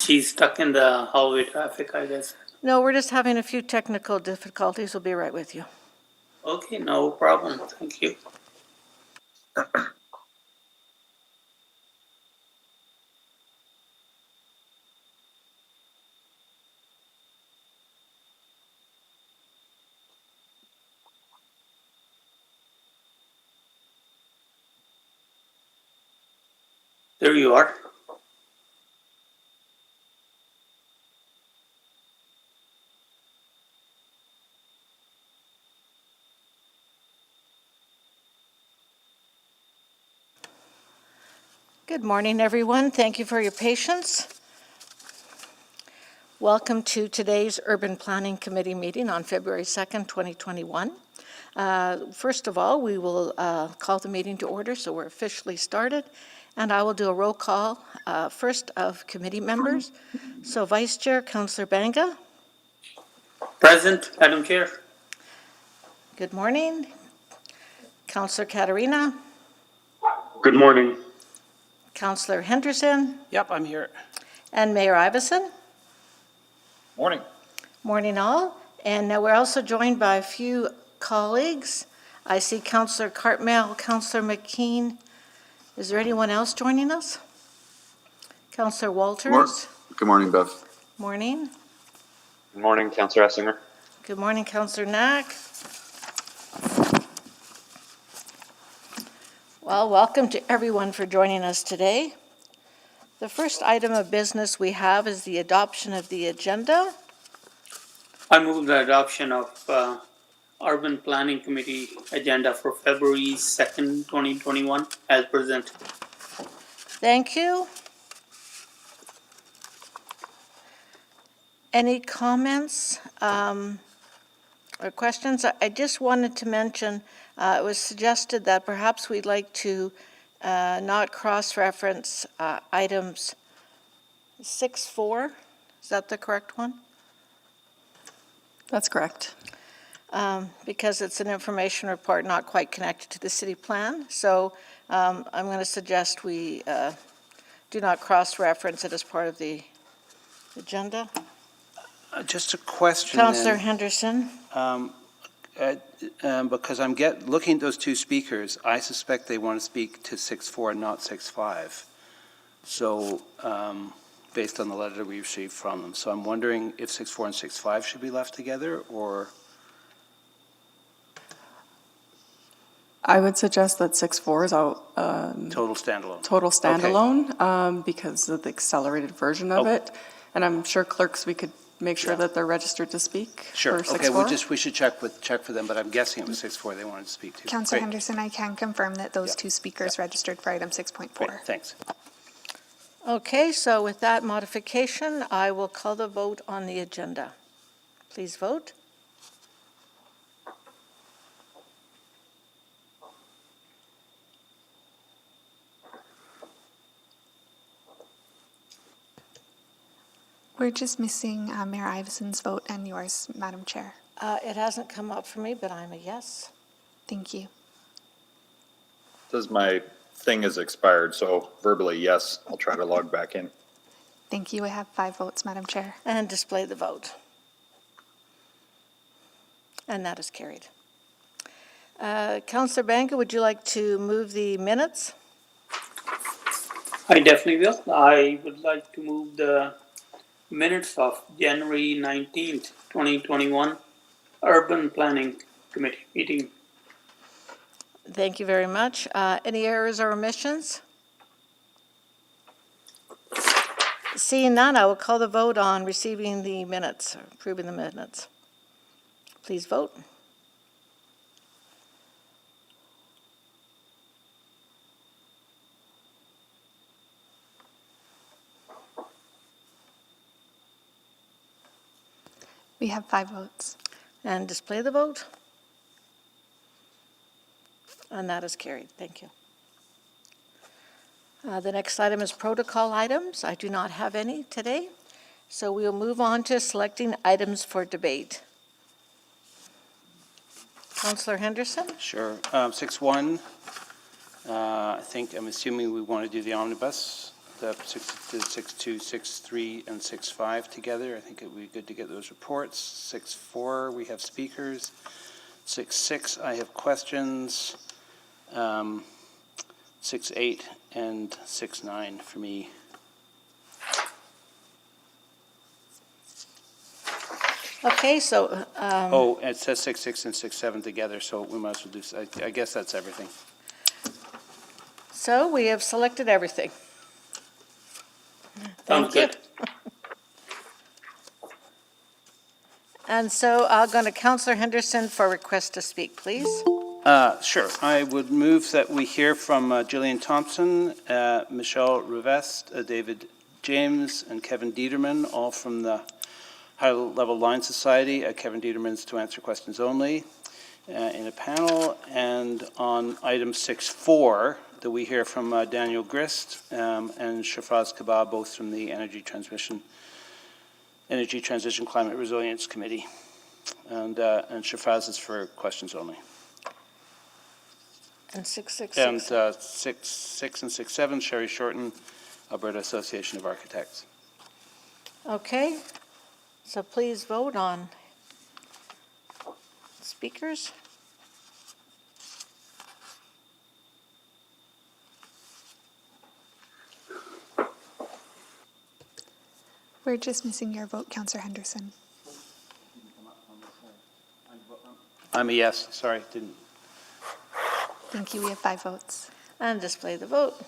She's stuck in the hallway traffic, I guess. No, we're just having a few technical difficulties. We'll be right with you. Okay, no problem. Thank you. There you are. Good morning, everyone. Thank you for your patience. Welcome to today's Urban Planning Committee meeting on February 2nd, 2021. First of all, we will call the meeting to order, so we're officially started. And I will do a roll call first of committee members. So Vice Chair, Councillor Banga. Present, Madam Chair. Good morning. Councillor Katarina. Good morning. Councillor Henderson. Yep, I'm here. And Mayor Iveson. Morning. Morning all. And we're also joined by a few colleagues. I see Councillor Cartmell, Councillor McKean. Is there anyone else joining us? Councillor Walters. Good morning, Bev. Morning. Good morning, Councillor Essinger. Good morning, Councillor Knack. Well, welcome to everyone for joining us today. The first item of business we have is the adoption of the agenda. I move the adoption of Urban Planning Committee agenda for February 2nd, 2021 as presented. Thank you. Any comments or questions? I just wanted to mention, it was suggested that perhaps we'd like to not cross-reference items 6.4. Is that the correct one? That's correct. Because it's an information report not quite connected to the city plan. So I'm going to suggest we do not cross-reference it as part of the agenda. Just a question. Councillor Henderson. Because I'm looking at those two speakers, I suspect they want to speak to 6.4 and not 6.5. So based on the letter we received from them. So I'm wondering if 6.4 and 6.5 should be left together, or? I would suggest that 6.4 is out. Total standalone. Total standalone because of the accelerated version of it. And I'm sure clerks, we could make sure that they're registered to speak. Sure. For 6.4. Okay. We should check for them, but I'm guessing it was 6.4 they wanted to speak to. Councillor Henderson, I can confirm that those two speakers registered for item 6.4. Great. Thanks. Okay, so with that modification, I will call the vote on the agenda. Please vote. We're just missing Mayor Iveson's vote and yours, Madam Chair. It hasn't come up for me, but I'm a yes. Thank you. Says my thing is expired, so verbally, yes, I'll try to log back in. Thank you. I have 5 votes, Madam Chair. And display the vote. And that is carried. Councillor Banga, would you like to move the minutes? I definitely will. I would like to move the minutes of January 19th, 2021 Urban Planning Committee meeting. Thank you very much. Any errors or omissions? Seeing none, I will call the vote on receiving the minutes, or approving the minutes. Please vote. We have 5 votes. And display the vote. And that is carried. Thank you. The next item is protocol items. I do not have any today. So we'll move on to selecting items for debate. Councillor Henderson? Sure. 6.1, I'm assuming we want to do the omnibus, 6.2, 6.3, and 6.5 together. I think it would be good to get those reports. 6.4, we have speakers. 6.6, I have questions. 6.8 and 6.9 for me. Okay, so, Oh, it says 6.6 and 6.7 together, so we might as well do, I guess that's everything. so we have selected everything. Sounds Thank you. good. And so I'll go to Councillor Henderson for request to speak, please. Sure. I would move that we hear from Gillian Thompson, Michelle Rivest, David James, and Kevin Dieterman, all from the High Level Line Society. Kevin Dieterman's to answer questions only in a panel. And on item 6.4, that we hear from Daniel Grist and Shafraz Kabab, both from the Energy Transition Climate Resilience Committee. And Shafraz is for questions only. And 6.6. And 6.6 and 6.7, Sherry Shorten, Alberta Association of Architects. Okay, so please vote on speakers. We're just missing your vote, Councillor Henderson. I'm a yes, sorry, didn't. Thank you. We have 5 votes. And display the vote.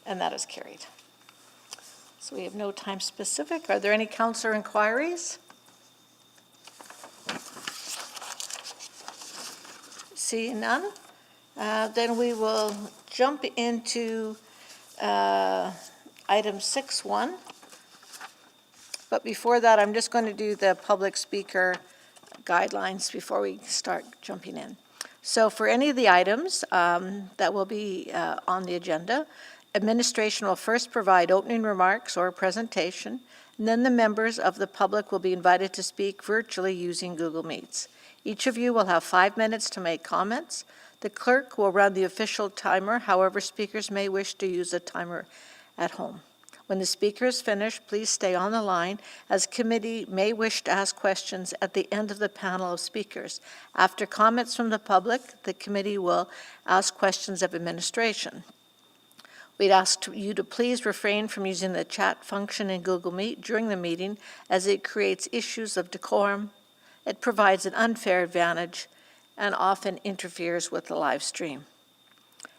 And that is carried. So we have no time specific. Are there any councillor inquiries? Seeing none, then we will jump into item 6.1. But before that, I'm just going to do the public speaker guidelines before we start jumping in. So for any of the items that will be on the agenda, administration will first provide opening remarks or a presentation, and then the members of the public will be invited to speak virtually using Google Meets. Each of you will have 5 minutes to make comments. The clerk will run the official timer, however, speakers may wish to use a timer at home. When the speaker is finished, please stay on the line, as committee may wish to ask questions at the end of the panel of speakers. After comments from the public, the committee will ask questions of administration. We'd ask you to please refrain from using the chat function in Google Meet during the meeting, as it creates issues of decorum, it provides an unfair advantage, and often interferes with the live stream.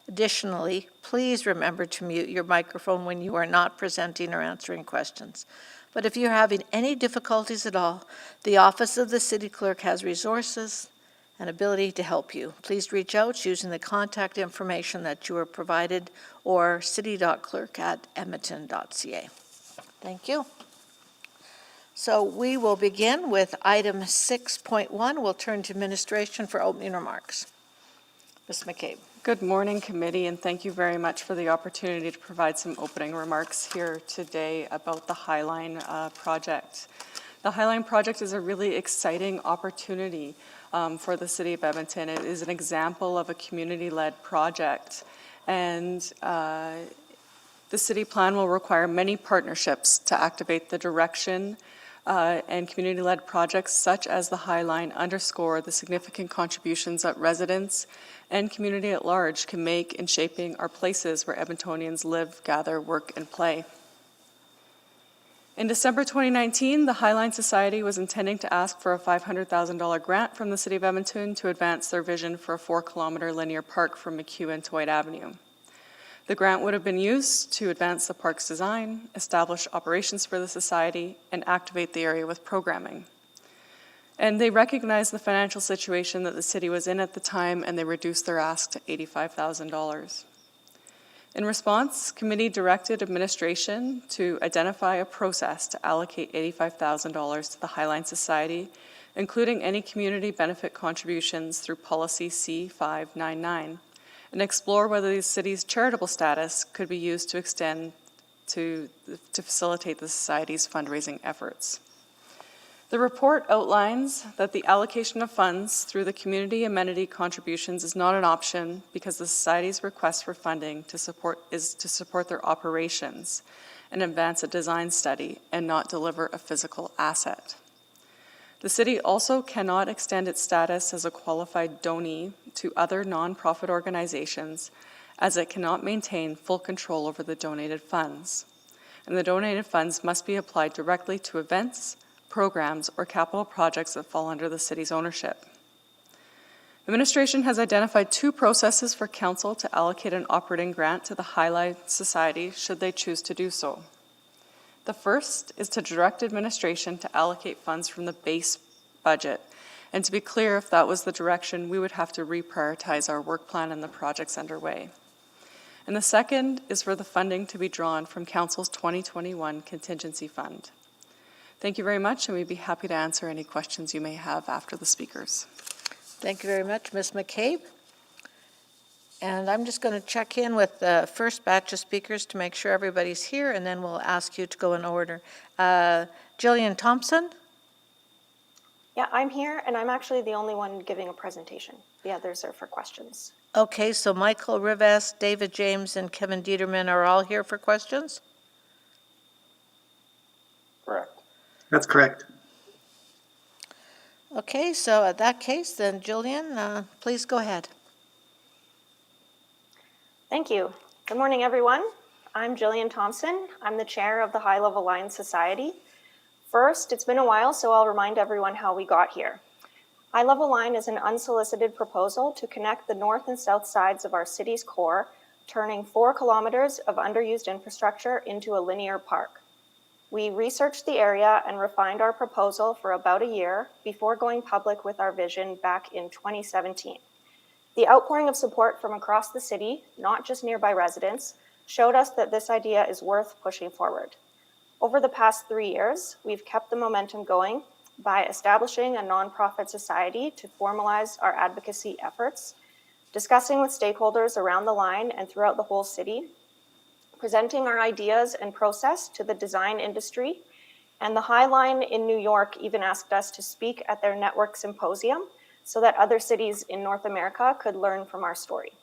Additionally, please remember to mute your microphone when you are not presenting or answering questions. But if you're having any difficulties at all, the Office of the City Clerk has resources and ability to help you. Please reach out using the contact information that you were provided, or city.clerk@edmonton.ca. Thank you. So we will begin with item 6.1. We'll turn to administration for opening remarks. Ms. McCabe. Good morning, committee, and thank you very much for the opportunity to provide some opening remarks here today about the Highline project. The Highline project is a really exciting opportunity for the City of Edmonton. It is an example of a community-led project, and the city plan will require many partnerships to activate the direction, and community-led projects such as the Highline underscore the significant contributions that residents and community at large can make in shaping our places where Edmontonians live, gather, work, and play. In December 2019, the Highline Society was intending to ask for a $500,000 grant from the City of Edmonton to advance their vision for a 4-kilometer linear park from McEwen to White Avenue. The grant would have been used to advance the park's design, establish operations for the society, and activate the area with programming. And they recognized the financial situation that the city was in at the time, and they reduced their ask to $85,000. In response, committee directed administration to identify a process to allocate $85,000 to the Highline Society, including any community benefit contributions through policy C599, and explore whether the city's charitable status could be used to extend to facilitate the society's fundraising efforts. The report outlines that the allocation of funds through the community amenity contributions is not an option because the Society's request for funding is to support their operations and advance a design study and not deliver a physical asset. The City also cannot extend its status as a qualified donee to other nonprofit organizations as it cannot maintain full control over the donated funds. And the donated funds must be applied directly to events, programs, or capital projects that fall under the City's ownership. Administration has identified 2 processes for Council to allocate an operating grant to the Highline Society should they choose to do so. The first is to direct administration to allocate funds from the base budget. And to be clear, if that was the direction, we would have to reprioritize our work plan and the projects underway. And the second is for the funding to be drawn from Council's 2021 contingency fund. Thank you very much, and we'd be happy to answer any questions you may have after the speakers. Thank you very much, Ms. McCabe. And I'm just going to check in with the first batch of speakers to make sure everybody's here, and then we'll ask you to go in order. Jillian Thompson? Yeah, I'm here, and I'm actually the only one giving a presentation. The others are for questions. Okay, so Michael Rivas, David James, and Kevin Dieterman are all here for questions? Correct. That's correct. Okay, so in that case, then Jillian, please go ahead. Thank you. Good morning, everyone. I'm Jillian Thompson. I'm the chair of the High Level Line Society. First, it's been a while, so I'll remind everyone how we got here. High Level Line is an unsolicited proposal to connect the north and south sides of our city's core, turning 4 kilometers of underused infrastructure into a linear park. We researched the area and refined our proposal for about a year before going public with our vision back in 2017. The outpouring of support from across the city, not just nearby residents, showed us that this idea is worth pushing forward. Over the past 3 years, we've kept the momentum going by establishing a nonprofit society to formalize our advocacy efforts, discussing with stakeholders around the line and throughout the whole city, presenting our ideas and process to the design industry, and the High Line in New York even asked us to speak at their network symposium so that other cities in North America could learn from our story.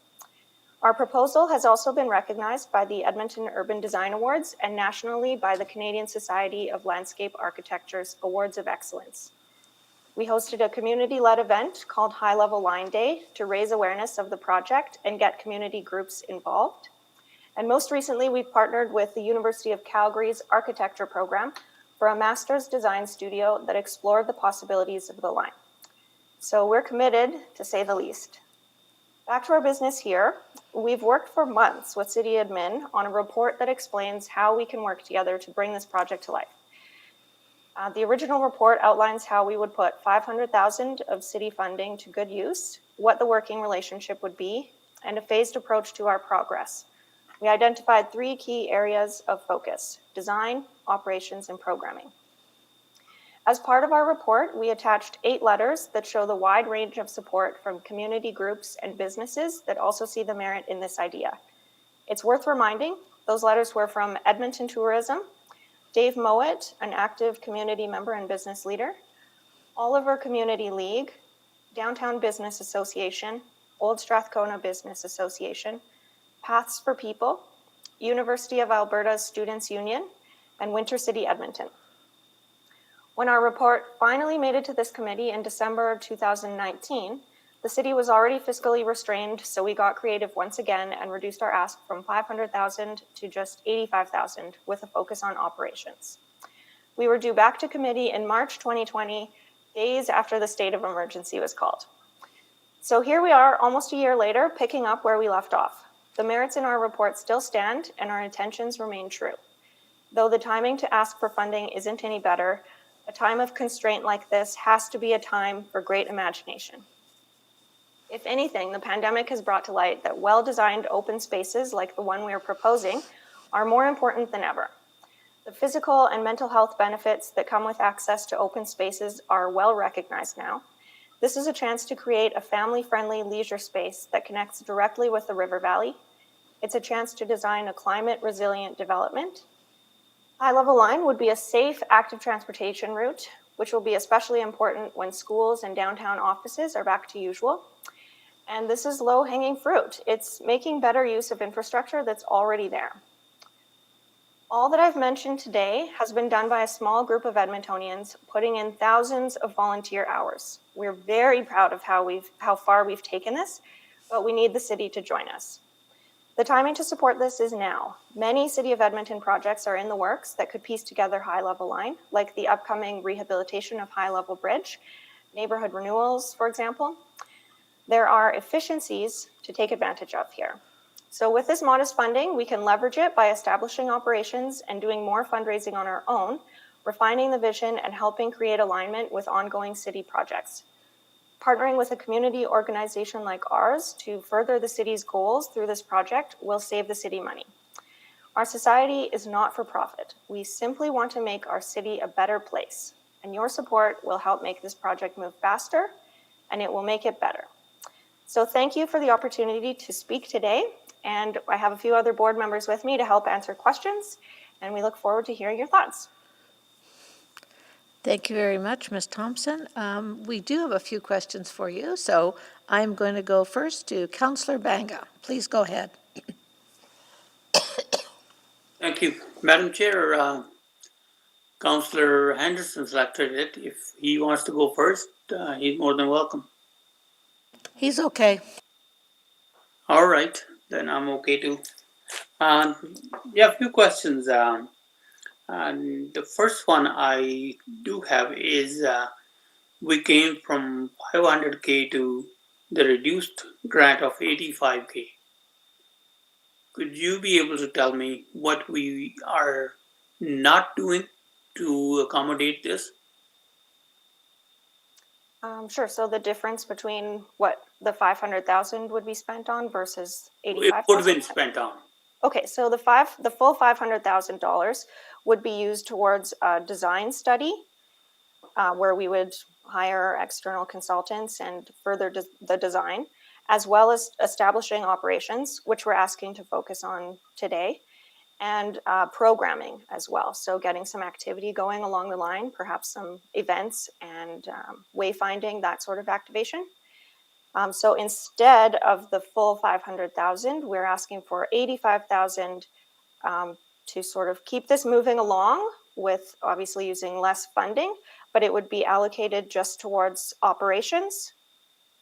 Our proposal has also been recognized by the Edmonton Urban Design Awards and nationally by the Canadian Society of Landscape Architecture's Awards of Excellence. We hosted a community-led event called High Level Line Day to raise awareness of the project and get community groups involved. And most recently, we've partnered with the University of Calgary's architecture program for a master's design studio that explored the possibilities of the line. So we're committed, to say the least. Back to our business here. We've worked for months with City Admin on a report that explains how we can work together to bring this project to life. The original report outlines how we would put $500,000 of city funding to good use, what the working relationship would be, and a phased approach to our progress. We identified 3 key areas of focus: design, operations, and programming. As part of our report, we attached 8 letters that show the wide range of support from community groups and businesses that also see the merit in this idea. It's worth reminding, those letters were from Edmonton Tourism, Dave Mowat, an active community member and business leader, Oliver Community League, Downtown Business Association, Old Strathcona Business Association, Paths for People, University of Alberta's Students' Union, and Winter City Edmonton. When our report finally made it to this committee in December of 2019, the city was already fiscally restrained, so we got creative once again and reduced our ask from $500,000 to just $85,000 with a focus on operations. We were due back to committee in March 2020, days after the state of emergency was called. So here we are, almost a year later, picking up where we left off. The merits in our report still stand and our intentions remain true. Though the timing to ask for funding isn't any better, a time of constraint like this has to be a time for great imagination. If anything, the pandemic has brought to light that well-designed open spaces like the one we are proposing are more important than ever. The physical and mental health benefits that come with access to open spaces are well recognized now. This is a chance to create a family-friendly leisure space that connects directly with the river valley. It's a chance to design a climate-resilient development. High Level Line would be a safe, active transportation route which will be especially important when schools and downtown offices are back to usual. And this is low-hanging fruit. It's making better use of infrastructure that's already there. All that I've mentioned today has been done by a small group of Edmontonians putting in thousands of volunteer hours. We're very proud of how far we've taken this, but we need the city to join us. The timing to support this is now. Many City of Edmonton projects are in the works that could piece together high-level line, like the upcoming rehabilitation of High Level Bridge, neighborhood renewals, for example. There are efficiencies to take advantage of here. So with this modest funding, we can leverage it by establishing operations and doing more fundraising on our own, refining the vision and helping create alignment with ongoing city projects. Partnering with a community organization like ours to further the city's goals through this project will save the city money. Our society is not for profit. We simply want to make our city a better place, and your support will help make this project move faster, and it will make it better. So thank you for the opportunity to speak today, and I have a few other board members with me to help answer questions, and we look forward to hearing your thoughts. Thank you very much, Ms. Thompson. We do have a few questions for you, so I'm going to go first to Councillor Banga. Please go ahead. Thank you. Madam Chair, Councillor Henderson selected it. If he wants to go first, he's more than welcome. He's okay. All right, then I'm okay too. Yeah, a few questions. And the first one I do have is we came from 500K to the reduced grant of 85K. Could you be able to tell me what we are not doing to accommodate this? Sure, so the difference between what the 500,000 would be spent on versus 85,000? It would have been spent on. Okay, so the full $500,000 would be used towards a design study where we would hire external consultants and further the design, as well as establishing operations, which we're asking to focus on today, and programming as well. So getting some activity going along the line, perhaps some events and wayfinding, that sort of activation. So instead of the full 500,000, we're asking for 85,000 to sort of keep this moving along with obviously using less funding, but it would be allocated just towards operations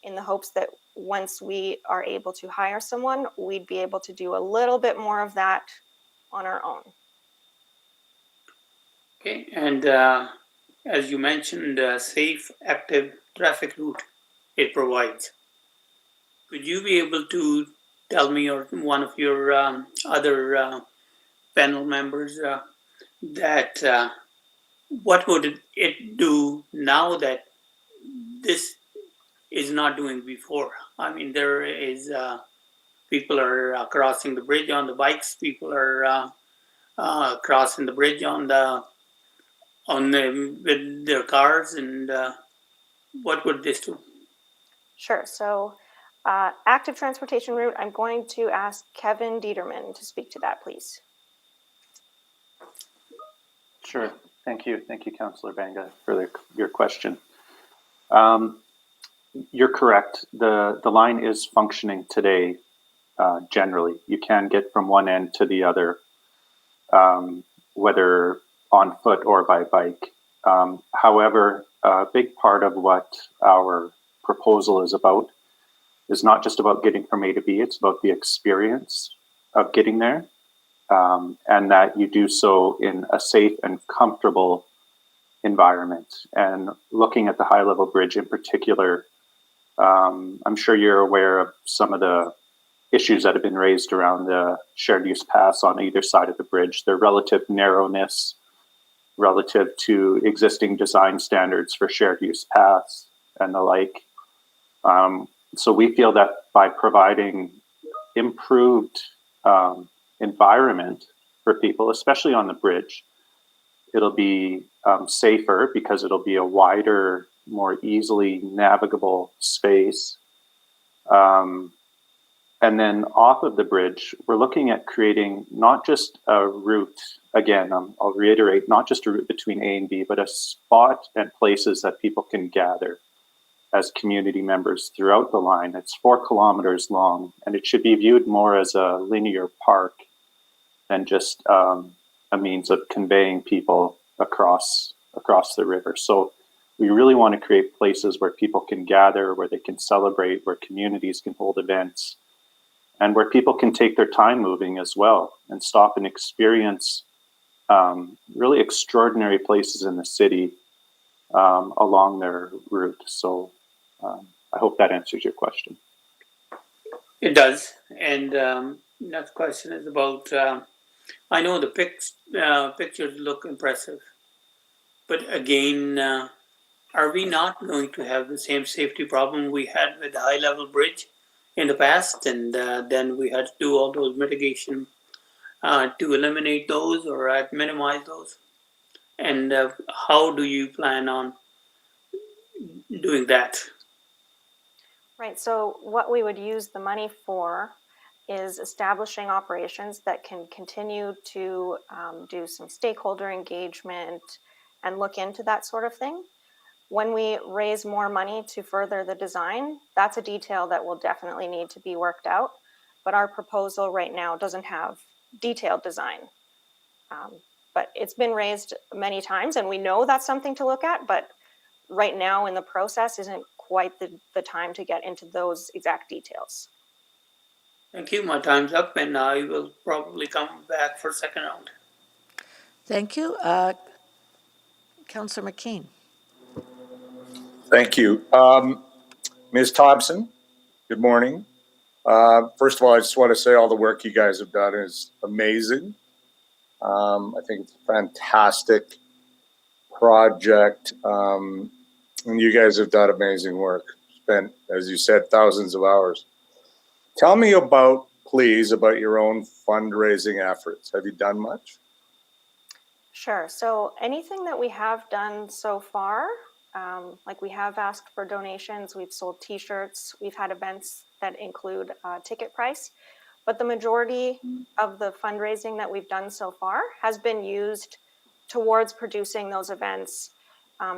in the hopes that once we are able to hire someone, we'd be able to do a little bit more of that on our own. Okay, and as you mentioned, safe, active traffic route it provides. Could you be able to tell me or one of your other panel members that what would it do now that this is not doing before? I mean, there is people are crossing the bridge on the bikes. People are crossing the bridge with their cars, and what would this do? Sure. So, active transportation route. I'm going to ask Kevin Dieterman to speak to that, please. Sure. Thank you, Councillor Banga, for your question. You're correct. The line is functioning today. Generally, you can get from one end to the other, whether on foot or by bike. However, a big part of what our proposal is about is not just about getting from A to B, it's about the experience of getting there, and that you do so in a safe and comfortable environment. And looking at the High Level Bridge in particular, I'm sure you're aware of some of the issues that have been raised around the shared use paths on either side of the bridge, their relative narrowness relative to existing design standards for shared use paths and the like. So we feel that by providing improved environment for people, especially on the bridge, it'll be safer because it'll be a wider, more easily navigable space. And then off of the bridge, we're looking at creating not just a route, again, I'll reiterate, not just a route between A and B, but a spot and places that people can gather as community members throughout the line. It's 4 kilometers long, and it should be viewed more as a linear park than just a means of conveying people across the river. So we really want to create places where people can gather, where they can celebrate, where communities can hold events, and where people can take their time moving as well and stop and experience really extraordinary places in the city along their route. So I hope that answers your question. It does. And next question is about, I know the pictures look impressive, but again, are we not going to have the same safety problem we had with the high level bridge in the past? And then we had to do all those mitigation to eliminate those or minimize those. And how do you plan on doing that? Right, so what we would use the money for is establishing operations that can continue to do some stakeholder engagement and look into that sort of thing. When we raise more money to further the design, that's a detail that will definitely need to be worked out. But our proposal right now doesn't have detailed design. But it's been raised many times, and we know that's something to look at, but right now in the process isn't quite the time to get into those exact details. Thank you. My time's up, and I will probably come back for second round. Thank you. Councillor McKean. Thank you. Ms. Thompson, good morning. First of all, I just want to say all the work you guys have done is amazing. I think it's a fantastic project. And you guys have done amazing work. Spent, as you said, thousands of hours. Tell me about, please, about your own fundraising efforts. Have you done much? Sure. So anything that we have done so far, like we have asked for donations, we've sold t-shirts, we've had events that include ticket price, but the majority of the fundraising that we've done so far has been used towards producing those events,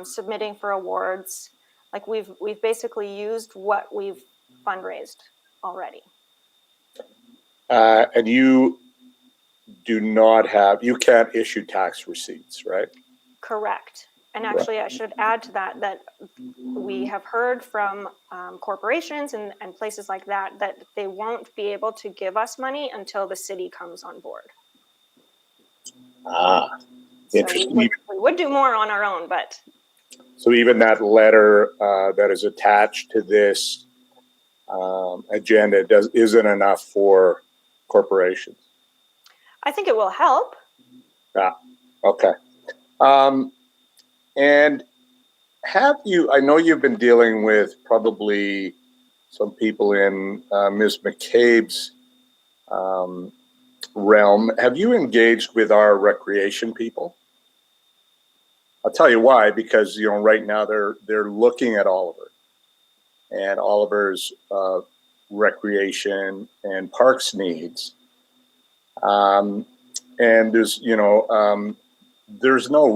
submitting for awards. Like we've basically used what we've fundraised already. And you do not have, you can't issue tax receipts, right? Correct. And actually, I should add to that we have heard from corporations and places like that they won't be able to give us money until the city comes on board. Interesting. So we would do more on our own, but. So even that letter that is attached to this agenda isn't enough for corporations? I think it will help. Yeah, okay. And have you, I know you've been dealing with probably some people in Ms. McCabe's realm. Have you engaged with our recreation people? I'll tell you why, because, you know, right now they're looking at Oliver and Oliver's recreation and parks needs. And there's, you know, there's no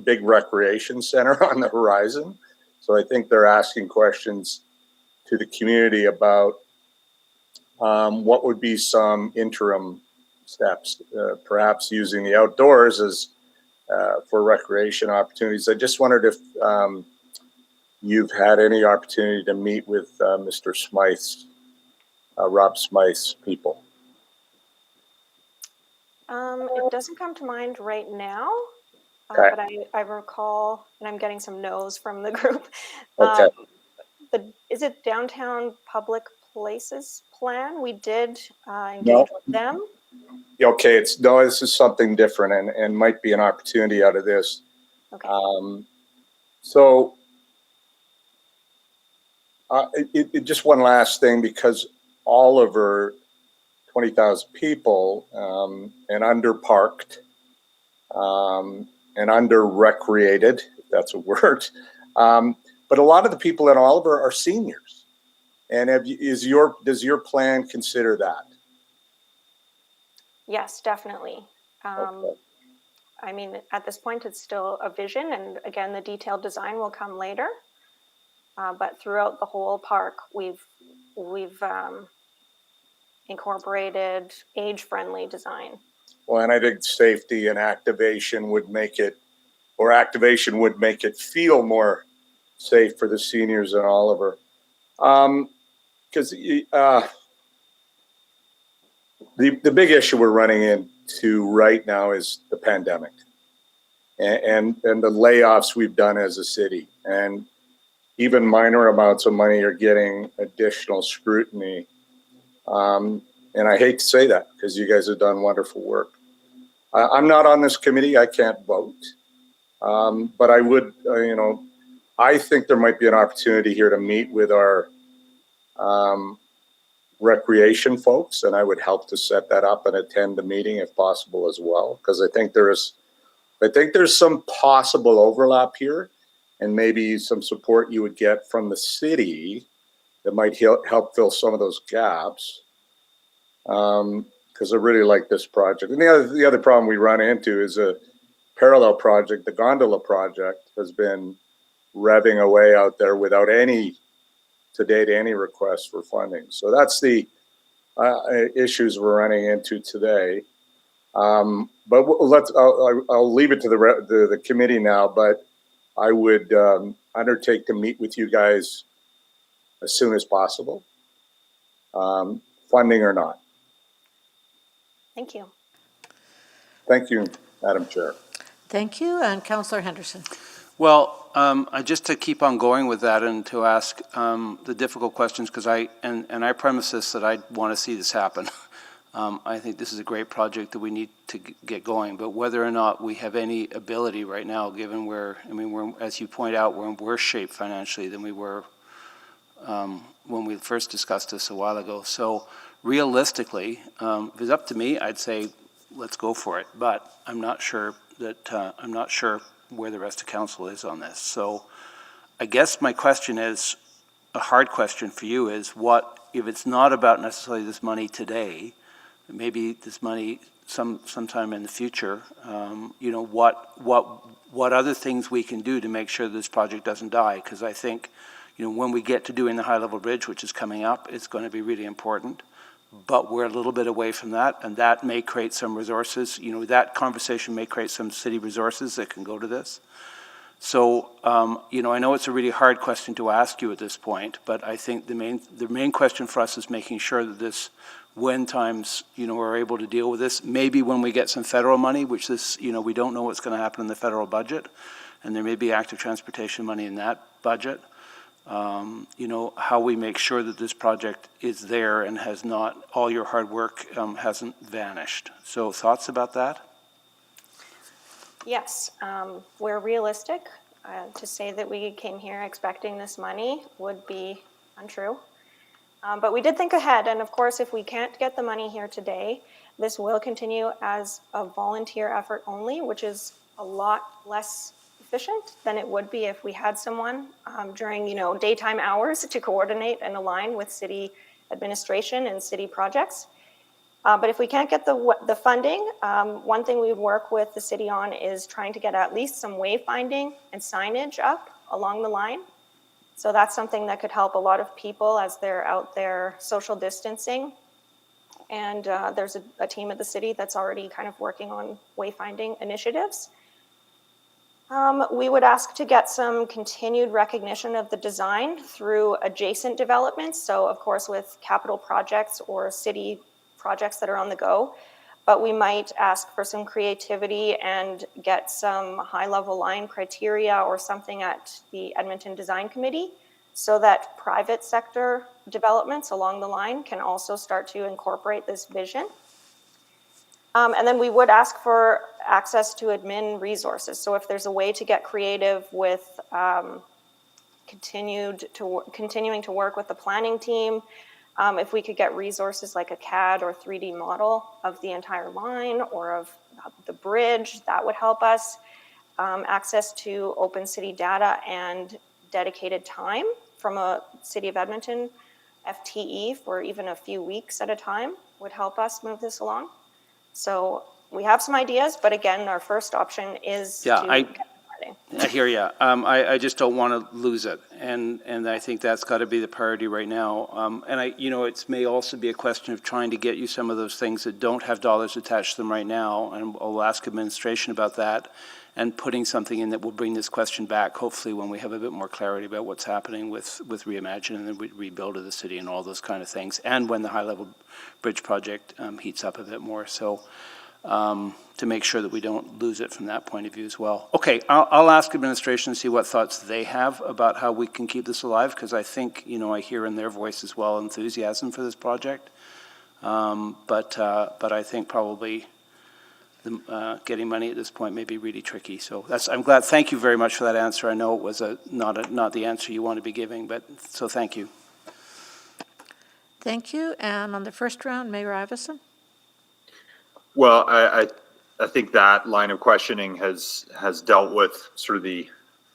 big recreation center on the horizon. So I think they're asking questions to the community about what would be some interim steps, perhaps using the outdoors as for recreation opportunities. I just wondered if you've had any opportunity to meet with Mr. Smythe's, Rob Smythe's people. It doesn't come to mind right now, Okay. but I recall, and I'm getting some no's from the group. Okay. Is it Downtown Public Places Plan? We did engage with them. Okay, no, this is something different and might be an opportunity out of this. Okay. So just one last thing, because Oliver, 20,000 people, and underparked, and under-recreated, if that's a word. But a lot of the people in Oliver are seniors. And does your plan consider that? Yes, definitely. Okay. I mean, at this point, it's still a vision, and again, the detailed design will come later. But throughout the whole park, we've incorporated age-friendly design. Well, and I think safety and activation would make it feel more safe for the seniors in Oliver. Because the big issue we're running into right now is the pandemic and the layoffs we've done as a city. And even minor amounts of money are getting additional scrutiny. And I hate to say that because you guys have done wonderful work. I'm not on this committee. I can't vote. But I would, I think there might be an opportunity here to meet with our recreation folks, and I would help to set that up and attend the meeting if possible as well, because I think there's some possible overlap here, and maybe some support you would get from the city that might help fill some of those gaps. Because I really like this project. And the other problem we run into is a parallel project. The gondola project has been revving away out there without any requests for funding. So that's the issues we're running into today. But I'll leave it to the committee now. But I would undertake to meet with you guys as soon as possible, funding or not. Thank you. Thank you, Madam Chair. Thank you, and Councillor Henderson. Well, just to keep on going with that and to ask the difficult questions, because I premise this that I want to see this happen. I think this is a great project that we need to get going, but whether or not we have any ability right now, given we're, as you point out, we're in worse shape financially than we were when we first discussed this a while ago. So realistically, if it's up to me, I'd say let's go for it. But I'm not sure where the rest of council is on this. So I guess my question is, a hard question for you is, what if it's not about necessarily this money today, maybe this money sometime in the future, what other things we can do to make sure this project doesn't die? Because I think, when we get to doing the high-level bridge, which is coming up, it's going to be really important. But we're a little bit away from that, and that may create some resources. That conversation may create some city resources that can go to this. So, I know it's a really hard question to ask you at this point, but I think the main question for us is making sure that this, when times, we're able to deal with this, maybe when we get some federal money, which we don't know what's going to happen in the federal budget, and there may be active transportation money in that budget. How we make sure that this project is there and has not, all your hard work hasn't vanished. So thoughts about that? Yes, we're realistic. To say that we came here expecting this money would be untrue. But we did think ahead, and of course, if we can't get the money here today, this will continue as a volunteer effort only, which is a lot less efficient than it would be if we had someone during daytime hours to coordinate and align with city administration and city projects. But if we can't get the funding, one thing we would work with the city on is trying to get at least some wayfinding and signage up along the line. So that's something that could help a lot of people as they're out there social distancing. And there's a team at the city that's already kind of working on wayfinding initiatives. We would ask to get some continued recognition of the design through adjacent developments. So of course with capital projects or city projects that are on the go, but we might ask for some creativity and get some high-level line criteria or something at the Edmonton Design Committee so that private sector developments along the line can also start to incorporate this vision. And then we would ask for access to admin resources. So if there's a way to get creative with continuing to work with the planning team, if we could get resources like a CAD or 3D model of the entire line or of the bridge, that would help us. Access to open city data and dedicated time from a City of Edmonton FTE for even a few weeks at a time would help us move this along. So we have some ideas, but again, our first option is Yeah, to get funding. I hear you. I just don't want to lose it, and I think that's got to be the priority right now. And it may also be a question of trying to get you some of those things that don't have dollars attached to them right now, and I'll ask administration about that, and putting something in that will bring this question back, hopefully when we have a bit more clarity about what's happening with Reimagine and the rebuild of the city and all those kind of things, and when the high-level bridge project heats up a bit more. So to make sure that we don't lose it from that point of view as well. Okay, I'll ask administration to see what thoughts they have about how we can keep this alive, because I think, I hear in their voice as well enthusiasm for this project. But I think probably getting money at this point may be really tricky. So I'm glad. Thank you very much for that answer. I know it was not the answer you want to be giving, but so thank you. Thank you. And on the first round, Mayor Iveson? Well, I think that line of questioning has dealt with sort of the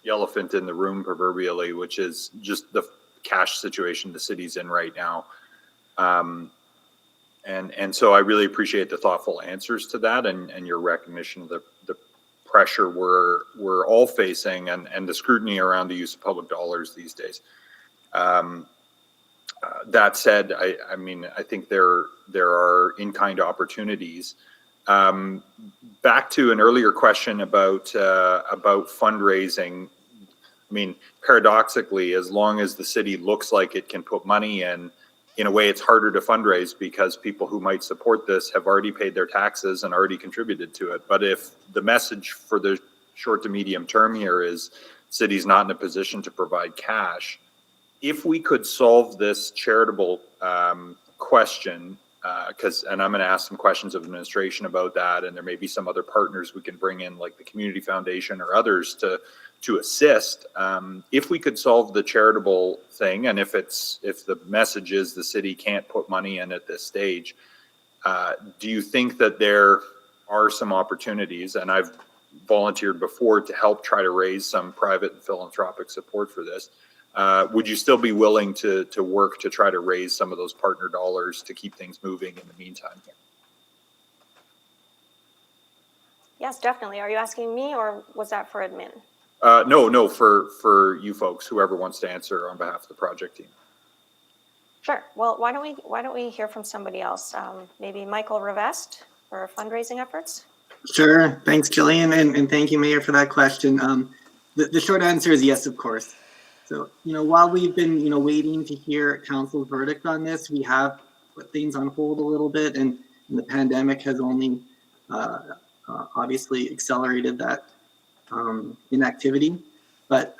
elephant in the room proverbially, which is just the cash situation the city's in right now. And so I really appreciate the thoughtful answers to that and your recognition of the pressure we're all facing and the scrutiny around the use of public dollars these days. That said, I think there are in-kind opportunities. Back to an earlier question about fundraising. Paradoxically, as long as the city looks like it can put money in a way it's harder to fundraise because people who might support this have already paid their taxes and already contributed to it. But if the message for the short to medium term here is city's not in a position to provide cash, if we could solve this charitable question, and I'm going to ask some questions of administration about that, and there may be some other partners we can bring in, like the Community Foundation or others to assist. If we could solve the charitable thing, and if the message is the city can't put money in at this stage, do you think that there are some opportunities? And I've volunteered before to help try to raise some private and philanthropic support for this. Would you still be willing to work to try to raise some of those partner dollars to keep things moving in the meantime? Yes, definitely. Are you asking me, or was that for admin? No, for you folks, whoever wants to answer on behalf of the project team. Sure. Well, why don't we hear from somebody else? Maybe Michael Rivest for fundraising efforts. Sure. Thanks, Jillian, and thank you, Mayor, for that question. The short answer is yes, of course. So, while we've been, waiting to hear council's verdict on this, we have put things on hold a little bit, and the pandemic has only obviously accelerated that inactivity. But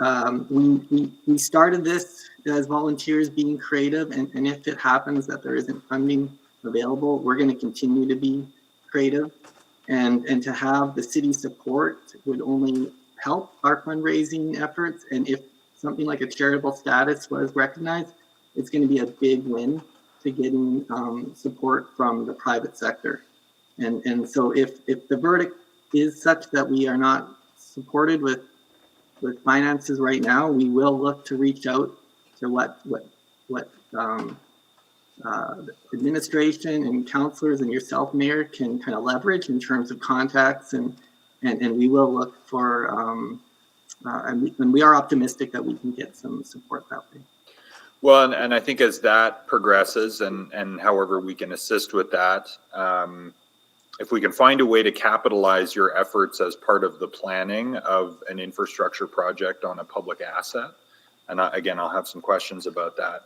we started this as volunteers being creative, and if it happens that there isn't funding available, we're going to continue to be creative, and to have the city support would only help our fundraising efforts. And if something like a charitable status was recognized, it's going to be a big win to getting support from the private sector. And so if the verdict is such that we are not supported with finances right now, we will look to reach out to what administration and councilors and yourself, Mayor, can kind of leverage in terms of contacts, and we will look for and we are optimistic that we can get some support that way. Well, and I think as that progresses and however we can assist with that, if we can find a way to capitalize your efforts as part of the planning of an infrastructure project on a public asset, and again, I'll have some questions about that,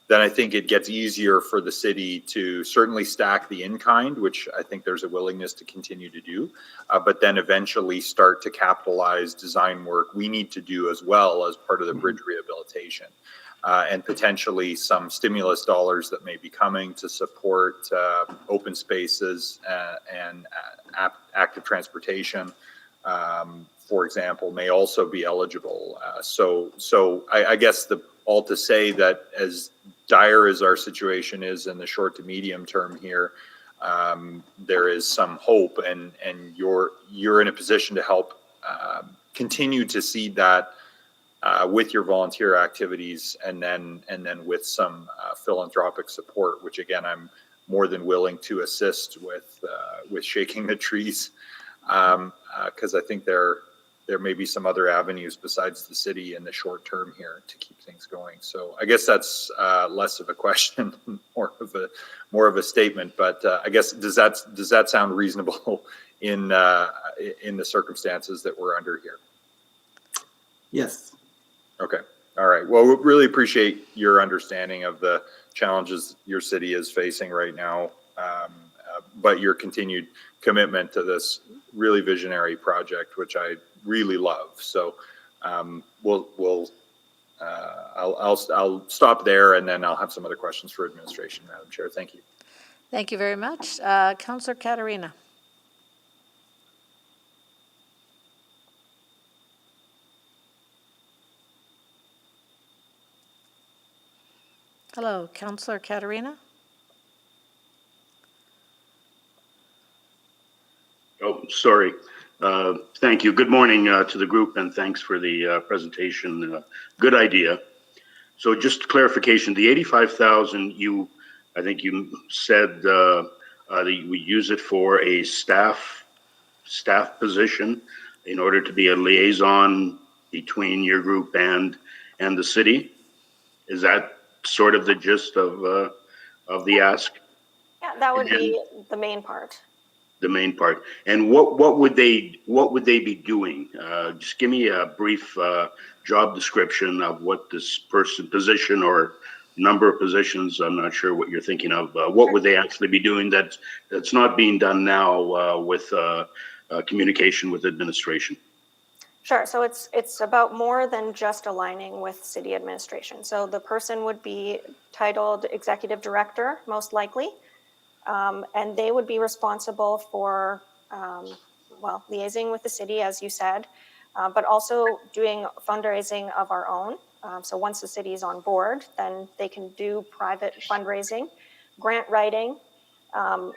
then I think it gets easier for the city to certainly stack the in-kind, which I think there's a willingness to continue to do, but then eventually start to capitalize design work we need to do as well as part of the bridge rehabilitation. And potentially some stimulus dollars that may be coming to support open spaces and active transportation, for example, may also be eligible. So I guess all to say that as dire as our situation is in the short to medium term here, there is some hope, and you're in a position to help continue to seed that with your volunteer activities, and then with some philanthropic support, which again I'm more than willing to assist with shaking the trees, because I think there may be some other avenues besides the city in the short term here to keep things going. So I guess that's less of a question, more of a statement. But I guess does that sound reasonable in the circumstances that we're under here? Yes. Okay. All right. Well, we really appreciate your understanding of the challenges your city is facing right now, but your continued commitment to this really visionary project, which I really love. So I'll stop there, and then I'll have some other questions for administration, Madam Chair. Thank you. Thank you very much. Councillor Katarina. Hello, Councillor Katarina. Oh, sorry. Thank you. Good morning to the group, and thanks for the presentation. Good idea. So just clarification, the 85,000, I think you said that we use it for a staff position in order to be a liaison between your group and the city. Is that sort of the gist of the ask? Yeah, that would be the main part. The main part. And what would they be doing? Just give me a brief job description of what this position or number of positions, I'm not sure what you're thinking of. What would they actually be doing that's not being done now with communication with administration? Sure. So it's about more than just aligning with city administration. So the person would be titled executive director, most likely, and they would be responsible for, liaising with the city, as you said, but also doing fundraising of our own. So once the city is on board, then they can do private fundraising, grant writing,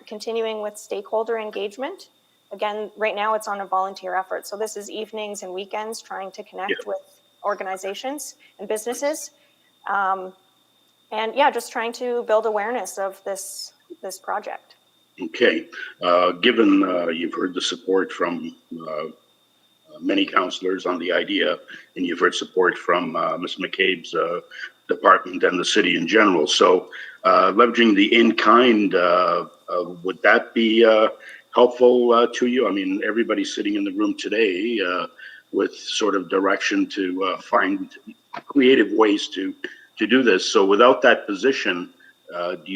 continuing with stakeholder engagement. Again, right now it's on a volunteer effort. So this is evenings and weekends trying to connect with organizations and businesses. Just trying to build awareness of this project. Okay. Given you've heard the support from many councillors on the idea, and you've heard support from Ms. McCabe's department and the city in general. So leveraging the in-kind, would that be helpful to you? I mean, everybody's sitting in the room today with sort of direction to find creative ways to do this. So without that position, do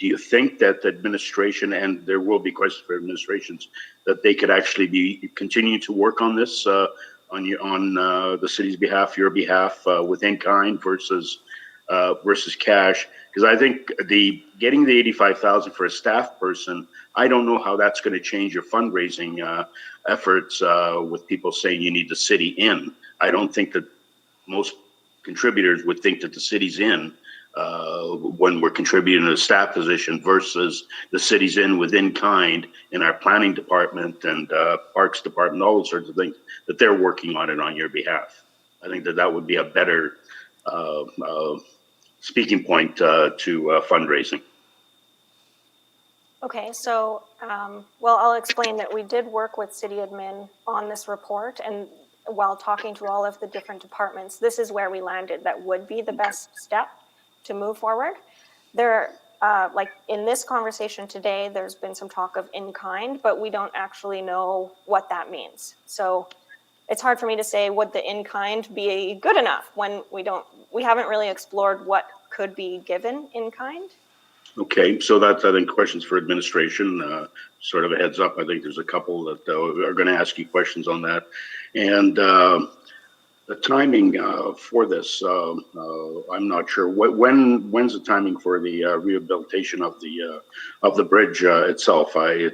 you think that the administration, and there will be questions for administrations, that they could actually be continuing to work on this on the city's behalf, your behalf, with in-kind versus cash? Because I think getting the 85,000 for a staff person, I don't know how that's going to change your fundraising efforts with people saying you need the city in. I don't think that most contributors would think that the city's in when we're contributing to a staff position versus the city's in within kind in our planning department and parks department, all those sorts of things, that they're working on it on your behalf. I think that would be a better speaking point to fundraising. Okay, so, I'll explain that we did work with city admin on this report, and while talking to all of the different departments, this is where we landed that would be the best step to move forward. There, in this conversation today, there's been some talk of in-kind, but we don't actually know what that means. So it's hard for me to say, would the in-kind be good enough when we haven't really explored what could be given in-kind? Okay, so that's, I think, questions for administration. Sort of a heads up, I think there's a couple that are going to ask you questions on that. And the timing for this, I'm not sure. When's the timing for the rehabilitation of the bridge itself? I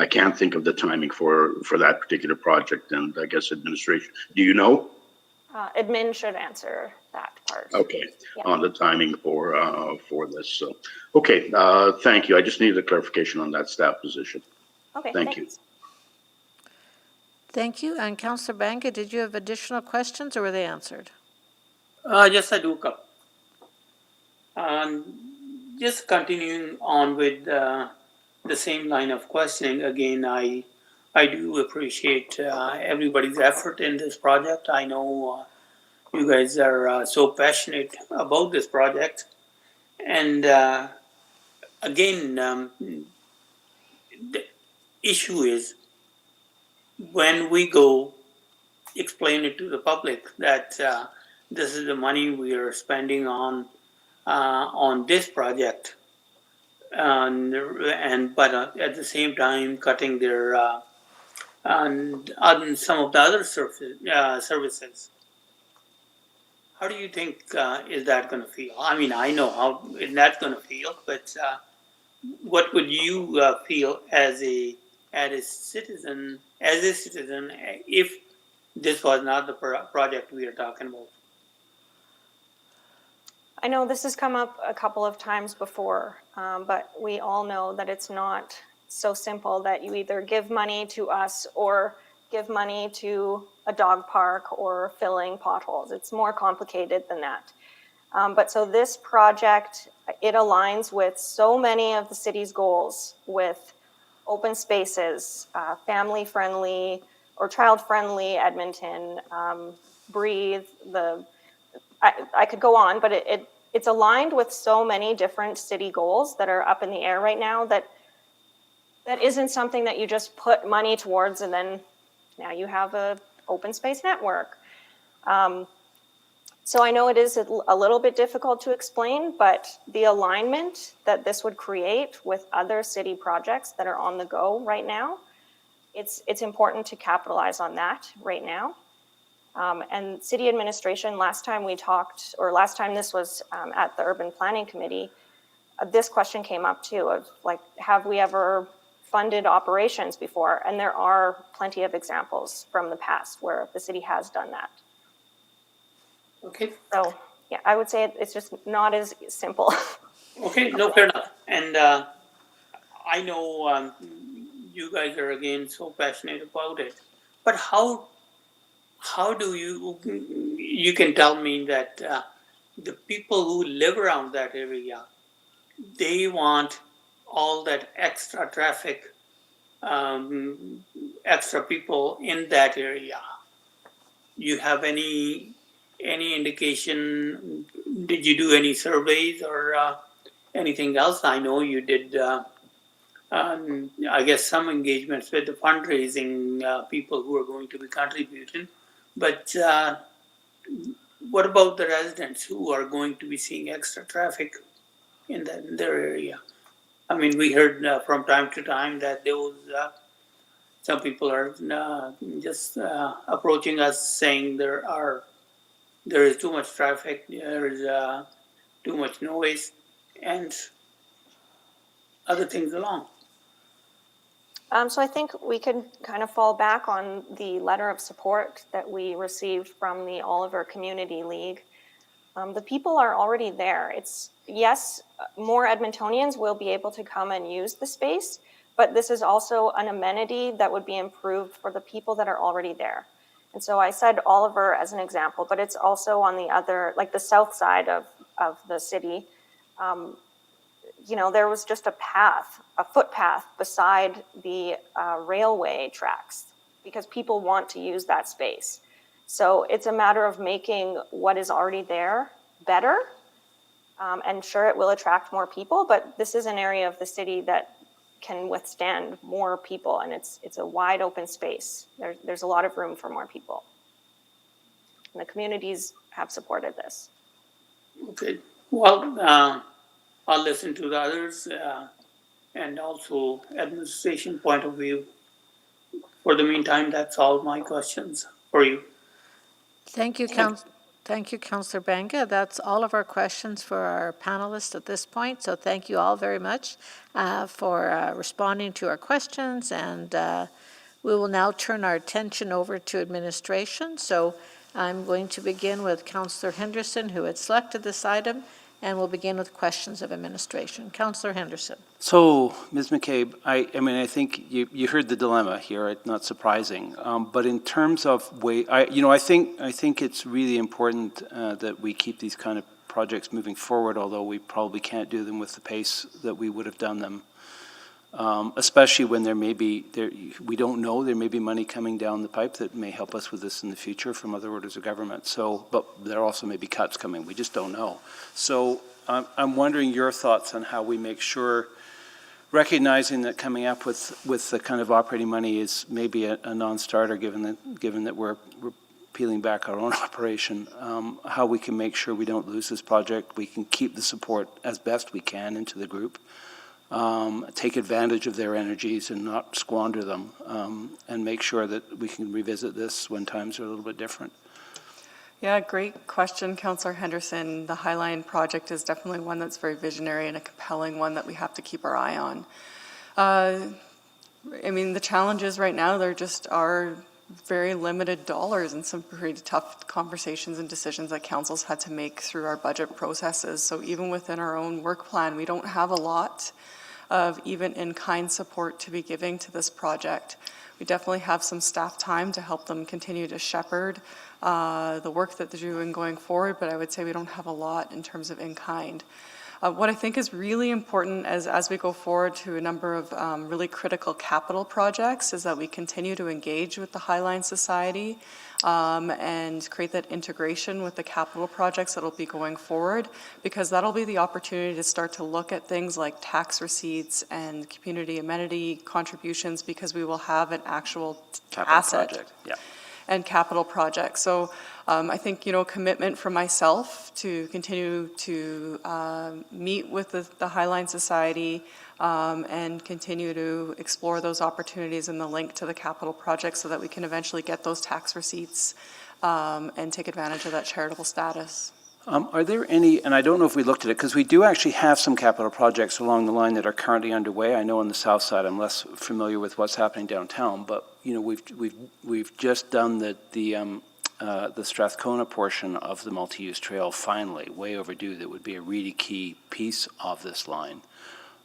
can't think of the timing for that particular project, and I guess administration. Do you know? Admin should answer that part. Okay, yeah. On the timing for this. So, okay, thank you. I just needed a clarification on that staff position. Okay, thank you. Thank you. And Councillor Banga, did you have additional questions or were they answered? Just I do a couple. Just continuing on with the same line of questioning, again, I do appreciate everybody's effort in this project. I know you guys are so passionate about this project. And again, the issue is when we go explain it to the public that this is the money we are spending on this project, but at the same time cutting their on some of the other services. How do you think is that going to feel? I mean, I know how that's going to feel, but what would you feel as a citizen if this was not the project we are talking about? I know this has come up a couple of times before, but we all know that it's not so simple that you either give money to us or give money to a dog park or filling potholes. It's more complicated than that. But so this project, it aligns with so many of the city's goals with open spaces, family-friendly or child-friendly Edmonton, breathe, I could go on, but it's aligned with so many different city goals that are up in the air right now that isn't something that you just put money towards and then now you have a open space network. So I know it is a little bit difficult to explain, but the alignment that this would create with other city projects that are on the go right now, it's important to capitalize on that right now. And city administration, last time this was at the Urban Planning Committee, this question came up too of like, have we ever funded operations before? And there are plenty of examples from the past where the city has done that. Okay. So yeah, I would say it's just not as simple. Okay, no, fair enough. And I know you guys are again so passionate about it, but how do you can tell me that the people who live around that area, they want all that extra traffic, extra people in that area. You have any indication? Did you do any surveys or anything else? I know you did. I guess some engagements with the fundraising people who are going to be contributing. But what about the residents who are going to be seeing extra traffic in their area? I mean, we heard from time to time that some people are just approaching us saying there is too much traffic, there is too much noise, and other things along. So I think we could kind of fall back on the letter of support that we received from the Oliver Community League. The people are already there. Yes, more Edmontonians will be able to come and use the space, but this is also an amenity that would be improved for the people that are already there. And so I said Oliver as an example, but it's also on the other, like the south side of the city. There was just a footpath beside the railway tracks because people want to use that space. So it's a matter of making what is already there better. And sure, it will attract more people, but this is an area of the city that can withstand more people, and it's a wide open space. There's a lot of room for more people. And the communities have supported this. Okay, well, I'll listen to the others and also administration point of view. For the meantime, that's all my questions for you. Thank you, Councillor Banga. That's all of our questions for our panelists at this point. So thank you all very much for responding to our questions. And we will now turn our attention over to administration. So I'm going to begin with Councillor Henderson, who had selected this item, And we'll begin with questions of administration. Councillor Henderson. So, Ms. McCabe, I mean, I think you heard the dilemma here, not surprising. But in terms of I think it's really important that we keep these kind of projects moving forward, although we probably can't do them with the pace that we would have done them. Especially when we don't know, there may be money coming down the pipe that may help us with this in the future from other orders of government. So, but there also may be cuts coming, we just don't know. So I'm wondering your thoughts on how we make sure, recognizing that coming up with the kind of operating money is maybe a non-starter given that we're peeling back our own operation, how we can make sure we don't lose this project, we can keep the support as best we can into the group. Take advantage of their energies and not squander them, and make sure that we can revisit this when times are a little bit different. Yeah, great question, Councillor Henderson. The Highline project is definitely one that's very visionary and a compelling one that we have to keep our eye on. I mean, the challenges right now, there just are very limited dollars and some pretty tough conversations and decisions that councils had to make through our budget processes. So even within our own work plan, we don't have a lot of even in-kind support to be giving to this project. We definitely have some staff time to help them continue to shepherd the work that they're doing going forward, but I would say we don't have a lot in terms of in-kind. What I think is really important as we go forward to a number of really critical capital projects is that we continue to engage with the Highline Society and create that integration with the capital projects that will be going forward, because that'll be the opportunity to start to look at things like tax receipts and community amenity contributions, because we will have an actual asset Project. Yeah. and capital projects. So I think, commitment from myself to continue to meet with the Highline Society and continue to explore those opportunities and the link to the capital projects so that we can eventually get those tax receipts and take advantage of that charitable status. Are there any, and I don't know if we looked at it, because we do actually have some capital projects along the line that are currently underway. I know on the south side, I'm less familiar with what's happening downtown, but we've just done the Strathcona portion of the multi-use trail finally, way overdue. That would be a really key piece of this line,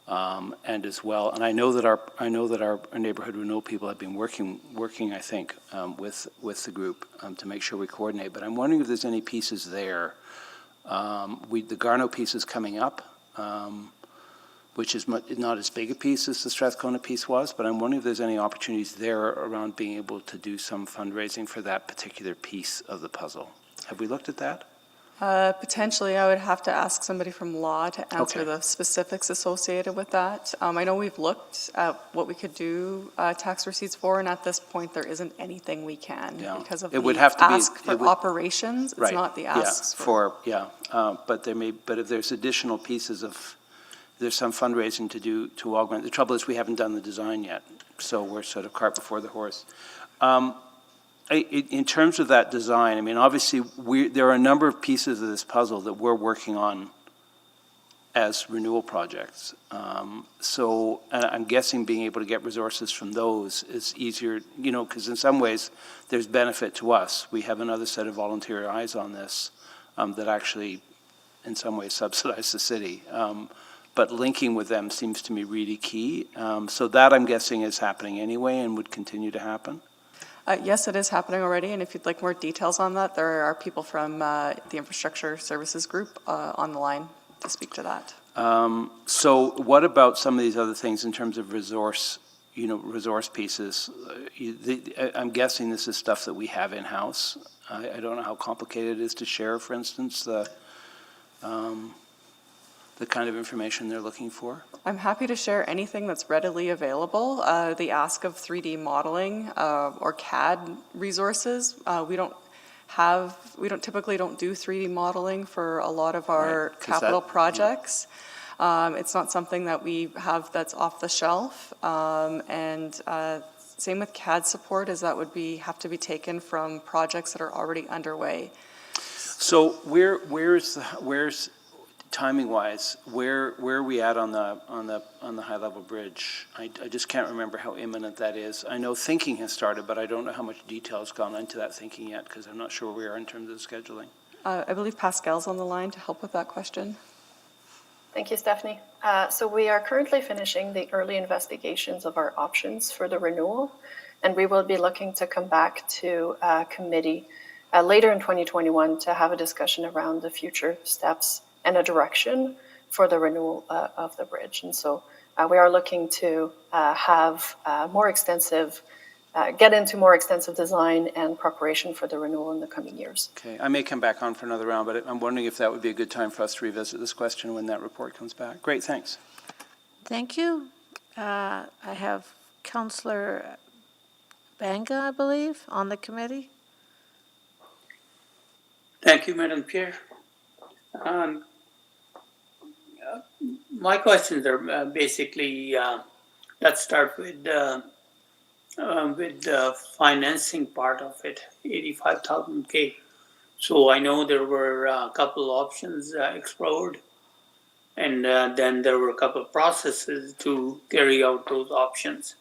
and as well. And I know that our neighborhood renewal people have been working. I think with the group to make sure we coordinate. But I'm wondering if there's any pieces there. The Garneau piece is coming up, which is not as big a piece as the Strathcona piece was, but I'm wondering if there's any opportunities there around being able to do some fundraising for that particular piece of the puzzle. Have we looked at that? Potentially, I would have to ask somebody from law to answer Okay. the specifics associated with that. I know we've looked at what we could do tax receipts for, and at this point, there isn't anything we can because of It would the have to be- ask for it would- operations. It's not the asks but if there's additional pieces of, there's some fundraising to do to augment. The trouble is we haven't done the design yet, so we're sort of cart before the horse. In terms of that design, I mean, obviously, there are a number of pieces of this puzzle that we're working on as renewal projects. So I'm guessing being able to get resources from those is easier, because in some ways, there's benefit to us. We have another set of volunteer eyes on this that actually, in some ways, subsidize the city. But linking with them seems to me really key. So that, I'm guessing, is happening anyway and would continue to happen. Yes, it is happening already, and if you'd like more details on that, there are people from the Infrastructure Services Group on the line to speak to that. So what about some of these other things in terms of resource pieces? I'm guessing this is stuff that we have in-house. I don't know how complicated it is to share, for instance, the kind of information they're looking for. I'm happy to share anything that's readily available. The ask of 3D modeling or CAD resources. We typically don't do 3D modeling for a lot of our capital projects. It's not something that we have that's off the shelf. And same with CAD support, as that would have to be taken from projects that are already underway. So where's timing-wise, where are we at on the high-level bridge? I just can't remember how imminent that is. I know thinking has started, but I don't know how much detail has gone into that thinking yet, because I'm not sure where we are in terms of scheduling. I believe Pascal's on the line to help with that question. Thank you, Stephanie. So we are currently finishing the early investigations of our options for the renewal, and we will be looking to come back to committee later in 2021 to have a discussion around the future steps and a direction for the renewal of the bridge. And so we are looking to have more extensive get into more extensive design and preparation for the renewal in the coming years. Okay, I may come back on for another round, but I'm wondering if that would be a good time for us to revisit this question when that report comes back. Great, thanks. Thank you. I have Councillor Banga, I believe, on the committee. Thank you, Madam Chair. My questions are basically, let's start with the financing part of it, 85,000 K. So I know there were a couple options explored, and then there were a couple of processes to carry out those options.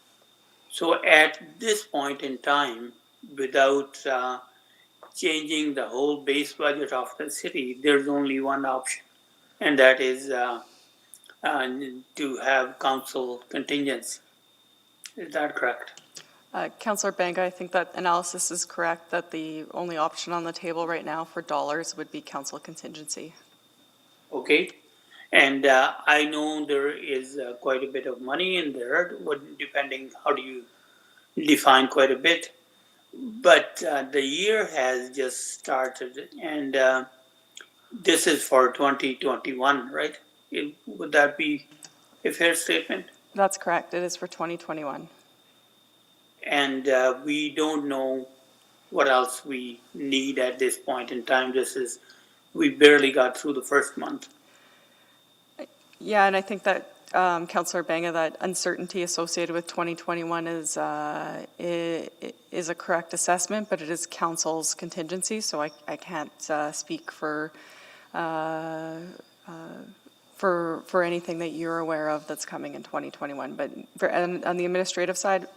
So at this point in time, without changing the whole base budget of the city, there's only one option, and that is to have council contingency. Is that correct? Councillor Banga, I think that analysis is correct, that the only option on the table right now for dollars would be council contingency. Okay, and I know there is quite a bit of money in there, depending how do you define quite a bit. But the year has just started, and this is for 2021, right? Would that be a fair statement? That's correct. It is for 2021. And we don't know what else we need at this point in time. We barely got through the first month. Yeah, and I think that, Councillor Banga, that uncertainty associated with 2021 is a correct assessment, but it is council's contingency, so I can't speak for anything that you're aware of that's coming in 2021. But on the administrative side,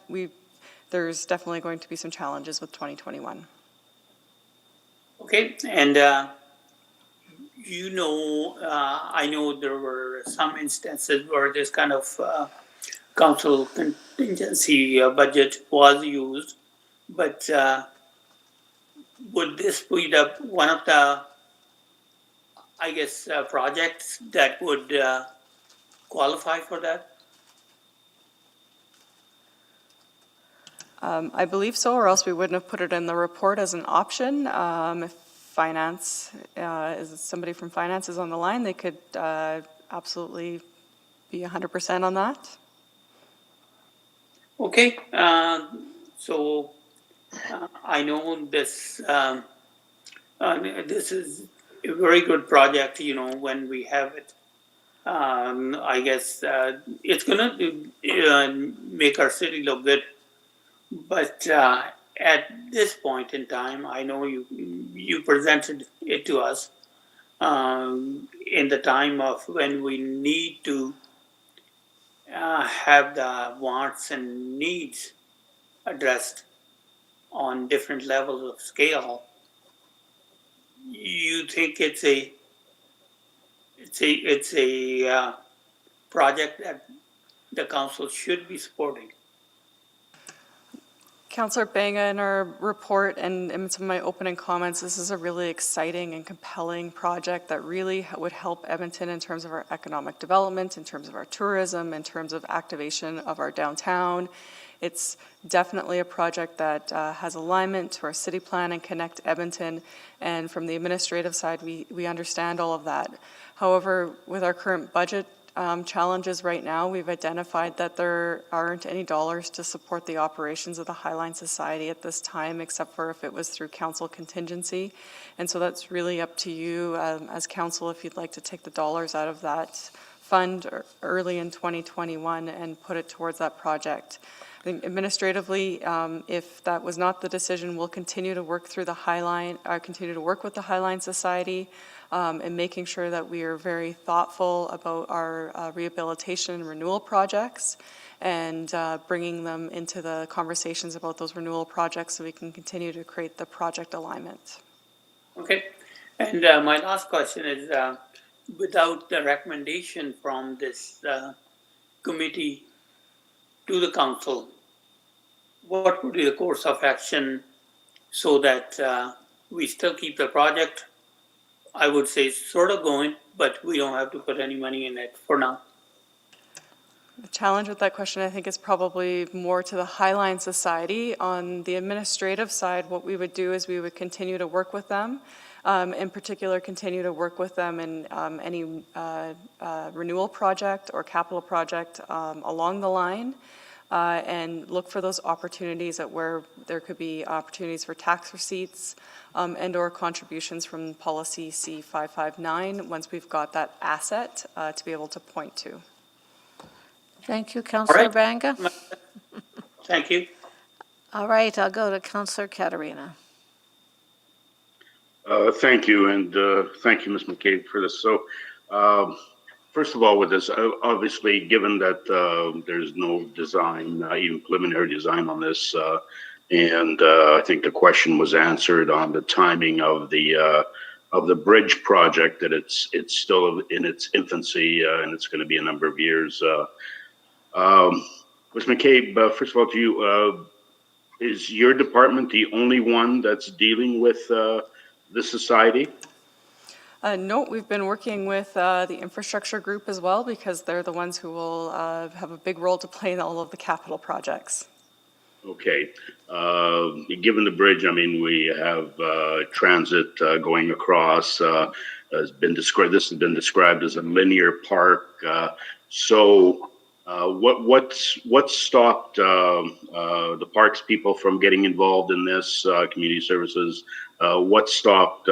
there's definitely going to be some challenges with 2021. Okay, and I know there were some instances where this kind of council contingency budget was used, but would this speed up one of the, I guess, projects that would qualify for that? I believe so, or else we wouldn't have put it in the report as an option. If finance, is somebody from finance is on the line, they could absolutely be 100% on that. Okay, so I know this this is a very good project, when we have it. I guess it's going to make our city look good. But at this point in time, I know you presented it to us in the time of when we need to have the wants and needs addressed on different levels of scale. You think it's a project that the council should be supporting? Councillor Banga, in our report and in some of my opening comments, this is a really exciting and compelling project that really would help Edmonton in terms of our economic development, in terms of our tourism, in terms of activation of our downtown. It's definitely a project that has alignment to our city plan and Connect Edmonton, and from the administrative side, we understand all of that. However, with our current budget challenges right now, we've identified that there aren't any dollars to support the operations of the Highline Society at this time, except for if it was through council contingency. And so that's really up to you as council if you'd like to take the dollars out of that fund early in 2021 and put it towards that project. I think administratively, if that was not the decision, we'll continue to work through the Highline, continue to work with the Highline Society and making sure that we are very thoughtful about our rehabilitation and renewal projects and bringing them into the conversations about those renewal projects so we can continue to create the project alignment. Okay, and my last question is, without the recommendation from this committee to the council, what would be the course of action so that we still keep the project, I would say, sort of going, but we don't have to put any money in it for now? The challenge with that question, I think, is probably more to the Highline Society. On the administrative side, what we would do is we would continue to work with them, in particular, continue to work with them in any renewal project or capital project along the line, and look for those opportunities at where there could be opportunities for tax receipts and/or contributions from policy C559 once we've got that asset to be able to point to. Thank you, Councillor right. Banga. Thank you. All right, I'll go to Councillor Katarina. Thank you, and thank you, Ms. McCabe, for this. So, first of all, with this, obviously, given that there's no design, even preliminary design on this, and I think the question was answered on the timing of the bridge project, that it's still in its infancy, and it's going to be a number of years. Ms. McCabe, first of all, to you, is your department the only one that's dealing with the society? No, we've been working with the infrastructure group as well, because they're the ones who will have a big role to play in all of the capital projects. Okay. Given the bridge, I mean, we have transit going across. Has been described. This has been described as a linear park. So, what stopped the parks people from getting involved in this? Community services. What stopped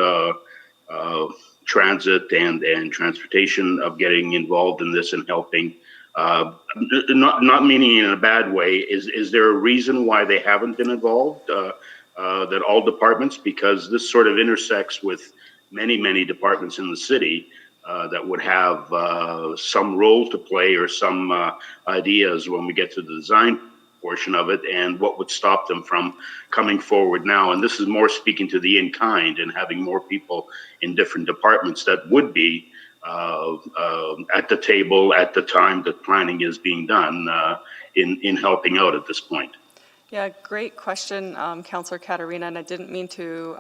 transit and transportation of getting involved in this and helping? Not meaning in a bad way. Is there a reason why they haven't been involved? That all departments, because this sort of intersects with many departments in the city that would have some role to play or some ideas when we get to the design portion of it, and what would stop them from coming forward now. And this is more speaking to the in-kind and having more people in different departments that would be at the table at the time that planning is being done in helping out at this point. Yeah, great question, Councillor Katarina, and I didn't mean to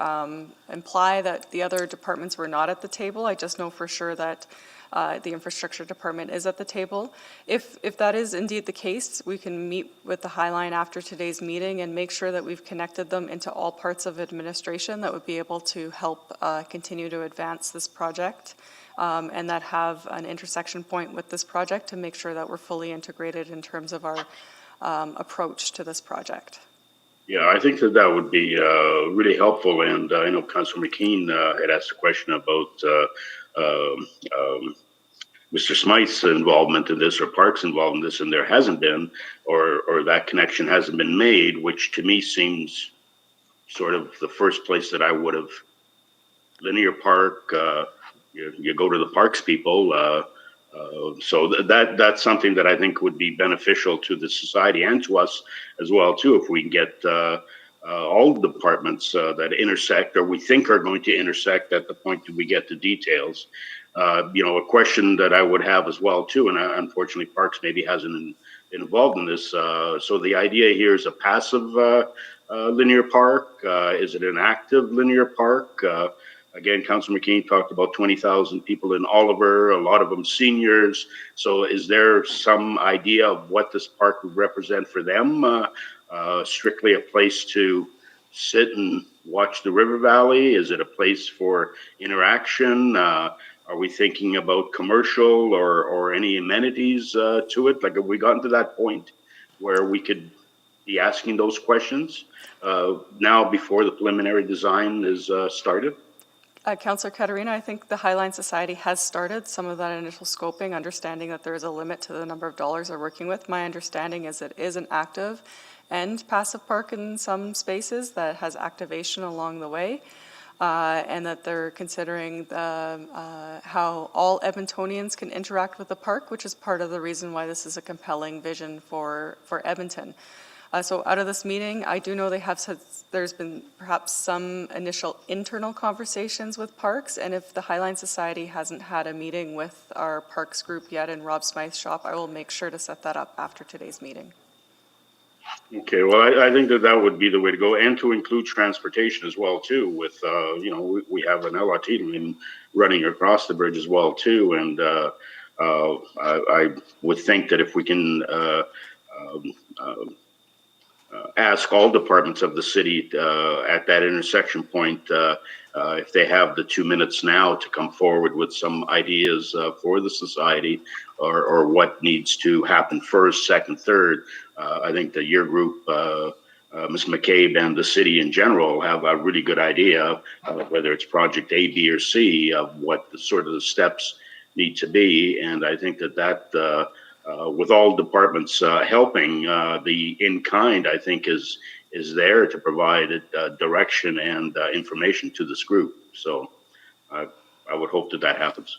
imply that the other departments were not at the table. I just know for sure that the infrastructure department is at the table. If that is indeed the case, we can meet with the Highline after today's meeting and make sure that we've connected them into all parts of administration that would be able to help continue to advance this project, and that have an intersection point with this project to make sure that we're fully integrated in terms of our approach to this project. Yeah, I think that would be really helpful. And I know Councillor McKean had asked a question about Mr. Smythe's involvement in this, or Park's involvement in this, and there hasn't been, or that connection hasn't been made, which to me seems sort of the first place that I would have. Linear Park, you go to the parks people, so that's something that I think would be beneficial to the society and to us as well too, if we can get all the departments that intersect, or we think are going to intersect, at the point that we get the details. A question that I would have as well too, and unfortunately Parks maybe hasn't been involved in this. So the idea here is a passive linear park. Is it an active linear park? Again, Councillor McKean talked about 20,000 people in Oliver, a lot of them seniors. So is there some idea of what this park would represent for them? Strictly a place to sit and watch the river valley? Is it a place for interaction? Are we thinking about commercial or any amenities to it? Like, have we gotten to that point where we could be asking those questions now before the preliminary design is started? Councillor Katarina, I think the Highline Society has started some of that initial scoping, understanding that there is a limit to the number of dollars they're working with. My understanding is it is an active and passive park in some spaces that has activation along the way, and that they're considering how all Edmontonians can interact with the park, which is part of the reason why this is a compelling vision for Edmonton. So out of this meeting, I do know they have said there's been perhaps some initial internal conversations with Parks, and if the Highline Society hasn't had a meeting with our Parks group yet in Rob Smythe's shop, I will make sure to set that up after today's meeting. Okay, well, I think that that would be the way to go, and to include transportation as well too. With you know, we have an LRT line running across the bridge as well too, and I would think that if we can ask all departments of the city at that intersection point, if they have the 2 minutes now to come forward with some ideas for the society, or what needs to happen first, second, third. I think that your group, Ms. McCabe, and the city in general have a really good idea of whether it's project A, B, or C, of what the sort of the steps need to be. And I think that with all departments helping, the in-kind, I think, is there to provide direction and information to this group. So I would hope that that happens.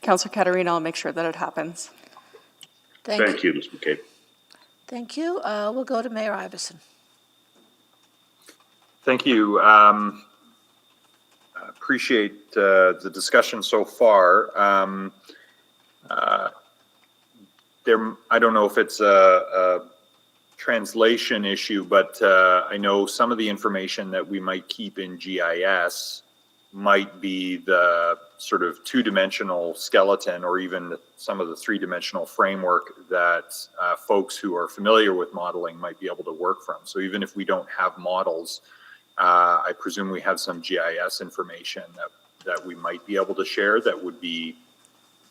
Councillor Caterina, I'll make sure that it happens. Thank you, Ms. McCabe. Thank you. We'll go to Mayor Iveson. Thank you. Appreciate the discussion so far. I don't know if it's a translation issue, but I know some of the information that we might keep in GIS might be the sort of two-dimensional skeleton, or even some of the three-dimensional framework that folks who are familiar with modeling might be able to work from. So even if we don't have models, I presume we have some GIS information that we might be able to share that would be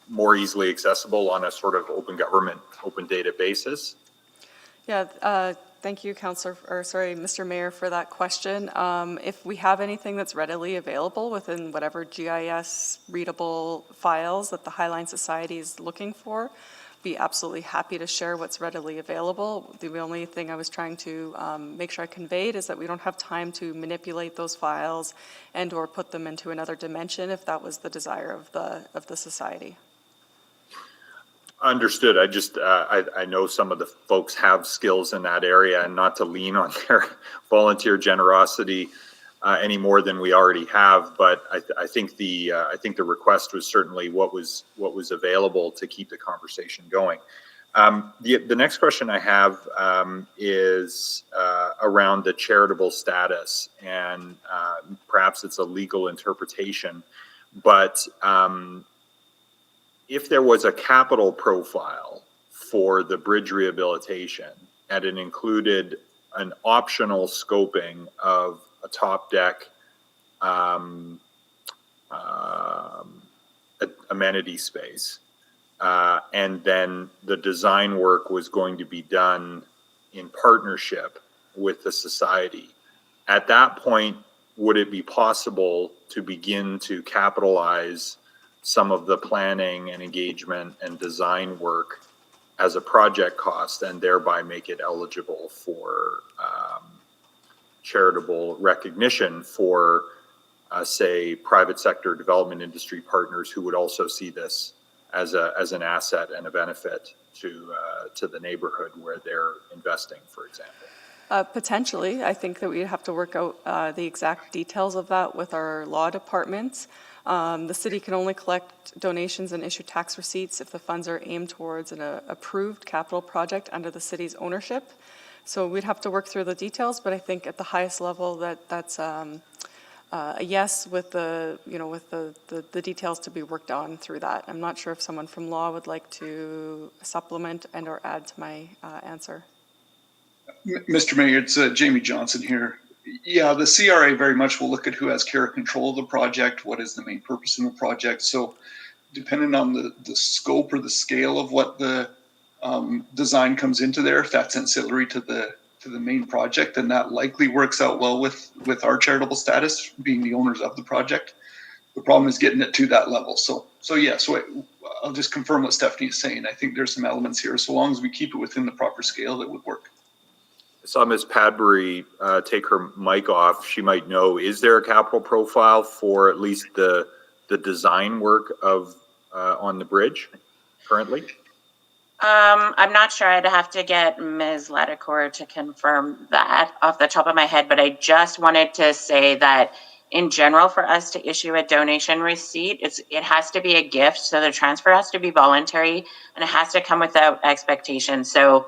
more easily accessible on a sort of open government, open data basis. Yeah, thank you, Mr. Mayor, for that question. If we have anything that's readily available within whatever GIS readable files that the Highline Society is looking for, be absolutely happy to share what's readily available. The only thing I was trying to make sure I conveyed is that we don't have time to manipulate those files and or put them into another dimension if that was the desire of the society. Understood. I just, I know some of the folks have skills in that area, and not to lean on their volunteer generosity any more than we already have. But I think the request was certainly what was available to keep the conversation going. The next question I have is around the charitable status, and perhaps it's a legal interpretation, but if there was a capital profile for the bridge rehabilitation and it included an optional scoping of a top deck amenity space, and then the design work was going to be done in partnership with the society, at that point, would it be possible to begin to capitalize some of the planning and engagement and design work as a project cost, and thereby make it eligible for charitable recognition for, say, private sector development industry partners who would also see this as an asset and a benefit to the neighborhood where they're investing, for example? Potentially. I think that we'd have to work out the exact details of that with our law departments. The city can only collect donations and issue tax receipts if the funds are aimed towards an approved capital project under the city's ownership. So we'd have to work through the details, but I think at the highest level that's a yes, with the details to be worked on through that. I'm not sure if someone from law would like to supplement and or add to my answer. Mr. Mayor, it's Jamie Johnson here. Yeah, the CRA very much will look at who has care and control of the project, what is the main purpose of the project. So depending on the scope or the scale of what the design comes into there, if that's ancillary to the main project, then that likely works out well with our charitable status, being the owners of the project. The problem is getting it to that level. So I'll just confirm what Stephanie is saying. I think there's some elements here. So long as we keep it within the proper scale, that would work. I saw Ms. Padbury take her mic off. She might know, is there a capital profile for at least the design work of on the bridge currently? I'm not sure. I'd have to get Ms. Leticour to confirm that off the top of my head, but I just wanted to say that in general, for us to issue a donation receipt, it has to be a gift. So the transfer has to be voluntary and it has to come without expectation. So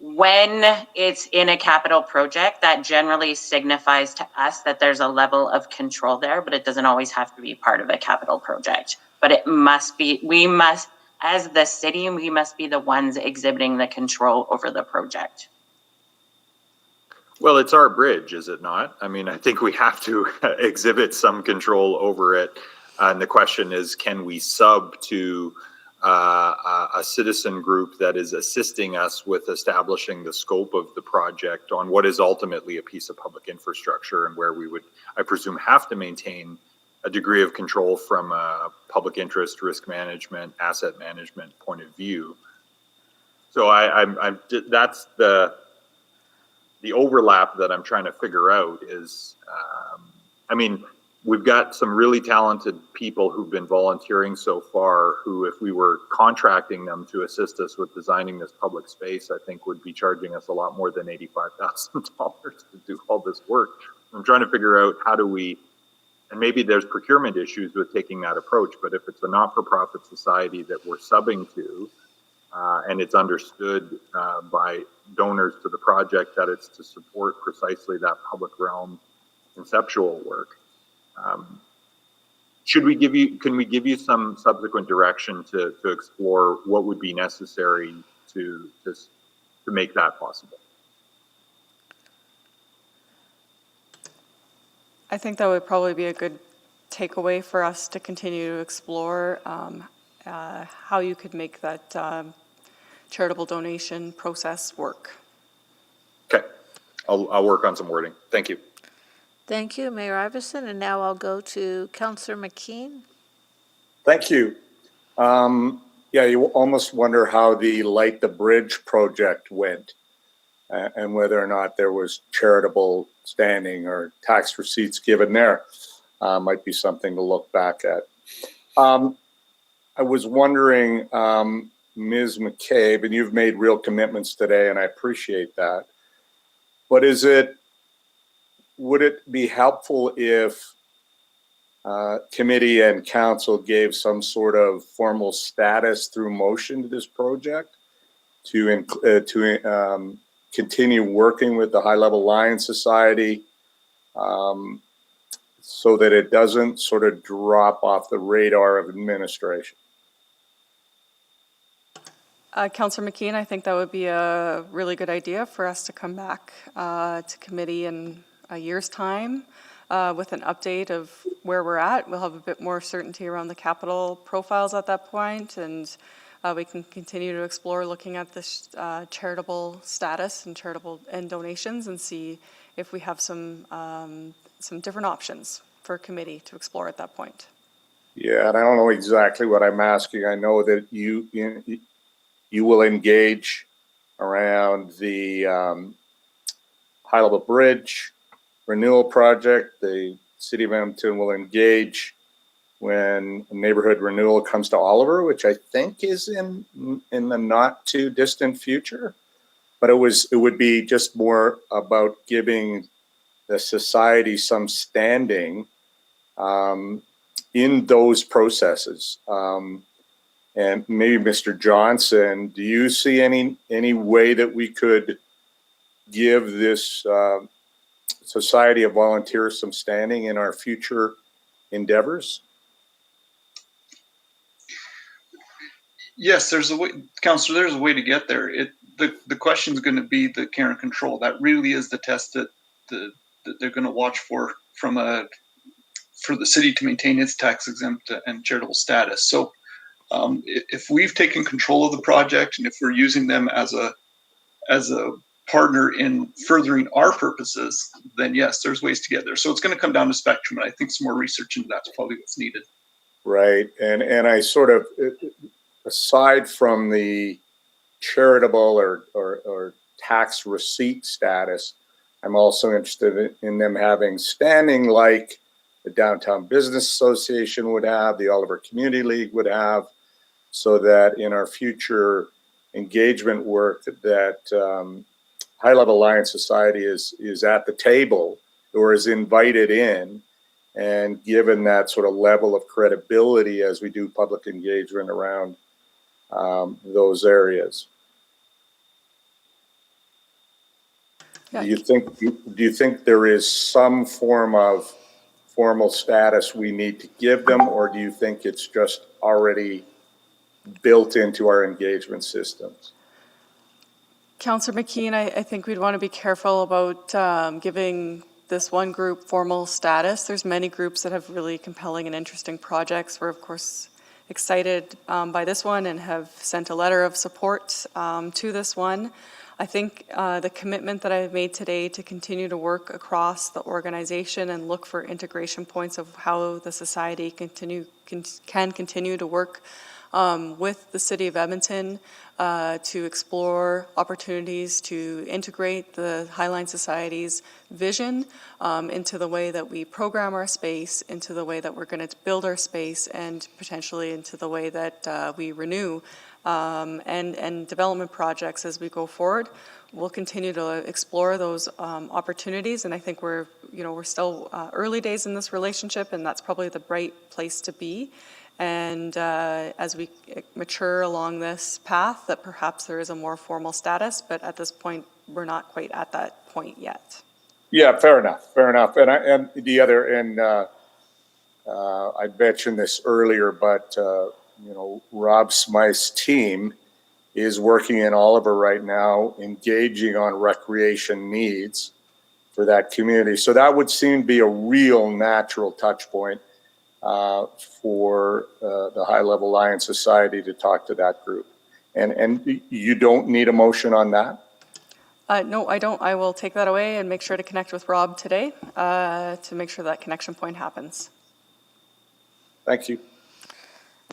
when it's in a capital project, that generally signifies to us that there's a level of control there, but it doesn't always have to be part of a capital project. But it must be, we must, as the city, we must be the ones exhibiting the control over the project. Well, it's our bridge, is it not? I mean, I think we have to exhibit some control over it. And the question is, can we sub to a citizen group that is assisting us with establishing the scope of the project on what is ultimately a piece of public infrastructure, and where we would, I presume, have to maintain a degree of control from a public interest, risk management, asset management point of view. So that's the overlap that I'm trying to figure out is, I mean, we've got some really talented people who've been volunteering so far who, if we were contracting them to assist us with designing this public space, I think would be charging us a lot more than $85,000 to do all this work. I'm trying to figure out how do we, and maybe there's procurement issues with taking that approach, but if it's a not-for-profit society that we're subbing to, and it's understood by donors to the project that it's to support precisely that public realm conceptual work. Can we give you some subsequent direction to explore what would be necessary to make that possible? I think that would probably be a good takeaway for us to continue to explore how you could make that charitable donation process work. Okay, I'll work on some wording. Thank you. Thank you, Mayor Iveson. And now I'll go to Councillor McKean. Thank you. Yeah, you almost wonder how the Light the Bridge project went and whether or not there was charitable standing or tax receipts given there. Might be something to look back at. I was wondering, Ms. McCabe, and you've made real commitments today, and I appreciate that, but would it be helpful if committee and council gave some sort of formal status through motion to this project to continue working with the High Level Lions Society so that it doesn't sort of drop off the radar of administration? Councillor McKean, I think that would be a really good idea for us to come back to committee in a year's time with an update of where we're at. We'll have a bit more certainty around the capital profiles at that point, and we can continue to explore looking at this charitable status and donations and see if we have some different options for committee to explore at that point. Yeah, and I don't know exactly what I'm asking. I know that you will engage around the High Level Bridge renewal project. The City of Edmonton will engage when neighborhood renewal comes to Oliver, which I think is in the not too distant future. But it would be just more about giving the society some standing in those processes. And maybe Mr. Johnson, do you see any way that we could give this Society of Volunteers some standing in our future endeavors? Yes, there's a way, Councillor, there's a way to get there. The question is going to be the care and control. That really is the test that they're going to watch for the city to maintain its tax exempt and charitable status. So if we've taken control of the project and if we're using them as a partner in furthering our purposes, then yes, there's ways to get there. So it's going to come down to spectrum, and I think some more research into that's probably what's needed. Right, and I sort of, aside from the charitable or tax receipt status, I'm also interested in them having standing like the Downtown Business Association would have, the Oliver Community League would have, so that in our future engagement work that High Level Alliance Society is at the table or is invited in, and given that sort of level of credibility as we do public engagement around those areas. Yeah. Do you think there is some form of formal status we need to give them, or do you think it's just already built into our engagement systems? Councillor McKeon, I think we'd want to be careful about giving this one group formal status. There's many groups that have really compelling and interesting projects. We're, of course, excited by this one and have sent a letter of support to this one. I think the commitment that I've made today to continue to work across the organization and look for integration points of how the society can continue to work with the City of Edmonton to explore opportunities to integrate the Highline Society's vision into the way that we program our space, into the way that we're going to build our space, and potentially into the way that we renew and development projects as we go forward. We'll continue to explore those opportunities, and I think we're still early days in this relationship, and that's probably the right place to be. And as we mature along this path, that perhaps there is a more formal status, but at this point, we're not quite at that point yet. Yeah, fair enough. And the other, and I mentioned this earlier, but Rob Smyth's team is working in Oliver right now, engaging on recreation needs for that community. So that would seem to be a real natural touch point for the High Level Alliance Society to talk to that group. And you don't need a motion on that? No, I don't. I will take that away and make sure to connect with Rob today to make sure that connection point happens. Thank you.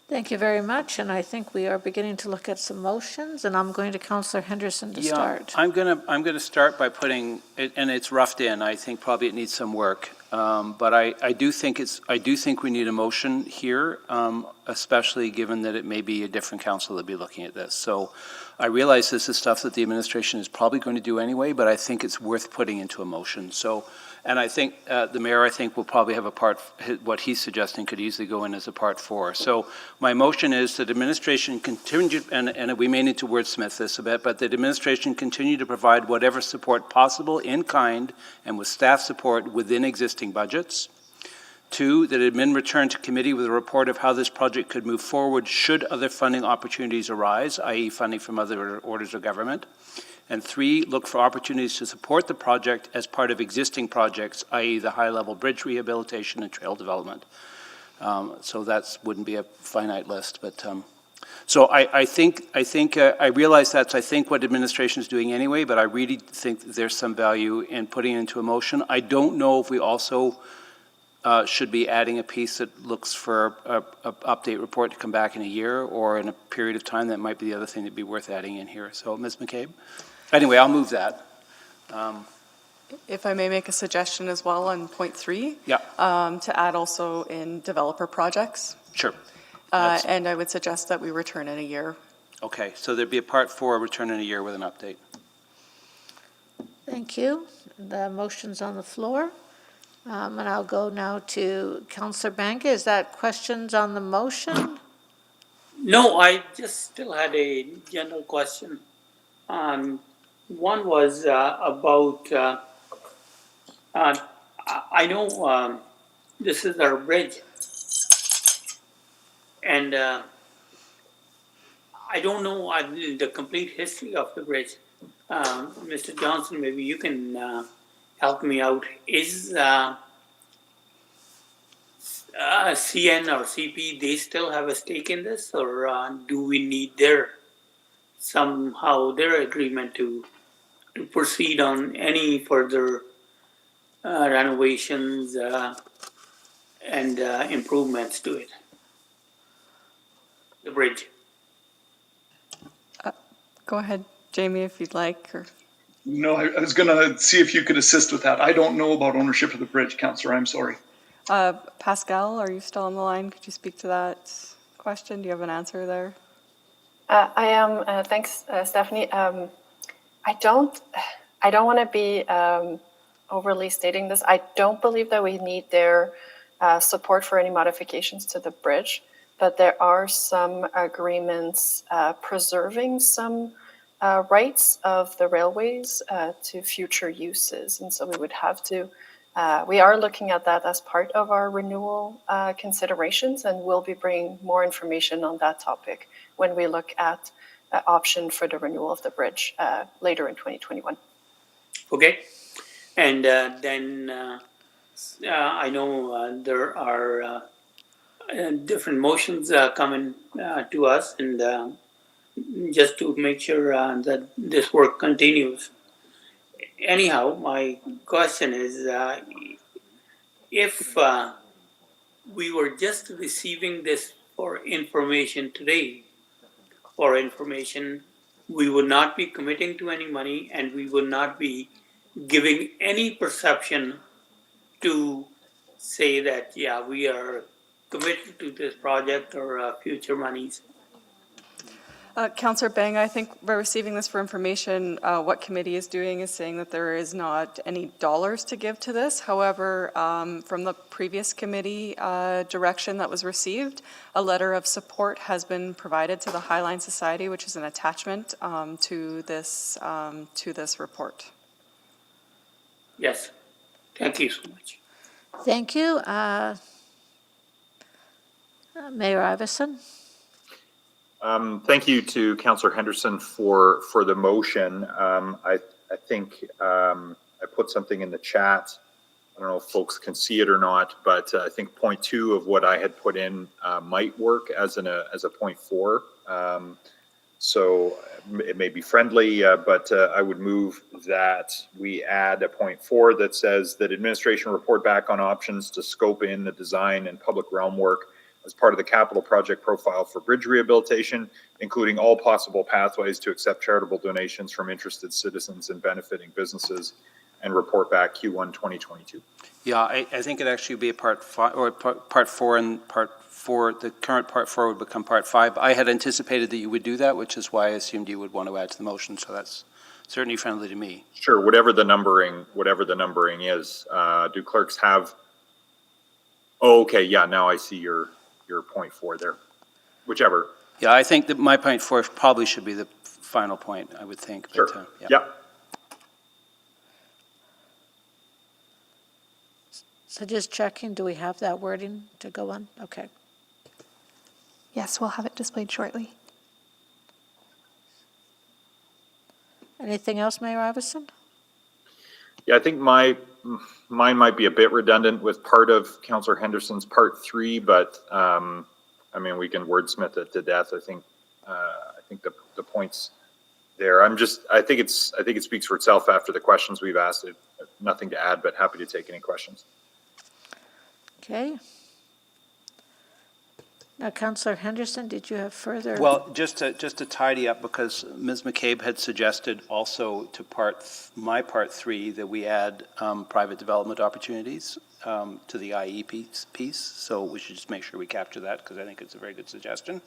Thank you very much, and I think we are beginning to look at some motions, and I'm going to Councillor Henderson to start. I'm gonna start by putting it, and it's roughed in. I think probably it needs some work, but I do think we need a motion here, especially given that it may be a different council that'll be looking at this. So I realize this is stuff that the administration is probably going to do anyway, but I think it's worth putting into a motion. So. And I think the mayor, I think, will probably have what he's suggesting could easily go in as a part 4. So my motion is that administration continue, and we may need to wordsmith this a bit, but that administration continue to provide whatever support possible in kind and with staff support within existing budgets. 2, that admin return to committee with a report of how this project could move forward should other funding opportunities arise, i.e. funding from other orders of government. And 3, look for opportunities to support the project as part of existing projects, i.e. the high-level bridge rehabilitation and trail development. So that wouldn't be a finite list, but so I think I realize that's what administration is doing anyway, but I really think that there's some value in putting it into a motion. I don't know if we also should be adding a piece that looks for a update report to come back in a year or in a period of time. That might be the other thing that'd be worth adding in here. So, Ms. McCabe? Anyway, I'll move that. If I may make a suggestion as well on point 3, Yeah. To add also in developer projects. Sure. And I would suggest that we return in a year. Okay, so there'd be a part 4, return in a year with an update. Thank you. The motion's on the floor. And I'll go now to Councillor Banga. Is that questions on the motion? No, I just still had a general question. One was about, I know this is our bridge, and I don't know the complete history of the bridge. Mr. Johnson, maybe you can help me out. Is CN or CP, they still have a stake in this, or do we need their agreement to proceed on any further renovations and improvements to it, the bridge? Go ahead, Jamie, if you'd like. Or... No, I was going to see if you could assist with that. I don't know about ownership of the bridge, Councillor. I'm sorry. Pascal, are you still on the line? Could you speak to that question? Do you have an answer there? I am. Thanks, Stephanie. I don't want to be overly stating this. I don't believe that we need their support for any modifications to the bridge, but there are some agreements preserving some rights of the railways to future uses, and so we would have to. We are looking at that as part of our renewal considerations, and we'll be bringing more information on that topic when we look at option for the renewal of the bridge later in 2021. Okay, and then I know there are different motions coming to us, and just to make sure that this work continues. Anyhow, my question is, if we were just receiving this for information today, we would not be committing to any money, and we would not be giving any perception to say that, yeah, we are committed to this project or future monies. Councillor Bang, I think by receiving this for information, what committee is doing is saying that there is not any dollars to give to this. However, from the previous committee direction that was received, a letter of support has been provided to the Highline Society, which is an attachment to this report. Yes, thank you so much. Thank you. Mayor Iveson? Thank you to Councillor Henderson for the motion. I think I put something in the chat. I don't know if folks can see it or not, but I think point 2 of what I had put in might work as a point 4. So it may be friendly, but I would move that we add a point 4 that says that administration report back on options to scope in the design and public realm work as part of the capital project profile for bridge rehabilitation, including all possible pathways to accept charitable donations from interested citizens and benefiting businesses, and report back Q1 2022. Yeah, I think it actually would be a part 5, or part 4, and part 4, the current part 4 would become part 5. I had anticipated that you would do that, which is why I assumed you would want to add to the motion, so that's certainly friendly to me. Sure, whatever the numbering is. Do clerks have? Oh, okay, yeah, now I see your point 4 there. Whichever. Yeah, I think that my point 4 probably should be the final point, I would think. Sure, but, yeah. Yep. So just checking, do we have that wording to go on? Okay. Yes, we'll have it displayed shortly. Anything else, Mayor Iveson? Yeah, I think mine might be a bit redundant with part of Councillor Henderson's part 3, but I mean, we can wordsmith it to death. I think the points there. I think it speaks for itself after the questions we've asked. Nothing to add, but happy to take any questions. Okay. Now, Councillor Henderson, did you have further? Well, just to tidy up, because Ms. McCabe had suggested also to my part 3 that we add private development opportunities to the IE piece. So we should just make sure we capture that, because I think it's a very good suggestion.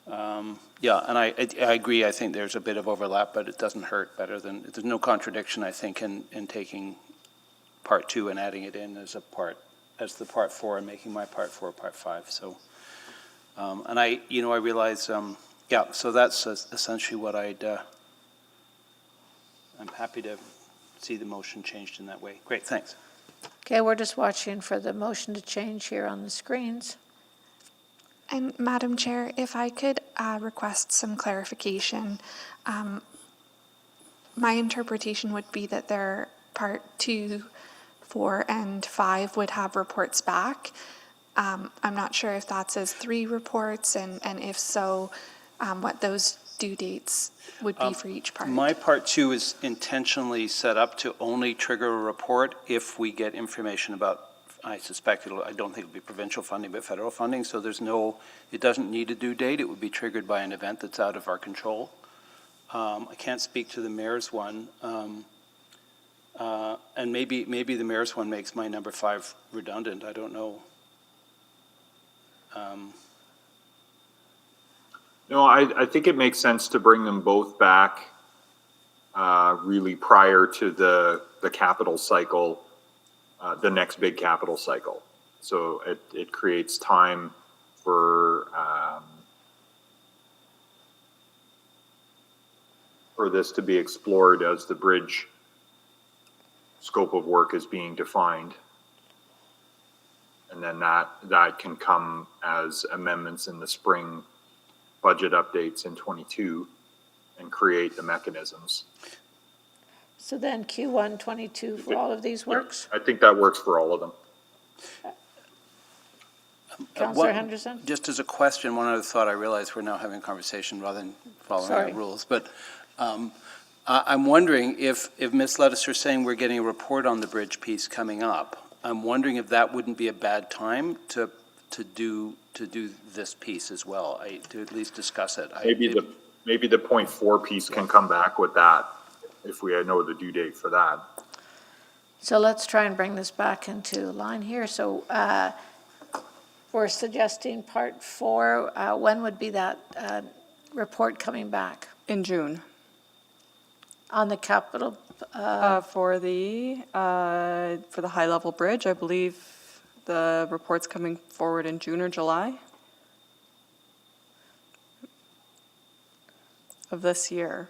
Yeah, and I agree. I think there's a bit of overlap, but it doesn't hurt better than, there's no contradiction, I think, in taking part 2 and adding it in as the part 4 and making my part 4 part 5. So, and I realize, yeah, so that's essentially what I'm happy to see the motion changed in that way. Great, thanks. Okay, we're just watching for the motion to change here on the screens. And Madam Chair, if I could request some clarification. My interpretation would be that their part 2, 4, and 5 would have reports back. I'm not sure if that says 3 reports, and if so, what those due dates would be for each part. My part 2 is intentionally set up to only trigger a report if we get information about, I suspect I don't think it'll be provincial funding, but federal funding. So it doesn't need a due date. It would be triggered by an event that's out of our control. I can't speak to the mayor's one. And maybe the mayor's one makes my number 5 redundant. I don't know. No, I think it makes sense to bring them both back really prior to the capital cycle, the next big capital cycle. So it creates time for this to be explored as the bridge scope of work is being defined. And then that can come as amendments in the spring budget updates in 22 and create the mechanisms. So then Q1 22 for all of these works? I think that works for all of them. Councillor Henderson? Just as a question, one other thought, I realize we're now having a conversation rather than following Sorry. our rules, but I'm wondering if Ms. Lettiser is saying we're getting a report on the bridge piece coming up, I'm wondering if that wouldn't be a bad time to do this piece as well, to at least discuss it. Maybe the 0.4 piece can come back with that if we know the due date for that. So let's try and bring this back into line here. So we're suggesting part 4. When would be that report coming back? In June. On the capital? For the high-level bridge, I believe the report's coming forward in June or July of this year.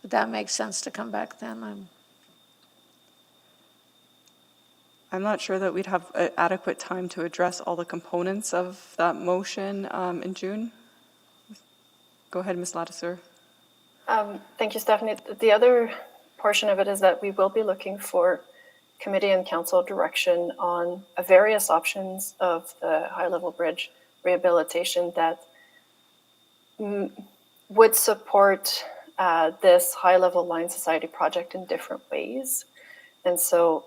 Would that make sense to come back then? I'm not sure that we'd have adequate time to address all the components of that motion in June. Go ahead, Ms. Lattiser. Thank you, Stephanie. The other portion of it is that we will be looking for committee and council direction on various options of the high-level bridge rehabilitation that would support this high-level line society project in different ways. And so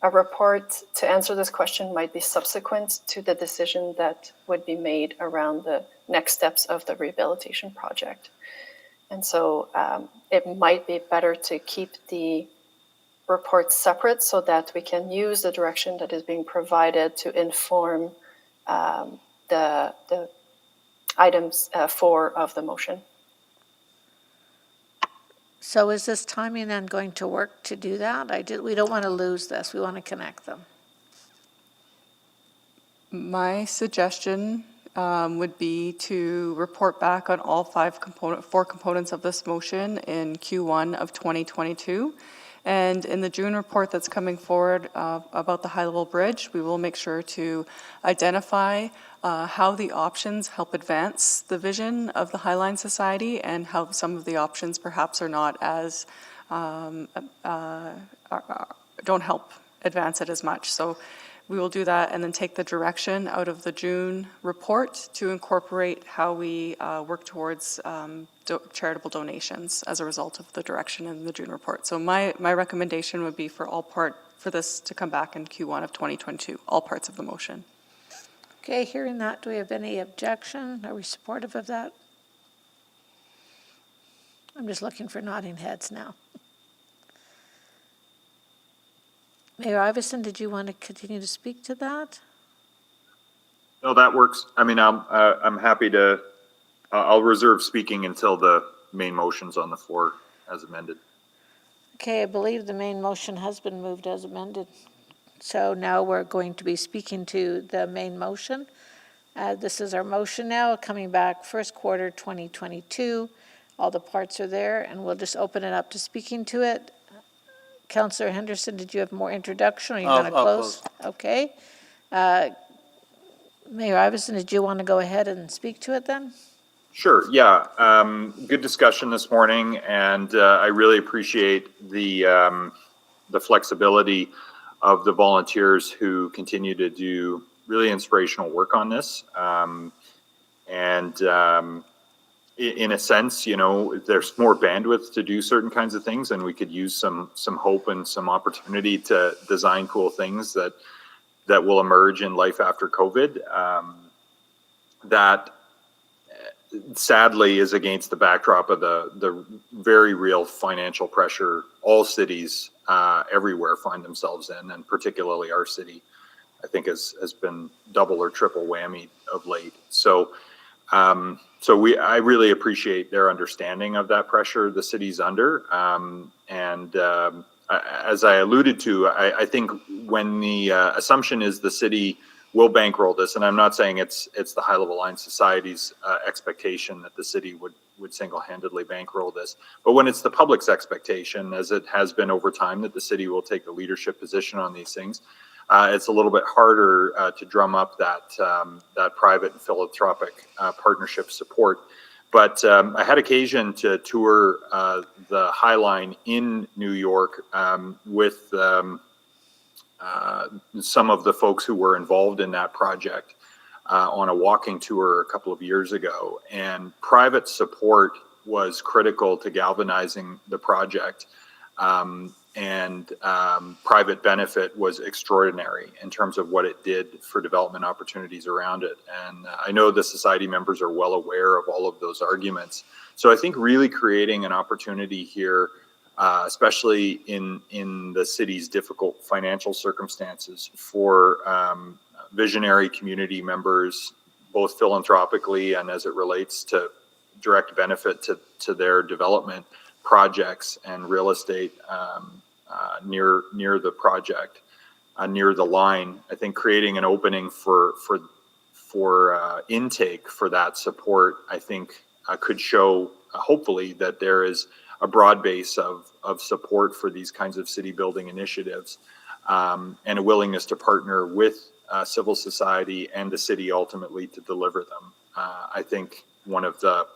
a report to answer this question might be subsequent to the decision that would be made around the next steps of the rehabilitation project. And so it might be better to keep the reports separate so that we can use the direction that is being provided to inform the items 4 of the motion. So is this timing then going to work to do that? We don't want to lose this. We want to connect them. My suggestion would be to report back on all 4 components of this motion in Q1 of 2022. And in the June report that's coming forward about the high-level bridge, we will make sure to identify how the options help advance the vision of the Highline Society and how some of the options perhaps are not as, don't help advance it as much. So we will do that and then take the direction out of the June report to incorporate how we work towards charitable donations as a result of the direction in the June report. So my recommendation would be for this to come back in Q1 of 2022, all parts of the motion. Okay, hearing that, do we have any objection? Are we supportive of that? I'm just looking for nodding heads now. Mayor Iveson, did you want to continue to speak to that? No, that works. I mean, I'm happy to, I'll reserve speaking until the main motion's on the floor as amended. Okay, I believe the main motion has been moved as amended. So now we're going to be speaking to the main motion. This is our motion now, coming back first quarter 2022. All the parts are there, and we'll just open it up to speaking to it. Councillor Henderson, did you have more introduction, or are you going to close? Okay. Mayor Iveson, did you want to go ahead and speak to it then? Sure, yeah. Good discussion this morning, and I really appreciate the flexibility of the volunteers who continue to do really inspirational work on this. In a sense, you know, there's more bandwidth to do certain kinds of things, and we could use some hope and some opportunity to design cool things that will emerge in life after COVID. That sadly is against the backdrop of the very real financial pressure all cities everywhere find themselves in, and particularly our city, I think has been double or triple whammy of late. So So I really appreciate their understanding of that pressure the city's under. As I alluded to, I think when the assumption is the city will bankroll this, and I'm not saying it's the High Level Line Society's expectation that the city would single-handedly bankroll this, but when it's the public's expectation, as it has been over time, that the city will take a leadership position on these things, it's a little bit harder to drum up that private and philanthropic partnership support. But I had occasion to tour the High Line in New York with some of the folks who were involved in that project on a walking tour a couple of years ago. And private support was critical to galvanizing the project. Private benefit was extraordinary in terms of what it did for development opportunities around it. And I know the society members are well aware of all of those arguments. So I think really creating an opportunity here, especially in the city's difficult financial circumstances, for visionary community members, both philanthropically and as it relates to direct benefit to their development projects and real estate near the project, near the line. I think creating an opening for intake for that support, I think could show hopefully that there is a broad base of support for these kinds of city building initiatives, and a willingness to partner with civil society and the city ultimately to deliver them. I think one of the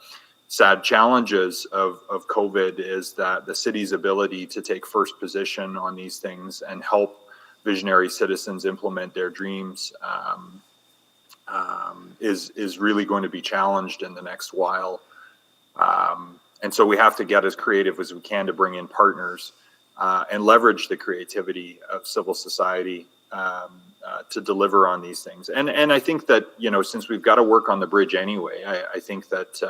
sad challenges of COVID is that the city's ability to take first position on these things and help visionary citizens implement their dreams is really going to be challenged in the next while. And so we have to get as creative as we can to bring in partners and leverage the creativity of civil society to deliver on these things. And I think that, since we've got to work on the bridge anyway, I think that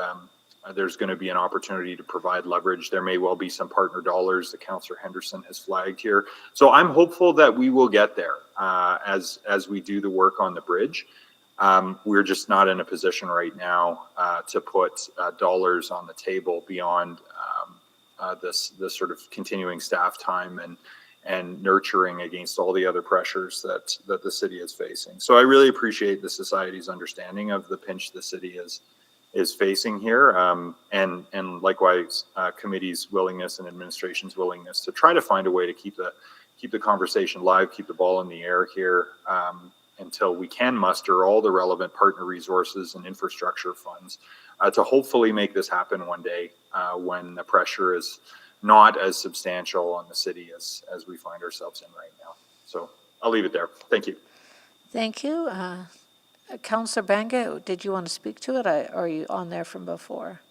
there's going to be an opportunity to provide leverage. There may well be some partner dollars that Councillor Henderson has flagged here. So I'm hopeful that we will get there as we do the work on the bridge. We're just not in a position right now to put dollars on the table beyond this sort of continuing staff time and nurturing against all the other pressures that the city is facing. So I really appreciate the society's understanding of the pinch the city is facing here, and likewise committee's willingness and administration's willingness to try to find a way to keep the conversation live, keep the ball in the air here, until we can muster all the relevant partner resources and infrastructure funds to hopefully make this happen one day when the pressure is not as substantial on the city as we find ourselves in right now. So I'll leave it there. Thank you. Thank you. Councillor Banga, did you want to speak to it, or are you on there from before?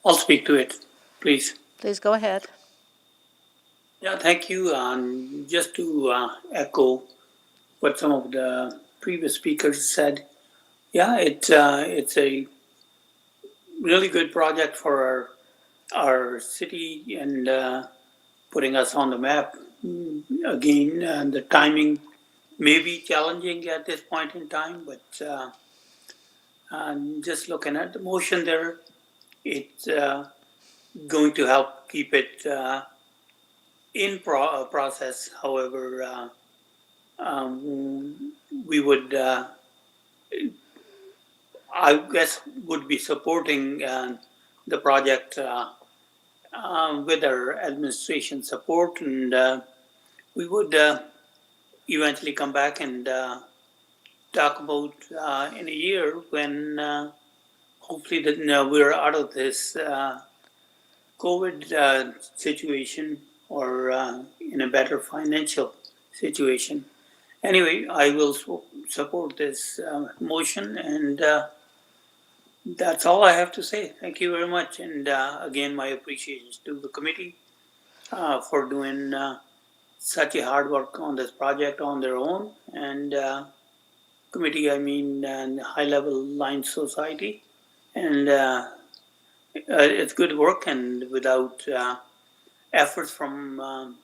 I'll speak to it, please. Please go ahead. Yeah, thank you. Just to echo what some of the previous speakers said, yeah, it's a really good project for our city and putting us on the map. Again, the timing may be challenging at this point in time, but just looking at the motion there, it's going to help keep it in process. However, we would, I guess, would be supporting the project with our administration support, and we would eventually come back and talk about in a year when hopefully we're out of this COVID situation, or in a better financial situation. Anyway, I will support this motion, and that's all I have to say. Thank you very much. And again, my appreciations to the committee for doing such a hard work on this project on their own. And committee, I mean, High Level Line Society. And it's good work, and without efforts from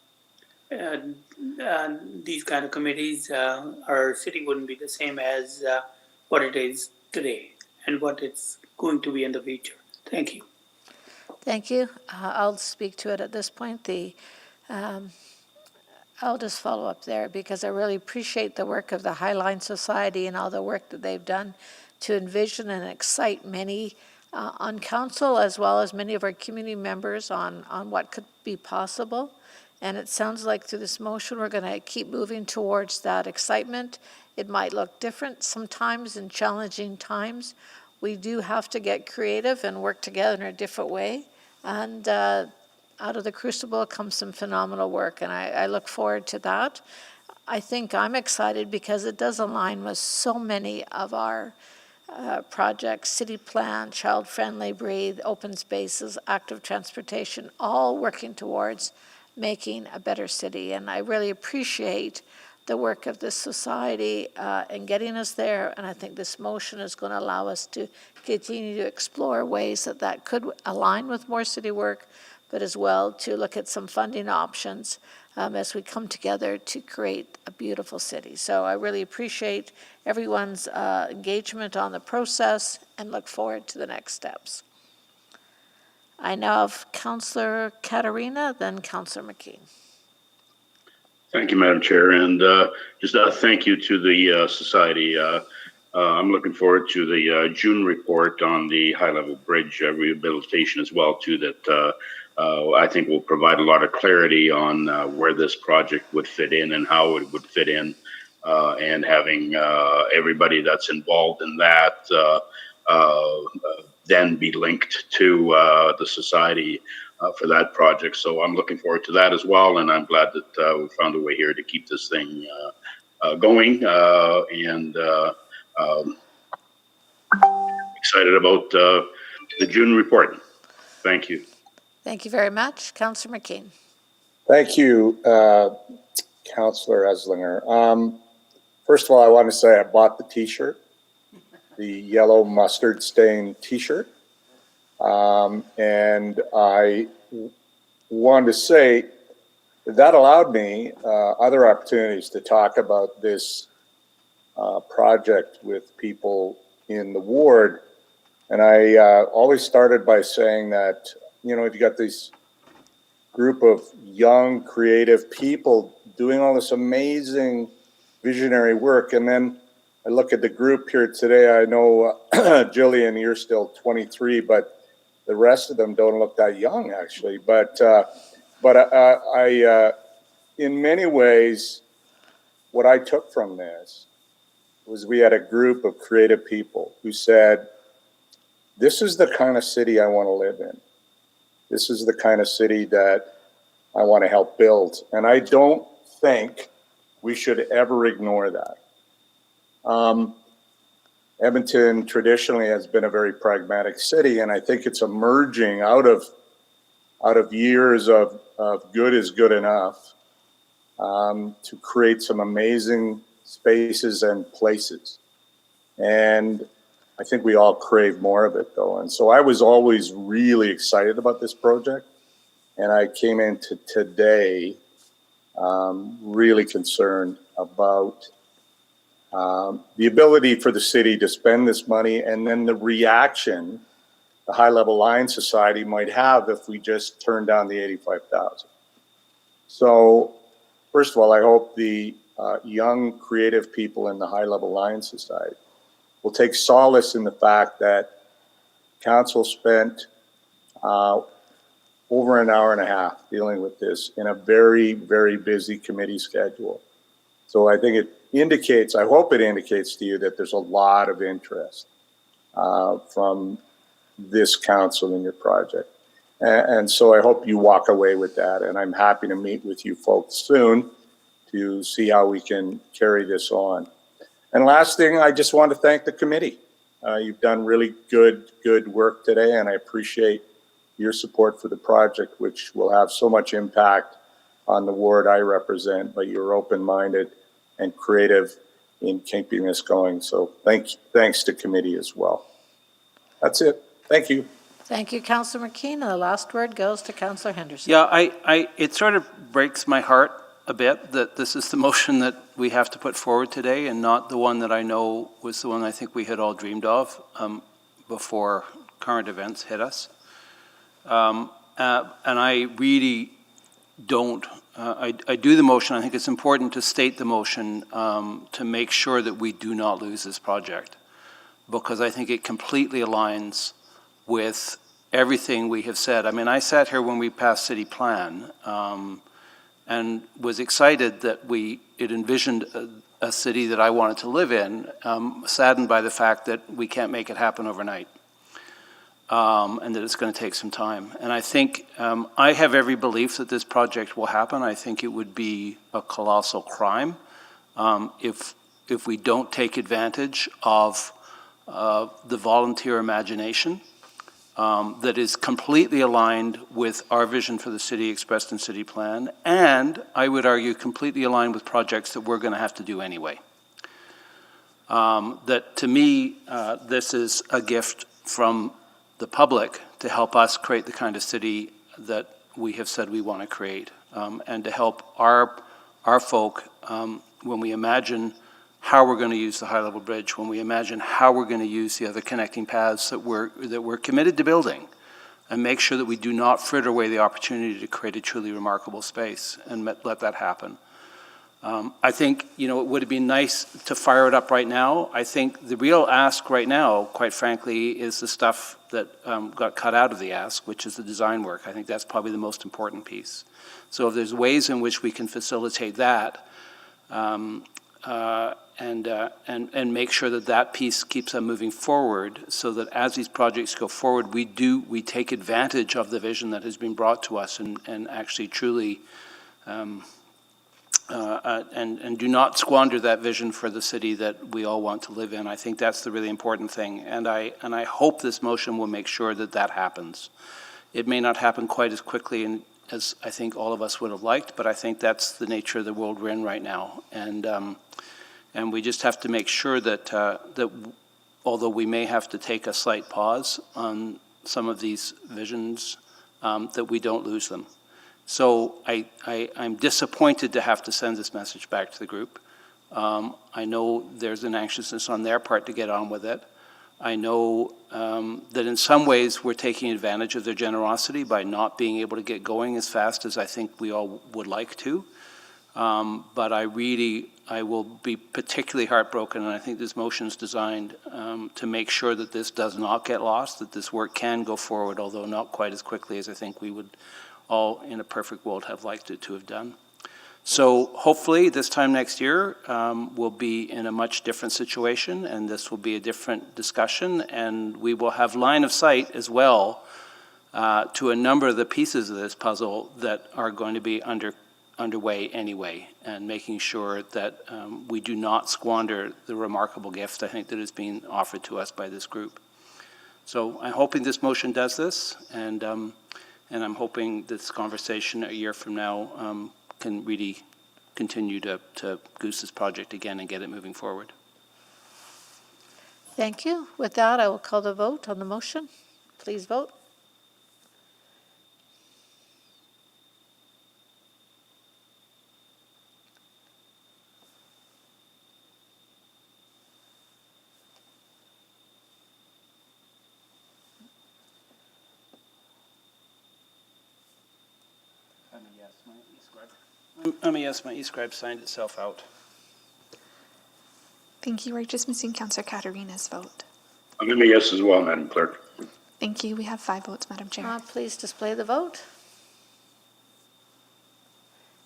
these kind of committees, our city wouldn't be the same as what it is today and what it's going to be in the future. Thank you. Thank you. I'll speak to it at this point. I'll just follow up there because I really appreciate the work of the Highline Society and all the work that they've done to envision and excite many on council as well as many of our community members on what could be possible. And it sounds like through this motion, we're going to keep moving towards that excitement. It might look different sometimes in challenging times. We do have to get creative and work together in a different way. And out of the crucible comes some phenomenal work, and I look forward to that. I think I'm excited because it does align with so many of our projects, city plan, child-friendly, breathe, open spaces, active transportation, all working towards making a better city. And I really appreciate the work of this society in getting us there. And I think this motion is going to allow us to continue to explore ways that could align with more city work, but as well to look at some funding options as we come together to create a beautiful city. So I really appreciate everyone's engagement on the process and look forward to the next steps. I now have Councillor Katarina, then Councillor McKean. Thank you, Madam Chair, and just a thank you to the Society. I'm looking forward to the June report on the high-level bridge rehabilitation as well, too, that I think will provide a lot of clarity on where this project would fit in and how it would fit in, and having everybody that's involved in that then be linked to the Society for that project. So I'm looking forward to that as well, and I'm glad that we found a way here to keep this thing going, and excited about the June report. Thank you. Thank you very much. Councillor McKean. Thank you, Councillor Eslinger. First of all, I want to say I bought the t-shirt, the yellow mustard stained t-shirt. And I wanted to say that allowed me other opportunities to talk about this project with people in the ward. And I always started by saying that, you know, you got this group of young, creative people doing all this amazing visionary work. And then I look at the group here today. I know, Jillian, you're still 23, but the rest of them don't look that young, actually. But I in many ways, what I took from this was we had a group of creative people who said, this is the kind of city I want to live in. This is the kind of city that I want to help build. And I don't think we should ever ignore that. Edmonton traditionally has been a very pragmatic city, and I think it's emerging out of years of good is good enough to create some amazing spaces and places. And I think we all crave more of it, though. And so I was always really excited about this project, and I came into today really concerned about the ability for the city to spend this money, and then the reaction the High Level Line Society might have if we just turn down the $85,000. So, first of all, I hope the young, creative people in the High Level Line Society will take solace in the fact that council spent over an hour and a half dealing with this in a very, very busy committee schedule. So I think it indicates, I hope it indicates to you that there's a lot of interest from this council in your project. And so I hope you walk away with that. And I'm happy to meet with you folks soon to see how we can carry this on. And last thing, I just want to thank the committee. You've done really good work today, and I appreciate your support for the project, which will have so much impact on the ward I represent, but you're open-minded and creative in keeping this going. So thanks to committee as well. That's it. Thank you. Thank you, Councillor McKean. And the last word goes to Councillor Henderson. Yeah, it sort of breaks my heart a bit that this is the motion that we have to put forward today and not the one that I know was the one I think we had all dreamed of before current events hit us. And I really don't, I do the motion. I think it's important to state the motion to make sure that we do not lose this project, because I think it completely aligns with everything we have said. I mean, I sat here when we passed city plan and was excited that it envisioned a city that I wanted to live in, saddened by the fact that we can't make it happen overnight, and that it's going to take some time. And I think I have every belief that this project will happen. I think it would be a colossal crime if we don't take advantage of the volunteer imagination that is completely aligned with our vision for the city expressed in city plan, and I would argue completely aligned with projects that we're going to have to do anyway. That to me, this is a gift from the public to help us create the kind of city that we have said we want to create, and to help our folk when we imagine how we're going to use the high-level bridge, when we imagine how we're going to use the other connecting paths that we're committed to building, and make sure that we do not fritter away the opportunity to create a truly remarkable space and let that happen. I think, it would be nice to fire it up right now. I think the real ask right now, quite frankly, is the stuff that got cut out of the ask, which is the design work. I think that's probably the most important piece. So if there's ways in which we can facilitate that, and make sure that that piece keeps on moving forward, so that as these projects go forward, we take advantage of the vision that has been brought to us and actually truly and do not squander that vision for the city that we all want to live in. I think that's the really important thing, and I hope this motion will make sure that that happens. It may not happen quite as quickly as I think all of us would have liked, but I think that's the nature of the world we're in right now, and we just have to make sure that although we may have to take a slight pause on some of these visions, that we don't lose them. So I'm disappointed to have to send this message back to the group. I know there's an anxiousness on their part to get on with it. I know that in some ways we're taking advantage of their generosity by not being able to get going as fast as I think we all would like to. But I will be particularly heartbroken, and I think this motion is designed to make sure that this does not get lost, that this work can go forward, although not quite as quickly as I think we would all in a perfect world have liked it to have done. So hopefully this time next year we'll be in a much different situation, and this will be a different discussion, and we will have line of sight as well to a number of the pieces of this puzzle that are going to be underway anyway, and making sure that we do not squander the remarkable gift I think that is being offered to us by this group. So I'm hoping this motion does this, and I'm hoping this conversation a year from now can really continue to goose this project again and get it moving forward. Thank you. With that, I will call the vote on the motion. Please vote. I'm a yes, my e-scribe signed itself out. Thank you. We're just missing Councillor Katarina's vote. I'm a yes as well, Madam Clerk. Thank you. We have 5 votes, Madam Chair. Please display the vote.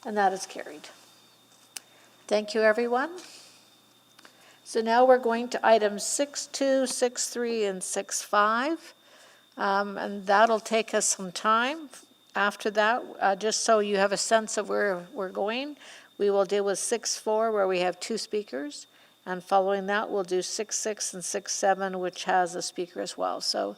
And that is carried. Thank you, everyone. So now we're going to items 6.2, 6.3, and 6.5. And that'll take us some time. After that, just so you have a sense of where we're going, we will deal with 6.4, where we have 2 speakers. And following that, we'll do 6.6 and 6.7, which has a speaker as well. So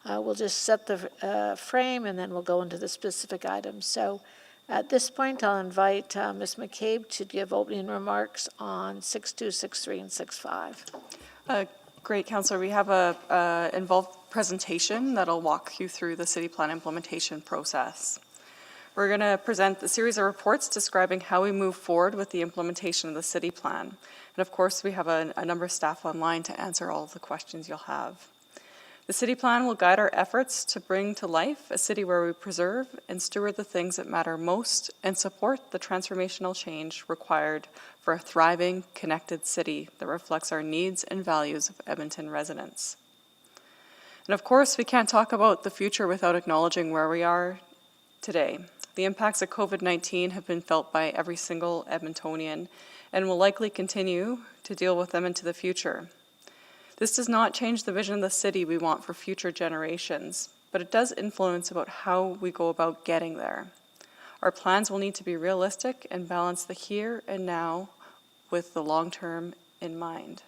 we'll just set the frame, and then we'll go into the specific items. So at this point, I'll invite Ms. McCabe to give opening remarks on 6.2, 6.3, and 6.5. Great, Councillor. We have a involved presentation that'll walk you through the city plan implementation process. We're going to present a series of reports describing how we move forward with the implementation of the city plan. And of course, we have a number of staff online to answer all of the questions you'll have. The city plan will guide our efforts to bring to life a city where we preserve and steward the things that matter most and support the transformational change required for a thriving, connected city that reflects our needs and values of Edmonton residents. And of course, we can't talk about the future without acknowledging where we are today. The impacts of COVID-19 have been felt by every single Edmontonian and will likely continue to deal with them into the future. This does not change the vision of the city we want for future generations, but it does influence about how we go about getting there. Our plans will need to be realistic and balance the here and now with the long term in mind.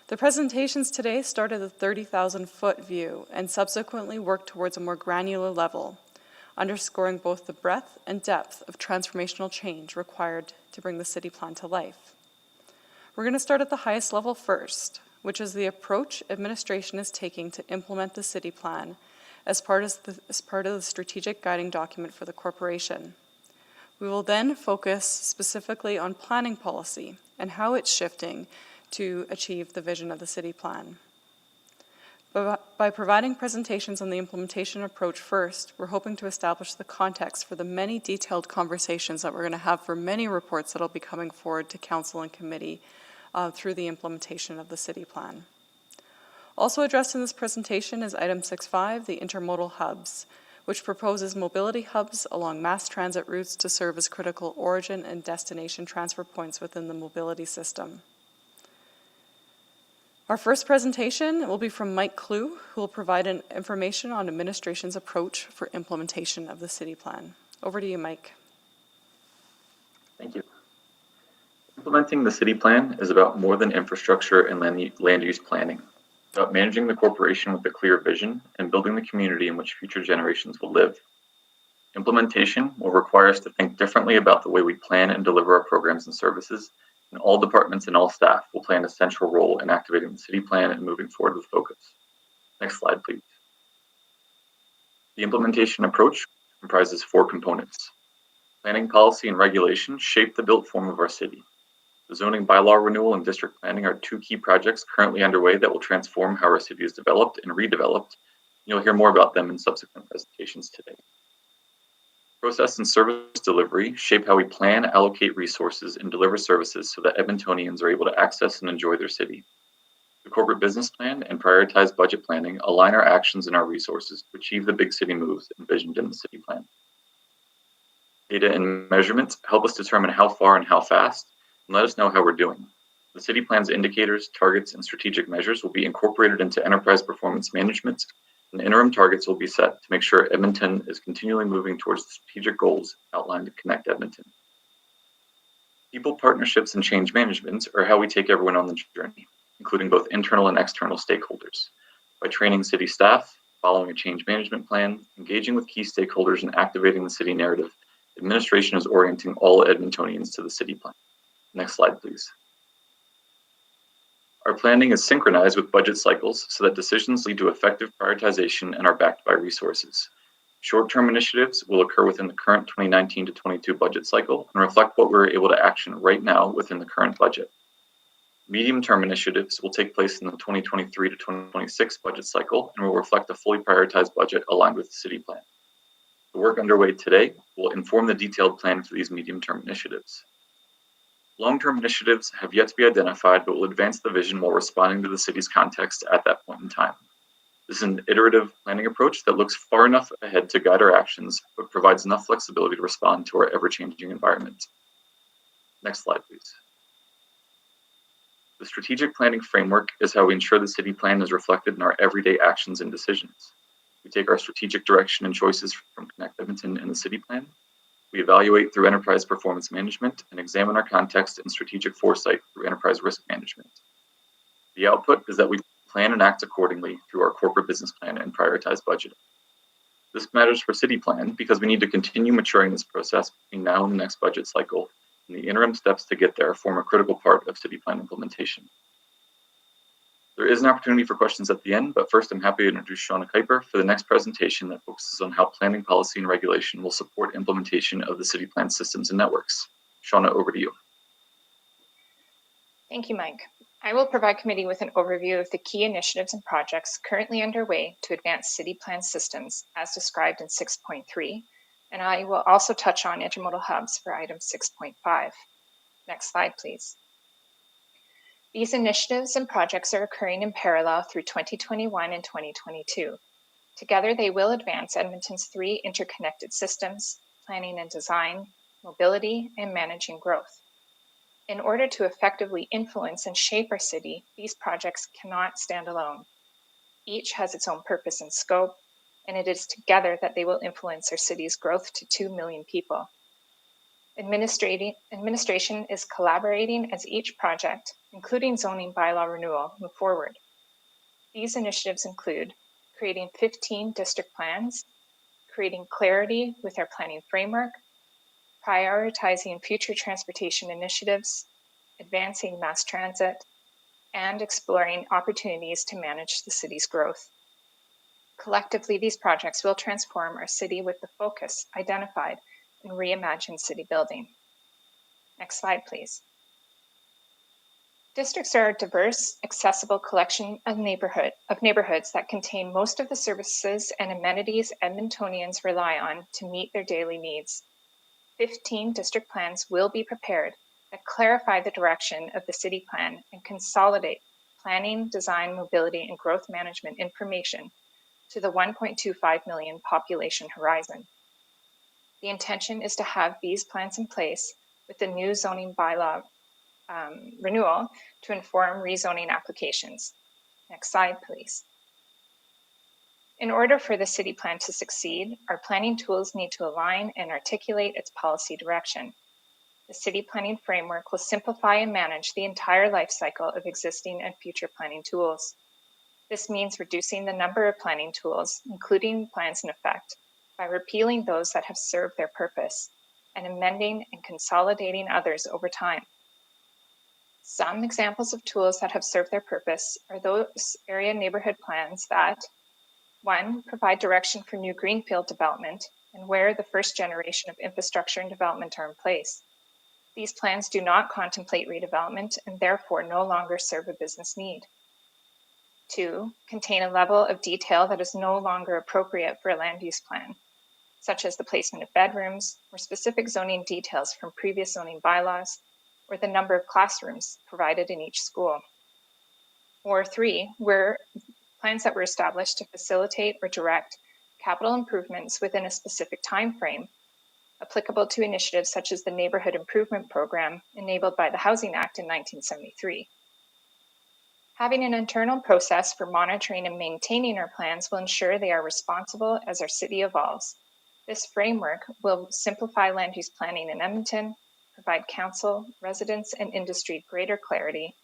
The presentations today start at the 30,000-foot view and subsequently work towards a more granular level, underscoring both the breadth and depth of transformational change required to bring the city plan to life. We're going to start at the highest level first, which is the approach administration is taking to implement the city plan as part of the strategic guiding document for the corporation. We will then focus specifically on planning policy and how it's shifting to achieve the vision of the city plan. By providing presentations on the implementation approach first, we're hoping to establish the context for the many detailed conversations that we're going to have for many reports that will be coming forward to council and committee through the implementation of the city plan. Also addressed in this presentation is item 6.5, the intermodal hubs, which proposes mobility hubs along mass transit routes to serve as critical origin and destination transfer points within the mobility system. Our first presentation will be from Mike Clue, who will provide information on administration's approach for implementation of the city plan. Over to you, Mike. Thank you. Implementing the city plan is about more than infrastructure and land use planning. It's about managing the corporation with a clear vision and building the community in which future generations will live. Implementation will require us to think differently about the way we plan and deliver our programs and services, and all departments and all staff will play an essential role in activating the city plan and moving forward with focus. Next slide, please. The implementation approach comprises 4 components. Planning, policy, and regulation shape the built form of our city. The zoning bylaw renewal and district planning are 2 key projects currently underway that will transform how our city is developed and redeveloped. You'll hear more about them in subsequent presentations today. Process and service delivery shape how we plan, allocate resources, and deliver services so that Edmontonians are able to access and enjoy their city. The corporate business plan and prioritized budget planning align our actions and our resources to achieve the big city moves envisioned in the city plan. Data and measurements help us determine how far and how fast, and let us know how we're doing. The city plan's indicators, targets, and strategic measures will be incorporated into enterprise performance management, and interim targets will be set to make sure Edmonton is continually moving towards the strategic goals outlined to Connect Edmonton. People, partnerships, and change management are how we take everyone on the journey, including both internal and external stakeholders. By training city staff, following a change management plan, engaging with key stakeholders, and activating the city narrative, administration is orienting all Edmontonians to the city plan. Next slide, please. Our planning is synchronized with budget cycles so that decisions lead to effective prioritization and are backed by resources. Short-term initiatives will occur within the current 2019 to 22 budget cycle and reflect what we're able to action right now within the current budget. Medium-term initiatives will take place in the 2023 to 2026 budget cycle and will reflect a fully prioritized budget aligned with the city plan. The work underway today will inform the detailed plan for these medium-term initiatives. Long-term initiatives have yet to be identified, but will advance the vision while responding to the city's context at that point in time. This is an iterative planning approach that looks far enough ahead to guide our actions, but provides enough flexibility to respond to our ever-changing environment. Next slide, please. The strategic planning framework is how we ensure the city plan is reflected in our everyday actions and decisions. We take our strategic direction and choices from Connect Edmonton and the city plan. We evaluate through enterprise performance management and examine our context and strategic foresight through enterprise risk management. The output is that we plan and act accordingly through our corporate business plan and prioritized budgeting. This matters for city plan because we need to continue maturing this process between now and the next budget cycle, and the interim steps to get there form a critical part of city plan implementation. There is an opportunity for questions at the end, but first I'm happy to introduce Shauna Kuiper for the next presentation that focuses on how planning policy and regulation will support implementation of the city plan systems and networks. Shauna, over to you. Thank you, Mike. I will provide committee with an overview of the key initiatives and projects currently underway to advance city plan systems as described in 6.3, and I will also touch on intermodal hubs for item 6.5. Next slide, please. These initiatives and projects are occurring in parallel through 2021 and 2022. Together, they will advance Edmonton's 3 interconnected systems: planning and design, mobility, and managing growth. In order to effectively influence and shape our city, these projects cannot stand alone. Each has its own purpose and scope, and it is together that they will influence our city's growth to 2 million people. Administration is collaborating as each project, including zoning bylaw renewal, move forward. These initiatives include creating 15 district plans, creating clarity with our planning framework, prioritizing future transportation initiatives, advancing mass transit, and exploring opportunities to manage the city's growth. Collectively, these projects will transform our city with the focus identified in reimagined city building. Next slide, please. Districts are a diverse, accessible collection of neighborhoods that contain most of the services and amenities Edmontonians rely on to meet their daily needs. 15 district plans will be prepared that clarify the direction of the city plan and consolidate planning, design, mobility, and growth management information to the 1.25 million population horizon. The intention is to have these plans in place with the new zoning bylaw renewal to inform rezoning applications. Next slide, please. In order for the city plan to succeed, our planning tools need to align and articulate its policy direction. The city planning framework will simplify and manage the entire life cycle of existing and future planning tools. This means reducing the number of planning tools, including plans in effect, by repealing those that have served their purpose and amending and consolidating others over time. Some examples of tools that have served their purpose are those area neighborhood plans that, 1, provide direction for new greenfield development and where the first generation of infrastructure and development are in place. These plans do not contemplate redevelopment and therefore no longer serve a business need. 2, contain a level of detail that is no longer appropriate for a land use plan, such as the placement of bedrooms or specific zoning details from previous zoning bylaws, or the number of classrooms provided in each school. Or 3, where plans that were established to facilitate or direct capital improvements within a specific time frame, applicable to initiatives such as the Neighborhood Improvement Program enabled by the Housing Act in 1973. Having an internal process for monitoring and maintaining our plans will ensure they are responsible as our city evolves. This framework will simplify land use planning in Edmonton, provide council, residents, and industry greater clarity,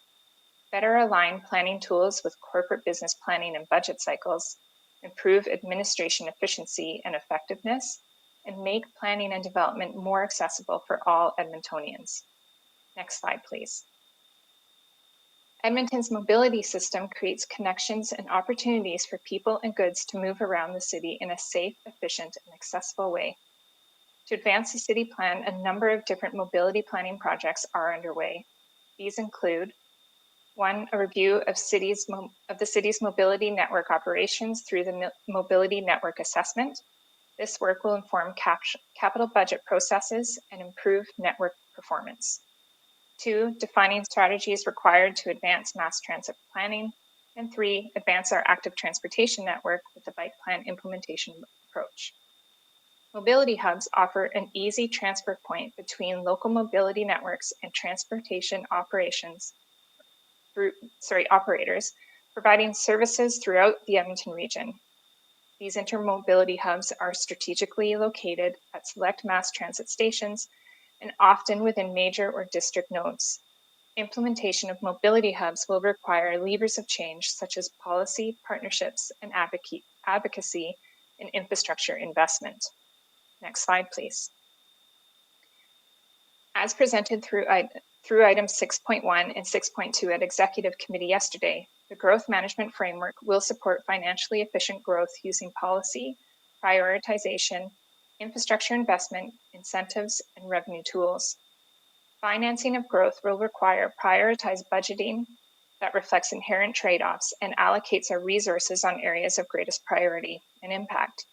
better align planning tools with corporate business planning and budget cycles, improve administration efficiency and effectiveness, and make planning and development more accessible for all Edmontonians. Next slide, please. Edmonton's mobility system creates connections and opportunities for people and goods to move around the city in a safe, efficient, and accessible way. To advance the city plan, a number of different mobility planning projects are underway. These include 1, a review of the city's mobility network operations through the Mobility Network Assessment. This work will inform capital budget processes and improve network performance. 2, defining strategies required to advance mass transit planning. And 3, advance our active transportation network with the bike plan implementation approach. Mobility hubs offer an easy transfer point between local mobility networks and transportation operators, providing services throughout the Edmonton region. These intermobility hubs are strategically located at select mass transit stations and often within major or district nodes. Implementation of mobility hubs will require levers of change such as policy, partnerships, and advocacy in infrastructure investment. Next slide, please. As presented through items 6.1 and 6.2 at Executive Committee yesterday, The growth management framework will support financially efficient growth using policy, prioritization, infrastructure investment, incentives, and revenue tools. Financing of growth will require prioritized budgeting that reflects inherent trade-offs and allocates our resources on areas of greatest priority and impact.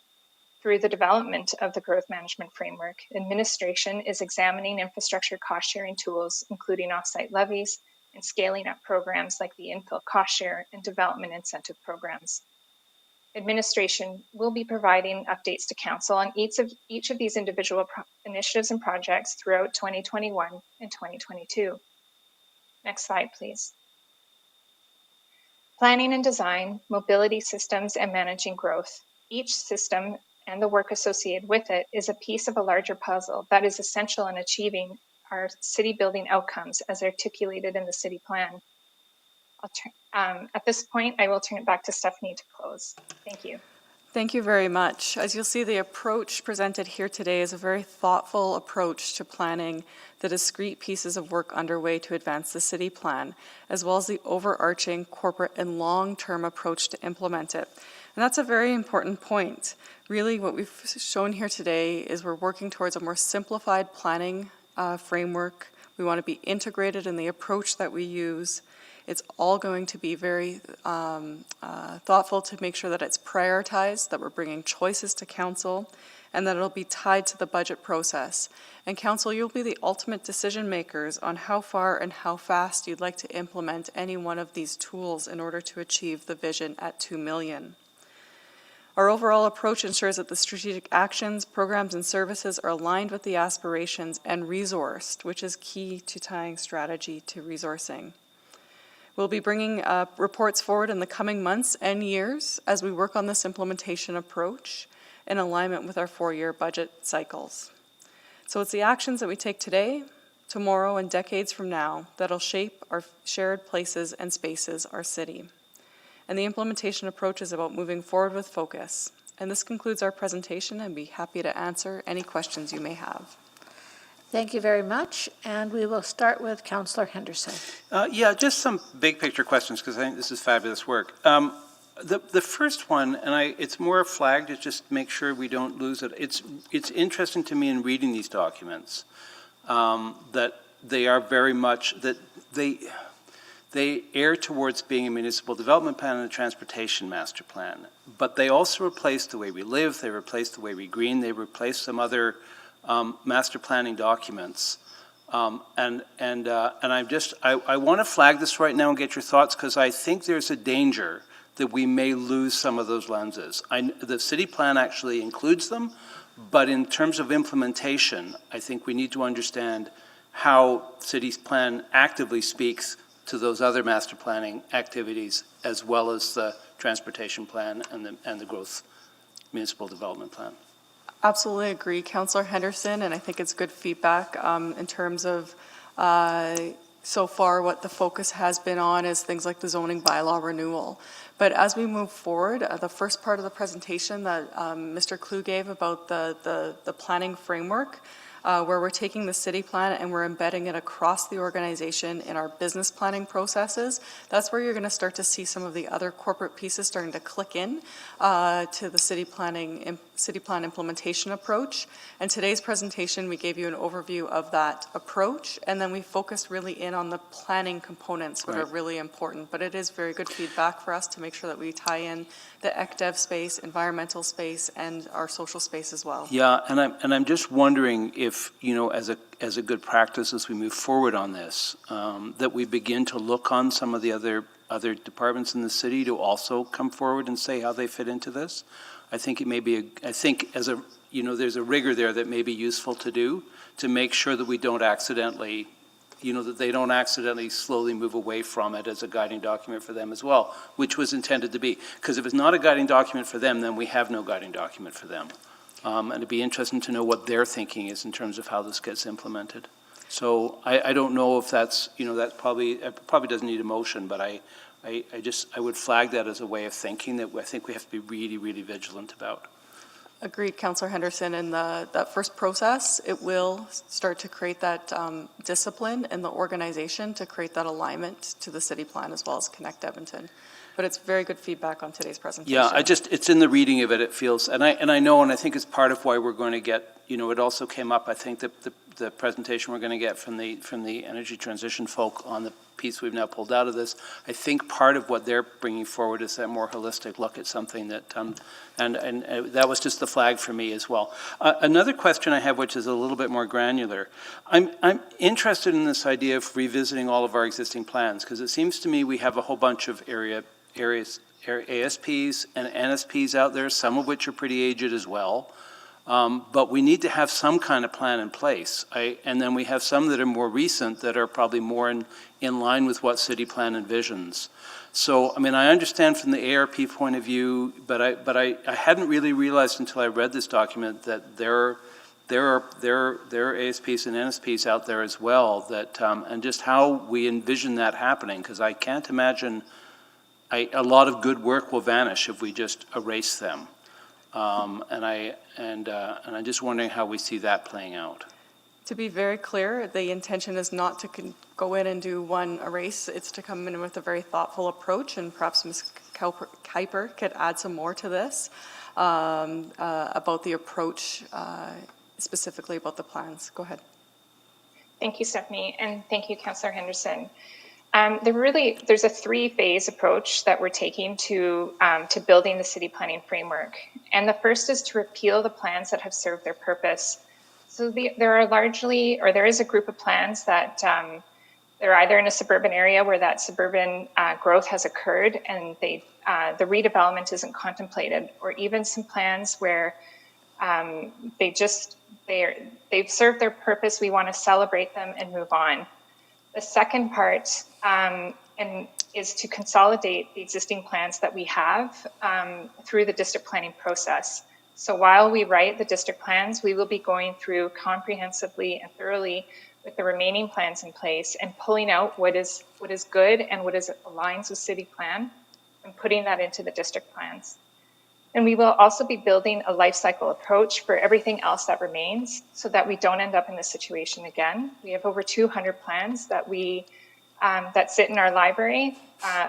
Through the development of the growth management framework, administration is examining infrastructure cost-sharing tools, including offsite levies, and scaling up programs like the infill cost share and development incentive programs. Administration will be providing updates to Council on each of these individual initiatives and projects throughout 2021 and 2022. Next slide, please. Planning and design, mobility systems, and managing growth. Each system and the work associated with it is a piece of a larger puzzle that is essential in achieving our city building outcomes as articulated in the city plan. At this point, I will turn it back to Stephanie to close. Thank you. Thank you very much. As you'll see, the approach presented here today is a very thoughtful approach to planning the discrete pieces of work underway to advance the city plan, as well as the overarching corporate and long-term approach to implement it. And that's a very important point. Really, what we've shown here today is we're working towards a more simplified planning framework. We want to be integrated in the approach that we use. It's all going to be very thoughtful to make sure that it's prioritized, that we're bringing choices to council, and that it'll be tied to the budget process. And council, you'll be the ultimate decision makers on how far and how fast you'd like to implement any one of these tools in order to achieve the vision at 2 million. Our overall approach ensures that the strategic actions, programs, and services are aligned with the aspirations and resourced, which is key to tying strategy to resourcing. We'll be bringing reports forward in the coming months and years as we work on this implementation approach in alignment with our 4-year budget cycles. So it's the actions that we take today, tomorrow, and decades from now that'll shape our shared places and spaces, our city. And the implementation approach is about moving forward with focus. And this concludes our presentation. I'd be happy to answer any questions you may have. Thank you very much, and we will start with Councillor Henderson. Yeah, just some big picture questions, because I think this is fabulous work. The first one, and it's more a flag to just make sure we don't lose it. It's interesting to me in reading these documents that they are very much, that they err towards being a municipal development plan and a transportation master plan. But they also replace the way we live, they replace the way we green, they replace some other master planning documents. I want to flag this right now and get your thoughts, because I think there's a danger that we may lose some of those lenses. The city plan actually includes them, but in terms of implementation, I think we need to understand how city's plan actively speaks to those other master planning activities, as well as the transportation plan and the growth municipal development plan. Absolutely agree, Councillor Henderson, and I think it's good feedback in terms of so far what the focus has been on is things like the zoning bylaw renewal. But as we move forward, the first part of the presentation that Mr. Clue gave about the planning framework, where we're taking the city plan and we're embedding it across the organization in our business planning processes, that's where you're going to start to see some of the other corporate pieces starting to click in to the city plan implementation approach. And today's presentation, we gave you an overview of that approach, and then we focused really in on the planning components, which are really important. But it is very good feedback for us to make sure that we tie in the ECDEV space, environmental space, and our social space as well. Yeah, and I'm just wondering if, as a good practice as we move forward on this, that we begin to look on some of the other departments in the city to also come forward and say how they fit into this. I think it may be there's a rigor there that may be useful to do to make sure that we don't accidentally, that they don't accidentally slowly move away from it as a guiding document for them as well, which was intended to be. Because if it's not a guiding document for them, then we have no guiding document for them. And it'd be interesting to know what their thinking is in terms of how this gets implemented. So I don't know if that's, that probably doesn't need a motion, but I would flag that as a way of thinking that I think we have to be really, really vigilant about. Agreed, Councillor Henderson. In that first process, it will start to create that discipline in the organization to create that alignment to the city plan as well as Connect Edmonton. But it's very good feedback on today's presentation. Yeah, it's in the reading of it, it feels, and I know, and I think it's part of why we're going to get, it also came up, I think, the presentation we're going to get from the energy transition folk on the piece we've now pulled out of this. I think part of what they're bringing forward is that more holistic look at something that, and that was just the flag for me as well. Another question I have, which is a little bit more granular, I'm interested in this idea of revisiting all of our existing plans, because it seems to me we have a whole bunch of ASPs and NSPs out there, some of which are pretty aged as well. But we need to have some kind of plan in place. And then we have some that are more recent that are probably more in line with what city plan envisions. So, I mean, I understand from the ARP point of view, but I hadn't really realized until I read this document that there are ASPs and NSPs out there as well, that, and just how we envision that happening, because I can't imagine a lot of good work will vanish if we just erase them. And I'm just wondering how we see that playing out. To be very clear, the intention is not to go in and do one erase. It's to come in with a very thoughtful approach, and perhaps Ms. Kuiper could add some more to this about the approach, specifically about the plans. Go ahead. Thank you, Stephanie, and thank you, Councillor Henderson. There's a three-phase approach that we're taking to building the city planning framework. And the first is to repeal the plans that have served their purpose. So there is a group of plans that they're either in a suburban area where that suburban growth has occurred and the redevelopment isn't contemplated, or even some plans where they've served their purpose. We want to celebrate them and move on. The second part is to consolidate the existing plans that we have through the district planning process. So while we write the district plans, we will be going through comprehensively and thoroughly with the remaining plans in place and pulling out what is good and what aligns with city plan and putting that into the district plans. And we will also be building a life cycle approach for everything else that remains so that we don't end up in this situation again. We have over 200 plans that that sit in our library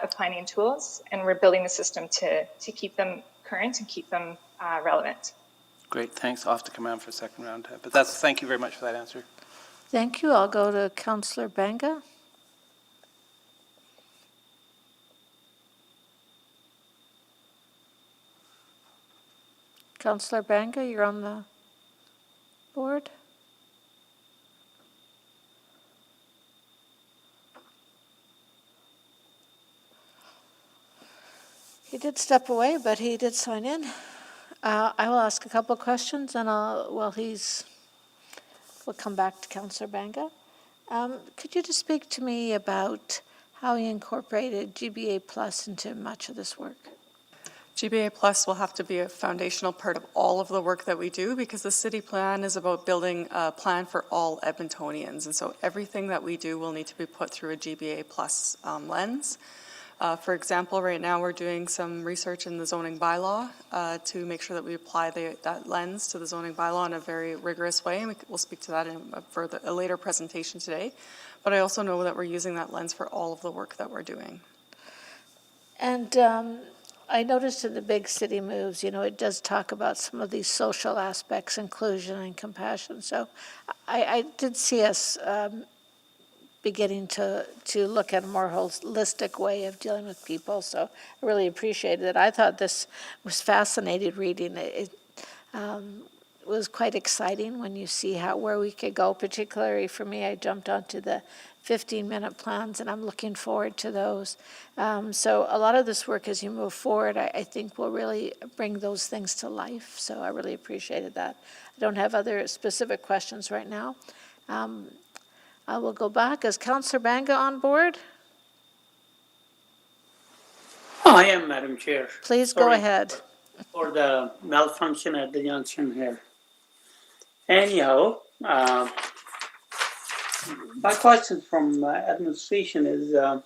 of planning tools, and we're building a system to keep them current and keep them relevant. Great, thanks. I'll have to come around for a second round. But thank you very much for that answer. Thank you. I'll go to Councillor Banga. Councillor Banga, you're on the board. He did step away, but he did sign in. I will ask a couple of questions, and we'll come back to Councillor Banga. Could you just speak to me about how you incorporated GBA Plus into much of this work? GBA Plus will have to be a foundational part of all of the work that we do, because the city plan is about building a plan for all Edmontonians. And so everything that we do will need to be put through a GBA Plus lens. For example, right now we're doing some research in the zoning bylaw to make sure that we apply that lens to the zoning bylaw in a very rigorous way. And we'll speak to that in a later presentation today. But I also know that we're using that lens for all of the work that we're doing. And I noticed in the big city moves, it does talk about some of these social aspects, inclusion and compassion. So I did see us beginning to look at a more holistic way of dealing with people. So I really appreciated it. I thought this was fascinating reading. It was quite exciting when you see where we could go. Particularly for me, I jumped onto the 15-minute plans, and I'm looking forward to those. So a lot of this work as you move forward, I think will really bring those things to life. So I really appreciated that. I don't have other specific questions right now. I will go back. Is Councillor Banga on board? I am, Madam Chair. Please go ahead. For the malfunction at the junction here. Anyhow, my question from administration is, I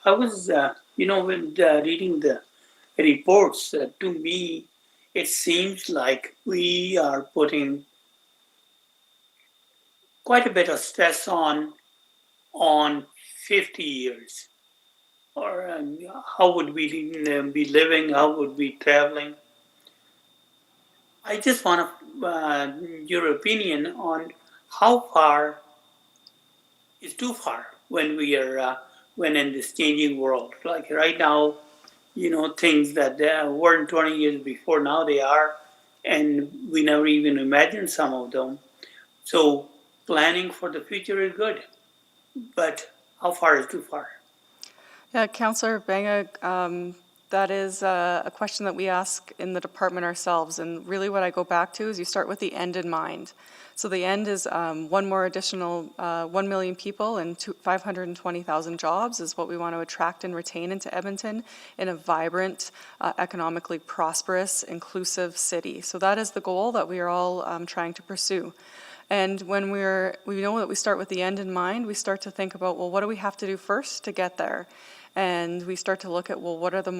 was, when reading the reports, to me, it seems like we are putting quite a bit of stress on 50 years. Or how would we be living? How would we be traveling? I just want your opinion on how far is too far when we are when in this changing world. Like right now, things that weren't 20 years before, now they are, and we never even imagined some of them. So planning for the future is good, but how far is too far? Yeah, Councillor Banga, that is a question that we ask in the department ourselves. And really what I go back to is you start with the end in mind. So the end is one more additional 1 million people and 520,000 jobs is what we want to attract and retain into Edmonton in a vibrant, economically prosperous, inclusive city. So that is the goal that we are all trying to pursue. And when we know that we start with the end in mind, we start to think about, well, what do we have to do first to get there? And we start to look at, well, what are the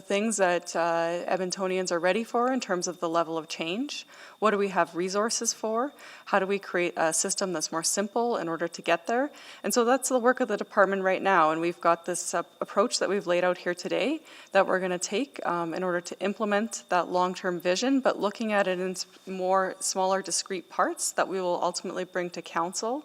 things that Edmontonians are ready for in terms of the level of change? What do we have resources for? How do we create a system that's more simple in order to get there? And so that's the work of the department right now. And we've got this approach that we've laid out here today that we're going to take in order to implement that long-term vision, but looking at it in smaller discrete parts that we will ultimately bring to council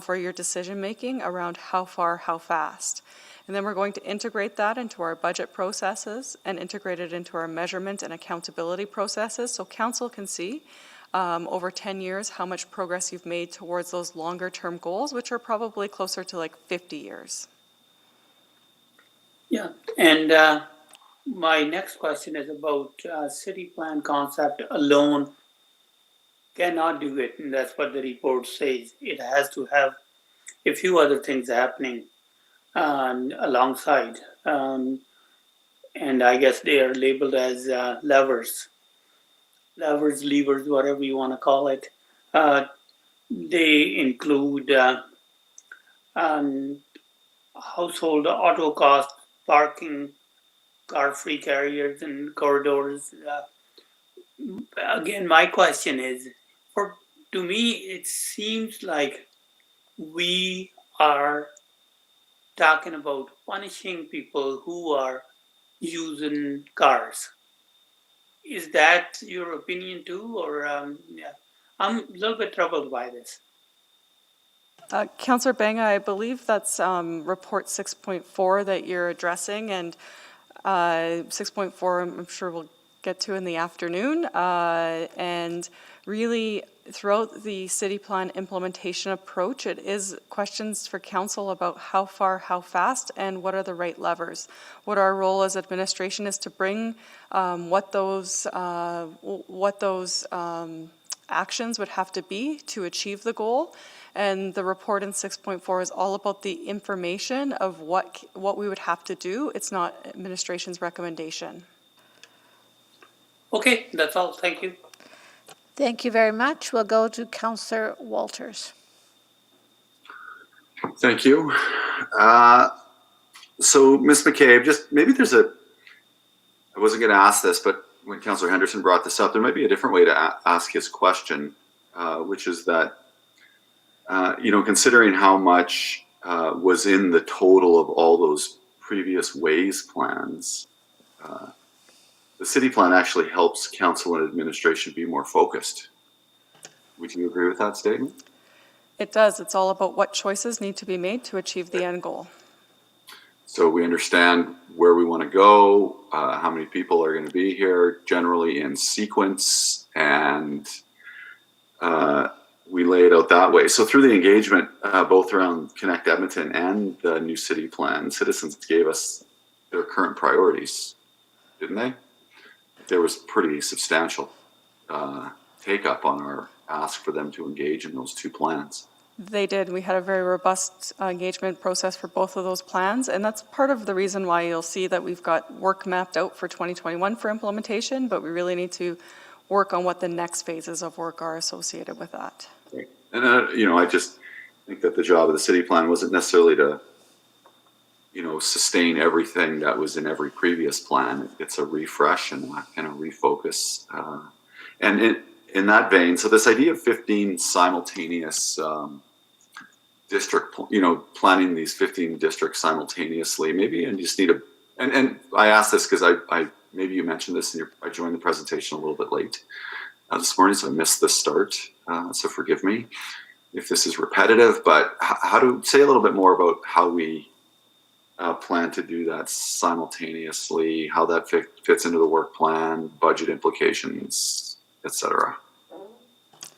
for your decision-making around how far, how fast. And then we're going to integrate that into our budget processes and integrate it into our measurement and accountability processes so council can see over 10 years how much progress you've made towards those longer term goals, which are probably closer to like 50 years. Yeah, and my next question is about city plan concept alone cannot do it, and that's what the report says. It has to have a few other things happening alongside, and I guess they are labeled as levers, whatever you want to call it. They include household auto costs, parking, car-free carriers and corridors. Again, my question is, to me, it seems like we are talking about punishing people who are using cars. Is that your opinion too, or yeah? I'm a little bit troubled by this. Councillor Banga, I believe that's report 6.4 that you're addressing, and 6.4 I'm sure we'll get to in the afternoon. And really, throughout the city plan implementation approach, it is questions for council about how far, how fast, and what are the right levers. What our role as administration is to bring what those actions would have to be to achieve the goal. And the report in 6.4 is all about the information of what we would have to do. It's not administration's recommendation. Okay, that's all. Thank you. Thank you very much. We'll go to Councillor Walters. Thank you. So, Ms. McCabe, just maybe I wasn't going to ask this, but when Councillor Henderson brought this up, there might be a different way to ask his question, which is that, considering how much was in the total of all those previous ways plans, the city plan actually helps council and administration be more focused. Would you agree with that statement? It does. It's all about what choices need to be made to achieve the end goal. So we understand where we want to go, how many people are going to be here, generally in sequence, and we lay it out that way. So through the engagement, both around Connect Edmonton and the new city plan, citizens gave us their current priorities, didn't they? There was pretty substantial take up on our ask for them to engage in those two plans. They did. We had a very robust engagement process for both of those plans, and that's part of the reason why you'll see that we've got work mapped out for 2021 for implementation, but we really need to work on what the next phases of work are associated with that. And I just think that the job of the city plan wasn't necessarily to, sustain everything that was in every previous plan. It's a refresh and a kind of refocus. And in that vein, so this idea of 15 simultaneous district, planning these 15 districts simultaneously, maybe, and you just need and I asked this because I maybe you mentioned this I joined the presentation a little bit late this morning, so I missed the start. So forgive me if this is repetitive, but how to say a little bit more about how we plan to do that simultaneously, how that fits into the work plan, budget implications, etc.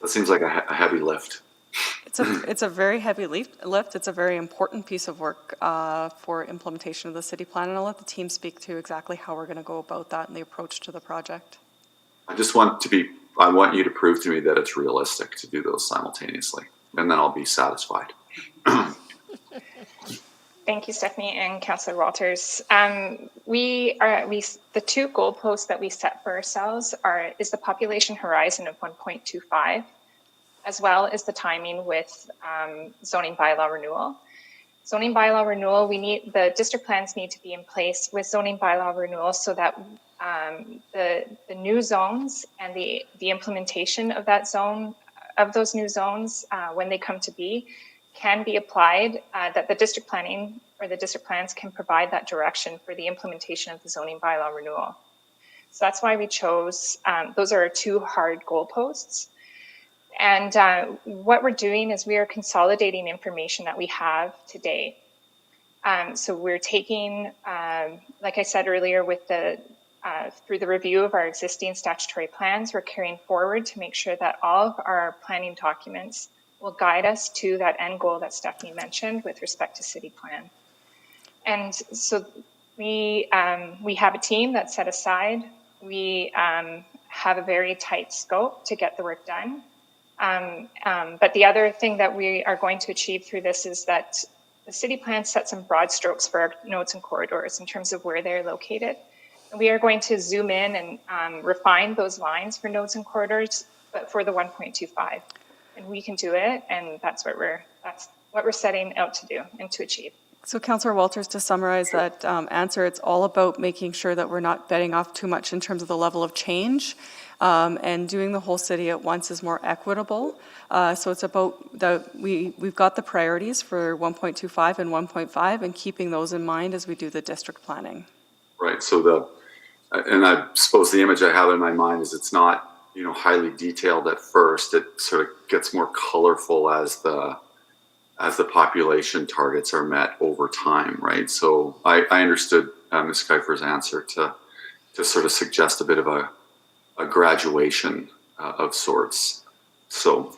That seems like a heavy lift. It's a very heavy lift. It's a very important piece of work for implementation of the city plan, and I'll let the team speak to exactly how we're going to go about that and the approach to the project. I want you to prove to me that it's realistic to do those simultaneously, and then I'll be satisfied. Thank you, Stephanie and Councillor Walters. The two goalposts that we set for ourselves is the population horizon of 1.25, as well as the timing with zoning bylaw renewal. Zoning bylaw renewal, the district plans need to be in place with zoning bylaw renewal so that the new zones and the implementation of those new zones when they come to be can be applied, that the district planning or the district plans can provide that direction for the implementation of the zoning bylaw renewal. So that's why we chose, those are our two hard goalposts. And what we're doing is we are consolidating information that we have today. So we're taking, like I said earlier, through the review of our existing statutory plans, we're carrying forward to make sure that all of our planning documents will guide us to that end goal that Stephanie mentioned with respect to city plan. And so we have a team that's set aside. We have a very tight scope to get the work done. But the other thing that we are going to achieve through this is that the city plan sets some broad strokes for our nodes and corridors in terms of where they're located. And we are going to zoom in and refine those lines for nodes and corridors, but for the 1.25. And we can do it, and that's what we're setting out to do and to achieve. So Councillor Walters, to summarize that answer, it's all about making sure that we're not betting off too much in terms of the level of change, and doing the whole city at once is more equitable. So it's about we've got the priorities for 1.25 and 1.5 and keeping those in mind as we do the district planning. Right. So and I suppose the image I have in my mind is it's not highly detailed at first. It sort of gets more colorful as the population targets are met over time, right? So I understood Ms. Kiefer's answer to sort of suggest a bit of a graduation of sorts. So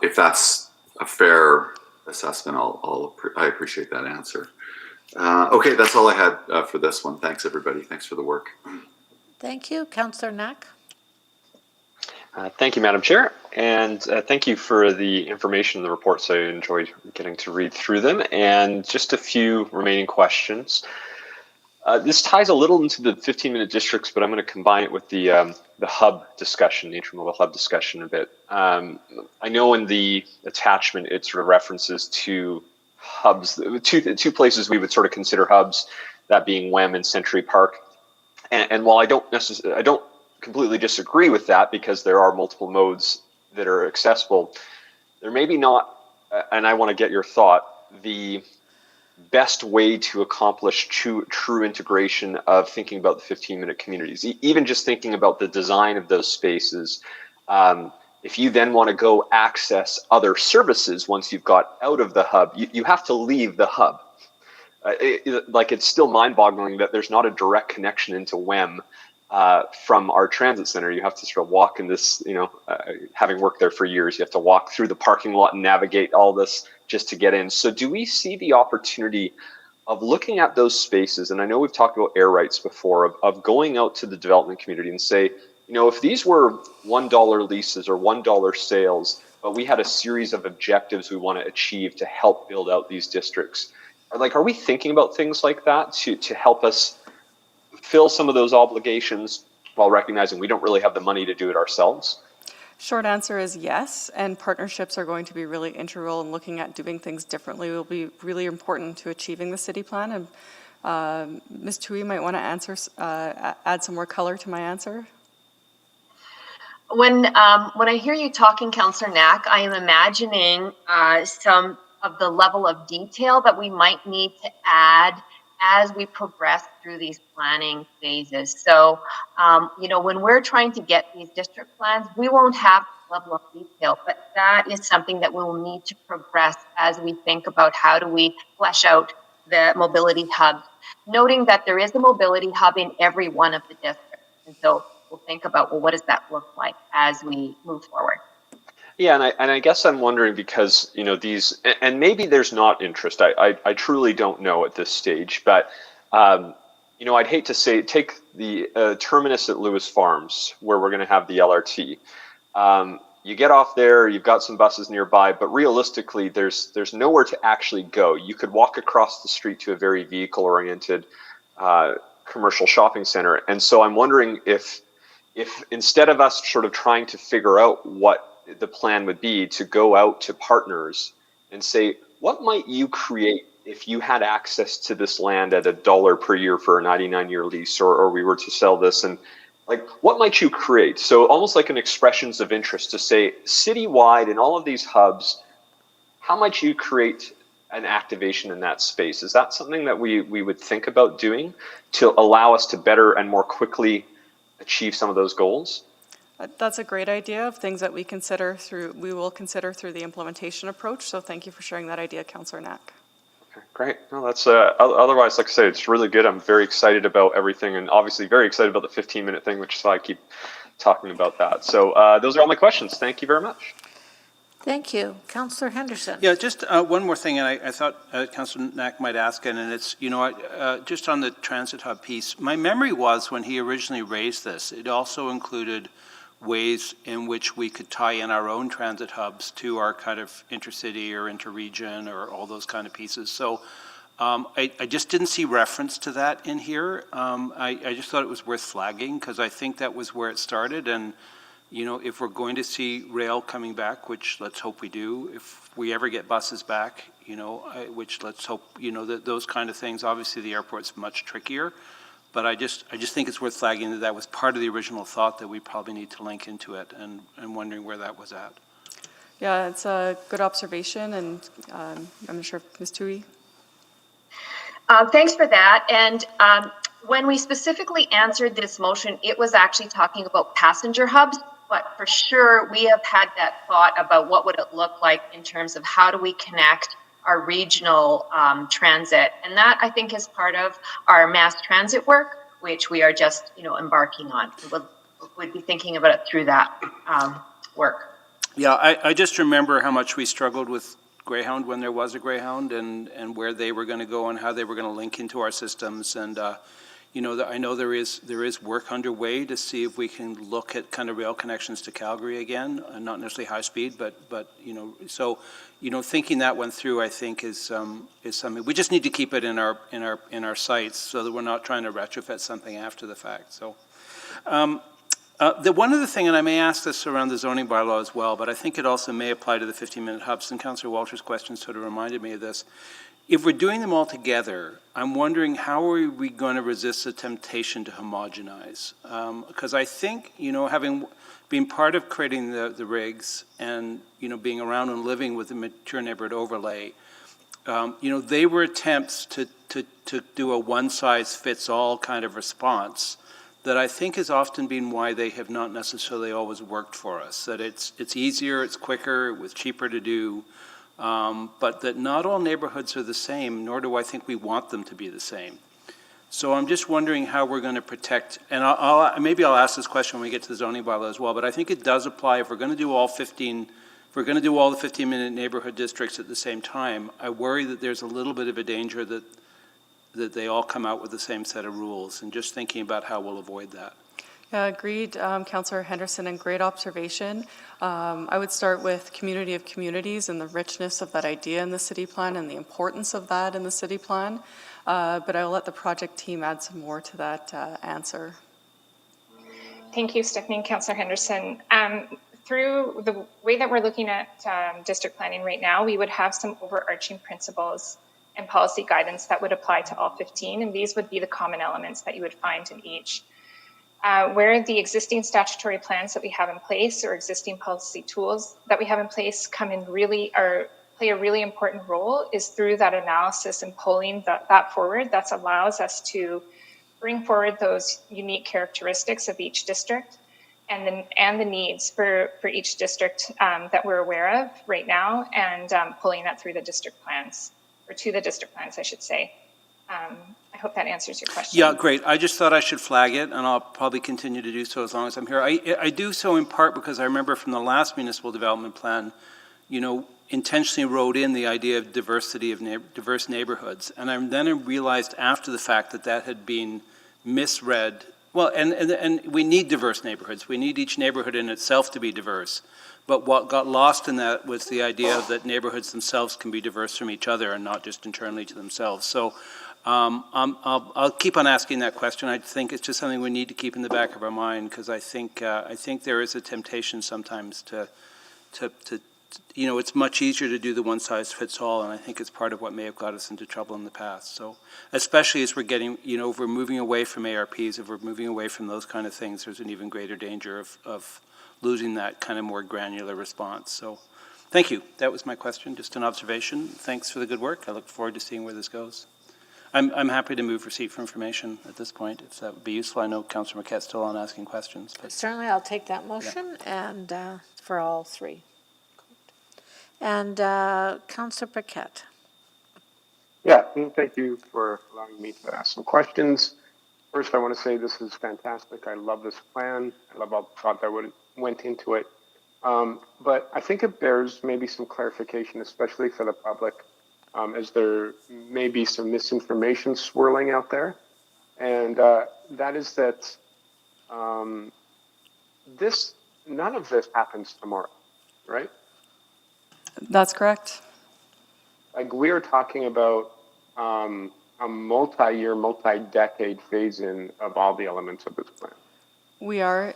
if that's a fair assessment, I appreciate that answer. Okay, that's all I had for this one. Thanks, everybody. Thanks for the work. Thank you. Councillor Knack. Thank you, Madam Chair, and thank you for the information in the reports. I enjoyed getting to read through them, and just a few remaining questions. This ties a little into the 15-minute districts, but I'm going to combine it with the hub discussion, the intermodal hub discussion a bit. I know in the attachment it sort of references two hubs, two places we would sort of consider hubs, that being WEM and Century Park. And while I don't completely disagree with that, because there are multiple modes that are accessible, there may be not, and I want to get your thought, the best way to accomplish true integration of thinking about the 15-minute communities. Even just thinking about the design of those spaces, if you then want to go access other services once you've got out of the hub, you have to leave the hub. It's still mind-boggling that there's not a direct connection into WEM from our transit center. You have to sort of walk in this, having worked there for years, you have to walk through the parking lot and navigate all this just to get in. So do we see the opportunity of looking at those spaces, and I know we've talked about air rights before, of going out to the development community and say, if these were $1 leases or $1 sales, but we had a series of objectives we want to achieve to help build out these districts, are we thinking about things like that to help us fill some of those obligations while recognizing we don't really have the money to do it ourselves? Short answer is yes, and partnerships are going to be really integral in looking at doing things differently. Will be really important to achieving the city plan. And Ms. Tui might want to add some more color to my answer. When I hear you talking, Councillor Knack, I am imagining some of the level of detail that we might need to add as we progress through these planning phases. So, when we're trying to get these district plans, we won't have the level of detail, but that is something that we will need to progress as we think about how do we flesh out the mobility hubs, noting that there is a mobility hub in every one of the districts. And so we'll think about, well, what does that look like as we move forward? Yeah, and I guess I'm wondering because, these, and maybe there's not interest. I truly don't know at this stage, but, I'd hate to say, take the terminus at Lewis Farms, where we're going to have the LRT. You get off there, you've got some buses nearby, but realistically, there's nowhere to actually go. You could walk across the street to a very vehicle-oriented commercial shopping center. And so I'm wondering if instead of us sort of trying to figure out what the plan would be, to go out to partners and say, what might you create if you had access to this land at $1 per year for a 99-year lease, or we were to sell this, and like, what might you create? So almost like an expressions of interest to say, citywide in all of these hubs, how might you create an activation in that space? Is that something that we would think about doing to allow us to better and more quickly achieve some of those goals? That's a great idea of things that we will consider through the implementation approach. So thank you for sharing that idea, Councillor Knack. Okay, great. No, that's otherwise, like I say, it's really good. I'm very excited about everything, and obviously very excited about the 15-minute thing, which is why I keep talking about that. So those are all my questions. Thank you very much. Thank you. Councillor Henderson. Yeah, just one more thing, and I thought Councillor Knack might ask it, and it's, just on the transit hub piece, my memory was when he originally raised this, it also included ways in which we could tie in our own transit hubs to our kind of intercity or interregion or all those kind of pieces. So I just didn't see reference to that in here. I just thought it was worth flagging because I think that was where it started. And, if we're going to see rail coming back, which let's hope we do, if we ever get buses back, which let's hope, that those kind of things, obviously the airport's much trickier. But I just think it's worth flagging that was part of the original thought that we probably need to link into it, and wondering where that was at. Yeah, it's a good observation, and I'm not sure if Ms. Tui. Thanks for that. And when we specifically answered this motion, it was actually talking about passenger hubs, but for sure we have had that thought about what would it look like in terms of how do we connect our regional transit. And that, I think, is part of our mass transit work, which we are just, embarking on. We'd be thinking about it through that work. Yeah, I just remember how much we struggled with Greyhound when there was a Greyhound, and where they were going to go and how they were going to link into our systems. And, I know there is work underway to see if we can look at kind of rail connections to Calgary again, not necessarily high speed, but so thinking that one through, I think is something we just need to keep it in our sights so that we're not trying to retrofit something after the fact. So the one other thing, and I may ask this around the zoning bylaw as well, but I think it also may apply to the 15-minute hubs, and Councillor Walter's question sort of reminded me of this. If we're doing them all together, I'm wondering how are we going to resist the temptation to homogenize? Because I think, having been part of creating the rigs and, being around and living with the mature neighborhood overlay, they were attempts to do a one-size-fits-all kind of response that I think has often been why they have not necessarily always worked for us. That it's easier, it's quicker, it was cheaper to do. But that not all neighborhoods are the same, nor do I think we want them to be the same. So I'm just wondering how we're going to protect, and maybe I'll ask this question when we get to the zoning bylaw as well, but I think it does apply if we're going to do all 15, if we're going to do all the 15-minute neighborhood districts at the same time. I worry that there's a little bit of a danger that they all come out with the same set of rules, and just thinking about how we'll avoid that. Yeah, agreed, Councillor Henderson, and great observation. I would start with community of communities and the richness of that idea in the city plan and the importance of that in the city plan. But I'll let the project team add some more to that answer. Thank you, Stephanie and Councillor Henderson. through the way that we're looking at district planning right now, we would have some overarching principles and policy guidance that would apply to all 15, and these would be the common elements that you would find in each. Where the existing statutory plans that we have in place or existing policy tools that we have in place play a really important role is through that analysis and pulling that forward. That allows us to bring forward those unique characteristics of each district and the needs for each district that we're aware of right now, and pulling that through the district plans, or to the district plans, I should say. I hope that answers your question. Yeah, great. I just thought I should flag it, and I'll probably continue to do so as long as I'm here. I do so in part because I remember from the last municipal development plan, intentionally wrote in the idea of diversity of diverse neighborhoods. And then I realized after the fact that had been misread. Well, and we need diverse neighborhoods. We need each neighborhood in itself to be diverse. But what got lost in that was the idea that neighborhoods themselves can be diverse from each other and not just internally to themselves. So I'll keep on asking that question. I think it's just something we need to keep in the back of our mind, because I think there is a temptation sometimes to it's much easier to do the one size fits all, and I think it's part of what may have got us into trouble in the past. So especially as we're getting, if we're moving away from ARPs, if we're moving away from those kind of things, there's an even greater danger of losing that kind of more granular response. So thank you. That was my question, just an observation. Thanks for the good work. I look forward to seeing where this goes. I'm happy to move receipt for information at this point, if that would be useful. I know Councillor Marquette's still on asking questions. But Certainly, I'll take that motion and for all three. And Councillor Paquette. Yeah, thank you for allowing me to ask some questions. First, I want to say this is fantastic. I love this plan. I love all the thought that went into it. But I think it bears maybe some clarification, especially for the public, as there may be some misinformation swirling out there. And that is that none of this happens tomorrow, right? That's correct. Like, we are talking about a multi-year, multi-decade phase-in of all the elements of this plan. We are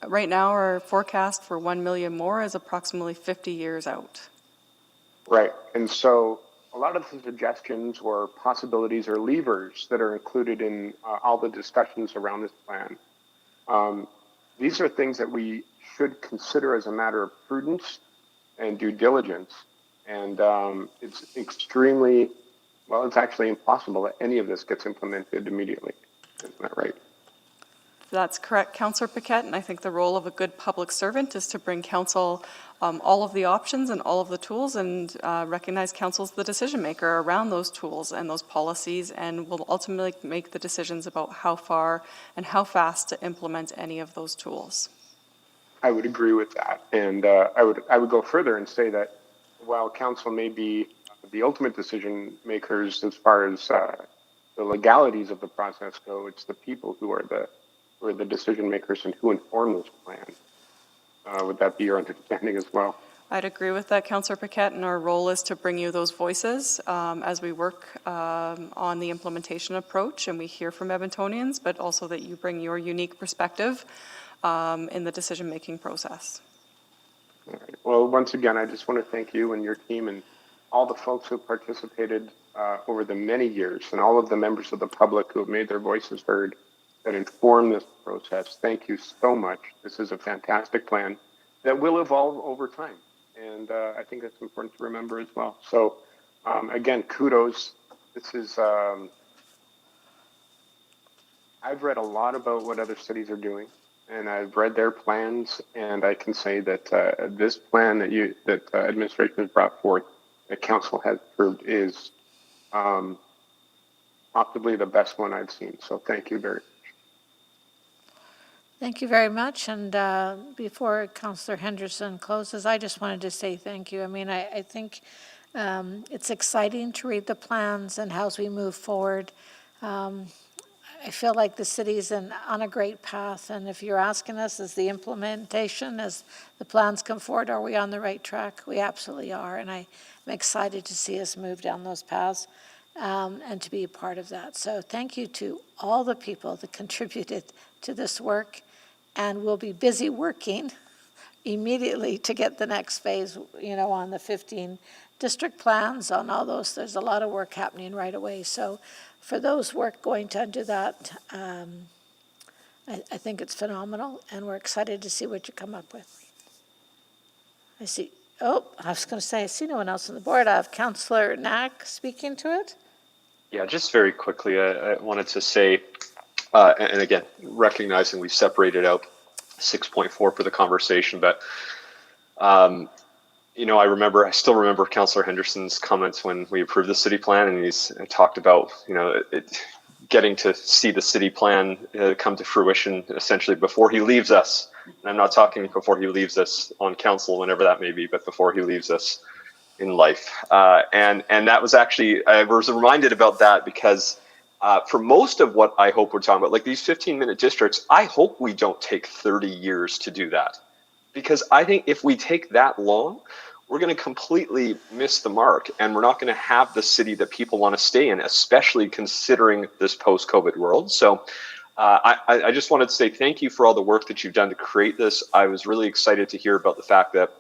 right now our forecast for 1 million more is approximately 50 years out. Right, and so a lot of the suggestions or possibilities or levers that are included in all the discussions around this plan, these are things that we should consider as a matter of prudence and due diligence. And it's extremely, well, it's actually impossible that any of this gets implemented immediately. Isn't that right? That's correct, Councillor Paquette, and I think the role of a good public servant is to bring council all of the options and all of the tools, and recognize council's the decision maker around those tools and those policies, and will ultimately make the decisions about how far and how fast to implement any of those tools. I would agree with that, and I would go further and say that while council may be the ultimate decision makers as far as the legalities of the process go, it's the people who are the decision makers and who inform this plan. Would that be your understanding as well? I'd agree with that, Councillor Paquette, and our role is to bring you those voices as we work on the implementation approach, and we hear from Edmontonians, but also that you bring your unique perspective in the decision-making process. All right. Well, once again, I just want to thank you and your team and all the folks who participated over the many years, and all of the members of the public who have made their voices heard that inform this process. Thank you so much. This is a fantastic plan that will evolve over time. And I think that's important to remember as well. So again, kudos. This is, I've read a lot about what other cities are doing, and I've read their plans, and I can say that this plan that administration has brought forth, that council has approved, is possibly the best one I've seen. So thank you very much. Thank you very much. And before Councillor Henderson closes, I just wanted to say thank you. I mean, I think it's exciting to read the plans and how we move forward. I feel like the city's on a great path. And if you're asking us, is the implementation, as the plans come forward, are we on the right track? We absolutely are. And I'm excited to see us move down those paths and to be a part of that. So thank you to all the people that contributed to this work. and we'll be busy working immediately to get the next phase, on the 15 district plans, on all those. There's a lot of work happening right away. So for those going to do that, I think it's phenomenal, and we're excited to see what you come up with. I was going to say, I see no one else on the board. I have Councillor Knack speaking to it. Yeah, just very quickly, I wanted to say, and again, recognizing we've separated out 6.4 for the conversation, but I still remember Councillor Henderson's comments when we approved the city plan, and he's talked about, getting to see the city plan come to fruition essentially before he leaves us. And I'm not talking before he leaves us on council, whenever that may be, but before he leaves us in life. And that was actually, I was reminded about that because for most of what I hope we're talking about, like these 15-minute districts, I hope we don't take 30 years to do that. Because I think if we take that long, we're going to completely miss the mark, and we're not going to have the city that people want to stay in, especially considering this post-COVID world. So I just wanted to say thank you for all the work that you've done to create this. I was really excited to hear about the fact that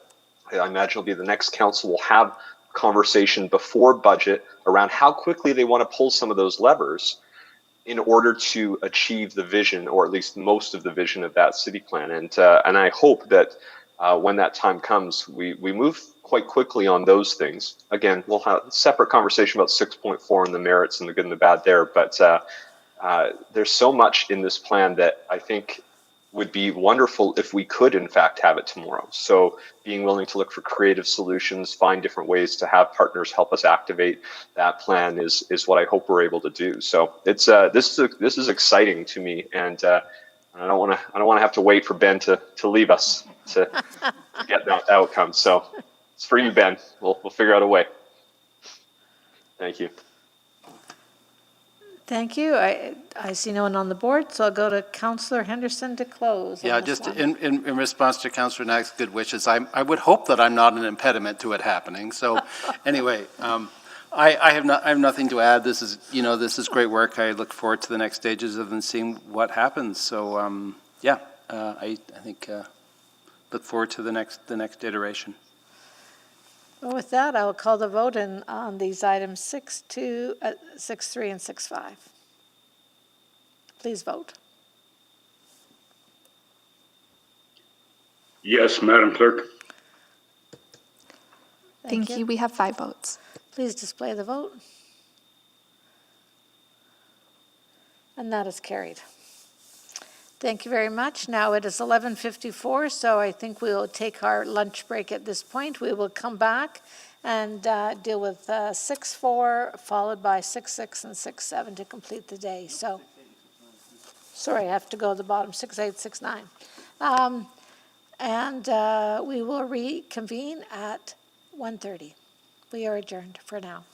I imagine it'll be the next council will have conversation before budget around how quickly they want to pull some of those levers in order to achieve the vision, or at least most of the vision of that city plan. And I hope that when that time comes, we move quite quickly on those things. Again, we'll have a separate conversation about 6.4 and the merits and the good and the bad there, but there's so much in this plan that I think would be wonderful if we could in fact have it tomorrow. So being willing to look for creative solutions, find different ways to have partners help us activate that plan is what I hope we're able to do. So it's this is exciting to me, and I don't want to have to wait for Ben to leave us to get that outcome. So it's for you, Ben. We'll figure out a way. Thank you. Thank you. I see no one on the board, so I'll go to Councillor Henderson to close. Yeah, just in response to Councillor Knack's good wishes, I would hope that I'm not an impediment to it happening. So anyway, I have nothing to add. This is great work. I look forward to the next stages of and seeing what happens. So I think look forward to the next iteration. Well, with that, I will call the vote on these items 6.2, 6.3, and 6.5. Please vote. Yes, Madam Clerk. Thank you. We have 5 votes. Please display the vote. And that is carried. Thank you very much. Now it is 11:54, so I think we'll take our lunch break at this point. We will come back and deal with 6.4, followed by 6.6 and 6.7 to complete the day. So, sorry, I have to go to the bottom, 6.8, 6.9. And we will reconvene at 1:30. We are adjourned for now.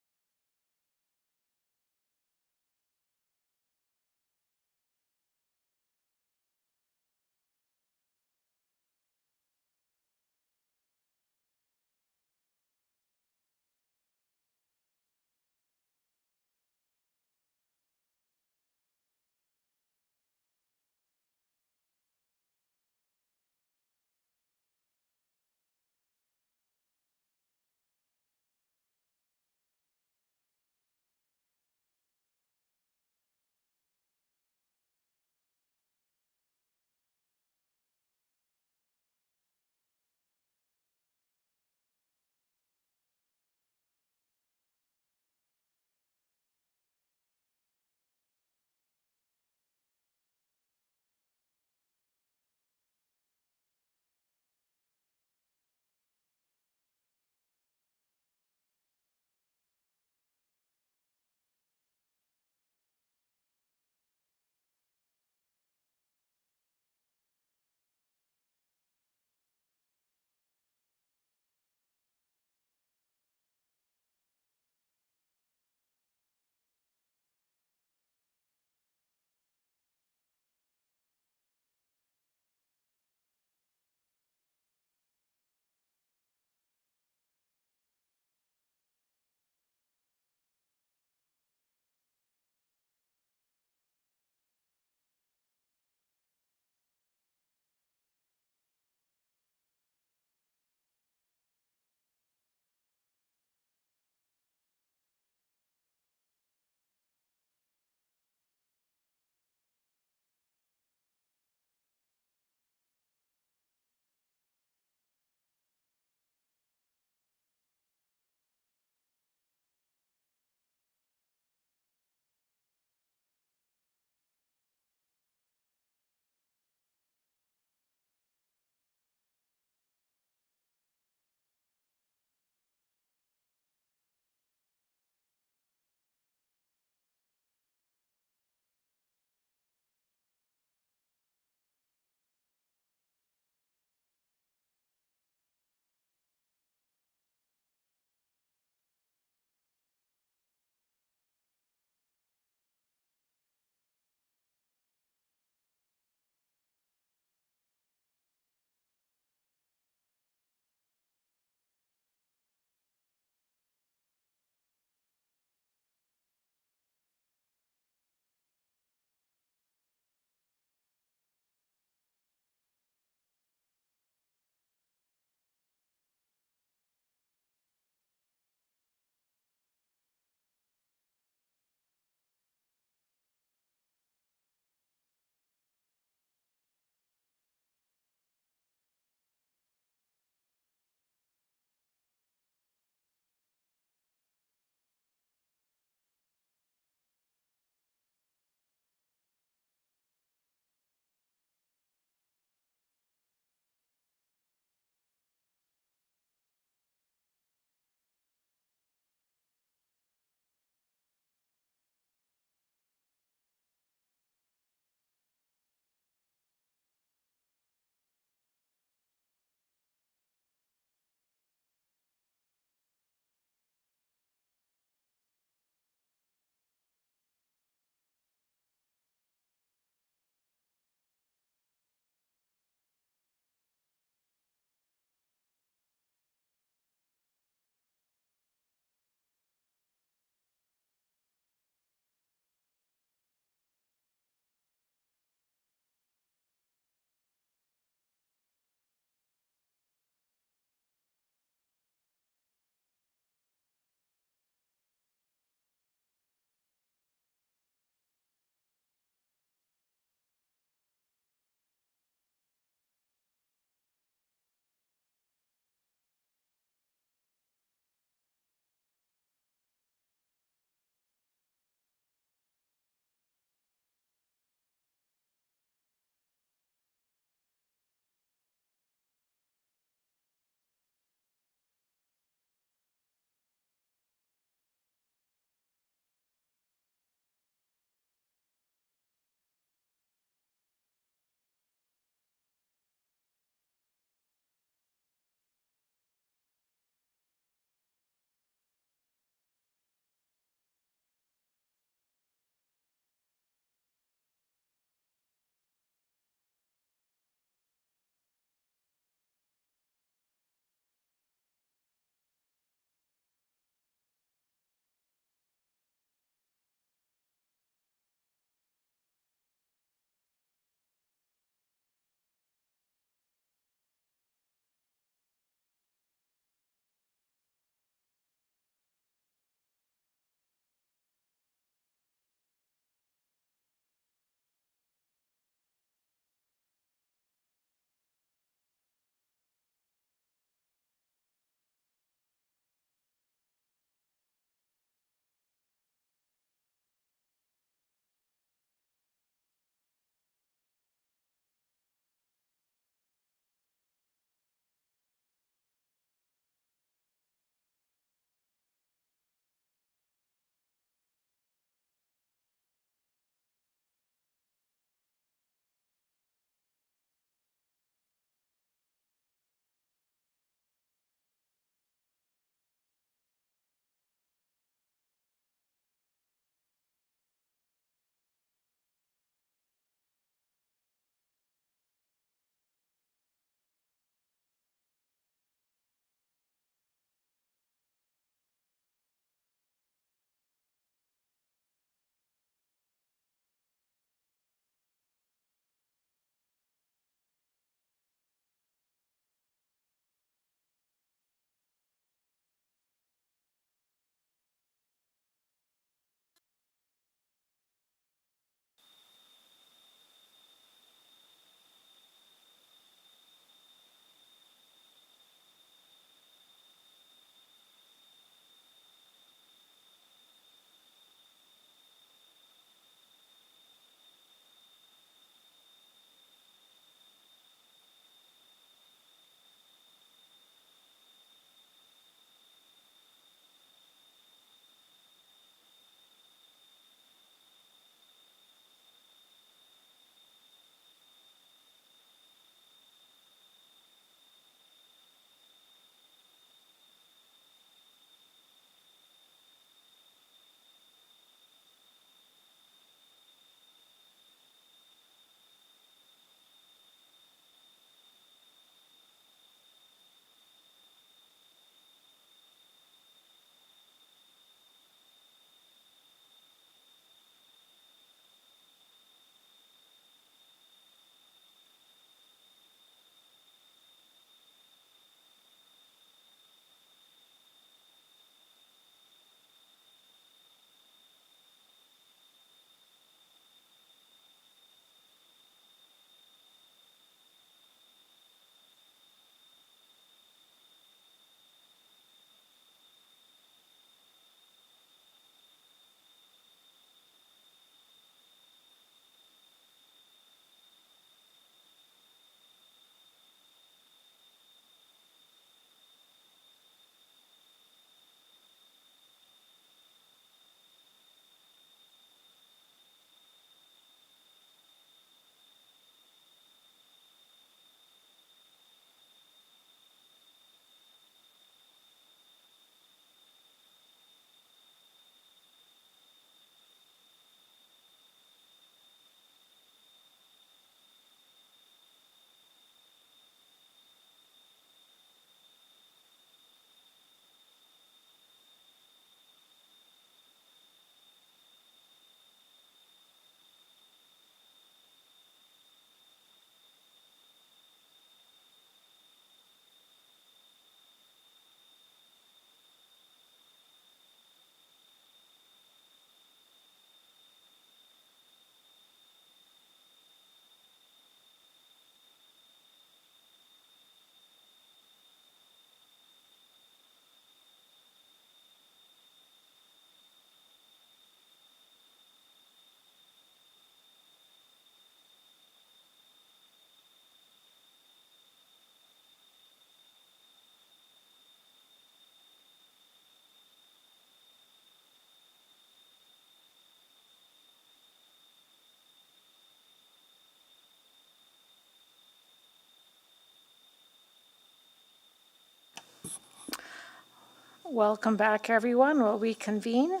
Welcome back, everyone. We'll reconvene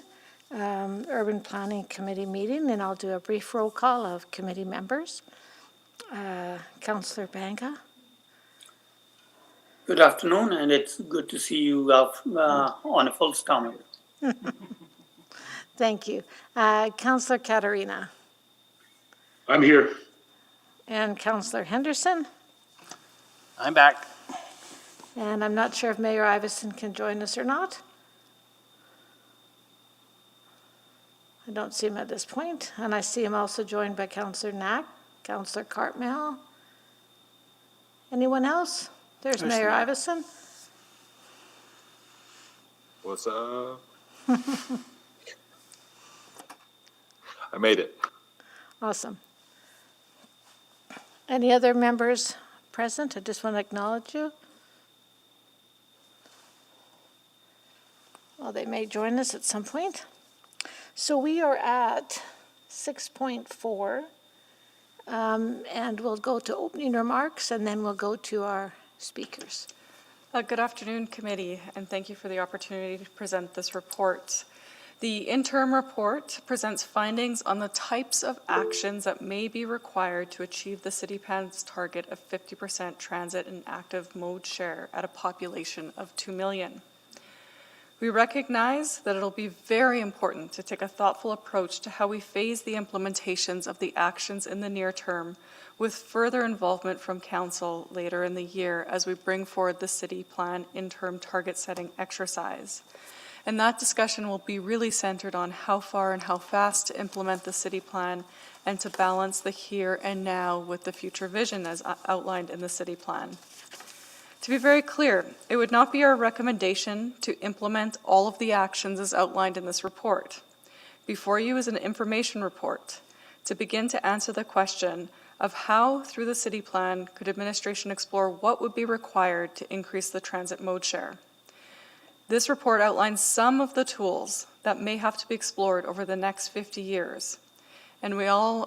Urban Planning Committee meeting, and I'll do a brief roll call of committee members. Councillor Banga. Good afternoon, and it's good to see you on a full stomach. Thank you. Councillor Katarina. I'm here. And Councillor Henderson. I'm back. And I'm not sure if Mayor Iveson can join us or not. I don't see him at this point. And I see him also joined by Councillor Knack, Councillor Cartmel. Anyone else? There's Mayor Iveson. What's up? I made it. Awesome. Any other members present? I just want to acknowledge you. Well, they may join us at some point. So we are at 6.4, and we'll go to opening remarks, and then we'll go to our speakers. Good afternoon, committee, and thank you for the opportunity to present this report. The interim report presents findings on the types of actions that may be required to achieve the City Plan's target of 50% transit and active mode share at a population of 2 million. We recognize that it'll be very important to take a thoughtful approach to how we phase the implementations of the actions in the near term, with further involvement from Council later in the year as we bring forward the City Plan interim target setting exercise. And that discussion will be really centered on how far and how fast to implement the City Plan and to balance the here and now with the future vision as outlined in the City Plan. To be very clear, it would not be our recommendation to implement all of the actions as outlined in this report. Before you is an information report to begin to answer the question of how, through the City Plan, could administration explore what would be required to increase the transit mode share. This report outlines some of the tools that may have to be explored over the next 50 years. And we'd all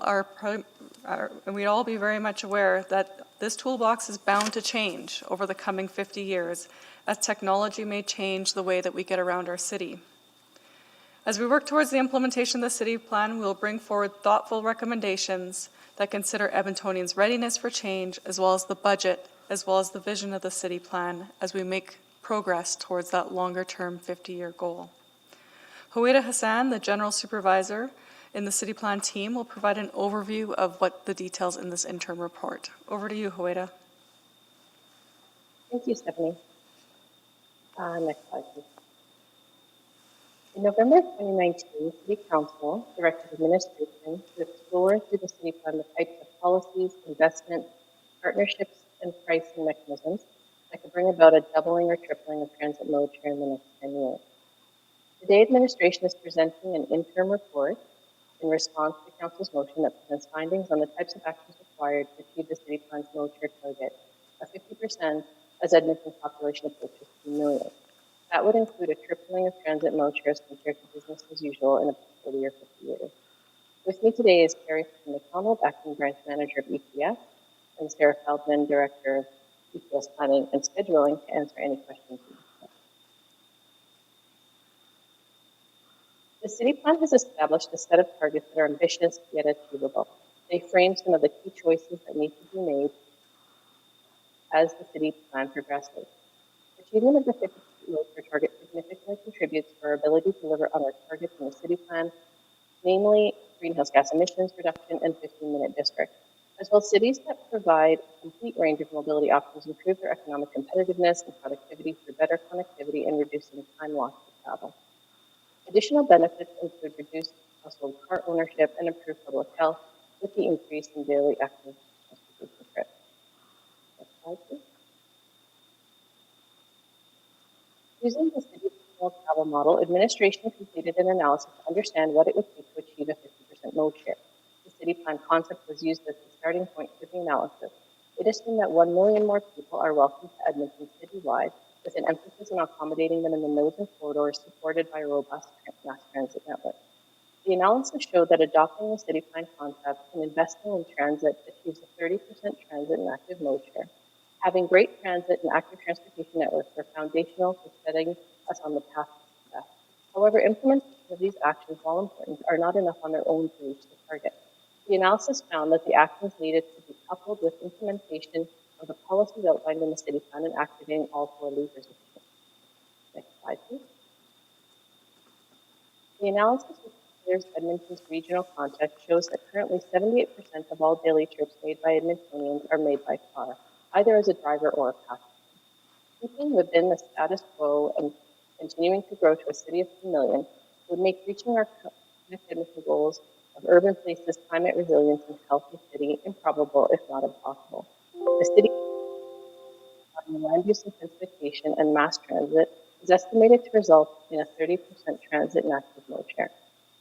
be very much aware that this toolbox is bound to change over the coming 50 years as technology may change the way that we get around our city. As we work towards the implementation of the City Plan, we'll bring forward thoughtful recommendations that consider Edmontonians' readiness for change, as well as the budget, as well as the vision of the City Plan as we make progress towards that longer-term 50-year goal. Huwaida Hassan, the General Supervisor in the City Plan team, will provide an overview of what the details in this interim report. Over to you, Huwaida. Thank you, Stephanie. Next slide, please. In November 2019, City Council directed administration to explore through the City Plan the types of policies, investments, partnerships, and pricing mechanisms that could bring about a doubling or tripling of transit mode share in the next 10 years. Today, administration is presenting an interim report in response to Council's motion that presents findings on the types of actions required to achieve the City Plan's mode share target of 50% as Edmonton's population approaches 2 million. That would include a tripling of transit mode shares compared to business as usual in about 40 or 50 years. With me today is Carrie McDonald, Acting Branch Manager of EPS, and Sarah Feldman, Director of EPS Planning and Scheduling, to answer any questions you have. The City Plan has established a set of targets that are ambitious yet achievable. They frame some of the key choices that need to be made as the City Plan progresses. Achievement of the 50% mode share target significantly contributes to our ability to deliver on our targets in the City Plan, namely greenhouse gas emissions reduction and 15-minute district. As well, cities that provide a complete range of mobility options improve their economic competitiveness and productivity through better connectivity and reducing time lost to travel. Additional benefits include reduced household car ownership and improved public health with the increase in daily active transportation trips. Next slide, please. Using the city's travel model, administration completed an analysis to understand what it would take to achieve a 50% mode share. The City Plan concept was used as the starting point for the analysis. It assumed that 1 million more people are welcome to Edmonton citywide, with an emphasis on accommodating them in the nodes and corridors supported by a robust mass transit network. The analysis showed that adopting the City Plan concept and investing in transit achieves a 30% transit and active mode share. Having great transit and active transportation networks are foundational to setting us on the path to success. However, implementation of these actions, while important, are not enough on their own to reach the target. The analysis found that the actions needed to be coupled with implementation of the policies outlined in the city plan and activating all 4 levers of change. Next slide, please. The analysis, which considers Edmonton's regional context, shows that currently 78% of all daily trips made by Edmontonians are made by car, either as a driver or a passenger. Keeping within the status quo and continuing to grow to a city of 2 million would make reaching our Connect Edmonton goals of urban places, climate resilience, and healthy city improbable, if not impossible. The city on land use intensification and mass transit is estimated to result in a 30% transit and active mode share.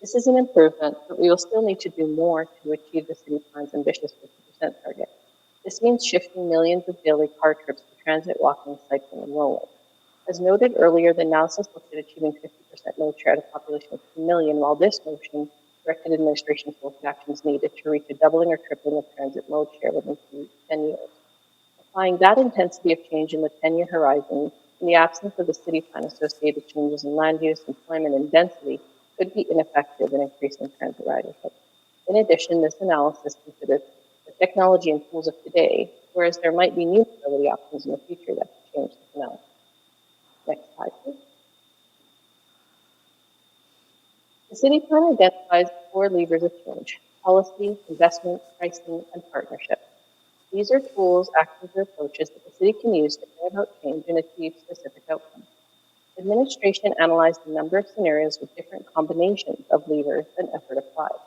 This is an improvement, but we will still need to do more to achieve the city plan's ambitious 50% target. This means shifting millions of daily car trips to transit, walking, cycling, and rolling. As noted earlier, the analysis looked at achieving 50% mode share at a population of 2 million, while this motion directed administration to look at actions needed to reach a doubling or tripling of transit mode share within 10 years. Applying that intensity of change in the 10-year horizon, in the absence of the city plan associated changes in land use, employment, and density, could be ineffective in increasing transit ridership. In addition, this analysis considered the technology and tools of today, whereas there might be new mobility options in the future that could change this analysis. Next slide, please. The city plan identifies 4 levers of change: policy, investment, pricing, and partnership. These are tools, actions, or approaches that the city can use to bring about change and achieve specific outcomes. Administration analyzed a number of scenarios with different combinations of levers and effort applied.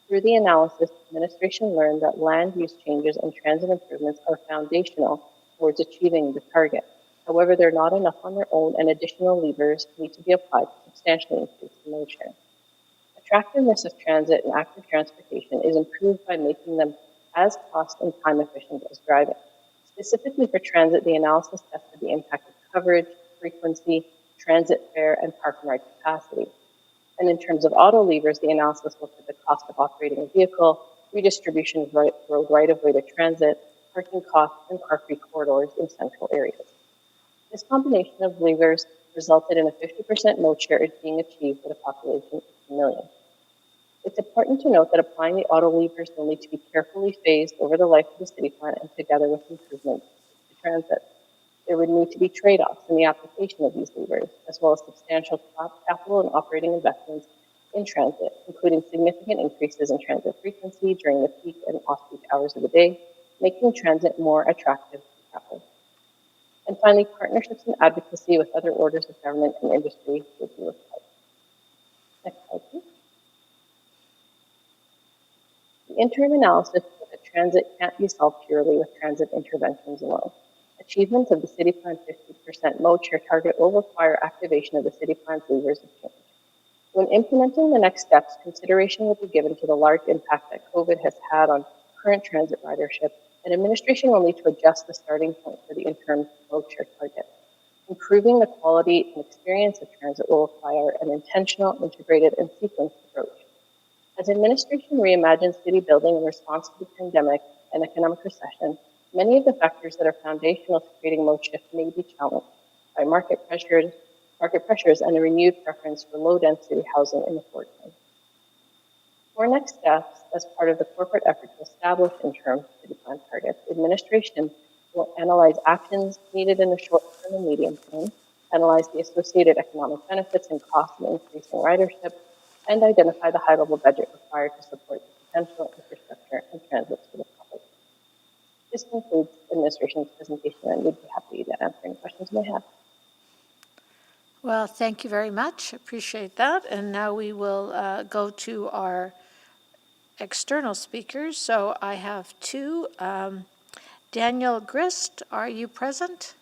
Through the analysis, administration learned that land use changes and transit improvements are foundational towards achieving the target. However, they're not enough on their own, and additional levers need to be applied to substantially increase the mode share. Attractiveness of transit and active transportation is improved by making them as cost and time efficient as driving. Specifically for transit, the analysis tested the impact of coverage, frequency, transit fare, and park and ride capacity. And in terms of auto levers, the analysis looked at the cost of operating a vehicle, redistribution of road right-of-way to transit, parking costs, and car-free corridors in central areas. This combination of levers resulted in a 50% mode share being achieved with a population of 2 million. It's important to note that applying the auto levers will need to be carefully phased over the life of the city plan and together with improvements to transit. There would need to be trade-offs in the application of these levers, as well as substantial capital and operating investments in transit, including significant increases in transit frequency during the peak and off-peak hours of the day, making transit more attractive to travel. And finally, partnerships and advocacy with other orders of government and industry would be required. Next slide, please. The interim analysis showed that transit can't be solved purely with transit interventions alone. Achievement of the city plan 50% mode share target will require activation of the city plan's levers of change. When implementing the next steps, consideration will be given to the large impact that COVID has had on current transit ridership, and administration will need to adjust the starting point for the interim mode share target. Improving the quality and experience of transit will require an intentional, integrated, and sequenced approach. As administration reimagines city building in response to the pandemic and economic recession, many of the factors that are foundational to creating mode shift may be challenged by market pressures and a renewed preference for low-density housing in the Fort Zone. For next steps, as part of the corporate effort to establish interim city plan targets, administration will analyze actions needed in the short term and medium term, analyze the associated economic benefits and costs of increasing ridership, and identify the high-level budget required to support the potential infrastructure and transit for the public. This concludes administration's presentation, and we'd be happy to answer any questions you may have. Well, thank you very much. Appreciate that. And now we will go to our external speakers. So I have 2. Daniel Grist, are you present?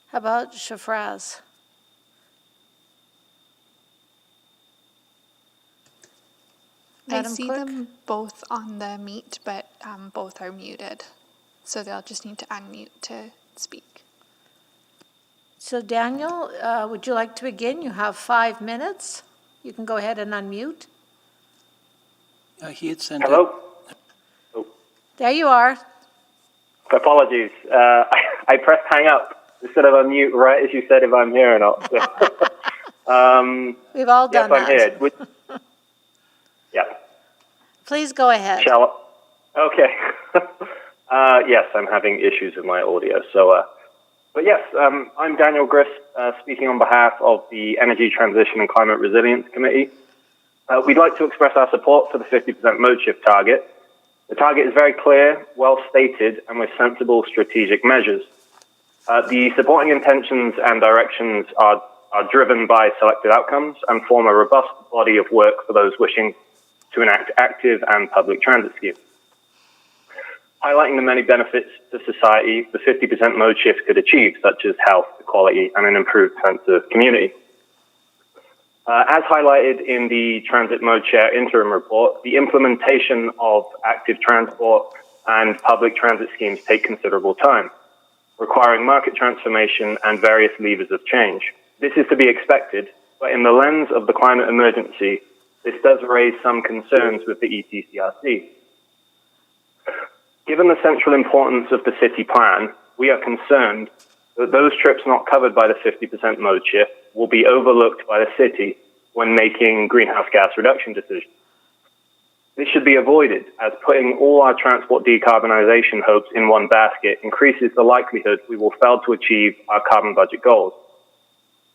How about Shafraz? I see them both on the Meet, but both are muted. So they'll just need to unmute to speak. So Daniel, would you like to begin? You have 5 minutes. You can go ahead and unmute. He had sent Hello? There you are. Apologies. I pressed hang up instead of unmute right as you said if I'm here or not. So, We've all done yes, I'm that. here. Yeah. Please go ahead. Okay. Yes, I'm having issues with my audio. So, but yes, I'm Daniel Grist, speaking on behalf of the Energy Transition and Climate Resilience Committee. We'd like to express our support for the 50% mode shift target. The target is very clear, well stated, and with sensible strategic measures. The supporting intentions and directions are driven by selected outcomes and form a robust body of work for those wishing to enact active and public transit schemes. Highlighting the many benefits to society the 50% mode shift could achieve, such as health, equality, and an improved sense of community. As highlighted in the Transit Mode Share Interim Report, the implementation of active transport and public transit schemes take considerable time, requiring market transformation and various levers of change. This is to be expected, but in the lens of the climate emergency, this does raise some concerns with the ETCRC. Given the central importance of the city plan, we are concerned that those trips not covered by the 50% mode shift will be overlooked by the city when making greenhouse gas reduction decisions. This should be avoided, as putting all our transport decarbonisation hopes in one basket increases the likelihood we will fail to achieve our carbon budget goals.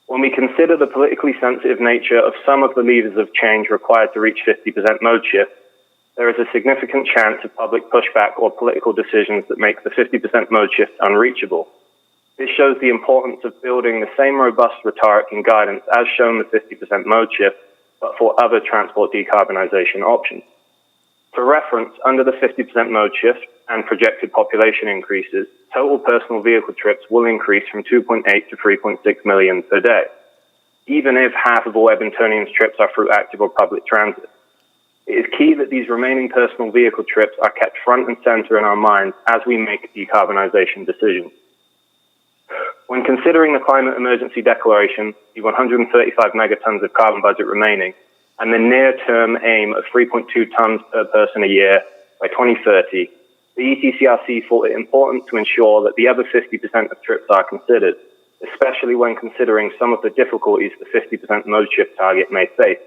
When we consider the politically sensitive nature of some of the levers of change required to reach 50% mode shift, there is a significant chance of public pushback or political decisions that make the 50% mode shift unreachable. This shows the importance of building the same robust rhetoric and guidance as shown the 50% mode shift, but for other transport decarbonisation options. For reference, under the 50% mode shift and projected population increases, total personal vehicle trips will increase from 2.8 to 3.6 million per day, even if half of all Edmontonians' trips are through active or public transit. It is key that these remaining personal vehicle trips are kept front and centre in our minds as we make decarbonisation decisions. When considering the climate emergency declaration, the 135 megatons of carbon budget remaining, and the near-term aim of 3.2 tonnes per person a year by 2030, the ETCRC thought it important to ensure that the other 50% of trips are considered, especially when considering some of the difficulties the 50% mode shift target may face.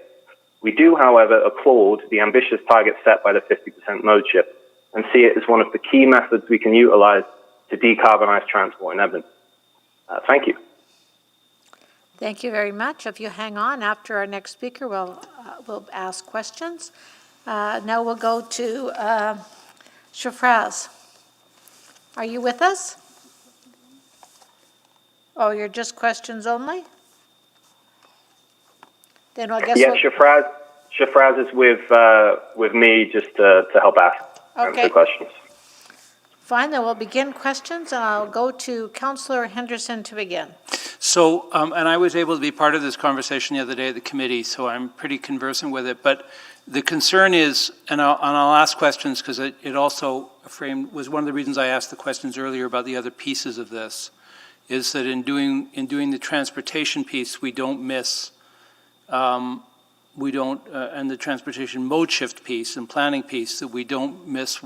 We do, however, applaud the ambitious target set by the 50% mode shift and see it as one of the key methods we can utilise to decarbonise transport in Edmonton. Thank you. Thank you very much. If you hang on, after our next speaker, we'll ask questions. Now we'll go to Shafraz. Are you with us? Oh, you're just questions only? Then I guess Shafraz is with me just to help answer questions. Fine, then we'll begin questions, and I'll go to Councillor Henderson to begin. So, and I was able to be part of this conversation the other day at the committee, so I'm pretty conversant with it. But the concern is, and I'll ask questions because it also was one of the reasons I asked the questions earlier about the other pieces of this, is that in doing the transportation piece, we don't miss, and the transportation mode shift piece and planning piece, that we don't miss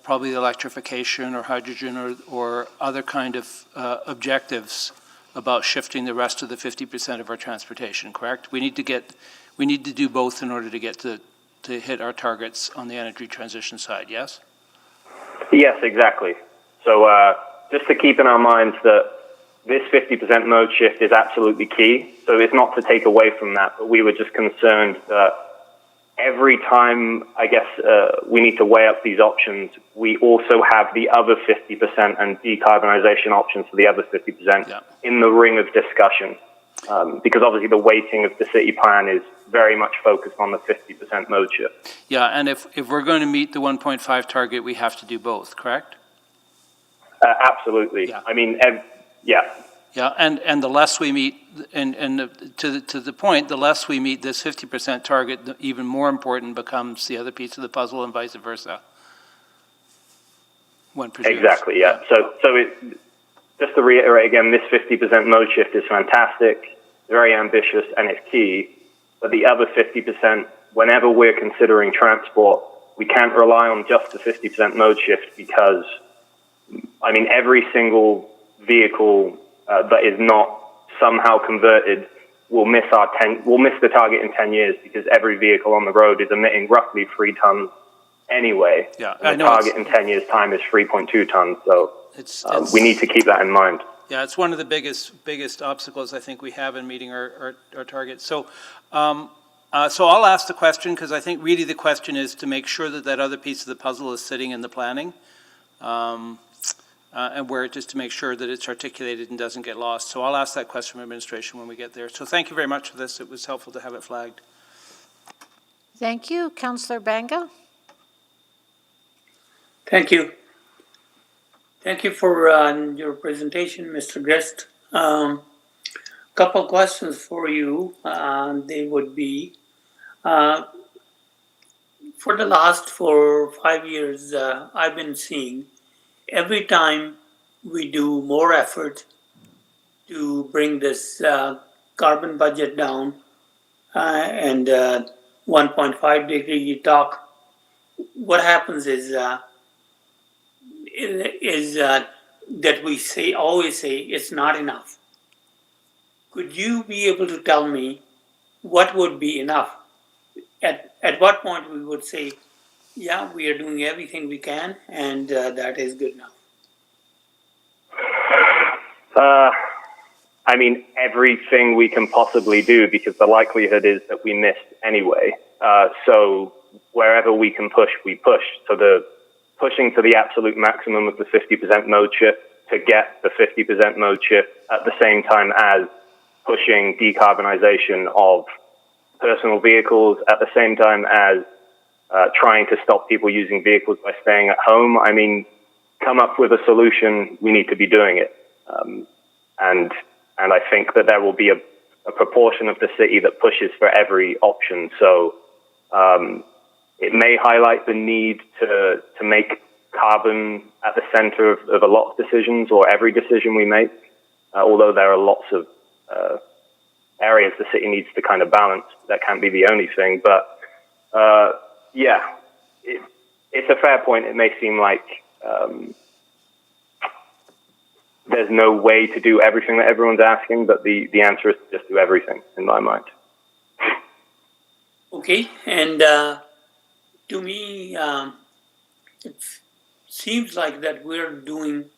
probably the electrification or hydrogen or other kind of objectives about shifting the rest of the 50% of our transportation, correct? We need to do both in order to get to hit our targets on the energy transition side, yes? Yes, exactly. So just to keep in our minds that this 50% mode shift is absolutely key. So it's not to take away from that, but we were just concerned that every time, I guess, we need to weigh up these options, we also have the other 50% and decarbonisation options for the other 50% in the ring of discussion. Because obviously the weighting of the city plan is very much focused on the 50% mode shift. Yeah, and if we're going to meet the 1.5 target, we have to do both, correct? Absolutely. Yeah. I mean, yeah. Yeah, and the less we meet, and to the point, the less we meet this 50% target, the even more important becomes the other piece of the puzzle, and vice versa. Exactly. Yeah. So just to reiterate again, this 50% mode shift is fantastic, very ambitious, and it's key. But the other 50%, whenever we're considering transport, we can't rely on just the 50% mode shift because, I mean, every single vehicle that is not somehow converted will miss the target in 10 years because every vehicle on the road is emitting roughly 3 tons anyway. Yeah, and the target in 10 years' time is 3.2 tons. So we need to keep that in mind. Yeah, it's one of the biggest obstacles I think we have in meeting our targets. So, so I'll ask the question because I think really the question is to make sure that that other piece of the puzzle is sitting in the planning, and where just to make sure that it's articulated and doesn't get lost. So I'll ask that question from administration when we get there. So thank you very much for this. It was helpful to have it flagged. Thank you. Councillor Banga? Thank you. Thank you for your presentation, Mr. Grist. Couple questions for you. They would be, for the last 4 or 5 years, I've been seeing every time we do more effort to bring this carbon budget down and 1.5 degree talk, what happens is that we always say it's not enough. Could you be able to tell me what would be enough? At what point we would say, yeah, we are doing everything we can and that is good enough? I mean, everything we can possibly do because the likelihood is that we missed anyway. So wherever we can push, we push. So the pushing to the absolute maximum of the 50% mode shift to get the 50% mode shift at the same time as pushing decarbonization of personal vehicles at the same time as trying to stop people using vehicles by staying at home. I mean, come up with a solution, we need to be doing it. And I think that there will be a proportion of the city that pushes for every option. So it may highlight the need to make carbon at the center of a lot of decisions or every decision we make, although there are lots of areas the city needs to kind of balance. That can't be the only thing. But yeah, it's a fair point. It may seem like there's no way to do everything that everyone's asking, but the answer is to just do everything in my mind. Okay, and to me, it seems like that we're doing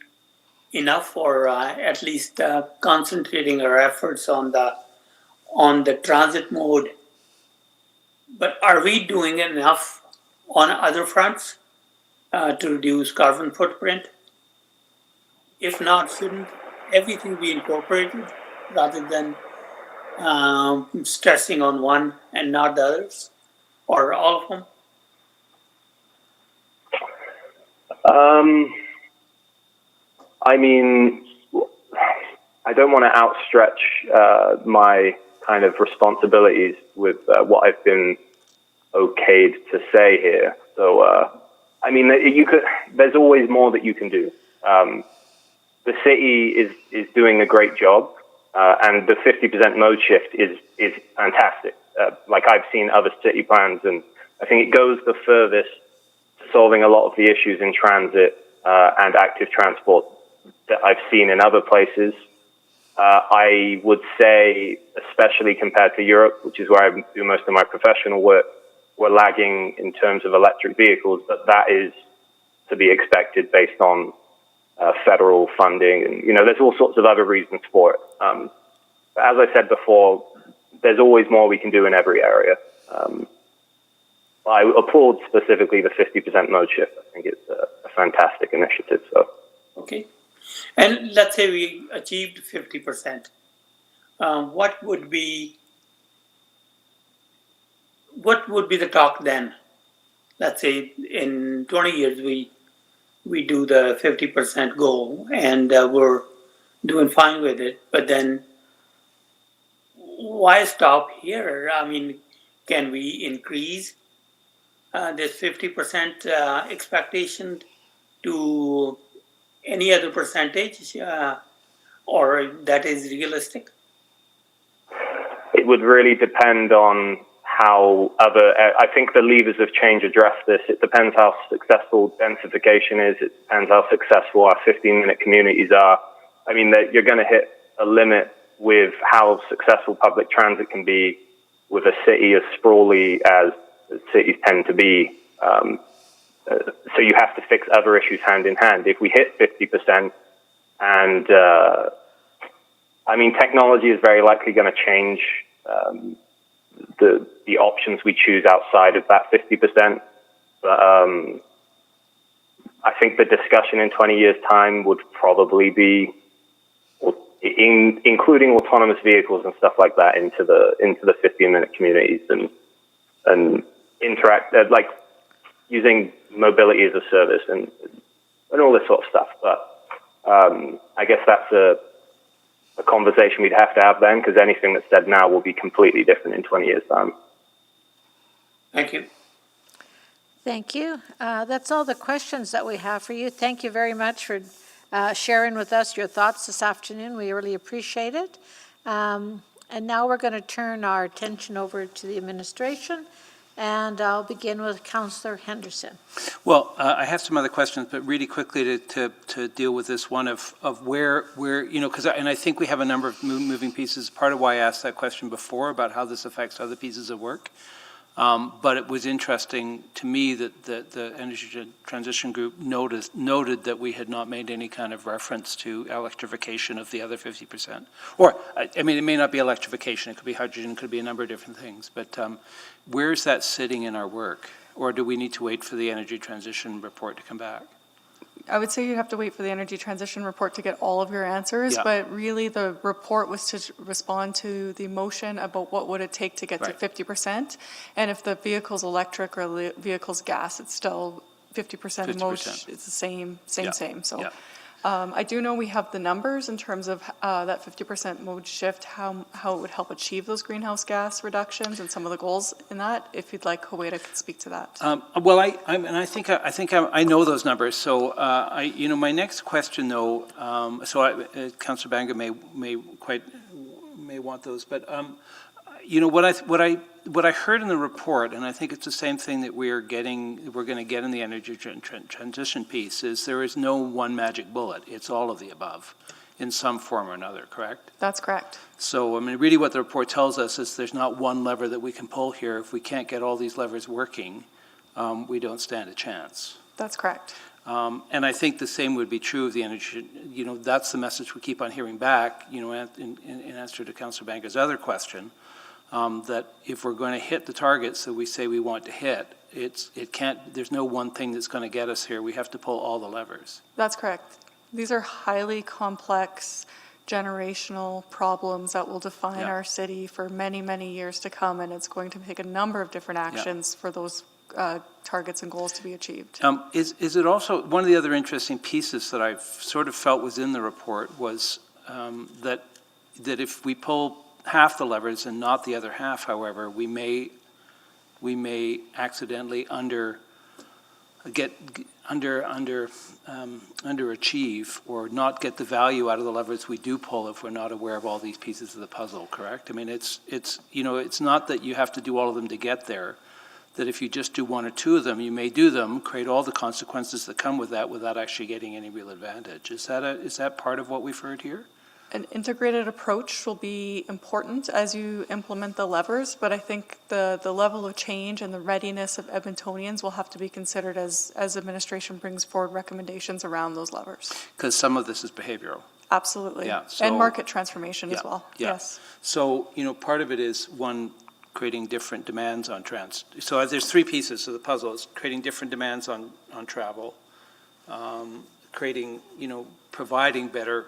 enough, or at least concentrating our efforts on the transit mode. But are we doing enough on other fronts to reduce carbon footprint? If not, shouldn't everything be incorporated rather than stressing on one and not the others, or all of them? I mean, I don't want to outstretch my kind of responsibilities with what I've been okayed to say here. So, I mean, there's always more that you can do. The city is doing a great job, and the 50% mode shift is fantastic. Like I've seen other city plans, and I think it goes the furthest to solving a lot of the issues in transit and active transport that I've seen in other places. I would say, especially compared to Europe, which is where I do most of my professional work, we're lagging in terms of electric vehicles, but that is to be expected based on federal funding, and there's all sorts of other reasons for it. But as I said before, there's always more we can do in every area. I applaud specifically the 50% mode shift. I think it's a fantastic initiative. So, okay, and let's say we achieved 50%. What would be the talk then? Let's say in 20 years we do the 50% goal and we're doing fine with it, but then why stop here? I mean, can we increase this 50% expectation to any other percentage, or that is realistic? it would really depend on I think the levers of change address this. It depends how successful densification is. It depends how successful our 15-minute communities are. I mean, you're going to hit a limit with how successful public transit can be with a city as sprawly as cities tend to be. So you have to fix other issues hand in hand. If we hit 50%, and I mean, technology is very likely going to change the options we choose outside of that 50%. But I think the discussion in 20 years' time would probably be including autonomous vehicles and stuff like that into the 15-minute communities and interact like using mobility as a service and all this sort of stuff. But I guess that's a conversation we'd have to have then, because anything that's said now will be completely different in 20 years' time. Thank you. Thank you. That's all the questions that we have for you. Thank you very much for sharing with us your thoughts this afternoon. We really appreciate it. And now we're going to turn our attention over to the administration. And I'll begin with Councillor Henderson. Well, I have some other questions, but really quickly to deal with this one of where you know, and I think we have a number of moving pieces. Part of why I asked that question before about how this affects other pieces of work. But it was interesting to me that the Energy Transition Group noted that we had not made any kind of reference to electrification of the other 50%. Or, I mean, it may not be electrification. It could be hydrogen. It could be a number of different things. But where's that sitting in our work? Or do we need to wait for the Energy Transition report to come back? I would say you have to wait for the Energy Transition report to get all of your answers, but really the report was to respond to the motion about what would it take to get to 50%. And if the vehicle's electric or the vehicle's gas, it's still 50% motion. It's the same. So I do know we have the numbers in terms of that 50% mode shift, how it would help achieve those greenhouse gas reductions and some of the goals in that. If you'd like, Haweda could speak to that. Well, I think I know those numbers. So my next question though, Councillor Banga may want those, but what I heard in the report, and I think it's the same thing that we're going to get in the energy transition piece, is there is no one magic bullet. It's all of the above in some form or another, correct? That's correct. So, I mean, really what the report tells us is there's not one lever that we can pull here. If we can't get all these levers working, we don't stand a chance. That's correct. And I think the same would be true of the energy, that's the message we keep on hearing back, in answer to Councillor Banga's other question. That if we're going to hit the targets that we say we want to hit, there's no one thing that's going to get us here. We have to pull all the levers. That's correct. These are highly complex generational problems that will define our city for many, many years to come, and it's going to take a number of different actions for those targets and goals to be achieved. Is it also, one of the other interesting pieces that I've sort of felt was in the report was that if we pull half the levers and not the other half, however, we may accidentally underachieve or not get the value out of the levers we do pull if we're not aware of all these pieces of the puzzle, correct? I mean, it's not that you have to do all of them to get there, that if you just do one or two of them, you may do them, create all the consequences that come with that without actually getting any real advantage. Is that part of what we've heard here? An integrated approach will be important as you implement the levers, but I think the level of change and the readiness of Edmontonians will have to be considered as administration brings forward recommendations around those levers. Because some of this is behavioral. Absolutely. Yeah, and market transformation as well. Yeah. Yes. So, part of it is, one, creating different demands on So there's three pieces of the puzzle. It's creating different demands on travel, creating, providing better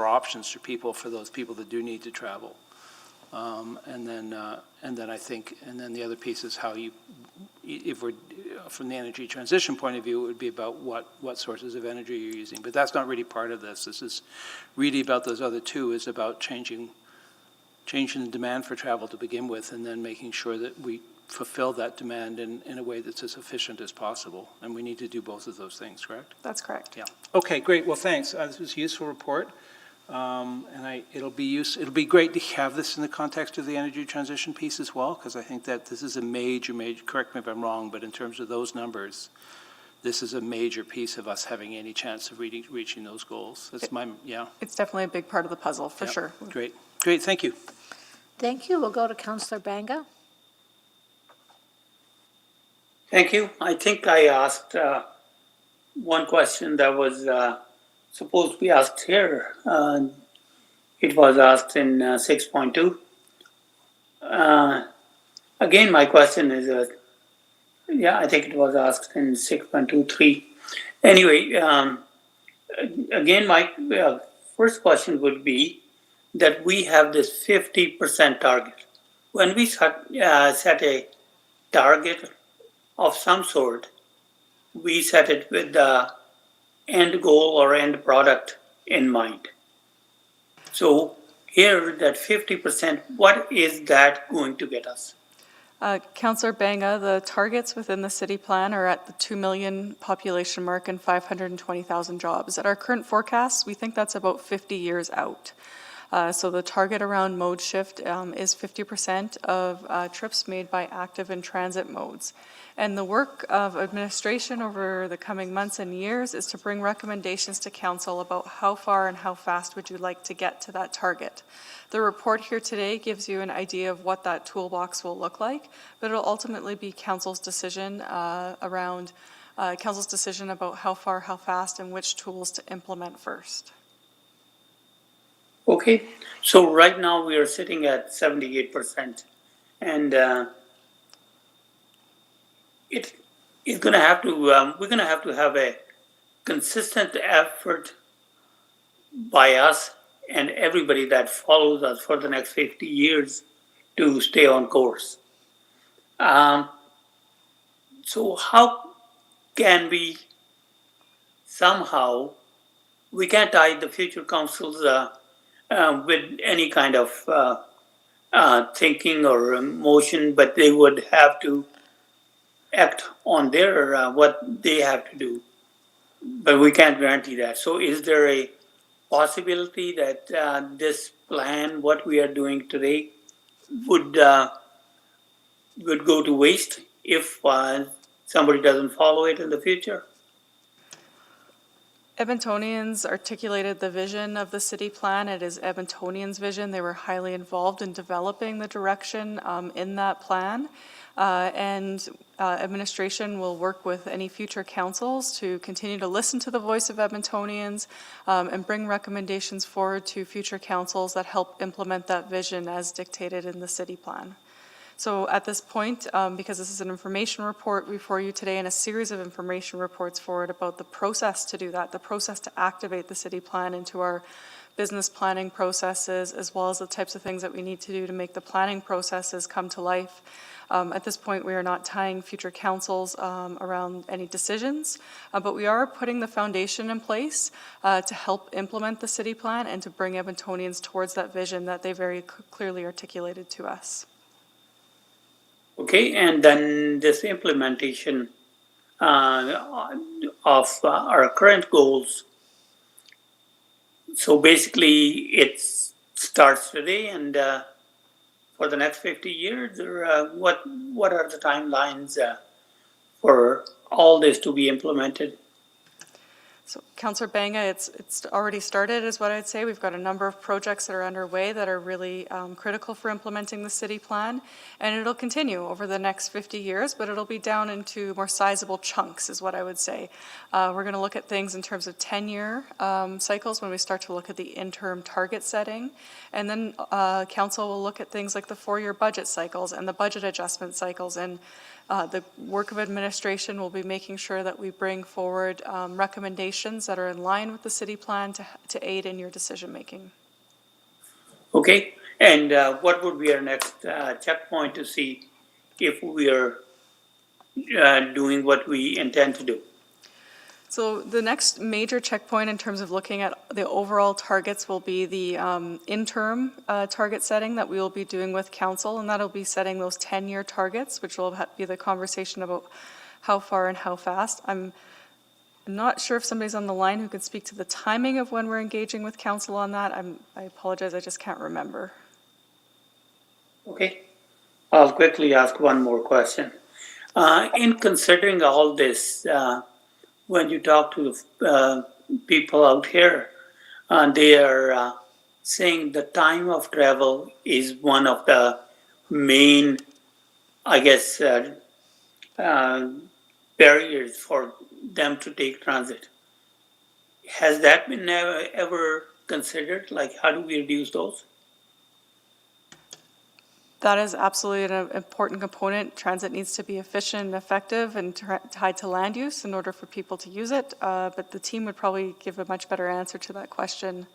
options for those people that do need to travel. And then the other piece is how if we're from the energy transition point of view, it would be about what sources of energy you're using. But that's not really part of this. This is really about those other two, is about changing the demand for travel to begin with, and then making sure that we fulfill that demand in a way that's as efficient as possible. And we need to do both of those things, correct? That's correct. Yeah. Okay, great. Well, thanks. This was a useful report. It'll be great to have this in the context of the energy transition piece as well, because I think that this is a major, correct me if I'm wrong, but in terms of those numbers, this is a major piece of us having any chance of reaching those goals. That's It's definitely a big part of the puzzle, for sure. Great, thank you. Thank you. We'll go to Councillor Banga. Thank you. I think I asked one question that was supposed to be asked here. It was asked in 6.2. Again, my question is, I think it was asked in 6.23. Anyway, again, my first question would be that we have this 50% target. When we set a target of some sort, we set it with the end goal or end product in mind. So here, that 50%, what is that going to get us? Councillor Banga, the targets within the city plan are at the 2 million population mark and 520,000 jobs. At our current forecast, we think that's about 50 years out. So the target around mode shift is 50% of trips made by active and transit modes. And the work of administration over the coming months and years is to bring recommendations to council about how far and how fast would you like to get to that target. The report here today gives you an idea of what that toolbox will look like, but it'll ultimately be council's decision council's decision about how far, how fast, and which tools to implement first. Okay, so right now we are sitting at 78%, and it's going to have to. We're going to have a consistent effort by us and everybody that follows us for the next 50 years to stay on course. So how can we somehow? We can't tie the future councils with any kind of thinking or emotion, but they would have to act on their what they have to do. But we can't guarantee that. So is there a possibility that this plan, what we are doing today, would go to waste if somebody doesn't follow it in the future? Edmontonians articulated the vision of the city plan. It is Edmontonians' vision. They were highly involved in developing the direction in that plan. Administration will work with any future councils to continue to listen to the voice of Edmontonians and bring recommendations forward to future councils that help implement that vision as dictated in the city plan. So at this point, because this is an information report before you today and a series of information reports forward about the process to do that, the process to activate the city plan into our business planning processes, as well as the types of things that we need to do to make the planning processes come to life. At this point, we are not tying future councils around any decisions, but we are putting the foundation in place to help implement the city plan and to bring Edmontonians towards that vision that they very clearly articulated to us. Okay, and then this implementation of our current goals. So basically, it starts today, and for the next 50 years, or what are the timelines for all this to be implemented? So, Councillor Banga, it's already started, is what I'd say. We've got a number of projects that are underway that are really critical for implementing the city plan, and it'll continue over the next 50 years, but it'll be down into more sizable chunks, is what I would say. We're going to look at things in terms of 10-year cycles when we start to look at the interim target setting, and then council will look at things like the 4-year budget cycles and the budget adjustment cycles, and the work of administration will be making sure that we bring forward recommendations that are in line with the city plan to aid in your decision making. Okay, and what would be our next checkpoint to see if we are doing what we intend to do? So the next major checkpoint in terms of looking at the overall targets will be the interim target setting that we will be doing with council, and that'll be setting those 10-year targets, which will be the conversation about how far and how fast. I'm I'm not sure if somebody's on the line who can speak to the timing of when we're engaging with council on that. I apologize, I just can't remember. Okay, I'll quickly ask one more question. In considering all this, when you talk to people out here, they are saying the time of travel is one of the main, I guess, barriers for them to take transit. Has that been ever considered? Like, how do we reduce those? That is absolutely an important component. Transit needs to be efficient and effective and tied to land use in order for people to use it. But the team would probably give a much better answer to that question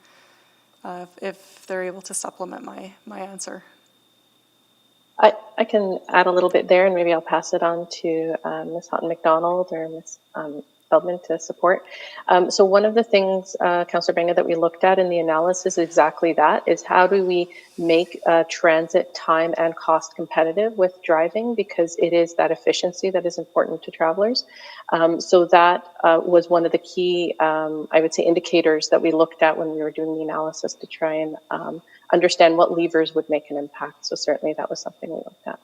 if they're able to supplement my answer. I can add a little bit there, and maybe I'll pass it on to Ms. Houghton McDonald or Ms. Feldman to support. So one of the things, Councillor Benga, that we looked at in the analysis is exactly that, is how do we make transit time and cost competitive with driving, because it is that efficiency that is important to travelers. So that was one of the key, I would say, indicators that we looked at when we were doing the analysis to try and understand what levers would make an impact. So certainly that was something we looked at.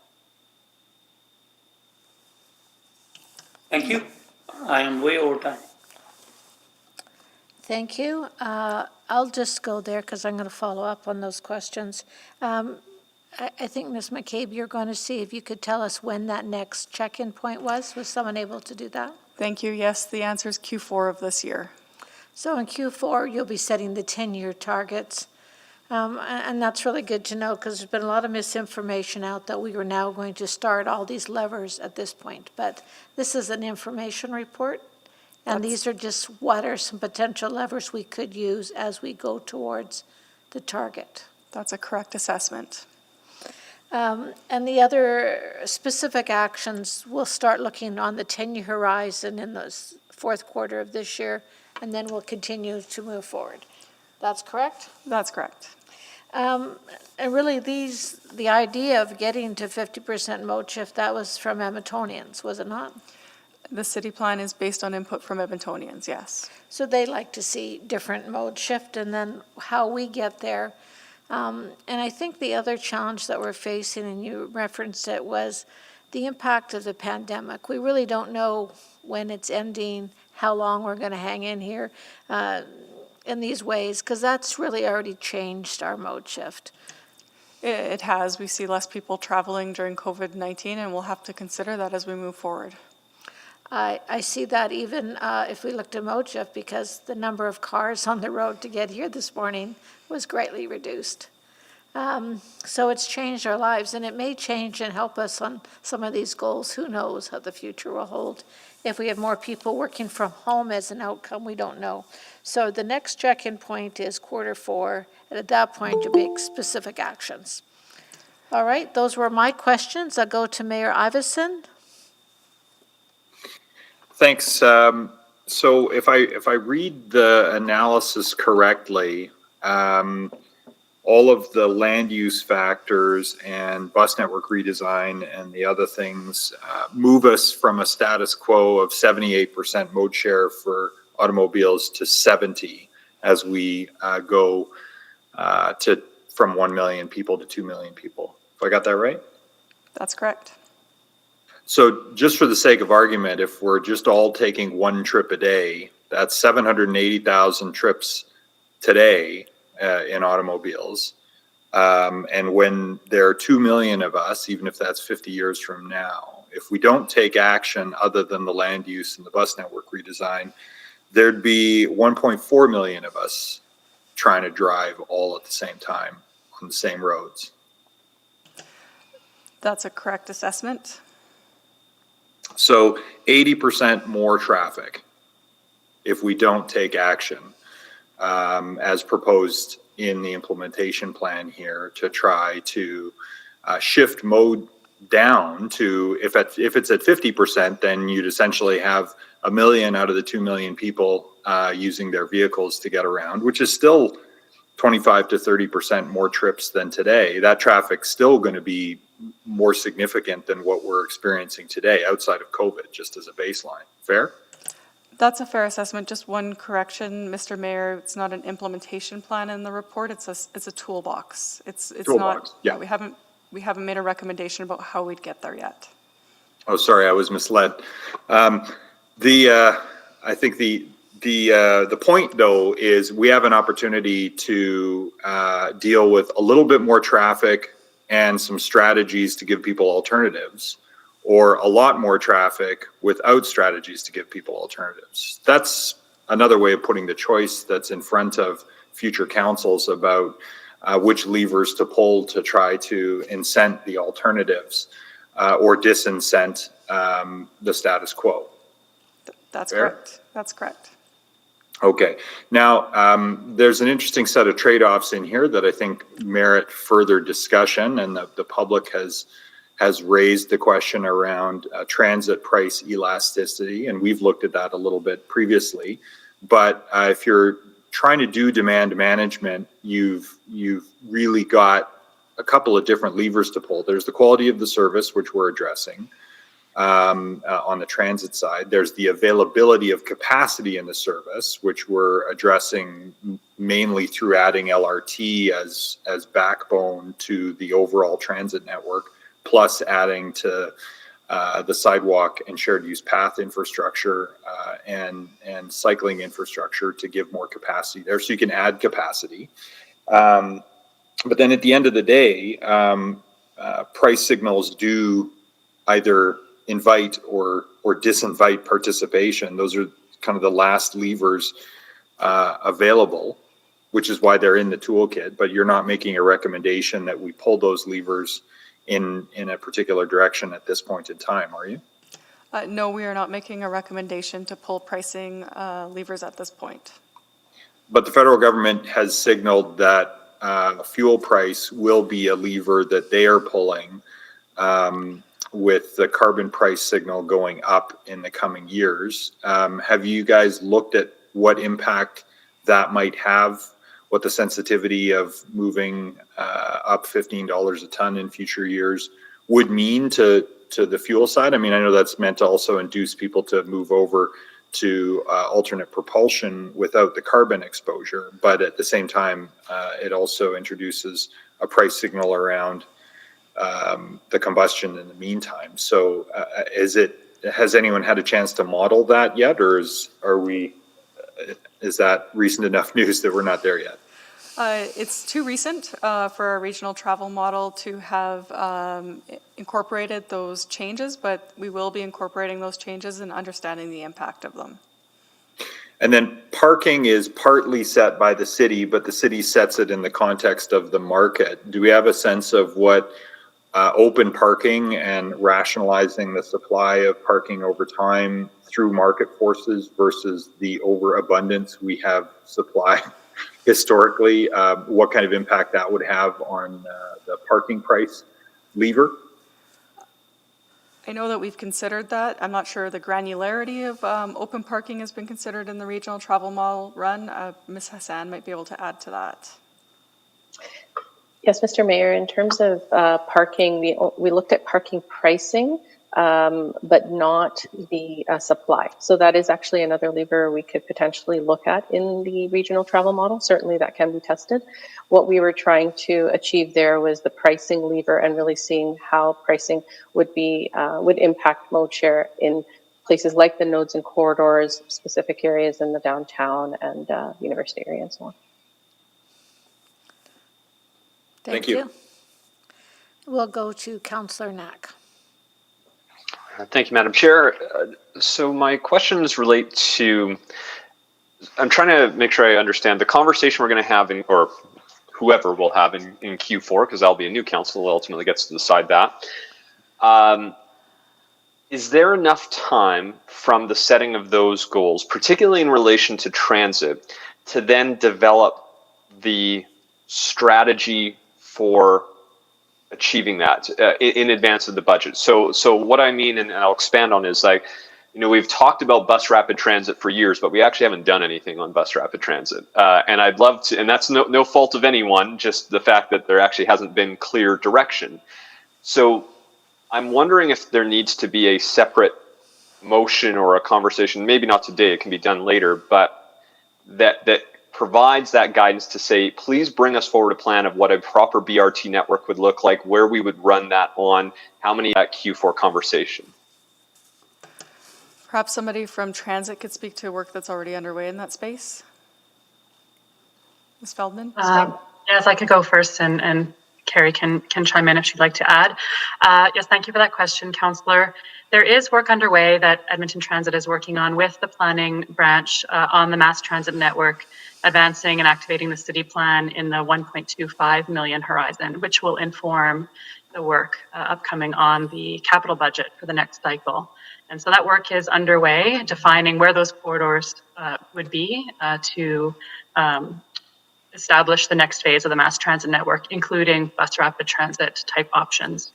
Thank you. I am way over time. Thank you. I'll just go there because I'm going to follow up on those questions. I think, Ms. McCabe, you're going to see if you could tell us when that next check-in point was. Was someone able to do that? Thank you. Yes, the answer is Q4 of this year. So in Q4, you'll be setting the 10-year targets. And that's really good to know, because there's been a lot of misinformation out that we were now going to start all these levers at this point. But this is an information report, and these are just what are some potential levers we could use as we go towards the target. That's a correct assessment. And the other specific actions, we'll start looking on the 10-year horizon in the fourth quarter of this year, and then we'll continue to move forward. That's correct? That's correct. And really the idea of getting to 50% mode shift, that was from Edmontonians, was it not? The city plan is based on input from Edmontonians, yes. So they like to see different mode shift, and then how we get there. And I think the other challenge that we're facing, and you referenced it, was the impact of the pandemic. We really don't know when it's ending, how long we're going to hang in here in these ways, because that's really already changed our mode shift. It has. We see less people traveling during COVID-19, and we'll have to consider that as we move forward. I see that even if we looked at mode shift, because the number of cars on the road to get here this morning was greatly reduced. So it's changed our lives, and it may change and help us on some of these goals. Who knows how the future will hold? If we have more people working from home as an outcome, we don't know. So the next check-in point is Q4, and at that point, you make specific actions. All right, those were my questions. I'll go to Mayor Iveson. Thanks. So if I read the analysis correctly, all of the land use factors and bus network redesign and the other things move us from a status quo of 78% mode share for automobiles to 70 as we go from 1 million people to 2 million people. If I got that right? That's correct. So just for the sake of argument, if we're just all taking one trip a day, that's 780,000 trips today in automobiles. And when there are 2 million of us, even if that's 50 years from now, if we don't take action other than the land use and the bus network redesign, there'd be 1.4 million of us trying to drive all at the same time on the same roads. That's a correct assessment. So 80% more traffic if we don't take action as proposed in the implementation plan here to try to shift mode down to, if it's at 50%, then you'd essentially have 1 million out of the 2 million people using their vehicles to get around, which is still 25 to 30% more trips than today. That traffic's still going to be more significant than what we're experiencing today outside of COVID, just as a baseline. Fair? That's a fair assessment. Just one correction, Mr. Mayor, it's not an implementation plan in the report, it's a toolbox. It's Toolbox, not, yeah. we haven't made a recommendation about how we'd get there yet. Oh, sorry, I was misled. I think the point though is we have an opportunity to deal with a little bit more traffic and some strategies to give people alternatives, or a lot more traffic without strategies to give people alternatives. That's another way of putting the choice that's in front of future councils about which levers to pull to try to incent the alternatives or disincent the status quo. That's Fair? correct. That's correct. Okay. Now, there's an interesting set of trade-offs in here that I think merit further discussion, and the public has raised the question around transit price elasticity, and we've looked at that a little bit previously. But if you're trying to do demand management, you've really got a couple of different levers to pull. There's the quality of the service, which we're addressing on the transit side. There's the availability of capacity in the service, which we're addressing mainly through adding LRT as backbone to the overall transit network, plus adding to the sidewalk and shared use path infrastructure and cycling infrastructure to give more capacity there. So you can add capacity. But then at the end of the day, price signals do either invite or disinvite participation. Those are kind of the last levers available, which is why they're in the toolkit. But you're not making a recommendation that we pull those levers in a particular direction at this point in time, are you? No, we are not making a recommendation to pull pricing levers at this point. But the federal government has signaled that fuel price will be a lever that they are pulling with the carbon price signal going up in the coming years. Have you guys looked at what impact that might have, what the sensitivity of moving up $15 a ton in future years would mean to the fuel side? I mean, I know that's meant to also induce people to move over to alternate propulsion without the carbon exposure, but at the same time, it also introduces a price signal around the combustion in the meantime. So has anyone had a chance to model that yet, or is that recent enough news that we're not there yet? It's too recent for our regional travel model to have incorporated those changes, but we will be incorporating those changes and understanding the impact of them. And then parking is partly set by the city, but the city sets it in the context of the market. Do we have a sense of what open parking and rationalizing the supply of parking over time through market forces versus the overabundance we have supply historically, what kind of impact that would have on the parking price lever? I know that we've considered that. I'm not sure the granularity of open parking has been considered in the regional travel model run. Ms. Hassan might be able to add to that. Yes, Mr. Mayor, in terms of parking, we looked at parking pricing, but not the supply. So that is actually another lever we could potentially look at in the regional travel model. Certainly that can be tested. What we were trying to achieve there was the pricing lever and really seeing how pricing would impact mode share in places like the nodes and corridors, specific areas in the downtown and university area and so on. Thank you. We'll go to Councillor Knack. Thank you, Madam Chair. So my questions relate to, I'm trying to make sure I understand the conversation we're going to have or whoever will have in Q4, because that'll be a new council that ultimately gets to decide that. Is there enough time from the setting of those goals, particularly in relation to transit, to then develop the strategy for achieving that in advance of the budget? So what I mean, and I'll expand on, is like, we've talked about bus rapid transit for years, but we actually haven't done anything on bus rapid transit. And I'd love to, and that's no fault of anyone, just the fact that there actually hasn't been clear direction. So I'm wondering if there needs to be a separate motion or a conversation, maybe not today, it can be done later, but that provides that guidance to say, please bring us forward a plan of what a proper BRT network would look like, where we would run that on, how many that Q4 conversation. Perhaps somebody from Transit could speak to work that's already underway in that space? Ms. Feldman? Yes, I could go first, and Carrie can chime in if she'd like to add. Yes, thank you for that question, Councillor. There is work underway that Edmonton Transit is working on with the planning branch on the mass transit network, advancing and activating the city plan in the 1.25 million horizon, which will inform the work upcoming on the capital budget for the next cycle. And so that work is underway, defining where those corridors would be to establish the next phase of the mass transit network, including bus rapid transit type options.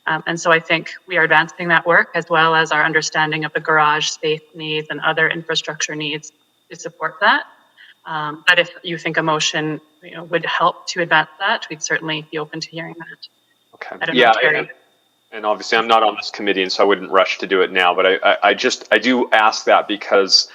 And so I think we are advancing that work, as well as our understanding of the garage space needs and other infrastructure needs to support that. But if you think a motion would help to advance that, we'd certainly be open to hearing that. Okay. Yeah, and obviously I'm not on this committee, and so I wouldn't rush to do it now, but I do ask that because,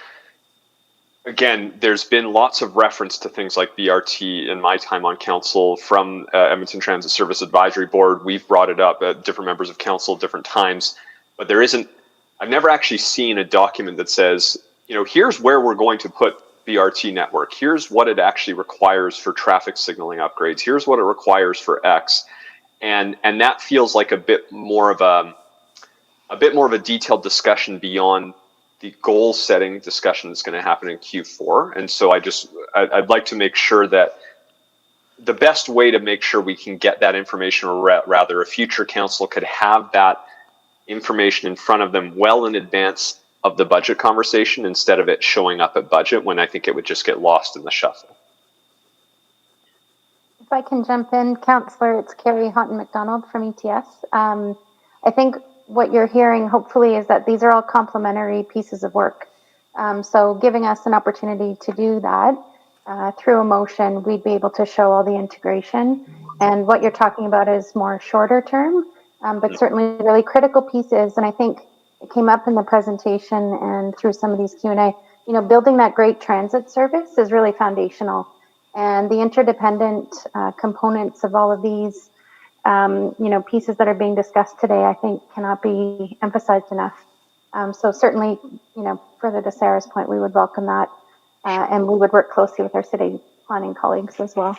again, there's been lots of reference to things like BRT in my time on council from Edmonton Transit Service Advisory Board. We've brought it up at different members of council at different times, but I've never actually seen a document that says, here's where we're going to put BRT network. Here's what it actually requires for traffic signaling upgrades. Here's what it requires for X. And that feels like a bit more of a detailed discussion beyond the goal setting discussion that's going to happen in Q4. And so I'd like to make sure that the best way to make sure we can get that information, or rather a future council could have that information in front of them well in advance of the budget conversation, instead of it showing up at budget when I think it would just get lost in the shuffle. If I can jump in, Councillor, it's Carrie Houghton-McDonald from ETS. I think what you're hearing, hopefully, is that these are all complementary pieces of work. So giving us an opportunity to do that through a motion, we'd be able to show all the integration. And what you're talking about is more shorter term, but certainly really critical pieces. And I think it came up in the presentation and through some of these Q&A, building that great transit service is really foundational. And the interdependent components of all of these, pieces that are being discussed today, I think cannot be emphasized enough. So certainly, further to Sarah's point, we would welcome that, and we would work closely with our city planning colleagues as well.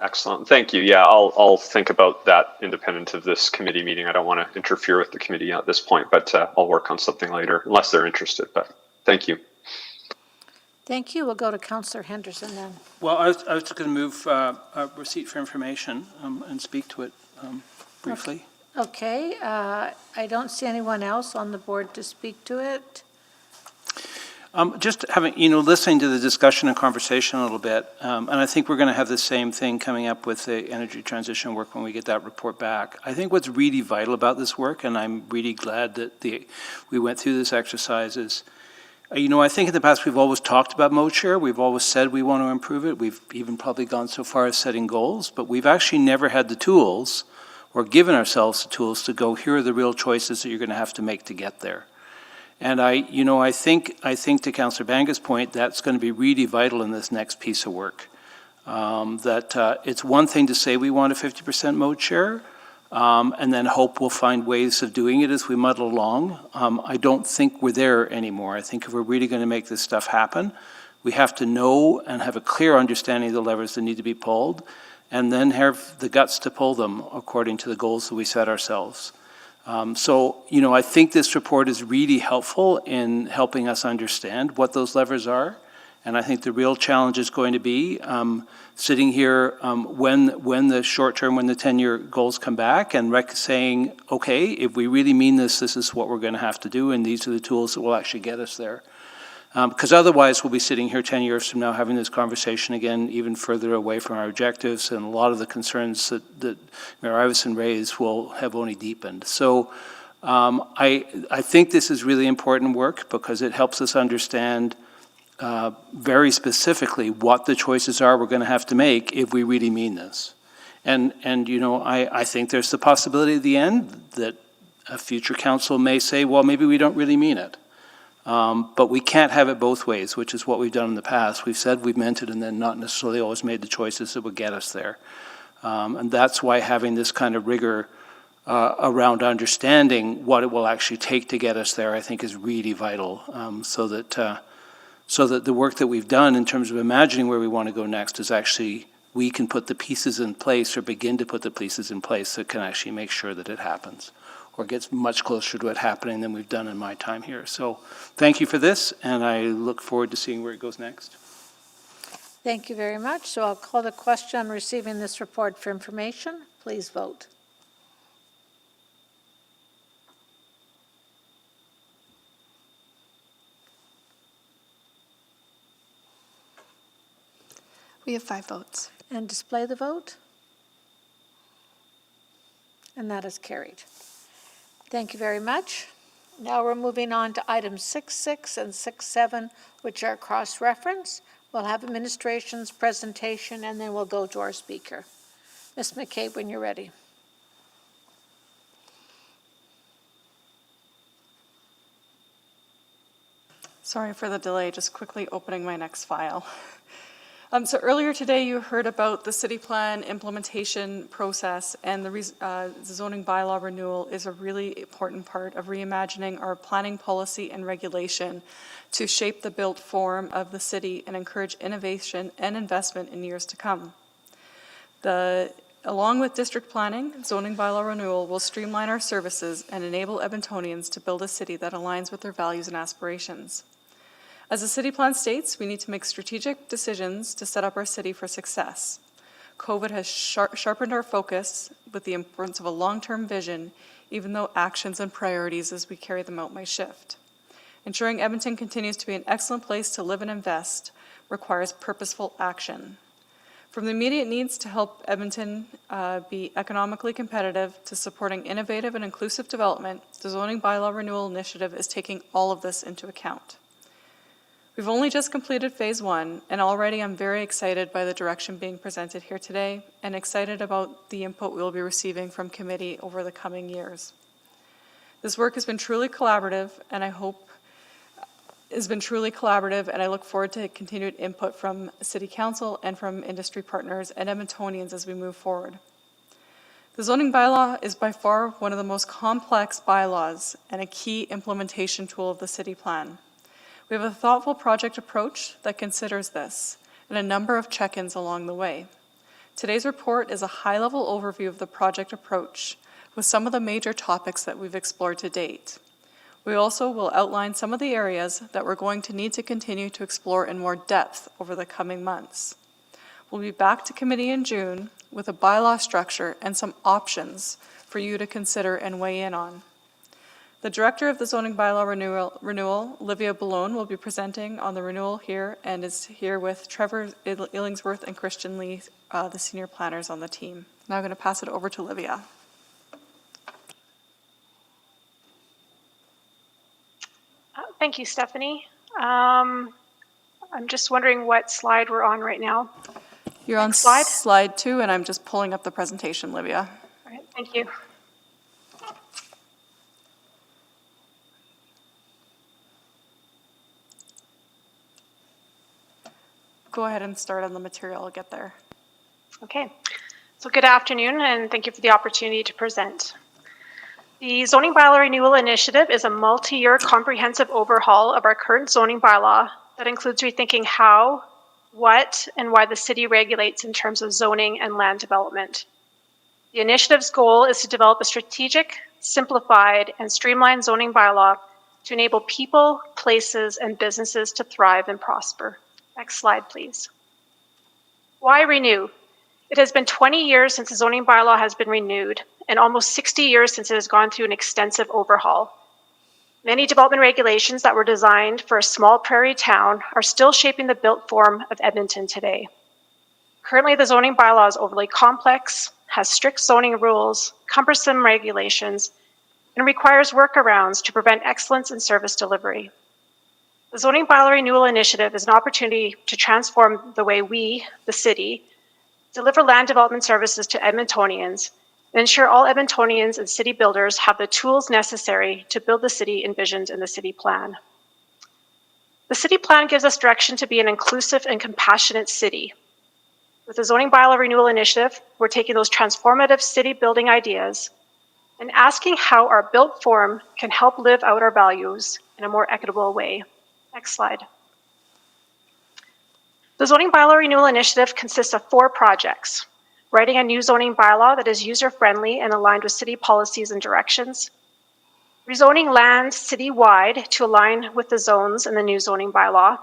Excellent. Thank you. Yeah, I'll think about that independent of this committee meeting. I don't want to interfere with the committee at this point, but I'll work on something later, unless they're interested. But thank you. Thank you. We'll go to Councillor Henderson then. Well, I was just going to move a receipt for information and speak to it briefly. Okay. I don't see anyone else on the board to speak to it. Just having, listening to the discussion and conversation a little bit, and I think we're going to have the same thing coming up with the energy transition work when we get that report back. I think what's really vital about this work, and I'm really glad that we went through this exercise, is I think in the past we've always talked about mode share. We've always said we want to improve it. We've even probably gone so far as setting goals, but we've actually never had the tools or given ourselves the tools to go, here are the real choices that you're going to have to make to get there. And I think to Councillor Banga's point, that's going to be really vital in this next piece of work. It's one thing to say we want a 50% mode share, and then hope we'll find ways of doing it as we muddle along. I don't think we're there anymore. I think if we're really going to make this stuff happen, we have to know and have a clear understanding of the levers that need to be pulled, and then have the guts to pull them according to the goals that we set ourselves. I think this report is really helpful in helping us understand what those levers are. And I think the real challenge is going to be sitting here when the short term, when the 10-year goals come back, and saying, okay, if we really mean this, this is what we're going to have to do, and these are the tools that will actually get us there. Because otherwise we'll be sitting here 10 years from now having this conversation again, even further away from our objectives, and a lot of the concerns that Mayor Iveson raised will have only deepened. So I think this is really important work because it helps us understand very specifically what the choices are we're going to have to make if we really mean this. And I think there's the possibility at the end that a future council may say, well, maybe we don't really mean it. But we can't have it both ways, which is what we've done in the past. We've said we've meant it and then not necessarily always made the choices that would get us there. And that's why having this kind of rigor around understanding what it will actually take to get us there, I think, is really vital, so that the work that we've done in terms of imagining where we want to go next is actually, we can put the pieces in place or begin to put the pieces in place that can actually make sure that it happens or gets much closer to it happening than we've done in my time here. So thank you for this, and I look forward to seeing where it goes next. Thank you very much. So I'll call the question on receiving this report for information. Please vote. We have 5 votes. And display the vote. And that is carried. Thank you very much. Now we're moving on to items 6.6 and 6.7, which are cross-reference. We'll have administration's presentation, and then we'll go to our speaker. Ms. McCabe, when you're ready. Sorry for the delay, just quickly opening my next file. So earlier today, you heard about the city plan implementation process, and the zoning bylaw renewal is a really important part of reimagining our planning policy and regulation to shape the built form of the city and encourage innovation and investment in years to come. Along with district planning, zoning bylaw renewal will streamline our services and enable Edmontonians to build a city that aligns with their values and aspirations. As the city plan states, we need to make strategic decisions to set up our city for success. COVID has sharpened our focus with the importance of a long-term vision, even though actions and priorities as we carry them out may shift. Ensuring Edmonton continues to be an excellent place to live and invest requires purposeful action. From the immediate needs to help Edmonton be economically competitive to supporting innovative and inclusive development, the zoning bylaw renewal initiative is taking all of this into account. We've only just completed phase 1, and already I'm very excited by the direction being presented here today and excited about the input we'll be receiving from committee over the coming years. This work has been truly collaborative, and I look forward to continued input from City Council and from industry partners and Edmontonians as we move forward. The zoning bylaw is by far one of the most complex bylaws and a key implementation tool of the city plan. We have a thoughtful project approach that considers this and a number of check-ins along the way. Today's report is a high-level overview of the project approach with some of the major topics that we've explored to date. We also will outline some of the areas that we're going to need to continue to explore in more depth over the coming months. We'll be back to committee in June with a bylaw structure and some options for you to consider and weigh in on. The director of the zoning bylaw renewal, Olivia Ballone, will be presenting on the renewal here and is here with Trevor Illingsworth and Christian Lee, the senior planners on the team. Now I'm going to pass it over to Olivia. Thank you, Stephanie. I'm just wondering what slide we're on right now. You're on slide 2, and I'm just pulling up the presentation, Olivia. All right, thank you. Go ahead and start on the material. I'll get there. Okay, so good afternoon, and thank you for the opportunity to present. The Zoning Bylaw Renewal Initiative is a multi-year comprehensive overhaul of our current zoning bylaw that includes rethinking how, what, and why the city regulates in terms of zoning and land development. The initiative's goal is to develop a strategic, simplified, and streamlined zoning bylaw to enable people, places, and businesses to thrive and prosper. Next slide, please. Why renew? It has been 20 years since the zoning bylaw has been renewed, and almost 60 years since it has gone through an extensive overhaul. Many development regulations that were designed for a small prairie town are still shaping the built form of Edmonton today. Currently, the zoning bylaw is overly complex, has strict zoning rules, cumbersome regulations, and requires workarounds to prevent excellence in service delivery. The Zoning Bylaw Renewal Initiative is an opportunity to transform the way we, the city, deliver land development services to Edmontonians and ensure all Edmontonians and city builders have the tools necessary to build the city envisioned in the city plan. The city plan gives us direction to be an inclusive and compassionate city. With the zoning bylaw renewal initiative, we're taking those transformative city building ideas and asking how our built form can help live out our values in a more equitable way. Next slide. The zoning bylaw renewal initiative consists of 4 projects: writing a new zoning bylaw that is user-friendly and aligned with city policies and directions, rezoning land citywide to align with the zones in the new zoning bylaw,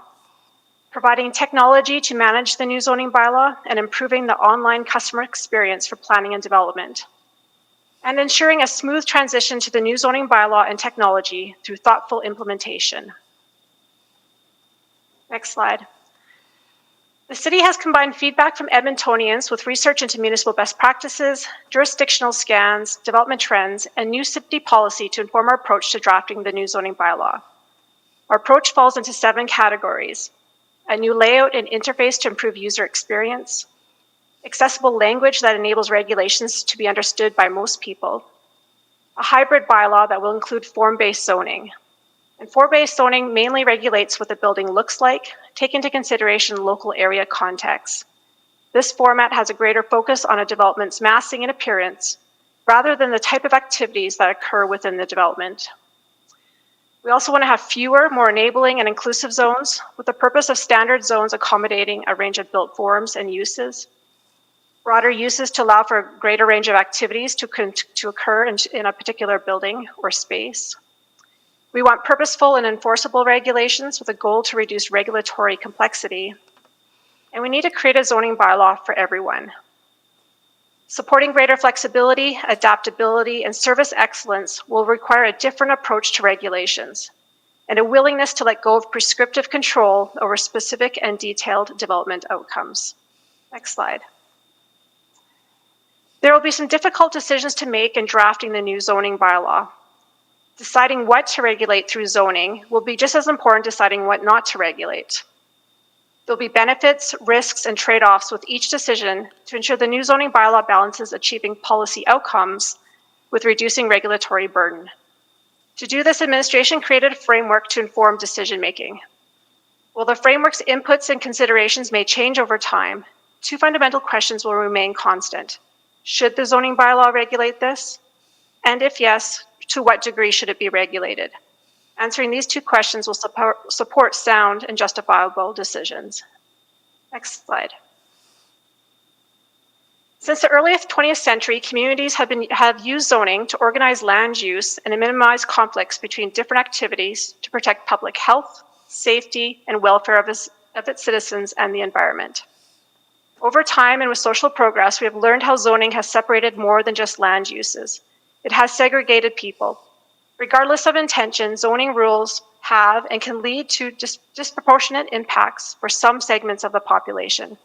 providing technology to manage the new zoning bylaw and improving the online customer experience for planning and development, and ensuring a smooth transition to the new zoning bylaw and technology through thoughtful implementation. Next slide. The city has combined feedback from Edmontonians with research into municipal best practices, jurisdictional scans, development trends, and new city policy to inform our approach to drafting the new zoning bylaw. Our approach falls into 7 categories: a new layout and interface to improve user experience, accessible language that enables regulations to be understood by most people, a hybrid bylaw that will include form-based zoning. And form-based zoning mainly regulates what the building looks like, take into consideration local area context. This format has a greater focus on a development's massing and appearance, rather than the type of activities that occur within the development. We also want to have fewer, more enabling and inclusive zones, with the purpose of standard zones accommodating a range of built forms and uses, broader uses to allow for a greater range of activities to occur in a particular building or space. We want purposeful and enforceable regulations with a goal to reduce regulatory complexity. And we need to create a zoning bylaw for everyone. Supporting greater flexibility, adaptability, and service excellence will require a different approach to regulations and a willingness to let go of prescriptive control over specific and detailed development outcomes. Next slide. There will be some difficult decisions to make in drafting the new zoning bylaw. Deciding what to regulate through zoning will be just as important as deciding what not to regulate. There'll be benefits, risks, and trade-offs with each decision to ensure the new zoning bylaw balances achieving policy outcomes with reducing regulatory burden. To do this, administration created a framework to inform decision-making. While the framework's inputs and considerations may change over time, 2 fundamental questions will remain constant. Should the zoning bylaw regulate this? And if yes, to what degree should it be regulated? Answering these 2 questions will support sound and justifiable decisions. Next slide. Since the early 20th century, communities have used zoning to organize land use and to minimize conflicts between different activities to protect public health, safety, and welfare of its citizens and the environment. Over time and with social progress, we have learned how zoning has separated more than just land uses. It has segregated people. Regardless of intention, zoning rules have and can lead to disproportionate impacts for some segments of the population.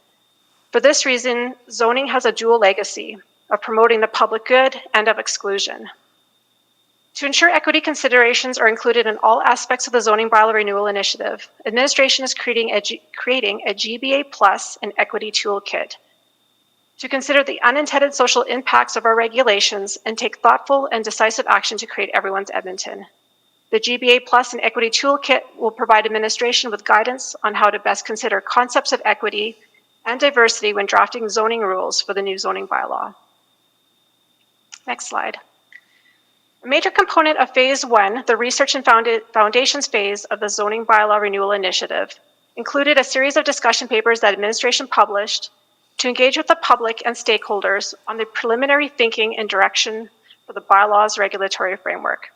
For this reason, zoning has a dual legacy of promoting the public good and of exclusion. To ensure equity considerations are included in all aspects of the zoning bylaw renewal initiative, administration is creating a GBA Plus and equity toolkit to consider the unintended social impacts of our regulations and take thoughtful and decisive action to create everyone's Edmonton. The GBA Plus and Equity Toolkit will provide administration with guidance on how to best consider concepts of equity and diversity when drafting zoning rules for the new zoning bylaw. Next slide. A major component of Phase 1, the research and foundations phase of the zoning bylaw renewal initiative, included a series of discussion papers that administration published to engage with the public and stakeholders on the preliminary thinking and direction for the bylaw's regulatory framework.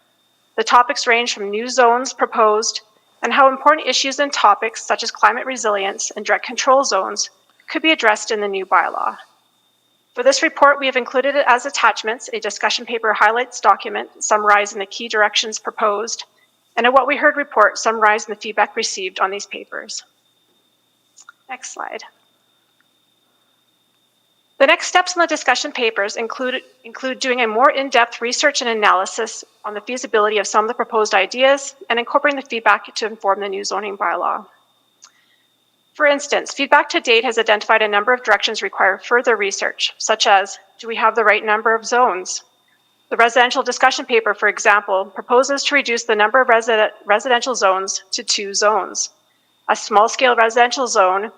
The topics range from new zones proposed and how important issues and topics such as climate resilience and direct control zones could be addressed in the new bylaw. For this report, we have included as attachments a discussion paper highlights document summarizing the key directions proposed and a What We Heard report summarizing the feedback received on these papers. Next slide. The next steps in the discussion papers include doing a more in-depth research and analysis on the feasibility of some of the proposed ideas and incorporating the feedback to inform the new zoning bylaw. For instance, feedback to date has identified a number of directions require further research, such as, do we have the right number of zones? The residential discussion paper, for example, proposes to reduce the number of residential zones to 2 zones. a small-scale residential zone,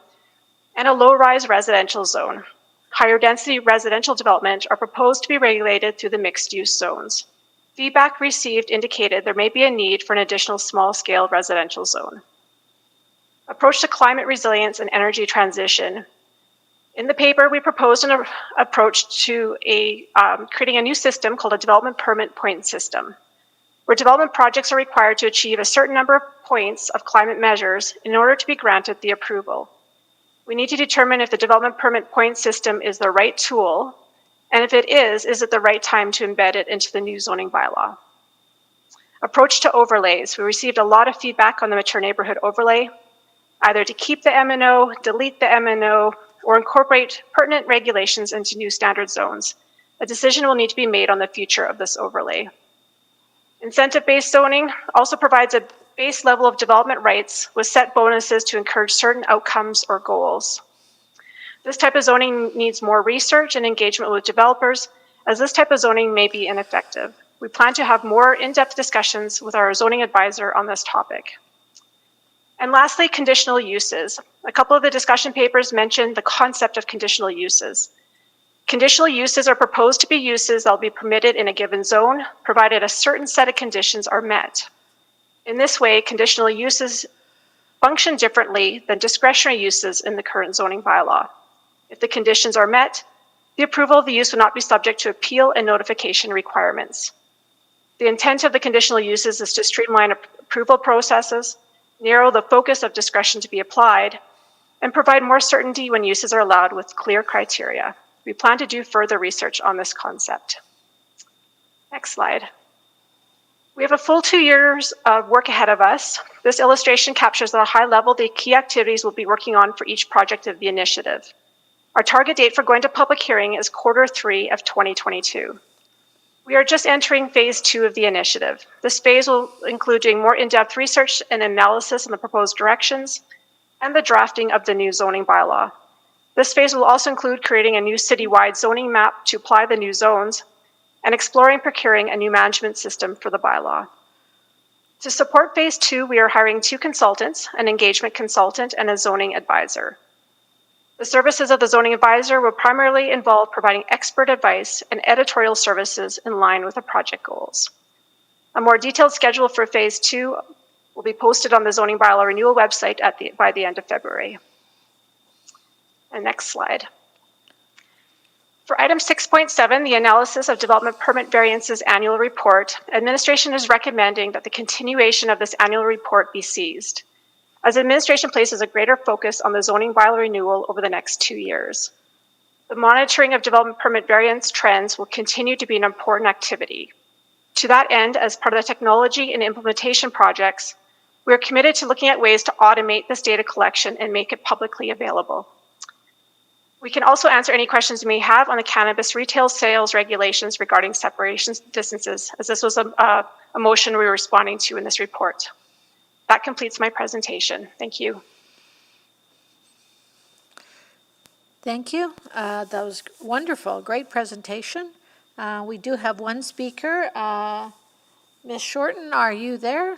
and a low-rise residential zone. Higher density residential development are proposed to be regulated through the mixed-use zones. Feedback received indicated there may be a need for an additional small-scale residential zone. Approach to climate resilience and energy transition. In the paper, we proposed an approach to creating a new system called a development permit point system, where development projects are required to achieve a certain number of points of climate measures in order to be granted the approval. We need to determine if the development permit point system is the right tool, and if it is it the right time to embed it into the new zoning bylaw? Approach to overlays. We received a lot of feedback on the mature neighborhood overlay, either to keep the MNO, delete the MNO, or incorporate pertinent regulations into new standard zones. A decision will need to be made on the future of this overlay. Incentive-based zoning also provides a base level of development rights with set bonuses to encourage certain outcomes or goals. This type of zoning needs more research and engagement with developers, as this type of zoning may be ineffective. We plan to have more in-depth discussions with our zoning advisor on this topic. And lastly, conditional uses. A couple of the discussion papers mentioned the concept of conditional uses. Conditional uses are proposed to be uses that will be permitted in a given zone, provided a certain set of conditions are met. In this way, conditional uses function differently than discretionary uses in the current zoning bylaw. If the conditions are met, the approval of the use will not be subject to appeal and notification requirements. The intent of the conditional uses is to streamline approval processes, narrow the focus of discretion to be applied, and provide more certainty when uses are allowed with clear criteria. We plan to do further research on this concept. Next slide. We have a full 2 years of work ahead of us. This illustration captures at a high level the key activities we'll be working on for each project of the initiative. Our target date for going to public hearing is Q3 of 2022. We are just entering phase 2 of the initiative. This phase will include doing more in-depth research and analysis on the proposed directions and the drafting of the new zoning bylaw. This phase will also include creating a new citywide zoning map to apply the new zones and exploring procuring a new management system for the bylaw. To support phase 2, we are hiring 2 consultants, an engagement consultant and a zoning advisor. The services of the zoning advisor will primarily involve providing expert advice and editorial services in line with the project goals. A more detailed schedule for phase 2 will be posted on the zoning bylaw renewal website by the end of February. And next slide. For item 6.7, the analysis of development permit variances annual report, administration is recommending that the continuation of this annual report be seized, as administration places a greater focus on the zoning bylaw renewal over the next 2 years. The monitoring of development permit variance trends will continue to be an important activity. To that end, as part of the technology and implementation projects, we are committed to looking at ways to automate this data collection and make it publicly available. We can also answer any questions you may have on the cannabis retail sales regulations regarding separation distances, as this was a motion we were responding to in this report. That completes my presentation. Thank you. Thank you. That was wonderful. Great presentation. We do have one speaker. Ms. Shorten, are you there?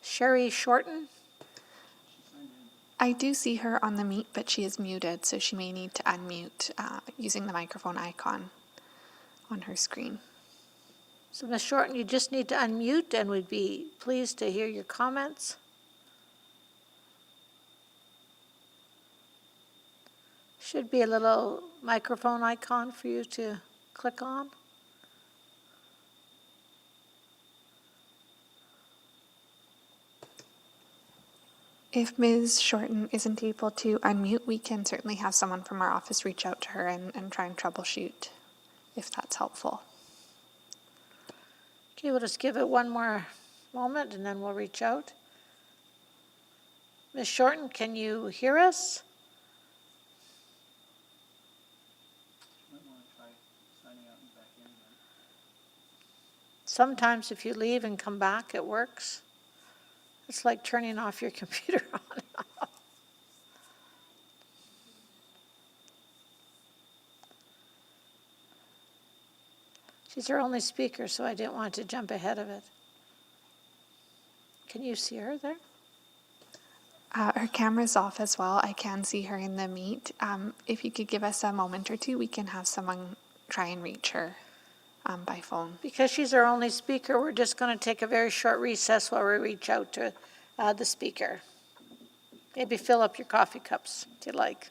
Sherry Shorten? I do see her on the meet, but she is muted, so she may need to unmute using the microphone icon on her screen. So, Ms. Shorten, you just need to unmute, and we'd be pleased to hear your comments. Should be a little microphone icon for you to click on. If Ms. Shorten isn't able to unmute, we can certainly have someone from our office reach out to her and try and troubleshoot, if that's helpful. Okay, we'll just give it one more moment and then we'll reach out. Ms. Shorten, can you hear us? Sometimes if you leave and come back, it works. It's like turning off your computer on and off. She's our only speaker, so I didn't want to jump ahead of it. Can you see her there? Her camera's off as well. I can see her in the meet. If you could give us a moment or two, we can have someone try and reach her by phone. Because she's our only speaker, we're just going to take a very short recess while we reach out to the speaker. Maybe fill up your coffee cups if you like.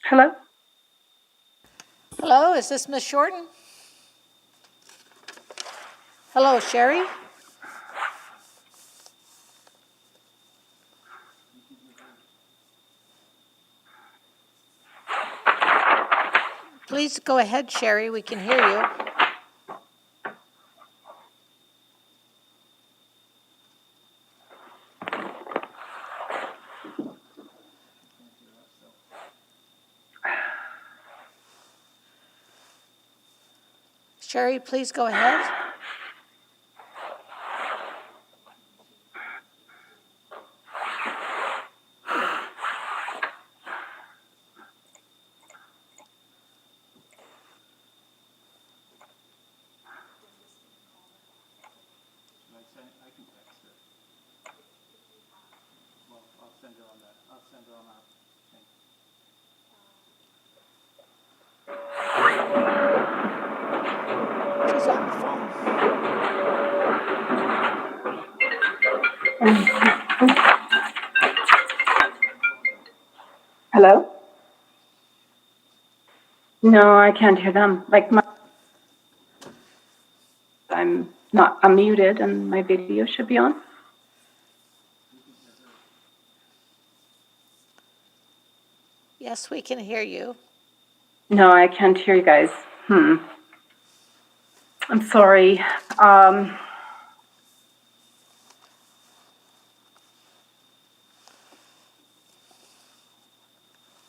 Hello? Hello, is this Ms. Shorten? Hello, Sherry? Please go ahead, Sherry, we can hear you. Sherry, please go ahead. She's on the phone. Hello? No, I can't hear them. I'm not unmuted and my video should be on. Yes, we can hear you. No, I can't hear you guys. I'm sorry.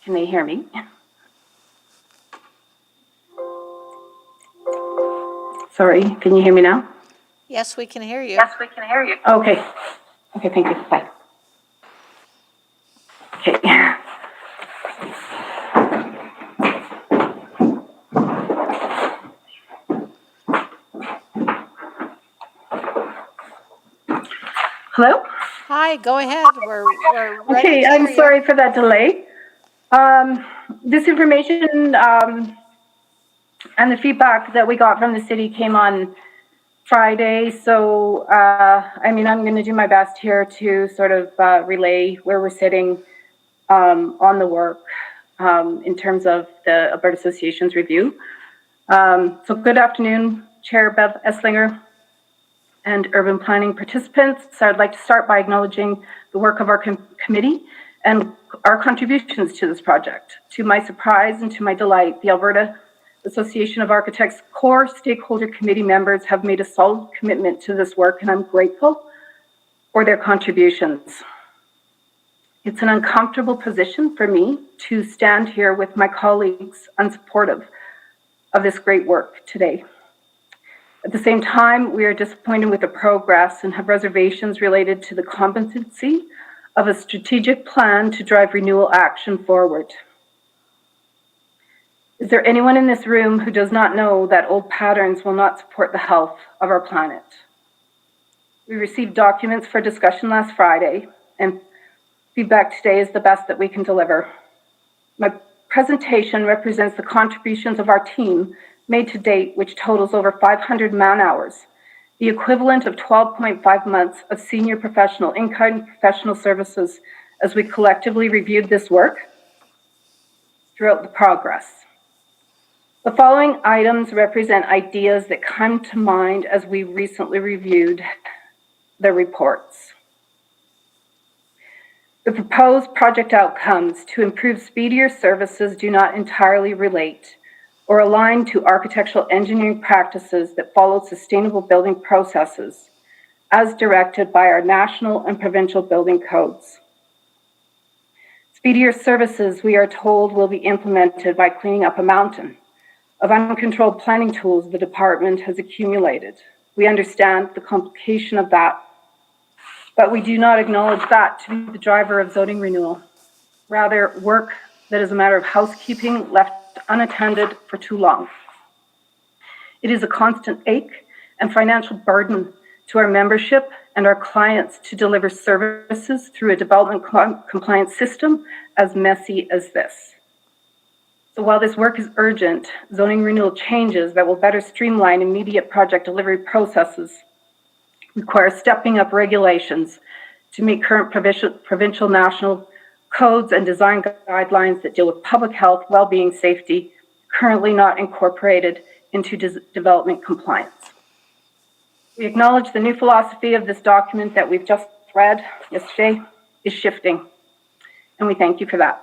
Can they hear me? Sorry, can you hear me now? Yes, we can hear you. Yes, we can hear you. Okay. Okay, thank you. Bye. Okay. Hello? Hi, go ahead. We're ready Okay, to I'm hear you. sorry for that delay. This information and the feedback that we got from the city came on Friday. So, I'm going to do my best here to sort of relay where we're sitting on the work in terms of the Alberta Association's review. So good afternoon, Chair Bev Esslinger and urban planning participants. So I'd like to start by acknowledging the work of our committee and our contributions to this project. To my surprise and to my delight, the Alberta Association of Architects core stakeholder committee members have made a solid commitment to this work, and I'm grateful for their contributions. It's an uncomfortable position for me to stand here with my colleagues unsupportive of this great work today. At the same time, we are disappointed with the progress and have reservations related to the competency of a strategic plan to drive renewal action forward. Is there anyone in this room who does not know that old patterns will not support the health of our planet? We received documents for discussion last Friday, and feedback today is the best that we can deliver. My presentation represents the contributions of our team made to date, which totals over 500 man-hours, the equivalent of 12.5 months of senior professional in-kind professional services as we collectively reviewed this work throughout the progress. The following items represent ideas that come to mind as we recently reviewed the reports. The proposed project outcomes to improve speedier services do not entirely relate or align to architectural engineering practices that follow sustainable building processes as directed by our national and provincial building codes. Speedier services, we are told, will be implemented by cleaning up a mountain of uncontrolled planning tools the department has accumulated. We understand the complication of that, but we do not acknowledge that to be the driver of zoning renewal. Rather, work that is a matter of housekeeping left unattended for too long. It is a constant ache and financial burden to our membership and our clients to deliver services through a development compliance system as messy as this. So while this work is urgent, zoning renewal changes that will better streamline immediate project delivery processes require stepping up regulations to meet current provincial national codes and design guidelines that deal with public health, well-being, safety, currently not incorporated into development compliance. We acknowledge the new philosophy of this document that we've just read yesterday is shifting, and we thank you for that.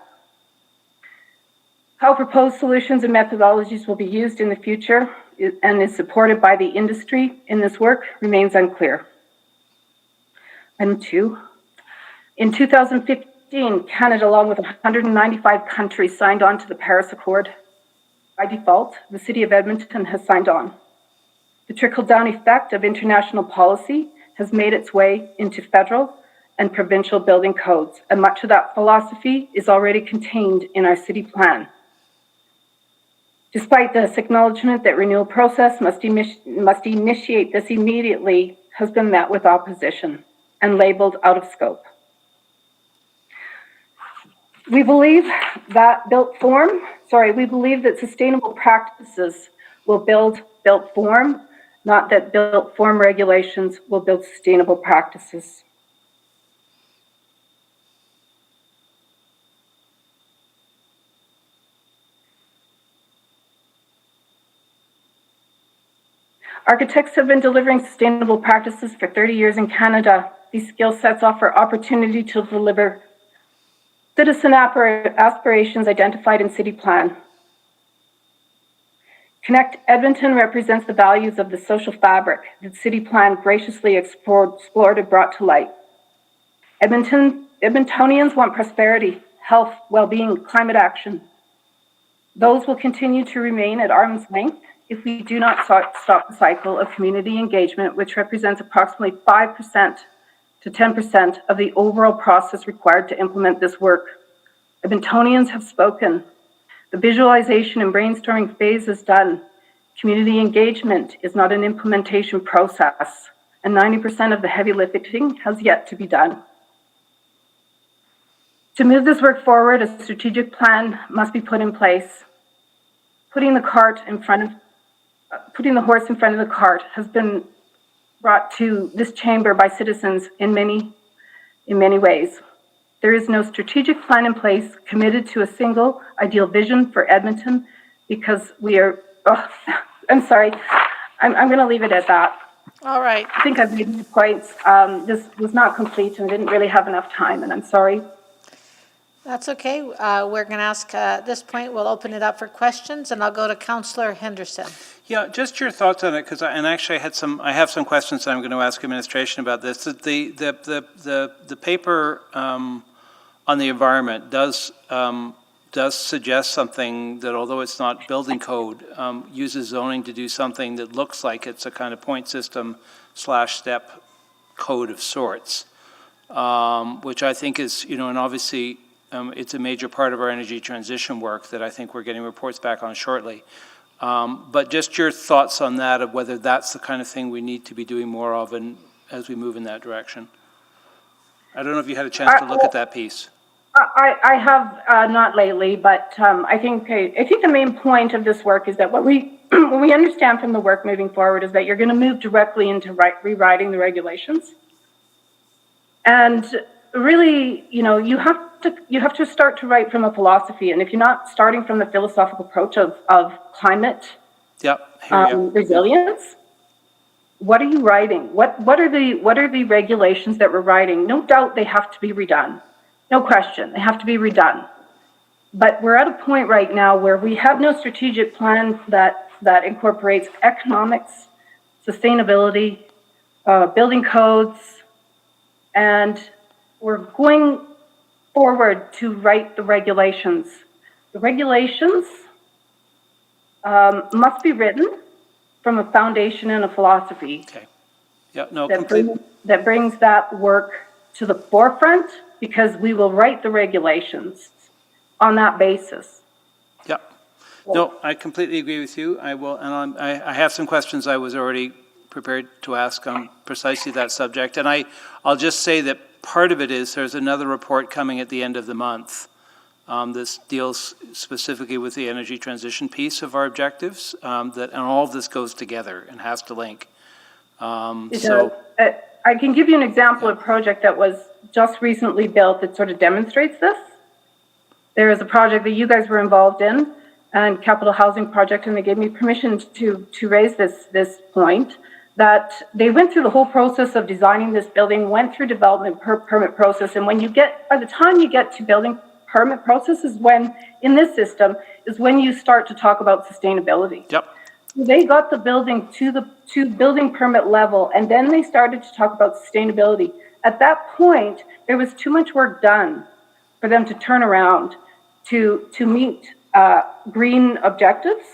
How proposed solutions and methodologies will be used in the future and is supported by the industry in this work remains unclear. Item 2. In 2015, Canada, along with 195 countries, signed on to the Paris Accord. By default, the City of Edmonton has signed on. The trickle-down effect of international policy has made its way into federal and provincial building codes, and much of that philosophy is already contained in our city plan. Despite this acknowledgement that renewal process must initiate this immediately, has been met with opposition and labeled out of scope. We believe that sustainable practices will build built form, not that built form regulations will build sustainable practices. Architects have been delivering sustainable practices for 30 years in Canada. These skill sets offer opportunity to deliver citizen aspirations identified in City Plan. Connect Edmonton represents the values of the social fabric that City Plan graciously explored and brought to light. Edmontonians want prosperity, health, well-being, climate action. Those will continue to remain at arm's length if we do not stop the cycle of community engagement, which represents approximately 5% to 10% of the overall process required to implement this work. Edmontonians have spoken. The visualization and brainstorming phase is done. Community engagement is not an implementation process, and 90% of the heavy lifting has yet to be done. To move this work forward, a strategic plan must be put in place. Putting the horse in front of the cart has been brought to this chamber by citizens in many ways. There is no strategic plan in place committed to a single ideal vision for Edmonton because we are, I'm sorry, I'm going to leave it at that. All right. I think I've made my points. This was not complete and didn't really have enough time, and I'm sorry. That's okay. We're going to ask, at this point, we'll open it up for questions, and I'll go to Councillor Henderson. Yeah, just your thoughts on it, because I have some questions that I'm going to ask administration about this. The paper on the environment does suggest something that, although it's not building code, uses zoning to do something that looks like it's a kind of point system / step code of sorts, which I think is, and obviously it's a major part of our energy transition work that I think we're getting reports back on shortly. But just your thoughts on that, of whether that's the kind of thing we need to be doing more of as we move in that direction. I don't know if you had a chance to look at that piece. I have not lately, but I think the main point of this work is that what we understand from the work moving forward is that you're going to move directly into rewriting the regulations, and really, you have to start to write from a philosophy, and if you're not starting from the philosophical approach of climate resilience. What are you writing? What are the regulations that we're writing? No doubt they have to be redone. No question, they have to be redone. But we're at a point right now where we have no strategic plan that incorporates economics, sustainability, building codes, and we're going forward to write the regulations. The regulations must be written from a foundation and a philosophy. Okay. Yeah, no, that brings that work to the forefront, because we will write the regulations on that basis. Yeah. No, I completely agree with you. I will, and I have some questions I was already prepared to ask on precisely that subject. And I'll just say that part of it is there's another report coming at the end of the month. This deals specifically with the energy transition piece of our objectives, and all of this goes together and has to link. I can give you an example of a project that was just recently built that sort of demonstrates this. There is a project that you guys were involved in, and Capital Housing Project, and they gave me permission to raise this point, that they went through the whole process of designing this building, went through development permit process, and by the time you get to building permit process is when, in this system, is when you start to talk about sustainability. Yep. They got the building to building permit level, and then they started to talk about sustainability. At that point, there was too much work done for them to turn around to meet green objectives,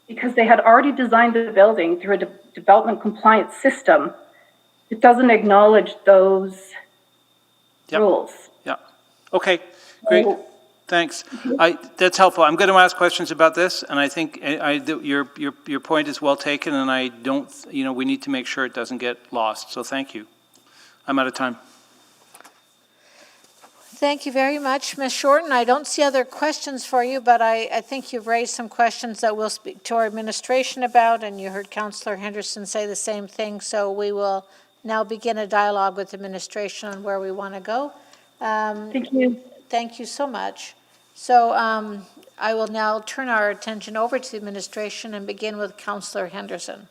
because they had already designed the building through a development compliance system. It doesn't acknowledge those rules. Yeah. Okay, great. Thanks. That's helpful. I'm going to ask questions about this, and I think your point is well taken, and I don't, we need to make sure it doesn't get lost. So thank you. I'm out of time. Thank you very much, Ms. Shorten. I don't see other questions for you, but I think you've raised some questions that we'll speak to our administration about, and you heard Councillor Henderson say the same thing, so we will now begin a dialogue with administration on where we want to go. Thank you. Thank you so much. So I will now turn our attention over to administration and begin with Councillor Henderson.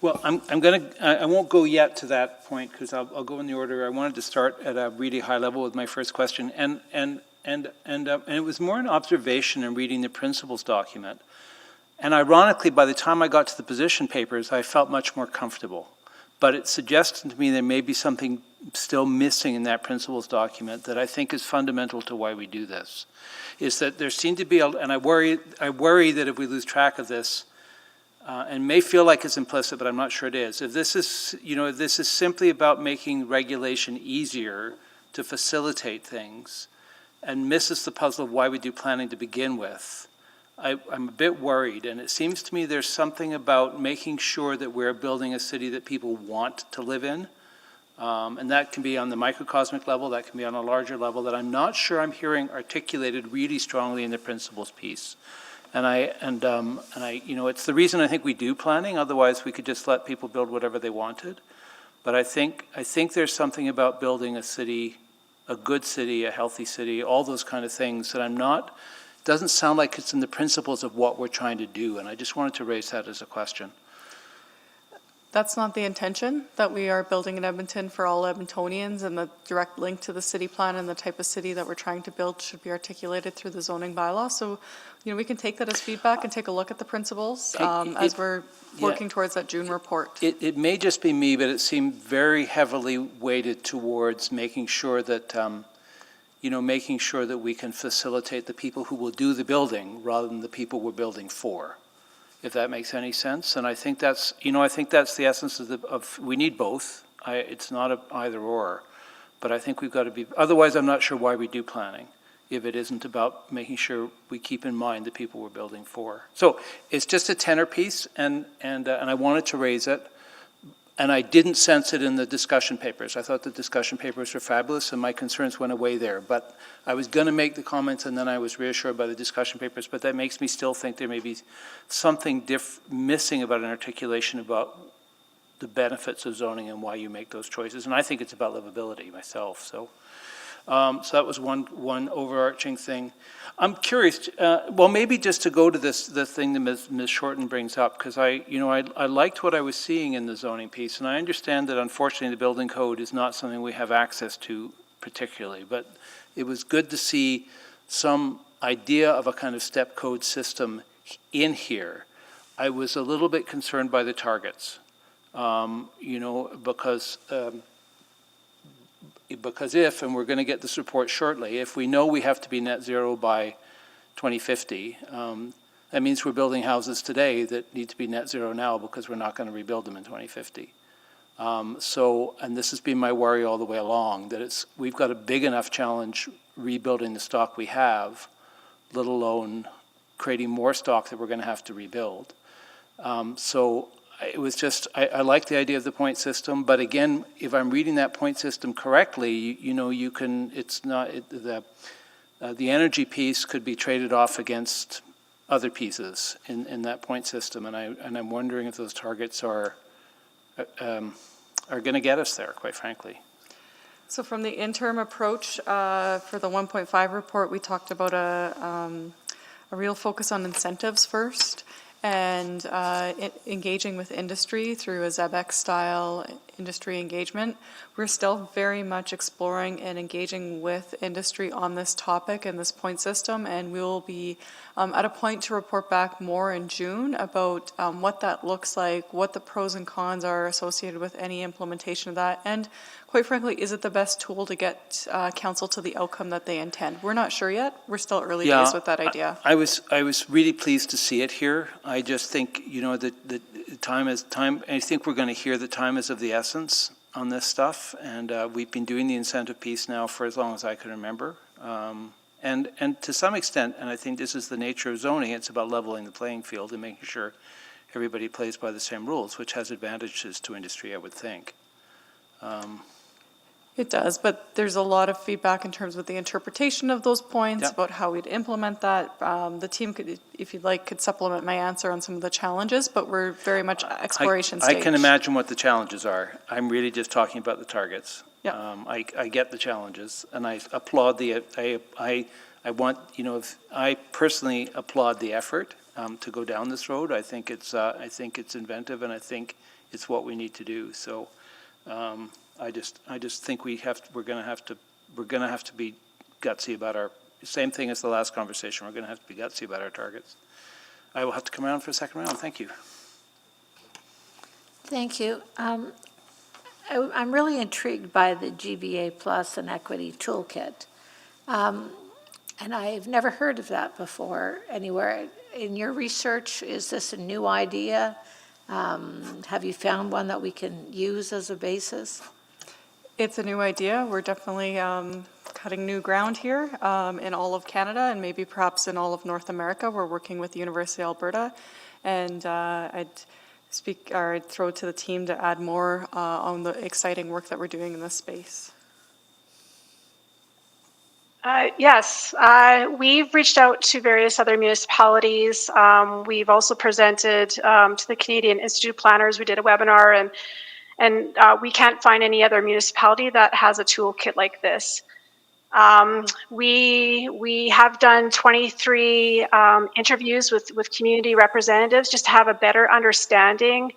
Well, I won't go yet to that point, because I'll go in the order. I wanted to start at a really high level with my first question, and it was more an observation in reading the principles document. And ironically, by the time I got to the position papers, I felt much more comfortable. But it suggested to me there may be something still missing in that principles document that I think is fundamental to why we do this. Is that there seemed to be, and I worry that if we lose track of this, and may feel like it's implicit, but I'm not sure it is. If this is, if this is simply about making regulation easier to facilitate things, and misses the puzzle of why we do planning to begin with, I'm a bit worried. And it seems to me there's something about making sure that we're building a city that people want to live in, and that can be on the microcosmic level, that can be on a larger level, that I'm not sure I'm hearing articulated really strongly in the principles piece. And it's the reason I think we do planning. Otherwise, we could just let people build whatever they wanted. But I think there's something about building a city, a good city, a healthy city, all those kind of things that doesn't sound like it's in the principles of what we're trying to do. And I just wanted to raise that as a question. That's not the intention, that we are building in Edmonton for all Edmontonians, and the direct link to the city plan and the type of city that we're trying to build should be articulated through the zoning bylaw. So, we can take that as feedback and take a look at the principles as we're working towards that June report. It may just be me, but it seemed very heavily weighted towards making sure that, making sure that we can facilitate the people who will do the building rather than the people we're building for, if that makes any sense. And I think that's, the essence of we need both. It's not a either or, but I think we've got to be, otherwise I'm not sure why we do planning if it isn't about making sure we keep in mind the people we're building for. So it's just a tenor piece, and I wanted to raise it, and I didn't sense it in the discussion papers. I thought the discussion papers were fabulous, and my concerns went away there. But I was going to make the comments, and then I was reassured by the discussion papers, but that makes me still think there may be something missing about an articulation about the benefits of zoning and why you make those choices. And I think it's about livability myself. So that was one overarching thing. I'm curious, well, maybe just to go to the thing that Ms. Shorten brings up, because I liked what I was seeing in the zoning piece, and I understand that unfortunately the building code is not something we have access to particularly, but it was good to see some idea of a kind of step code system in here. I was a little bit concerned by the targets, because if, and we're going to get this report shortly, if we know we have to be net zero by 2050, that means we're building houses today that need to be net zero now because we're not going to rebuild them in 2050. And this has been my worry all the way along, that we've got a big enough challenge rebuilding the stock we have, let alone creating more stock that we're going to have to rebuild. So it was just, I like the idea of the point system, but again, if I'm reading that point system correctly, you can, it's not, the energy piece could be traded off against other pieces in that point system, and I'm wondering if those targets are going to get us there, quite frankly. So from the interim approach for the 1.5 report, we talked about a real focus on incentives first, and engaging with industry through a ZEBEX-style industry engagement. We're still very much exploring and engaging with industry on this topic and this point system, and we will be at a point to report back more in June about what that looks like, what the pros and cons are associated with any implementation of that, and quite frankly, is it the best tool to get council to the outcome that they intend? We're not sure yet. We're still early days with that idea. I was really pleased to see it here. I just think, you know, that time is time. I think we're going to hear the time is of the essence on this stuff. And we've been doing the incentive piece now for as long as I can remember. And to some extent, and I think this is the nature of zoning, it's about leveling the playing field and making sure everybody plays by the same rules, which has advantages to industry, I would think. It does, but there's a lot of feedback in terms of the interpretation of those points, about how we'd implement that. The team could, if you'd like, could supplement my answer on some of the challenges, but we're very much exploration stage. I can imagine what the challenges are. I'm really just talking about the targets. Yeah. I get the challenges, and I applaud I want, you know, I personally applaud the effort to go down this road. I think it's inventive, and I think it's what we need to do. So. I just think we're going to have to be gutsy about our, same thing as the last conversation, we're going to have to be gutsy about our targets. I will have to come around for a second round. Thank you. Thank you. I'm really intrigued by the GVA Plus and Equity Toolkit. And I've never heard of that before anywhere. In your research, is this a new idea? Have you found one that we can use as a basis? It's a new idea. We're definitely cutting new ground here in all of Canada and maybe perhaps in all of North America. We're working with the University of Alberta, and I'd throw it to the team to add more on the exciting work that we're doing in this space. Yes, we've reached out to various other municipalities. We've also presented to the Canadian Institute of Planners. We did a webinar, and we can't find any other municipality that has a toolkit like this. We have done 23 interviews with community representatives just to have a better understanding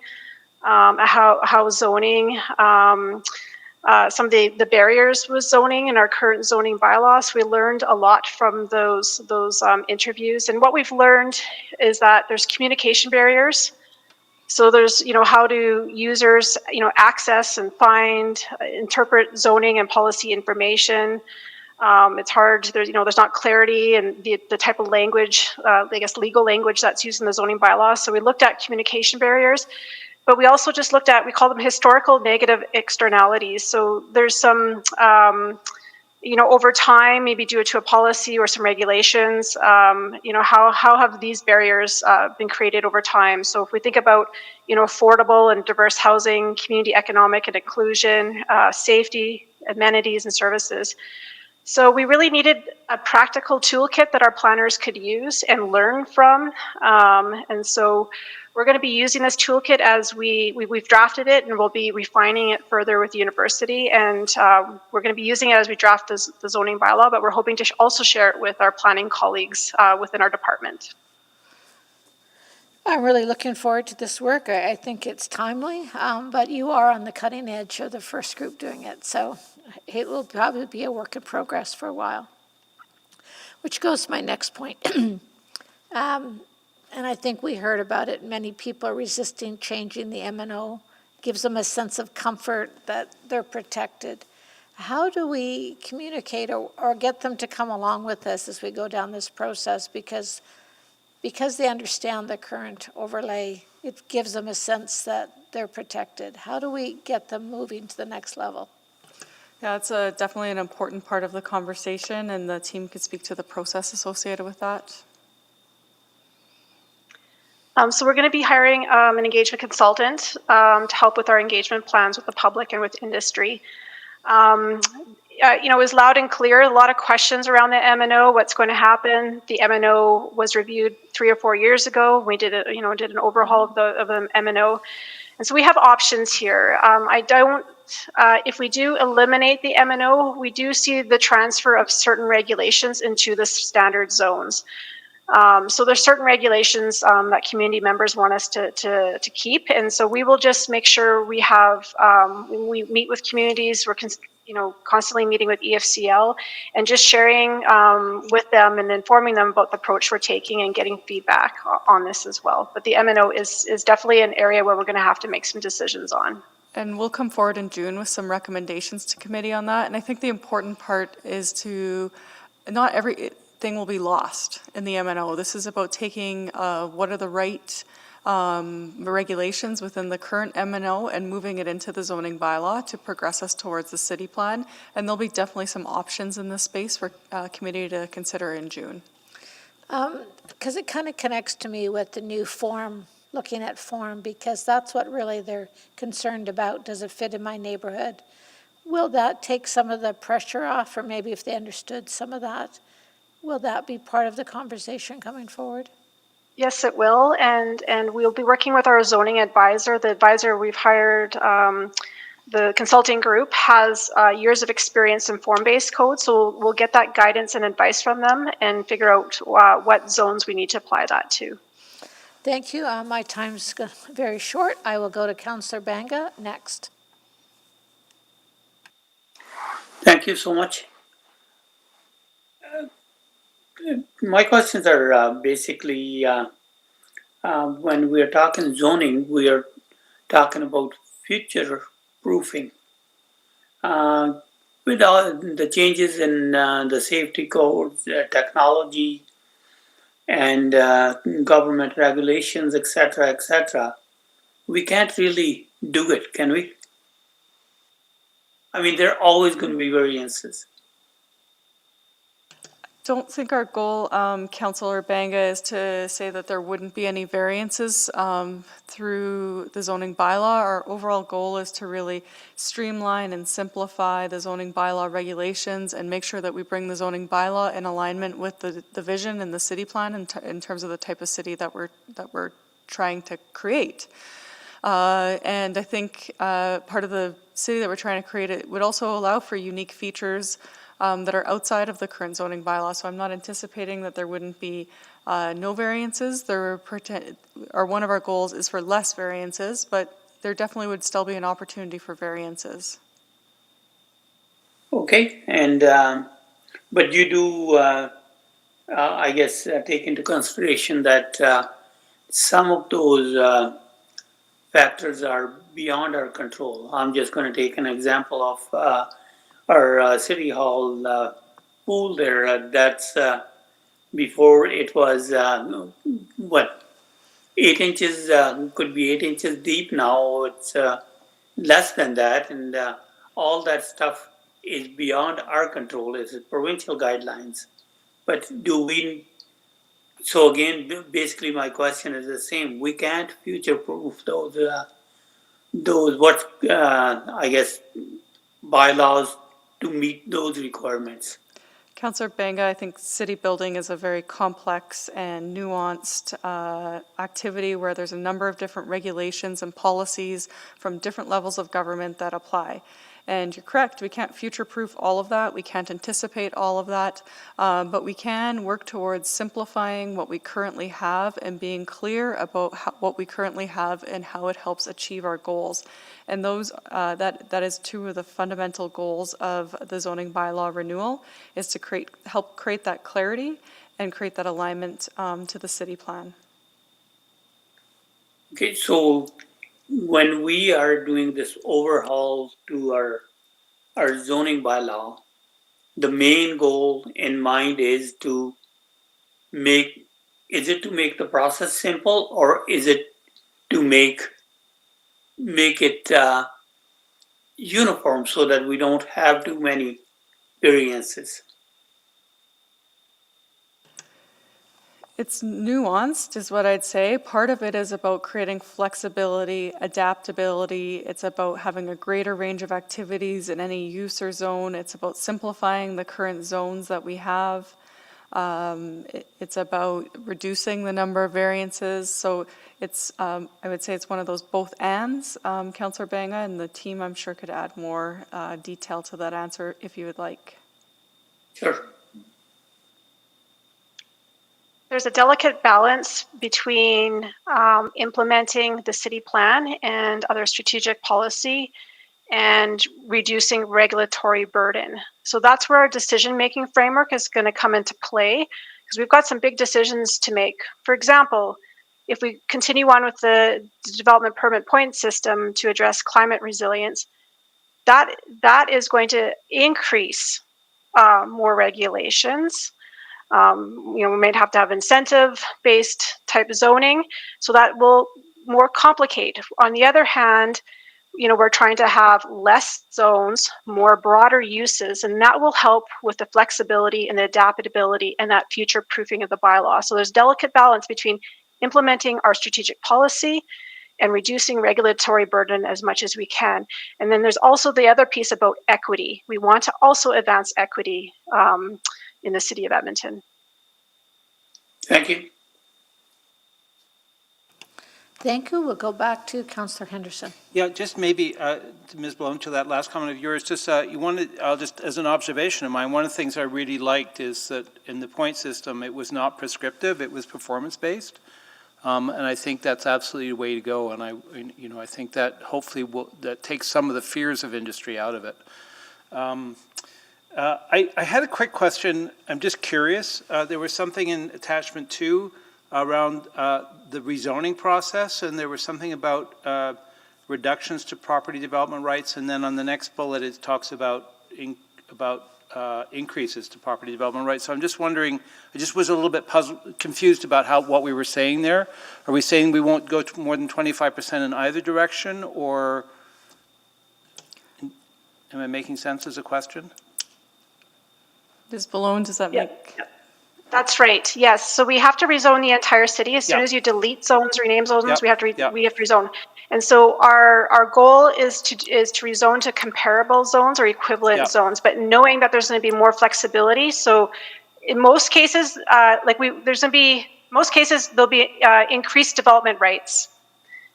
how zoning, some of the barriers with zoning and our current zoning bylaws. We learned a lot from those interviews, and what we've learned is that there's communication barriers. So there's, how do users, access and find, interpret zoning and policy information. It's hard, there's not clarity and the type of language, legal language that's used in the zoning bylaws. So we looked at communication barriers, but we also just looked at, we call them historical negative externalities. So there's some, over time, maybe due to a policy or some regulations, how have these barriers been created over time? So if we think about, affordable and diverse housing, community economic and inclusion, safety, amenities and services. So we really needed a practical toolkit that our planners could use and learn from. And so we're going to be using this toolkit as we've drafted it, and we'll be refining it further with the university. And we're going to be using it as we draft the zoning bylaw, but we're hoping to also share it with our planning colleagues within our department. I'm really looking forward to this work. I think it's timely, but you are on the cutting edge of the first group doing it. So it will probably be a work in progress for a while. Which goes to my next point. And I think we heard about it. Many people are resisting changing the MNO. Gives them a sense of comfort that they're protected. How do we communicate or get them to come along with us as we go down this process? Because they understand the current overlay, it gives them a sense that they're protected. How do we get them moving to the next level? Yeah, it's definitely an important part of the conversation, and the team could speak to the process associated with that. So we're going to be hiring an engagement consultant to help with our engagement plans with the public and with industry. It was loud and clear, a lot of questions around the MNO, what's going to happen. The MNO was reviewed 3 or 4 years ago. We did an overhaul of the MNO. And so we have options here. If we do eliminate the MNO, we do see the transfer of certain regulations into the standard zones. So there's certain regulations that community members want us to keep, and so we will just make sure we have, when we meet with communities, we're constantly meeting with EFCL and just sharing with them and informing them about the approach we're taking and getting feedback on this as well. But the MNO is definitely an area where we're going to have to make some decisions on. And we'll come forward in June with some recommendations to committee on that. And I think the important part is to, not everything will be lost in the MNO. This is about taking what are the right regulations within the current MNO and moving it into the zoning bylaw to progress us towards the city plan. And there'll be definitely some options in this space for committee to consider in June. Because it kind of connects to me with the new form, looking at form, because that's what really they're concerned about. Does it fit in my neighborhood? Will that take some of the pressure off, or maybe if they understood some of that, will that be part of the conversation coming forward? Yes, it will, and we'll be working with our zoning advisor. The advisor we've hired, the consulting group, has years of experience in form-based code, so we'll get that guidance and advice from them and figure out what zones we need to apply that to. Thank you. My time's very short. I will go to Councillor Banga next. Thank you so much. My questions are basically, when we're talking zoning, we are talking about future proofing. With all the changes in the safety codes, technology, and government regulations, etc., we can't really do it, can we? I mean, there are always going to be variances. Don't think our goal, Councillor Banga, is to say that there wouldn't be any variances through the zoning bylaw. Our overall goal is to really streamline and simplify the zoning bylaw regulations and make sure that we bring the zoning bylaw in alignment with the vision and the city plan in terms of the type of city that we're trying to create. And I think part of the city that we're trying to create, it would also allow for unique features that are outside of the current zoning bylaw. So I'm not anticipating that there wouldn't be no variances. One of our goals is for less variances, but there definitely would still be an opportunity for variances. Okay, and but you do, I guess, take into consideration that some of those factors are beyond our control. I'm just going to take an example of our City Hall pool there. That's before it was, 8 inches, could be 8 inches deep. Now it's less than that, and all that stuff is beyond our control. It's provincial guidelines. But so again, basically my question is the same. We can't future-proof those I guess, bylaws to meet those requirements. Councillor Banga, I think city building is a very complex and nuanced activity where there's a number of different regulations and policies from different levels of government that apply. And you're correct, we can't future-proof all of that, we can't anticipate all of that, but we can work towards simplifying what we currently have and being clear about what we currently have and how it helps achieve our goals. And those that is two of the fundamental goals of the zoning bylaw renewal, is to help create that clarity and create that alignment to the city plan. Okay, so when we are doing this overhaul to our zoning bylaw, the main goal in mind is to make the process simple, or is it to make it uniform so that we don't have too many variances? It's nuanced, is what I'd say. Part of it is about creating flexibility, adaptability. It's about having a greater range of activities in any use or zone. It's about simplifying the current zones that we have. It's about reducing the number of variances. So it's, I would say it's one of those both ands, Councillor Banga, and the team I'm sure could add more detail to that answer if you would like. Sure. there's a delicate balance between implementing the city plan and other strategic policy and reducing regulatory burden. So that's where our decision-making framework is going to come into play, because we've got some big decisions to make. For example, if we continue on with the development permit point system to address climate resilience, that is going to increase more regulations. We might have to have incentive-based type zoning, so that will more complicate. On the other hand, we're trying to have less zones, more broader uses, and that will help with the flexibility and the adaptability and that future proofing of the bylaw. So there's delicate balance between implementing our strategic policy and reducing regulatory burden as much as we can. And then there's also the other piece about equity. We want to also advance equity in the city of Edmonton. Thank you. Thank you. We'll go back to Councillor Henderson. Yeah, just maybe, to Ms. Bloom, to that last comment of yours, just I'll just, as an observation of mine, one of the things I really liked is that in the point system, it was not prescriptive, it was performance-based. And I think that's absolutely the way to go. And I think that hopefully that takes some of the fears of industry out of it. I had a quick question. I'm just curious. There was something in attachment 2 around the rezoning process, and there was something about reductions to property development rights, and then on the next bullet it talks about increases to property development rights. So I'm just wondering, I just was a little bit confused about what we were saying there. Are we saying we won't go to more than 25% in either direction, or am I making sense as a question? Ms. Ballone, does that make... That's right. Yes. So we have to rezone the entire city. As soon as you delete zones, rename zones, we have to rezone. And so our goal is to rezone to comparable zones or equivalent zones, but knowing that there's going to be more flexibility. So in most cases, there'll be increased development rights.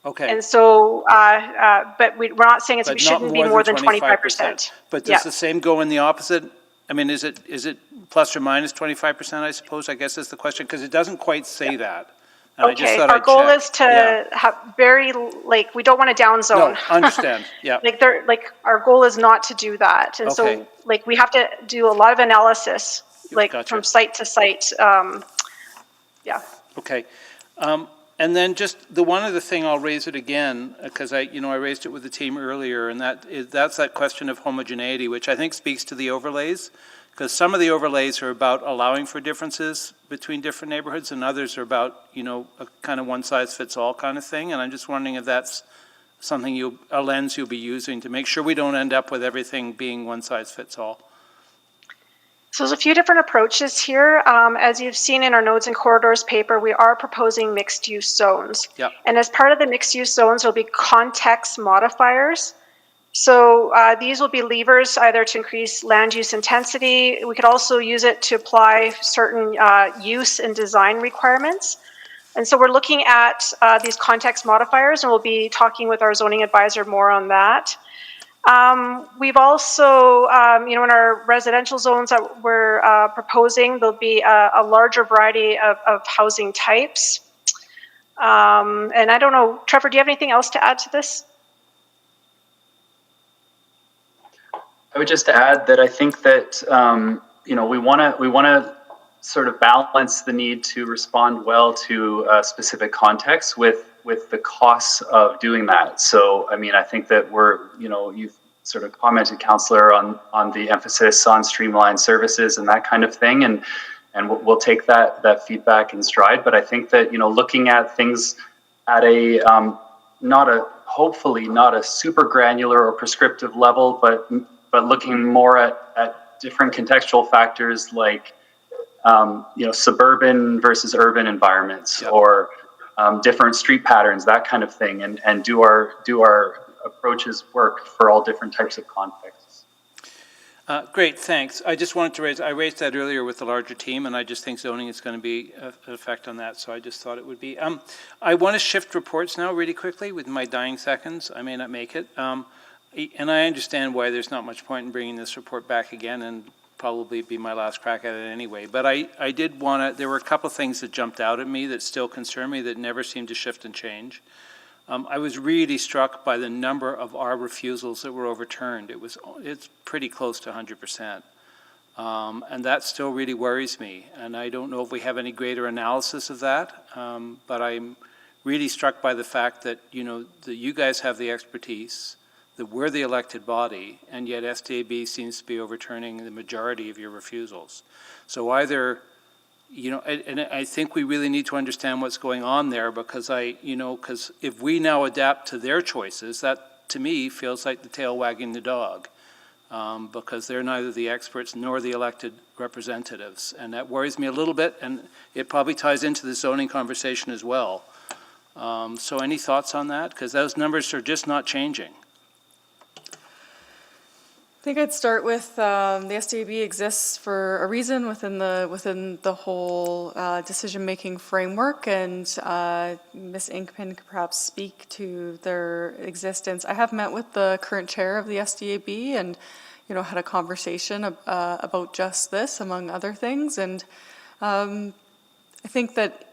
Okay. And so, but we're not saying it shouldn't be more than 25%. But does the same go in the opposite? I mean, is it plus or minus 25%, I suppose, I guess is the question, because it doesn't quite say that. And okay, our goal is to have we don't want to down zone. No, understand, yeah. Our goal is not to do that. And so, we have to do a lot of analysis, from site to site, Okay. And then just the one other thing, I'll raise it again, because I raised it with the team earlier, and that's that question of homogeneity, which I think speaks to the overlays, because some of the overlays are about allowing for differences between different neighborhoods, and others are about, a kind of one-size-fits-all kind of thing, and I'm just wondering if that's something a lens you'll be using to make sure we don't end up with everything being one-size-fits-all. So there's a few different approaches here. As you've seen in our Nodes and Corridors paper, we are proposing mixed-use zones. Yep. And as part of the mixed-use zones, there'll be context modifiers. So these will be levers either to increase land use intensity. We could also use it to apply certain use and design requirements. And so we're looking at these context modifiers, and we'll be talking with our zoning advisor more on that. We've also, in our residential zones that we're proposing, there'll be a larger variety of housing types. And I don't know, Trevor, do you have anything else to add to this? I would just add that I think that, we want to sort of balance the need to respond well to specific contexts with the costs of doing that. So, I mean, I think that you've sort of commented, Councillor, on the emphasis on streamlined services and that kind of thing, and we'll take that feedback in stride. But I think that, looking at things at a hopefully not a super granular or prescriptive level, but looking more at different contextual factors like suburban versus urban environments, or different street patterns, that kind of thing, and do our approaches work for all different types of contexts. Great, thanks. I just wanted to I raised that earlier with the larger team, and I just think zoning is going to be an effect on that, so I just thought it would be. I want to shift reports now really quickly with my dying seconds. I may not make it. And I understand why there's not much point in bringing this report back again, and probably be my last crack at it anyway. But I did want to, there were a couple of things that jumped out at me that still concern me that never seem to shift and change. I was really struck by the number of our refusals that were overturned. It's pretty close to 100%. And that still really worries me. And I don't know if we have any greater analysis of that, but I'm really struck by the fact that, that you guys have the expertise, that we're the elected body, and yet SDAB seems to be overturning the majority of your refusals. So either, and I think we really need to understand what's going on there, because because if we now adapt to their choices, that to me feels like the tail wagging the dog, because they're neither the experts nor the elected representatives. And that worries me a little bit, and it probably ties into the zoning conversation as well. So any thoughts on that? Because those numbers are just not changing. I think I'd start with the SDAB exists for a reason within the whole decision-making framework, and Ms. Inkpen could perhaps speak to their existence. I have met with the current chair of the SDAB and had a conversation about just this, among other things, and I think that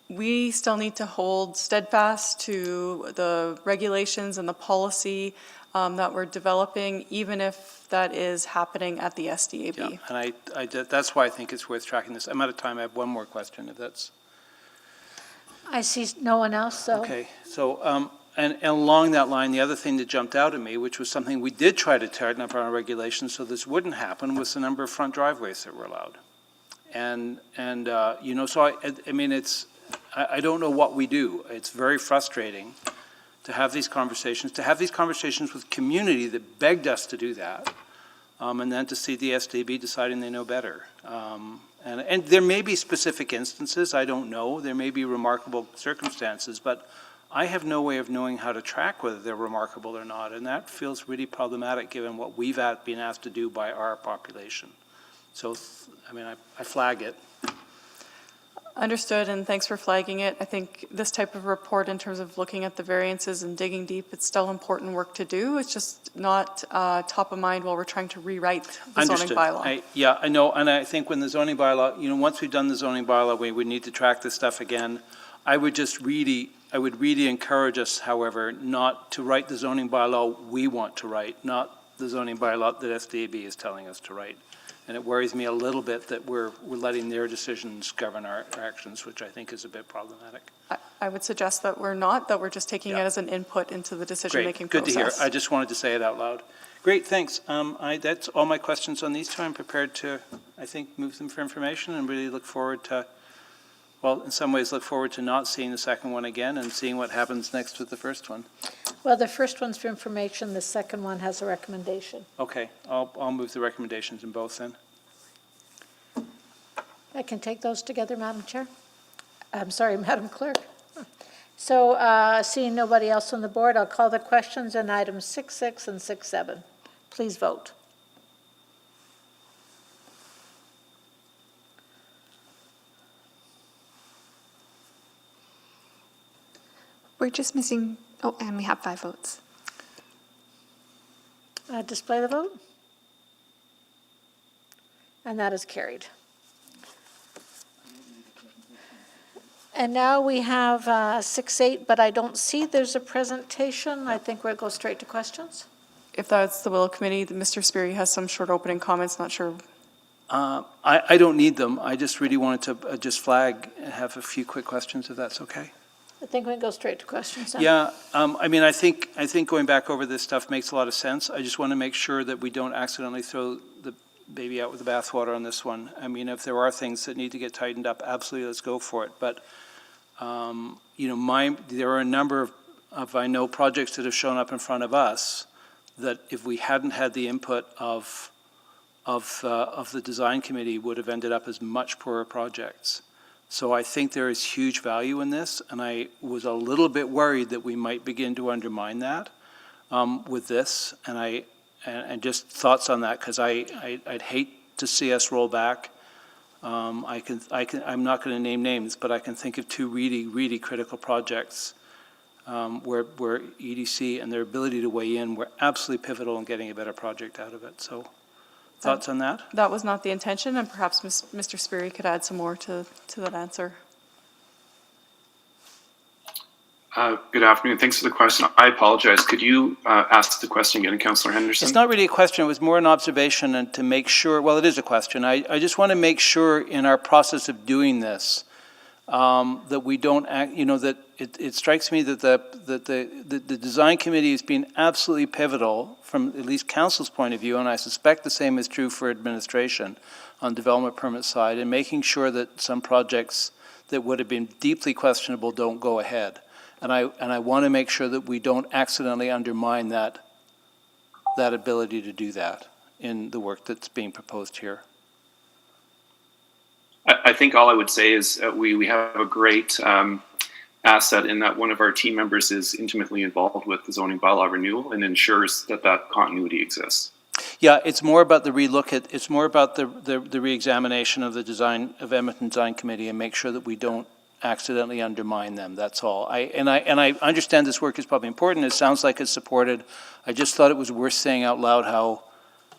we still need to hold steadfast to the regulations and the policy that we're developing, even if that is happening at the SDAB. Yeah, and that's why I think it's worth tracking this. I'm out of time. I have one more question, if that's... I see no one else, so. Okay, so, and along that line, the other thing that jumped out at me, which was something we did try to tighten up our regulations so this wouldn't happen, was the number of front driveways that were allowed. And so I mean, I don't know what we do. It's very frustrating to have these conversations with community that begged us to do that, and then to see the SDAB deciding they know better. And there may be specific instances, I don't know, there may be remarkable circumstances, but I have no way of knowing how to track whether they're remarkable or not, and that feels really problematic given what we've been asked to do by our population. So, I mean, I flag it. Understood, and thanks for flagging it. I think this type of report, in terms of looking at the variances and digging deep, it's still important work to do. It's just not top of mind while we're trying to rewrite the zoning bylaw. Yeah, I know, and I think when the zoning bylaw, once we've done the zoning bylaw, we would need to track this stuff again. I would really encourage us, however, not to write the zoning bylaw we want to write, not the zoning bylaw that SDAB is telling us to write. And it worries me a little bit that we're letting their decisions govern our actions, which I think is a bit problematic. I would suggest that we're not, that we're just taking it as an input into the decision-making process. Good to hear. I just wanted to say it out loud. Great, thanks. That's all my questions on these two. I'm prepared to, I think, move them for information and really look forward to, well, in some ways look forward to not seeing the second one again and seeing what happens next with the first one. Well, the first one's for information, the second one has a recommendation. Okay, I'll move the recommendations in both then. I can take those together, Madam Chair. I'm sorry, Madam Clerk. So seeing nobody else on the board, I'll call the questions on items 6.6 and 6.7. Please vote. We're just missing, oh, and we have 5 votes. Display the vote. And that is carried. And now we have 6.8, but I don't see there's a presentation. I think we'll go straight to questions. If that's the will of committee, Mr. Speary has some short opening comments, not sure. I don't need them. I just really wanted to just flag and have a few quick questions, if that's okay. I think we can go straight to questions then. Yeah, I mean, I think going back over this stuff makes a lot of sense. I just want to make sure that we don't accidentally throw the baby out with the bathwater on this one. I mean, if there are things that need to get tightened up, absolutely, let's go for it. But, there are a number of, I know, projects that have shown up in front of us that if we hadn't had the input of the design committee would have ended up as much poorer projects. So I think there is huge value in this, and I was a little bit worried that we might begin to undermine that with this, and just thoughts on that, because I'd hate to see us roll back. I'm not going to name names, but I can think of 2 really, really critical projects where EDC and their ability to weigh in were absolutely pivotal in getting a better project out of it. So Thoughts on that? That was not the intention, and perhaps Mr. Sperry could add some more to that answer. Good afternoon. Thanks for the question. I apologize. Could you ask the question again, Councillor Henderson? It's not really a question. It was more an observation and to make sure, well, it is a question. I just want to make sure in our process of doing this that we don't act, that it strikes me that the design committee has been absolutely pivotal from at least council's point of view, and I suspect the same is true for administration on development permit side, in making sure that some projects that would have been deeply questionable don't go ahead. And I want to make sure that we don't accidentally undermine that ability to do that in the work that's being proposed here. I think all I would say is we have a great asset in that one of our team members is intimately involved with the zoning bylaw renewal and ensures that continuity exists. Yeah, it's more about the it's more about the re-examination of the design of Edmonton Design Committee and make sure that we don't accidentally undermine them. That's all. I understand this work is probably important. It sounds like it's supported. I just thought it was worth saying out loud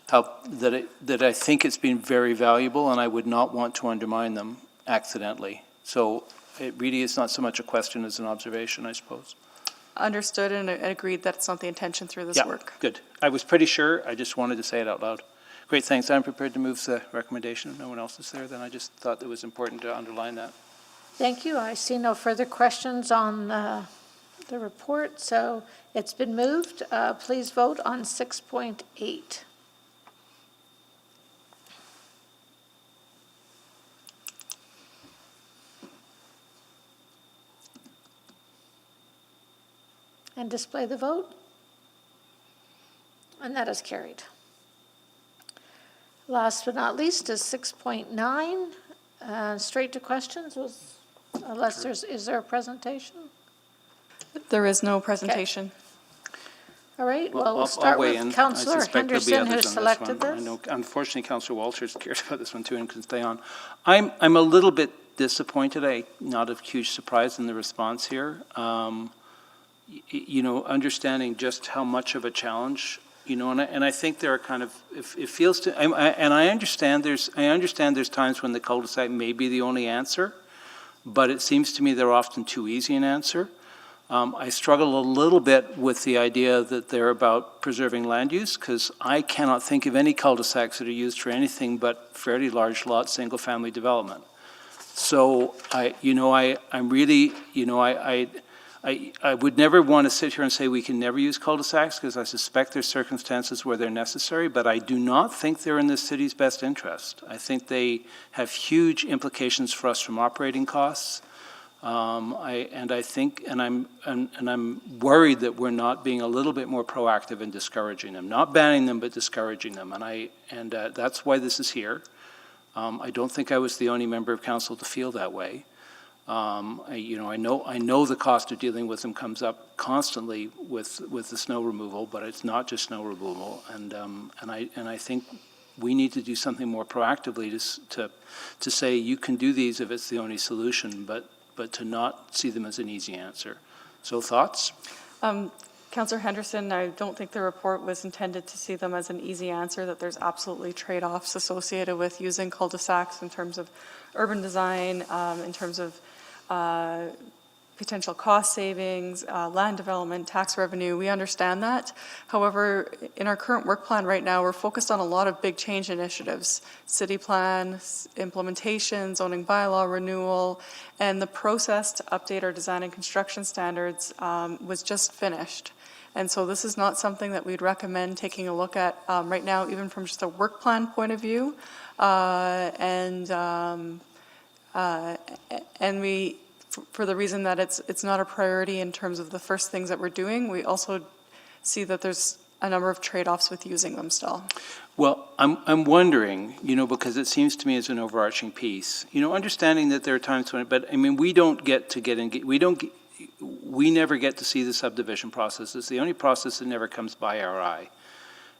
that I think it's been very valuable, and I would not want to undermine them accidentally. So it really is not so much a question as an observation, I suppose. Understood and agreed that it's not the intention through this work. Good. I was pretty sure. I just wanted to say it out loud. Great, thanks. I'm prepared to move the recommendation. If no one else is there, then I just thought it was important to underline that. Thank you. I see no further questions on the report, so it's been moved. Please vote on 6.8. And display the vote. And that is carried. Last but not least is 6.9. Straight to questions, unless is there a presentation? There is no presentation. Okay. All right, well, we'll start with Councillor Henderson, who selected this. I know, unfortunately, Councillor Walters cared about this one too and can stay on. I'm a little bit disappointed. Not a huge surprise in the response here. Understanding just how much of a challenge, and I think there are kind of, it feels to, and I understand there's times when the cul-de-sac may be the only answer, but it seems to me they're often too easy an answer. I struggle a little bit with the idea that they're about preserving land use, because I cannot think of any cul-de-sacs that are used for anything but fairly large lot, single-family development. So I would never want to sit here and say we can never use cul-de-sacs, because I suspect there's circumstances where they're necessary, but I do not think they're in the city's best interest. I think they have huge implications for us from operating costs. I'm worried that we're not being a little bit more proactive in discouraging them, not banning them, but discouraging them. And that's why this is here. I don't think I was the only member of council to feel that way. I know the cost of dealing with them comes up constantly with the snow removal, but it's not just snow removal, and I think we need to do something more proactively to say you can do these if it's the only solution, but to not see them as an easy answer. So thoughts? Councillor Henderson, I don't think the report was intended to see them as an easy answer, that there's absolutely trade-offs associated with using cul-de-sacs in terms of urban design, in terms of potential cost savings, land development, tax revenue. We understand that. However, in our current work plan right now, we're focused on a lot of big change initiatives, city plan, implementation, zoning bylaw renewal, and the process to update our design and construction standards was just finished. And so this is not something that we'd recommend taking a look at right now, even from just a work plan point of view. And we, for the reason that it's not a priority in terms of the first things that we're doing, we also see that there's a number of trade-offs with using them still. Well, I'm wondering, because it seems to me as an overarching piece, understanding that there are times when, but I mean, we never get to see the subdivision process. It's the only process that never comes by our eye.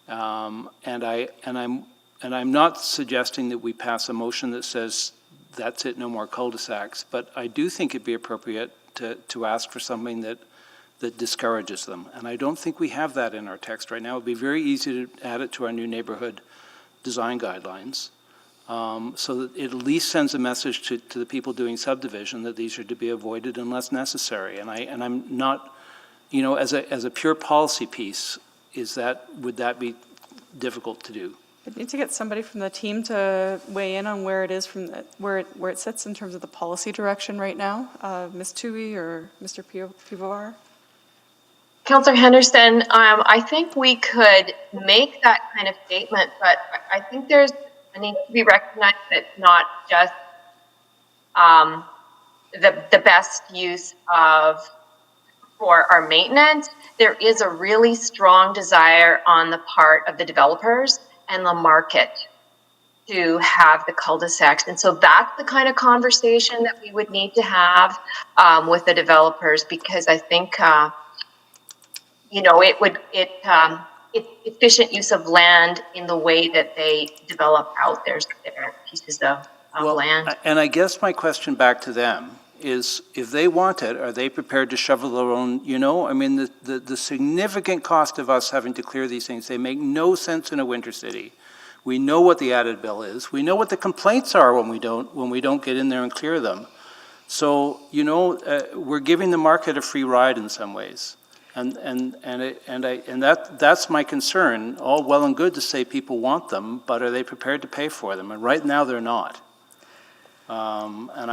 And I'm not suggesting that we pass a motion that says that's it, no more cul-de-sacs, but I do think it'd be appropriate to ask for something that discourages them. And I don't think we have that in our text right now. It'd be very easy to add it to our new neighborhood design guidelines. So that it at least sends a message to the people doing subdivision that these are to be avoided unless necessary. And I'm not, you know, as a pure policy piece, would that be difficult to do? I need to get somebody from the team to weigh in on where it is from where it sits in terms of the policy direction right now. Ms. Tui or Mr. Pivovar? Councillor Henderson, I think we could make that kind of statement, but I think there's a need to be recognized that it's not just the best use for our maintenance. There is a really strong desire on the part of the developers and the market to have the cul-de-sacs. And so that's the kind of conversation that we would need to have with the developers, because I think, you know, it's efficient use of land in the way that they develop out their pieces of land. And I guess my question back to them is, if they want it, are they prepared to shovel their own, you know? I mean, the significant cost of us having to clear these things, they make no sense in a winter city. We know what the added bill is. We know what the complaints are when we don't get in there and clear them. So, you know, we're giving the market a free ride in some ways. And that's my concern. All well and good to say people want them, but are they prepared to pay for them? And right now they're not. That's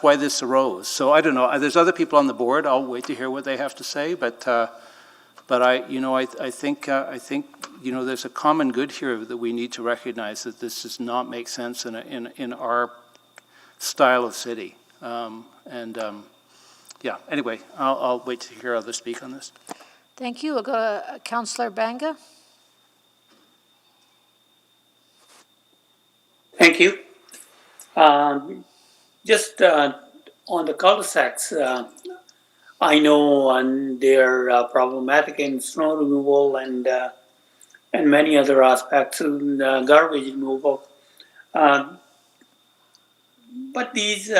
why this arose. So I don't know. There's other people on the board. I'll wait to hear what they have to say. But I think you know, there's a common good here that we need to recognize that this does not make sense in our style of city. Yeah. Anyway, I'll wait to hear others speak on this. Thank you. We'll go to Councillor Banga. Thank you. Just on the cul-de-sacs, I know they're problematic in snow removal and many other aspects of garbage removal. But these,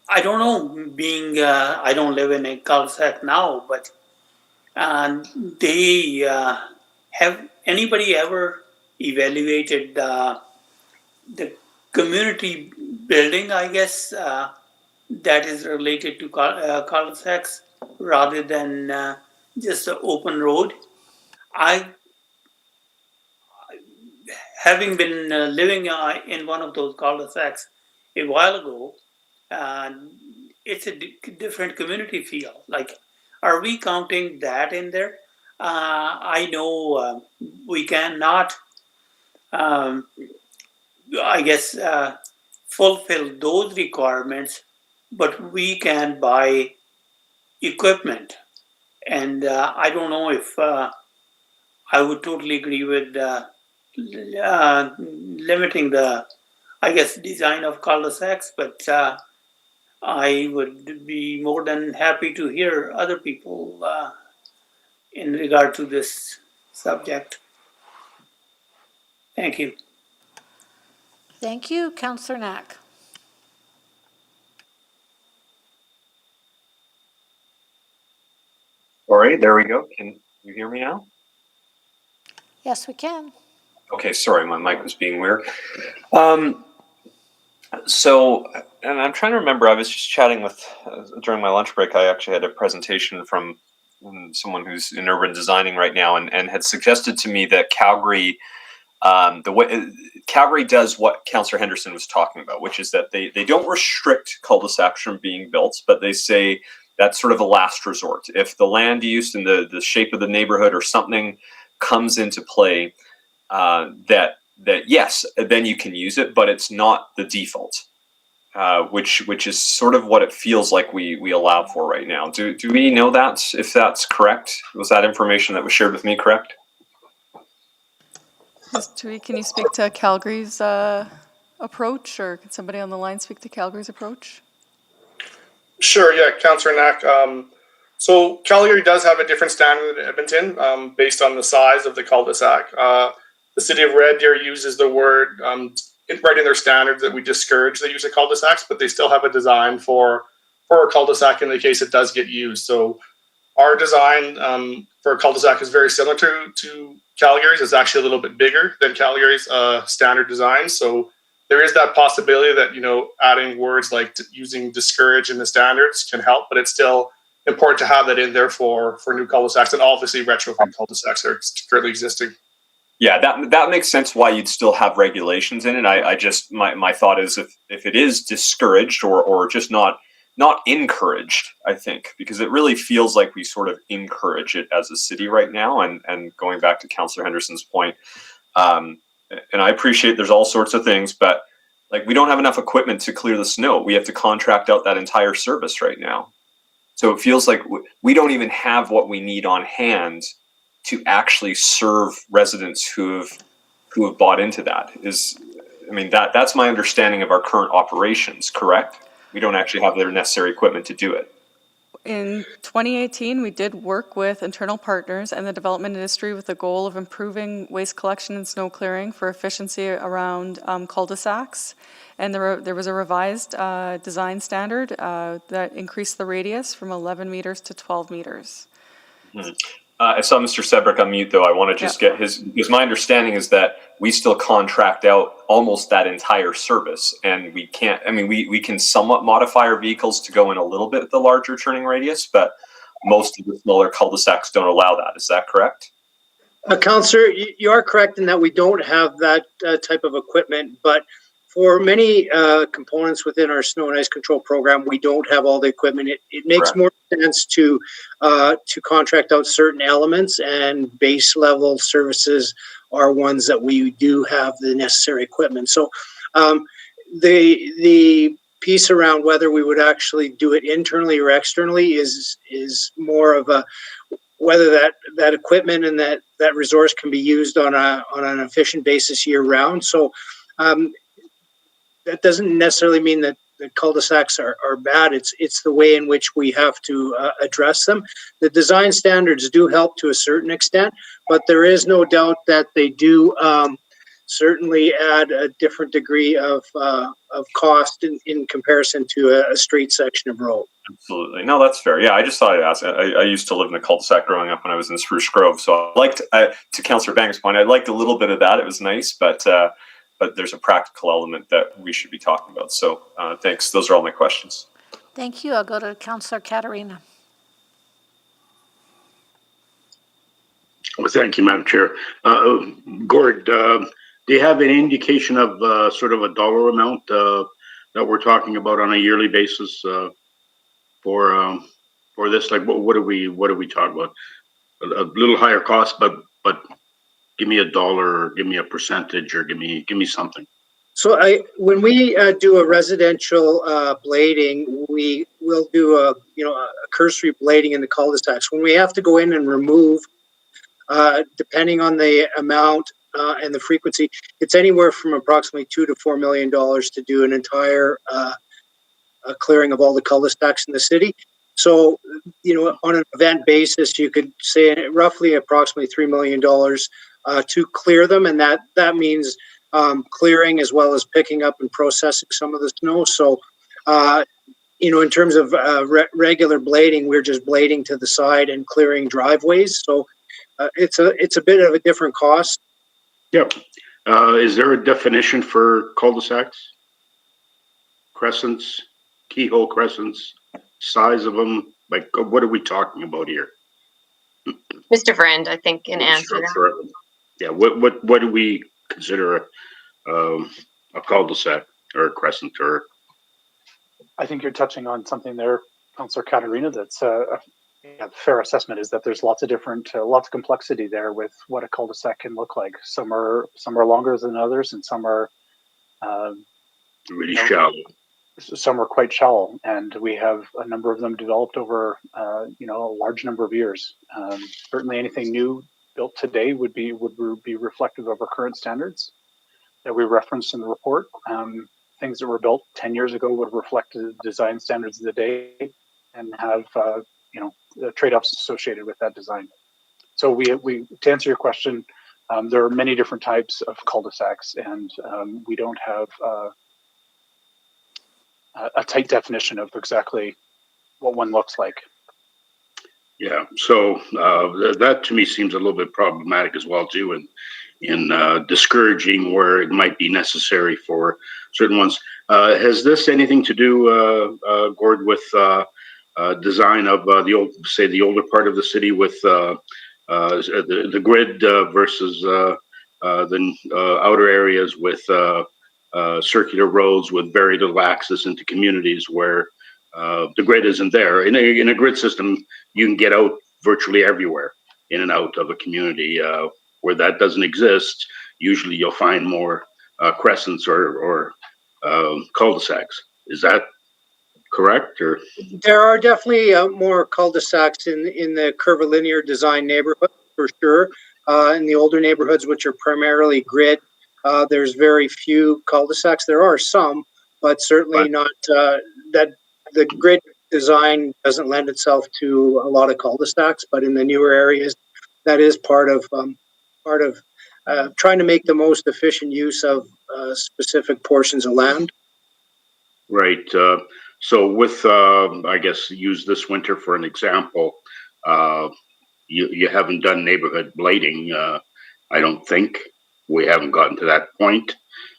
I don't know, being I don't live in a cul-de-sac now, but they have anybody ever evaluated the community building, I guess, that is related to cul-de-sacs rather than just an open road? Having been living in one of those cul-de-sacs a while ago, it's a different community feel. Like, are we counting that in there? I know we cannot, I guess, fulfill those requirements, but we can buy equipment. And I don't know if I would totally agree with limiting the, I guess, design of cul-de-sacs, but I would be more than happy to hear other people in regard to this subject. Thank you. Thank you. Councillor Knack. All right, there we go. Can you hear me now? Yes, we can. Okay, sorry, my mic was being weird. So, and I'm trying to remember, I was just chatting with, during my lunch break, I actually had a presentation from someone who's in urban designing right now and had suggested to me that Calgary, Calgary does what Councillor Henderson was talking about, which is that they don't restrict cul-de-sacs from being built, but they say that's sort of a last resort. If the land use and the shape of the neighborhood or something comes into play, that yes, then you can use it, but it's not the default, which is sort of what it feels like we allow for right now. Do we know that, if that's correct? Was that information that was shared with me correct? Ms. Tui, can you speak to Calgary's approach, or can somebody on the line speak to Calgary's approach? Sure, yeah, Councillor Knack. So Calgary does have a different standard than Edmonton based on the size of the cul-de-sac. The city of Red Deer uses the word right in their standards that we discourage the use of cul-de-sacs, but they still have a design for a cul-de-sac in the case it does get used. So Our design for a cul-de-sac is very similar to Calgary's. It's actually a little bit bigger than Calgary's standard design. So there is that possibility that, you know, adding words like using discourage in the standards can help, but it's still important to have that in there for new cul-de-sacs and obviously retrofit cul-de-sacs that are currently existing. Yeah, that makes sense why you'd still have regulations in it. I just, my thought is if it is discouraged or just not encouraged, I think, because it really feels like we sort of encourage it as a city right now. And going back to Councillor Henderson's point, and I appreciate there's all sorts of things, but like we don't have enough equipment to clear the snow. We have to contract out that entire service right now. So it feels like we don't even have what we need on hand to actually serve residents who have bought into that. That's my understanding of our current operations, correct? We don't actually have the necessary equipment to do it. In 2018, we did work with internal partners and the development industry with the goal of improving waste collection and snow clearing for efficiency around cul-de-sacs. And there was a revised design standard that increased the radius from 11 meters to 12 meters. I saw Mr. Sebrick on mute, though. I want to just get because my understanding is that we still contract out almost that entire service, and we can't, we can somewhat modify our vehicles to go in a little bit the larger turning radius, but most of the smaller cul-de-sacs don't allow that. Is that correct? Councillor, you are correct in that we don't have that type of equipment, but for many components within our snow and ice control program, we don't have all the equipment. It makes more sense to contract out certain elements, and base level services are ones that we do have the necessary equipment. So the piece around whether we would actually do it internally or externally is more of a whether that equipment and that resource can be used on an efficient basis year round. So that doesn't necessarily mean that the cul-de-sacs are bad. It's the way in which we have to address them. The design standards do help to a certain extent, but there is no doubt that they do certainly add a different degree of cost in comparison to a straight section of road. Absolutely. No, that's fair. Yeah, I just thought I'd ask. I used to live in a cul-de-sac growing up when I was in Spruce Grove, so I liked, to Councillor Bang's point, I liked a little bit of that. It was nice, but there's a practical element that we should be talking about. So thanks. Those are all my questions. Thank you. I'll go to Councillor Caterina. Well, thank you, Madam Chair. Gord, do you have any indication of sort of a dollar amount that we're talking about on a yearly basis for this? Like, what do we talk about? A little higher cost, but give me a dollar, or give me a percentage, or give me something. So when we do a residential blading, we will do a cursory blading in the cul-de-sacs. When we have to go in and remove, depending on the amount and the frequency, it's anywhere from approximately $2 to $4 million to do an entire clearing of all the cul-de-sacs in the city. So, on an event basis, you could say roughly approximately $3 million to clear them, and that means clearing as well as picking up and processing some of the snow. So, in terms of regular blading, we're just blading to the side and clearing driveways. So, it's a bit of a different cost. Yep. Is there a definition for cul-de-sacs? Crescents, keyhole crescents, size of them? Like, what are we talking about here? Mr. Friend, I think, can answer that. Yeah, what do we consider a cul-de-sac or a crescent? Or I think you're touching on something there, Councillor Caterina, that's a fair assessment, is that there's lots of complexity there with what a cul-de-sac can look like. Some are longer than others, and some are really shallow. Some are quite shallow, and we have a number of them developed over a large number of years. Certainly, anything new built today would be reflective of our current standards that we referenced in the report. Things that were built 10 years ago would reflect the design standards of the day and have the trade-offs associated with that design. So we to answer your question, there are many different types of cul-de-sacs, and we don't have a tight definition of exactly what one looks like. Yeah, so that to me seems a little bit problematic as well too, in discouraging where it might be necessary for certain ones. Has this anything to do, Gord, with design of the old, say, the older part of the city with the grid versus the outer areas with circular roads with very little access into communities where the grid isn't there. In a grid system, you can get out virtually everywhere in and out of a community. Where that doesn't exist, usually you'll find more crescents or cul-de-sacs. Is that correct? Or There are definitely more cul-de-sacs in the curvilinear design neighborhood for sure. In the older neighborhoods, which are primarily grid, there's very few cul-de-sacs. There are some, but certainly not that the grid design doesn't lend itself to a lot of cul-de-sacs. But in the newer areas, that is part of trying to make the most efficient use of specific portions of land. right. So with, I guess, use this winter for an example, you haven't done neighborhood blading. I don't think we haven't gotten to that point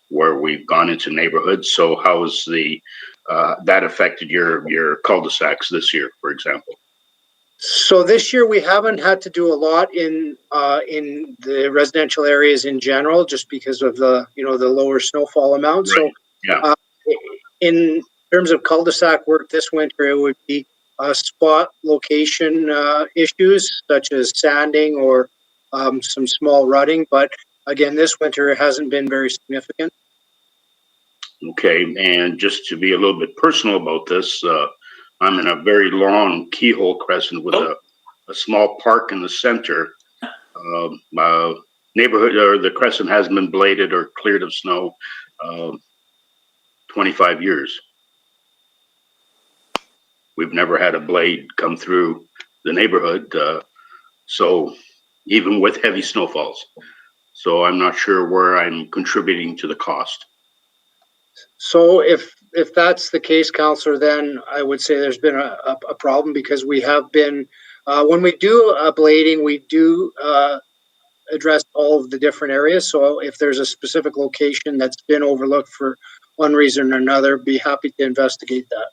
where we've gone into neighborhoods. So how has that affected your cul-de-sacs this year, for example? So this year we haven't had to do a lot in the residential areas in general, just because of the lower snowfall amount. Right. So Yeah. in terms of cul-de-sac work this winter, it would be spot location issues such as sanding or some small rutting. But again, this winter it hasn't been very significant. Okay, and just to be a little bit personal about this, I'm in a very long keyhole crescent with a small park in the center. Neighborhood or the crescent hasn't been bladed or cleared of snow 25 years. We've never had a blade come through the neighborhood, so even with heavy snowfalls. So I'm not sure where I'm contributing to the cost. So if that's the case, Councillor, then I would say there's been a problem, because we have been, when we do blading, we do address all of the different areas. So if there's a specific location that's been overlooked for one reason or another, be happy to investigate that.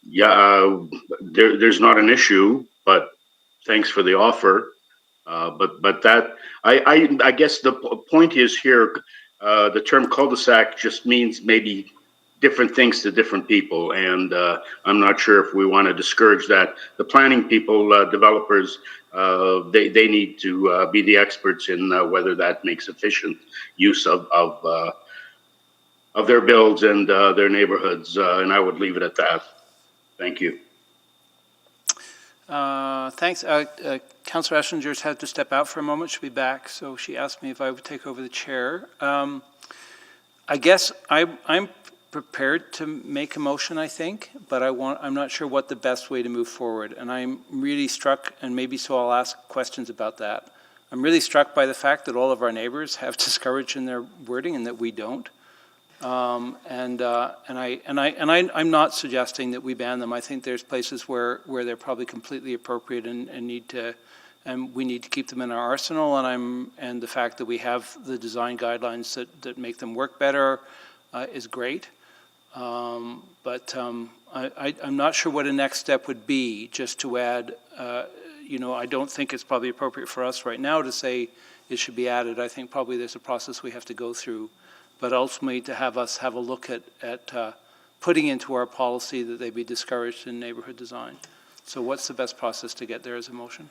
Yeah, there's not an issue, but thanks for the offer. But that, I guess the point is here, the term cul-de-sac just means maybe different things to different people. And I'm not sure if we want to discourage that. The planning people, developers, they need to be the experts in whether that makes efficient use of their builds and their neighborhoods. And I would leave it at that. Thank you. Thanks. Councillor Essinger's had to step out for a moment. She'll be back. So she asked me if I would take over the chair. I guess I'm prepared to make a motion, I think, but I'm not sure what the best way to move forward. And I'm really struck, and maybe so I'll ask questions about that. I'm really struck by the fact that all of our neighbors have discouraged in their wording and that we don't. I'm not suggesting that we ban them. I think there's places where they're probably completely appropriate and we need to keep them in our arsenal. And the fact that we have the design guidelines that make them work better is great. I'm not sure what a next step would be. Just to add, I don't think it's probably appropriate for us right now to say it should be added. I think probably there's a process we have to go through. But ultimately to have us have a look at putting into our policy that they be discouraged in neighborhood design. So what's the best process to get there as a motion?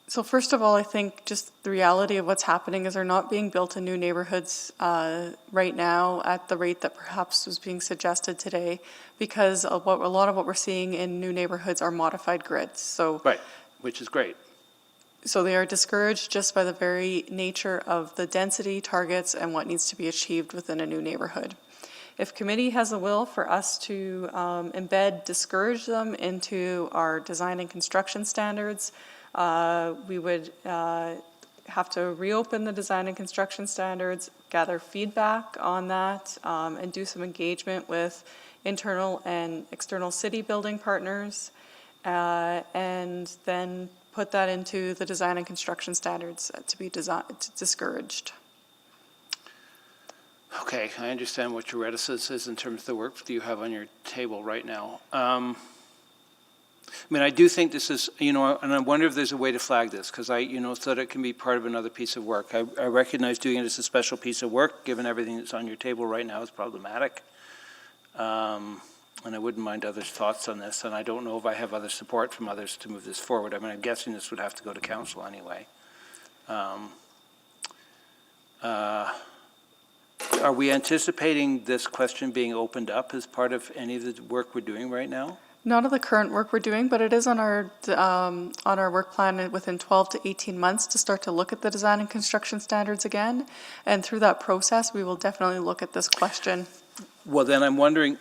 So first of all, I think just the reality of what's happening is they're not being built in new neighborhoods right now at the rate that perhaps was being suggested today, because a lot of what we're seeing in new neighborhoods are modified grids. So right, which is great. So they are discouraged just by the very nature of the density targets and what needs to be achieved within a new neighborhood. If committee has a will for us to discourage them into our design and construction standards, we would have to reopen the design and construction standards, gather feedback on that, and do some engagement with internal and external city building partners, and then put that into the design and construction standards to be discouraged. Okay, I understand what your reticence is in terms of the work that you have on your table right now. I mean, I do think this is, and I wonder if there's a way to flag this, because so that it can be part of another piece of work. I recognize doing it as a special piece of work, given everything that's on your table right now, is problematic. And I wouldn't mind others' thoughts on this, and I don't know if I have other support from others to move this forward. I mean, I'm guessing this would have to go to council anyway. Are we anticipating this question being opened up as part of any of the work we're doing right now? Not of the current work we're doing, but it is on our work plan within 12 to 18 months to start to look at the design and construction standards again. And through that process, we will definitely look at this question. Well, then I'm wondering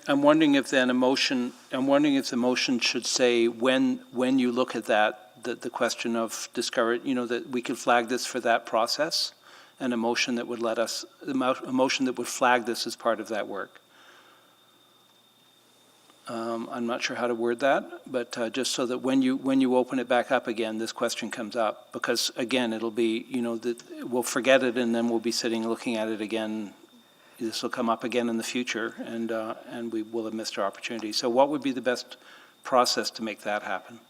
if then the motion should say when you look at that, the question of discourage, that we could flag this for that process, and a motion that would flag this as part of that work. I'm not sure how to word that, but just so that when you open it back up again, this question comes up, because again, it'll be, we'll forget it and then we'll be sitting looking at it again. This will come up again in the future, and we will have missed our opportunity. So what would be the best process to make that happen?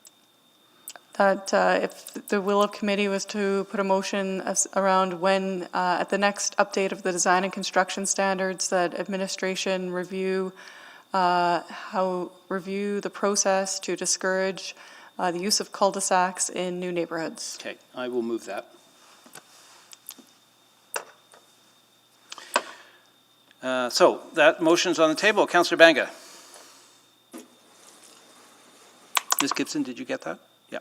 That if the will of committee was to put a motion around when, at the next update of the design and construction standards, that administration review the process to discourage the use of cul-de-sacs in new neighborhoods. Okay, I will move that. So that motion's on the table. Councillor Banga. Ms. Gibson, did you get that? Yeah.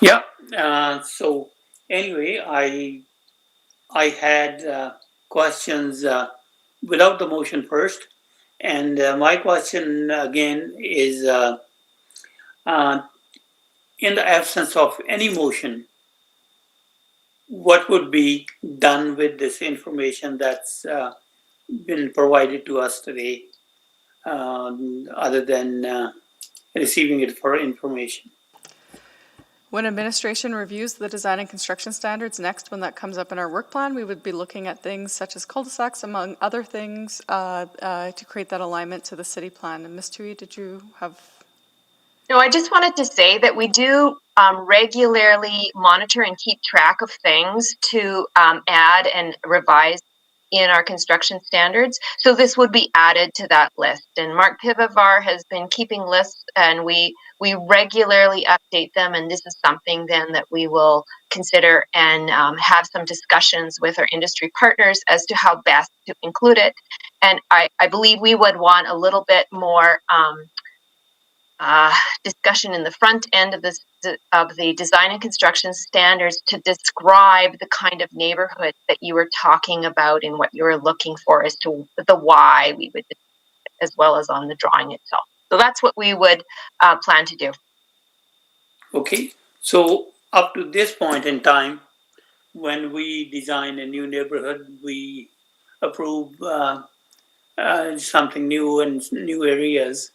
Yeah. So anyway, I had questions without the motion first, and my question again is, in the absence of any motion, what would be done with this information that's been provided to us today, other than receiving it for information? When administration reviews the design and construction standards next, when that comes up in our work plan, we would be looking at things such as cul-de-sacs, among other things, to create that alignment to the city plan. And Ms. Tui, did you have? No, I just wanted to say that we do regularly monitor and keep track of things to add and revise in our construction standards. So this would be added to that list. And Mark Pivovar has been keeping lists, and we regularly update them. And this is something then that we will consider and have some discussions with our industry partners as to how best to include it. And I believe we would want a little bit more discussion in the front end of the design and construction standards to describe the kind of neighborhood that you were talking about and what you were looking for as to the why we would, as well as on the drawing itself. So that's what we would plan to do. Okay, so up to this point in time, when we design a new neighborhood, we approve something new in new areas,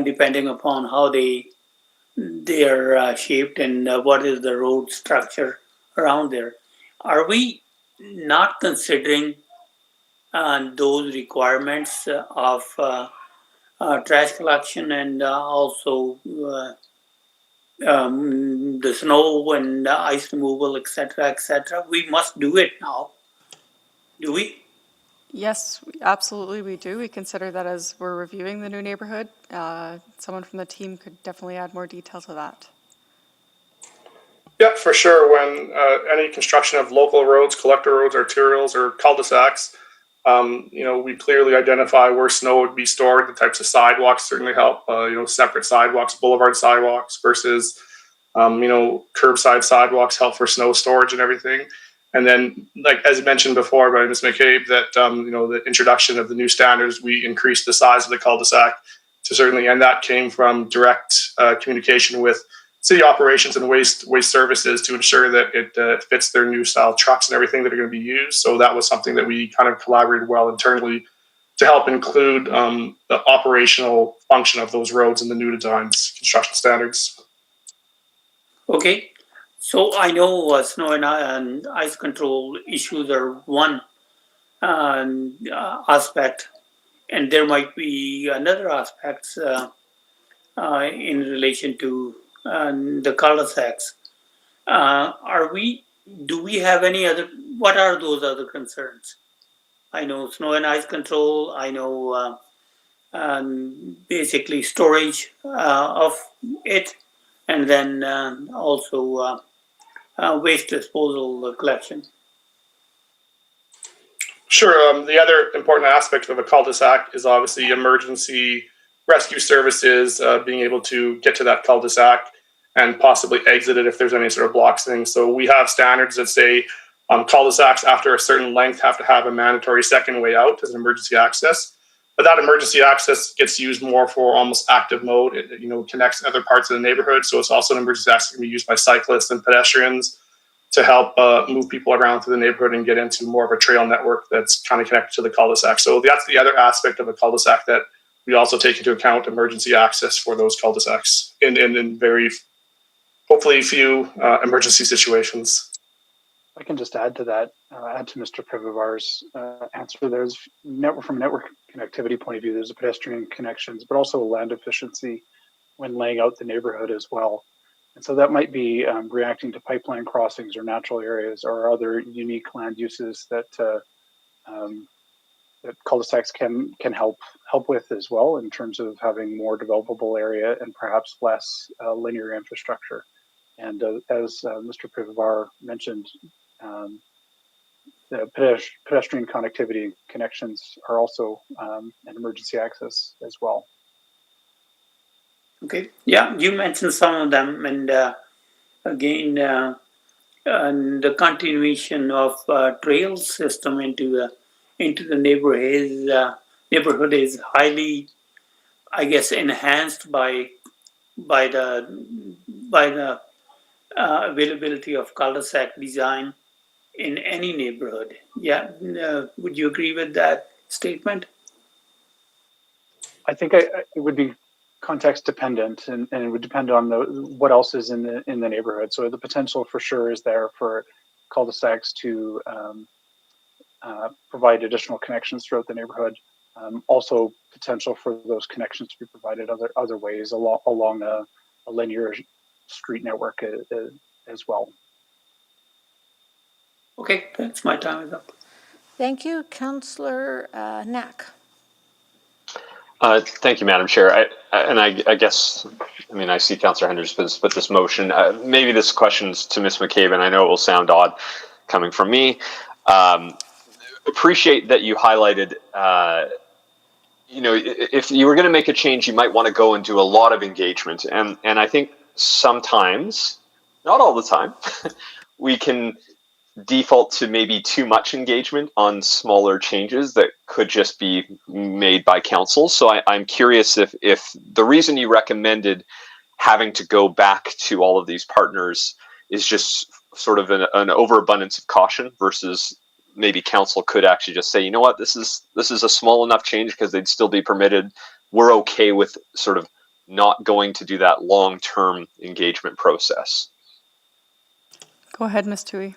depending upon how they are shaped and what is the road structure around there. Are we not considering those requirements of trash collection and also the snow and ice removal, etc., etc.? We must do it now. Do we? Yes, absolutely we do. We consider that as we're reviewing the new neighborhood. Someone from the team could definitely add more detail to that. Yeah, for sure. When any construction of local roads, collector roads, arterials, or cul-de-sacs, we clearly identify where snow would be stored. The types of sidewalks certainly help. Separate sidewalks, boulevard sidewalks versus, curbside sidewalks help for snow storage and everything. And then, like as mentioned before by Ms. McCabe, that the introduction of the new standards, we increased the size of the cul-de-sac to certainly, and that came from direct communication with city operations and waste services to ensure that it fits their new style trucks and everything that are going to be used. So that was something that we kind of collaborated well internally to help include the operational function of those roads in the new design's construction standards. Okay, so I know snow and ice control issues are one aspect, and there might be another aspects in relation to the cul-de-sacs. Do we have any other, what are those other concerns? I know snow and ice control, I know basically storage of it, and then also waste disposal collection. Sure. The other important aspect of a cul-de-sac is obviously emergency rescue services, being able to get to that cul-de-sac and possibly exit it if there's any sort of blocks thing. So we have standards that say cul-de-sacs after a certain length have to have a mandatory second way out as an emergency access. But that emergency access gets used more for almost active mode. It connects other parts of the neighborhood. So it's also an emergency access that can be used by cyclists and pedestrians to help move people around through the neighborhood and get into more of a trail network that's kind of connected to the cul-de-sac. So that's the other aspect of a cul-de-sac that we also take into account, emergency access for those cul-de-sacs in very, hopefully few emergency situations. I can just add to that, add to Mr. Privivar's answer. There's from a network connectivity point of view, there's a pedestrian connections, but also land efficiency when laying out the neighborhood as well. And so that might be reacting to pipeline crossings or natural areas or other unique land uses that that cul-de-sacs can help with as well in terms of having more developable area and perhaps less linear infrastructure. And as Mr. Privivar mentioned, the pedestrian connectivity and connections are also an emergency access as well. Okay, yeah, you mentioned some of them, and again, the continuation of trail system into the neighborhood is highly, I guess, enhanced by the availability of cul-de-sac design in any neighborhood. Yeah, would you agree with that statement? I think it would be context dependent, and it would depend on what else is in the neighborhood. So the potential for sure is there for cul-de-sacs to provide additional connections throughout the neighborhood. Also potential for those connections to be provided other ways along a linear street network as well. Okay, thanks. My time is up. Thank you, Councillor Knack. Thank you, Madam Chair. I guess, I see Councillor Henderson put this motion. Maybe this question's to Ms. McCabe, and I know it will sound odd coming from me. Appreciate that you highlighted, if you were going to make a change, you might want to go and do a lot of engagement. And I think sometimes, not all the time, we can default to maybe too much engagement on smaller changes that could just be made by council. So I'm curious if the reason you recommended having to go back to all of these partners is just sort of an overabundance of caution versus maybe council could actually just say, you know what, this is a small enough change because they'd still be permitted. We're okay with sort of not going to do that long-term engagement process. Go ahead, Ms. Toohey.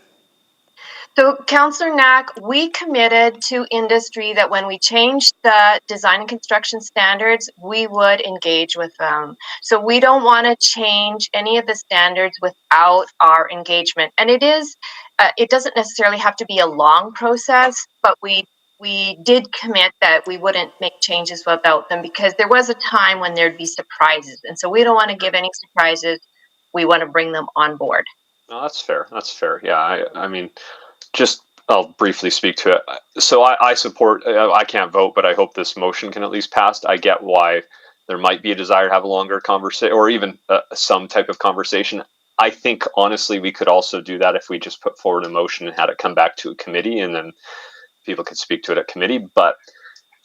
So, Councillor Knack, we committed to industry that when we changed the design and construction standards, we would engage with them. So we don't want to change any of the standards without our engagement. And it doesn't necessarily have to be a long process, but we did commit that we wouldn't make changes without them because there was a time when there'd be surprises. And so we don't want to give any surprises. We want to bring them on board. No, that's fair. That's fair. Yeah, I'll briefly speak to it. So I support, I can't vote, but I hope this motion can at least pass. I get why there might be a desire to have a longer conversation or even some type of conversation. I think, honestly, we could also do that if we just put forward a motion and had it come back to a committee and then people could speak to it at committee. But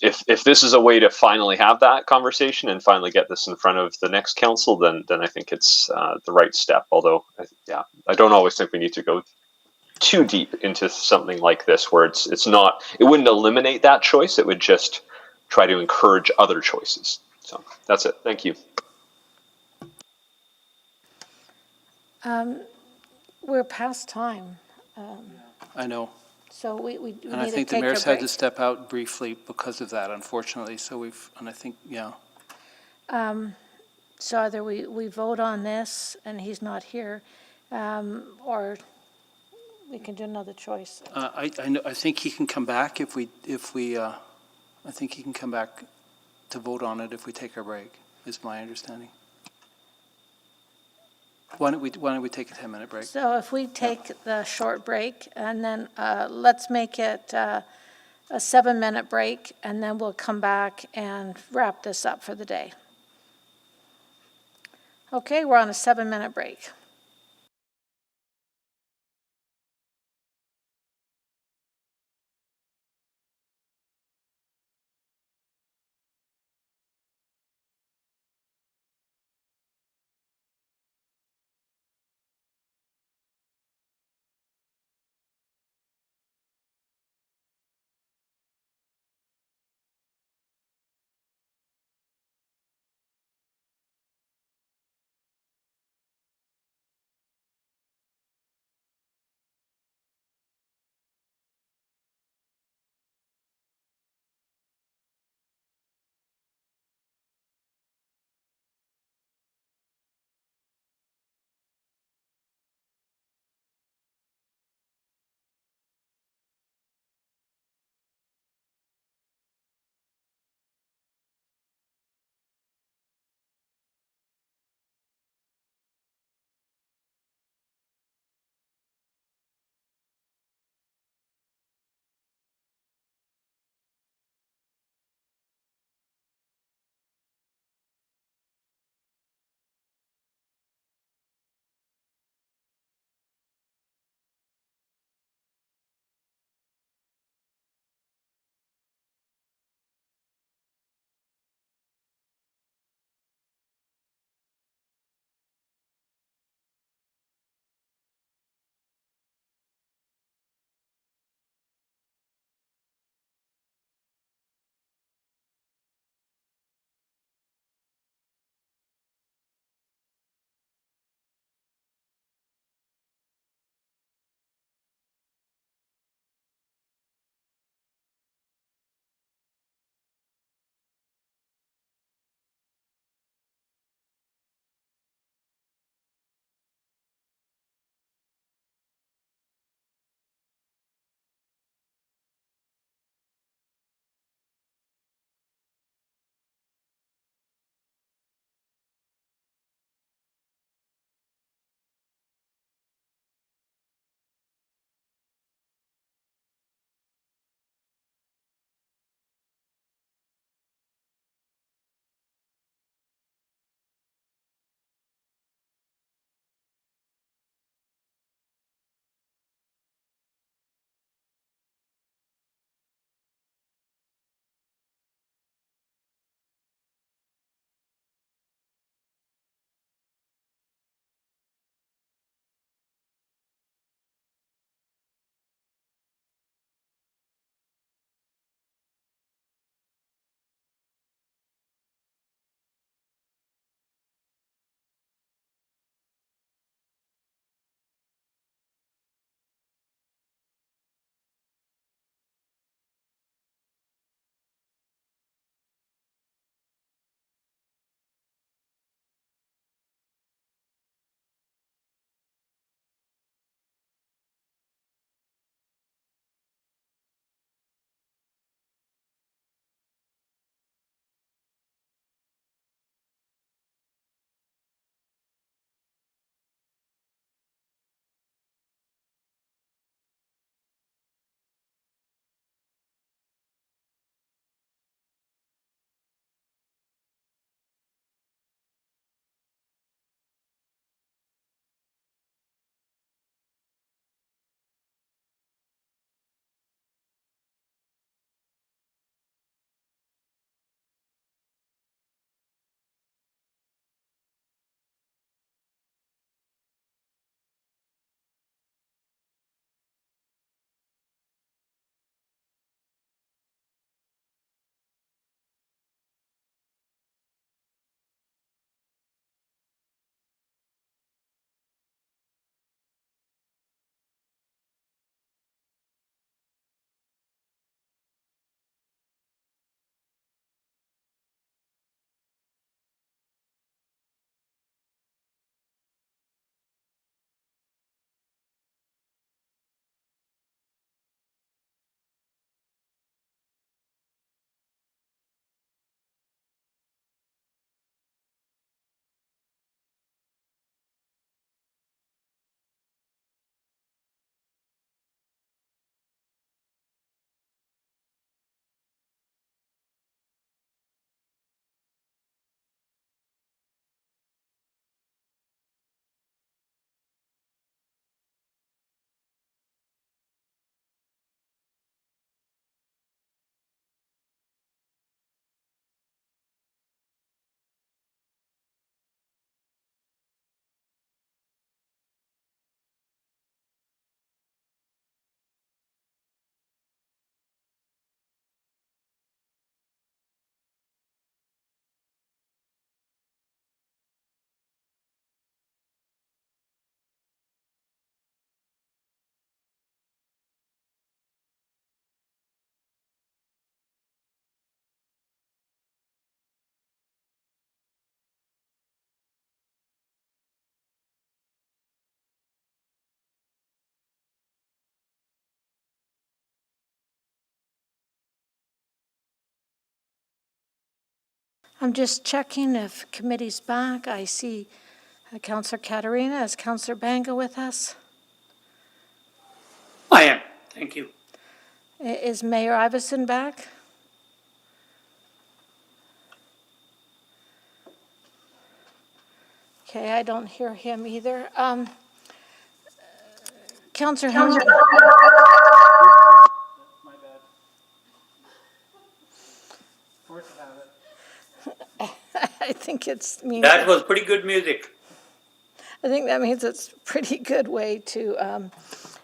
if this is a way to finally have that conversation and finally get this in front of the next council, then I think it's the right step. Although, yeah, I don't always think we need to go too deep into something like this, where it wouldn't eliminate that choice. It would just try to encourage other choices. So that's it. Thank you. We're past time. I know. So we need to take a break. And I think the mayor's had to step out briefly because of that, unfortunately. So I think, yeah. So either we vote on this and he's not here, or we can do another choice. I think he can come back if we I think he can come back to vote on it if we take our break, is my understanding. Why don't we take a 10-minute break? So if we take the short break, and then let's make it a 7-minute break, and then we'll come back and wrap this up for the day. Okay, we're on a 7-minute break. I'm just checking if committee's back. I see Councillor Katarina. Is Councillor Banga with us? I am, thank you. Is Mayor Iveson back? Okay, I don't hear him either. Councillor Henry. I think it's means That was pretty good music. I think that means it's a pretty good way to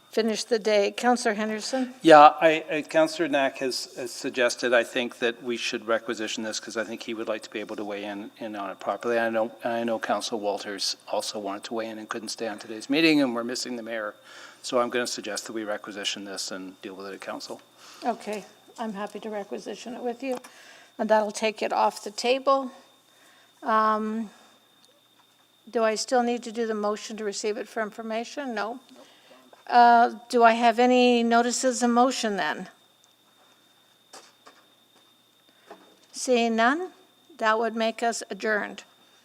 finish the day. Councillor Henderson? Yeah, Councillor Knack has suggested, I think, that we should requisition this because I think he would like to be able to weigh in on it properly. I know Councillor Walters also wanted to weigh in and couldn't stay on today's meeting, and we're missing the mayor. So I'm going to suggest that we requisition this and deal with it at council. Okay, I'm happy to requisition it with you, and that'll take it off the table. Do I still need to do the motion to receive it for information? No. Do I have any notices of motion then? Seeing none, that would make us adjourned.